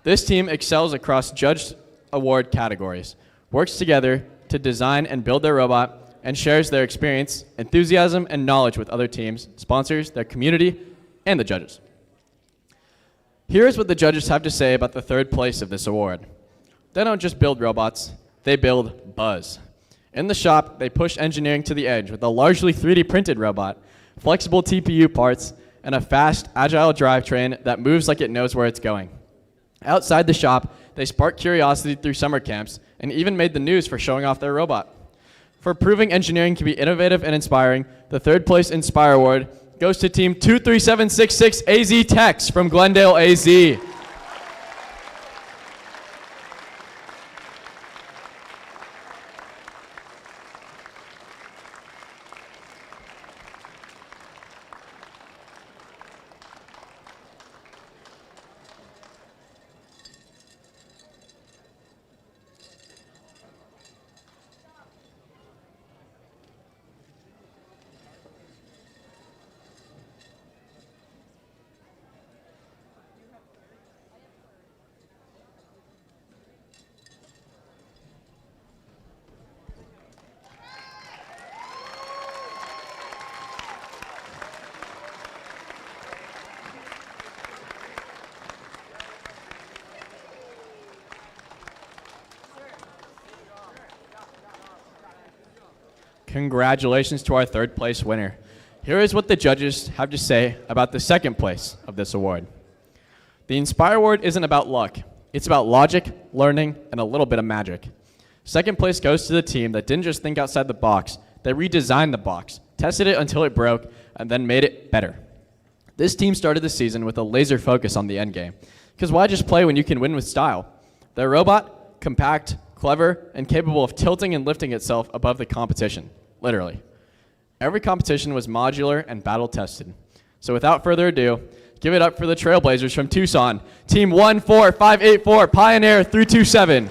This team excels across judged award categories, works together to design and build their robot, and shares their experience, enthusiasm, and knowledge with other teams, sponsors, their community, and the judges. Here's what the judges have to say about the third place of this award. They don't just build robots, they build buzz. In the shop, they push engineering to the edge with a largely 3D printed robot, flexible TPU parts, and a fast, agile drivetrain that moves like it knows where it's going. Outside the shop, they spark curiosity through summer camps and even made the news for showing off their robot. For proving engineering can be innovative and inspiring, the third place Inspire Award goes to Team 23766 AZ Techs from Glendale, AZ. Congratulations to our third place winner. Here is what the judges have to say about the second place of this award. The Inspire Award isn't about luck. It's about logic, learning, and a little bit of magic. Second place goes to the team that didn't just think outside the box. They redesigned the box, tested it until it broke, and then made it better. This team started the season with a laser focus on the end game. Because why just play when you can win with style? Their robot, compact, clever, and capable of tilting and lifting itself above the competition. Literally. Every competition was modular and battle tested. So without further ado, give it up for the Trailblazers from Tucson, Team 14584 Pioneer 327.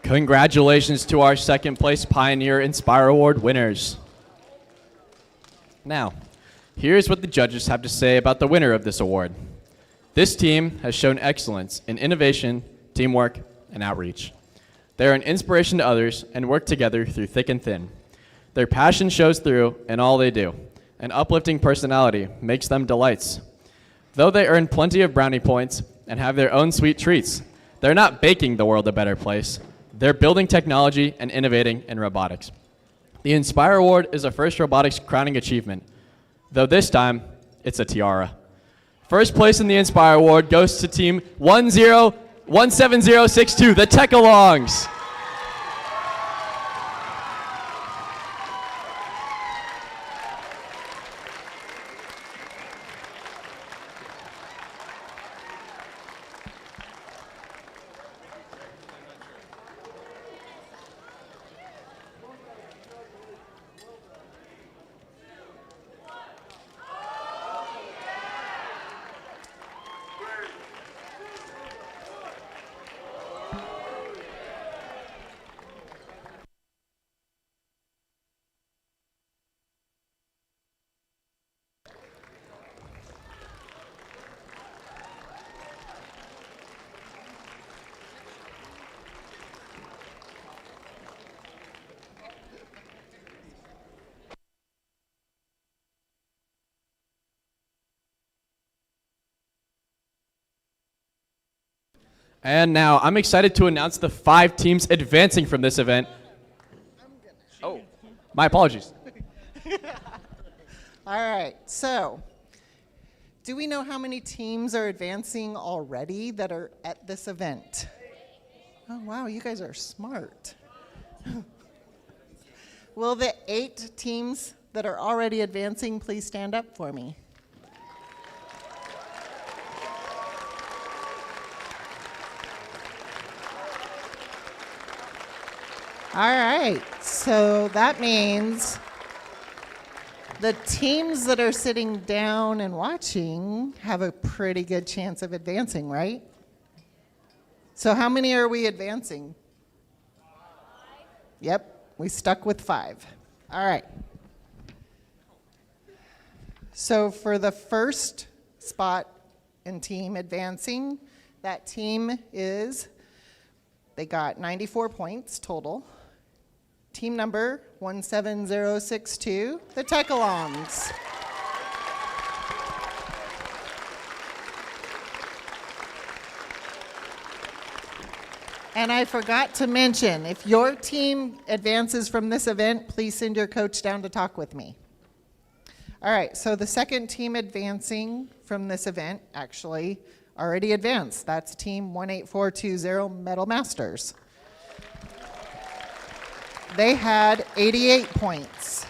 Congratulations to our second place Pioneer Inspire Award winners. Now, here's what the judges have to say about the winner of this award. This team has shown excellence in innovation, teamwork, and outreach. They are an inspiration to others and work together through thick and thin. Their passion shows through in all they do. An uplifting personality makes them delights. Though they earn plenty of brownie points and have their own sweet treats, they're not baking the world a better place. They're building technology and innovating in robotics. The Inspire Award is a first robotics crowning achievement, though this time, it's a tiara. First place in the Inspire Award goes to Team 17062, the Tech-Alongs. And now, I'm excited to announce the 5 teams advancing from this event. Oh, my apologies. All right, so do we know how many teams are advancing already that are at this event? Oh, wow, you guys are smart. Will the 8 teams that are already advancing please stand up for me? All right, so that means the teams that are sitting down and watching have a pretty good chance of advancing, right? So how many are we advancing? 5. Yep, we stuck with 5. All right. So for the first spot in team advancing, that team they got 94 points total. Team number 17062, the Tech-alongs. And I forgot to mention, if your team advances from this event, please send your coach down to talk with me. All right, so the second team advancing from this event actually already advanced. That's team 18420, Metal Masters. They had 88 points.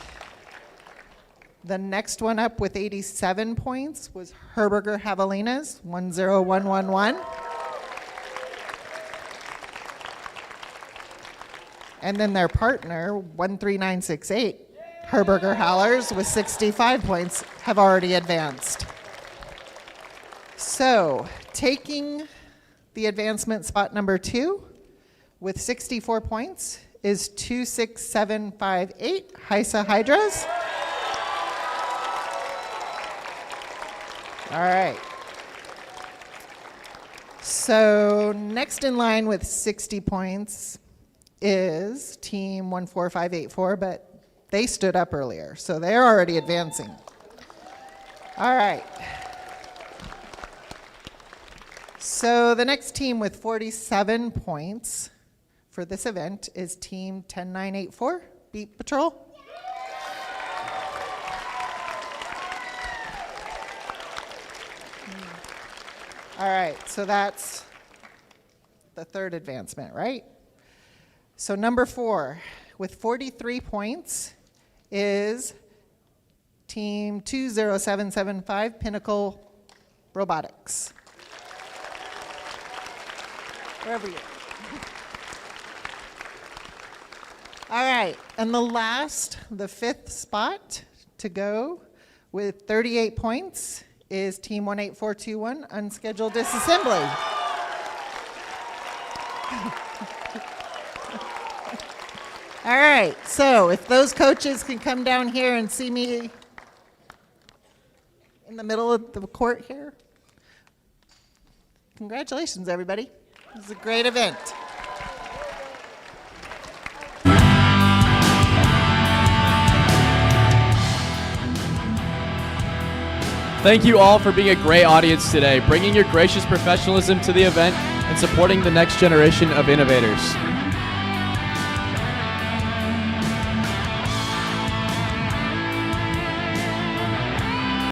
The next one up with 87 points was Herberger Javelinas, 10111. And then their partner, 13968, Herberger Hallers, with 65 points, have already advanced. So, taking the advancement spot number 2 with 64 points is 26758, Heisa Hydras. All right. So, next in line with 60 points is team 14584, but they stood up earlier, so they're already advancing. All right. So the next team with 47 points for this event is team 10984, Beat Patrol. All right, so that's the third advancement, right? So number 4, with 43 points, is team 20775, Pinnacle Robotics. Wherever you are. All right, and the fifth spot to go with 38 points is team 18421, Unscheduled Disassembly. All right, so if those coaches can come down here and see me in the middle of the court here. Congratulations, everybody. This is a great event. Thank you all for being a great audience today, bringing your gracious professionalism to the event and supporting the next generation of innovators.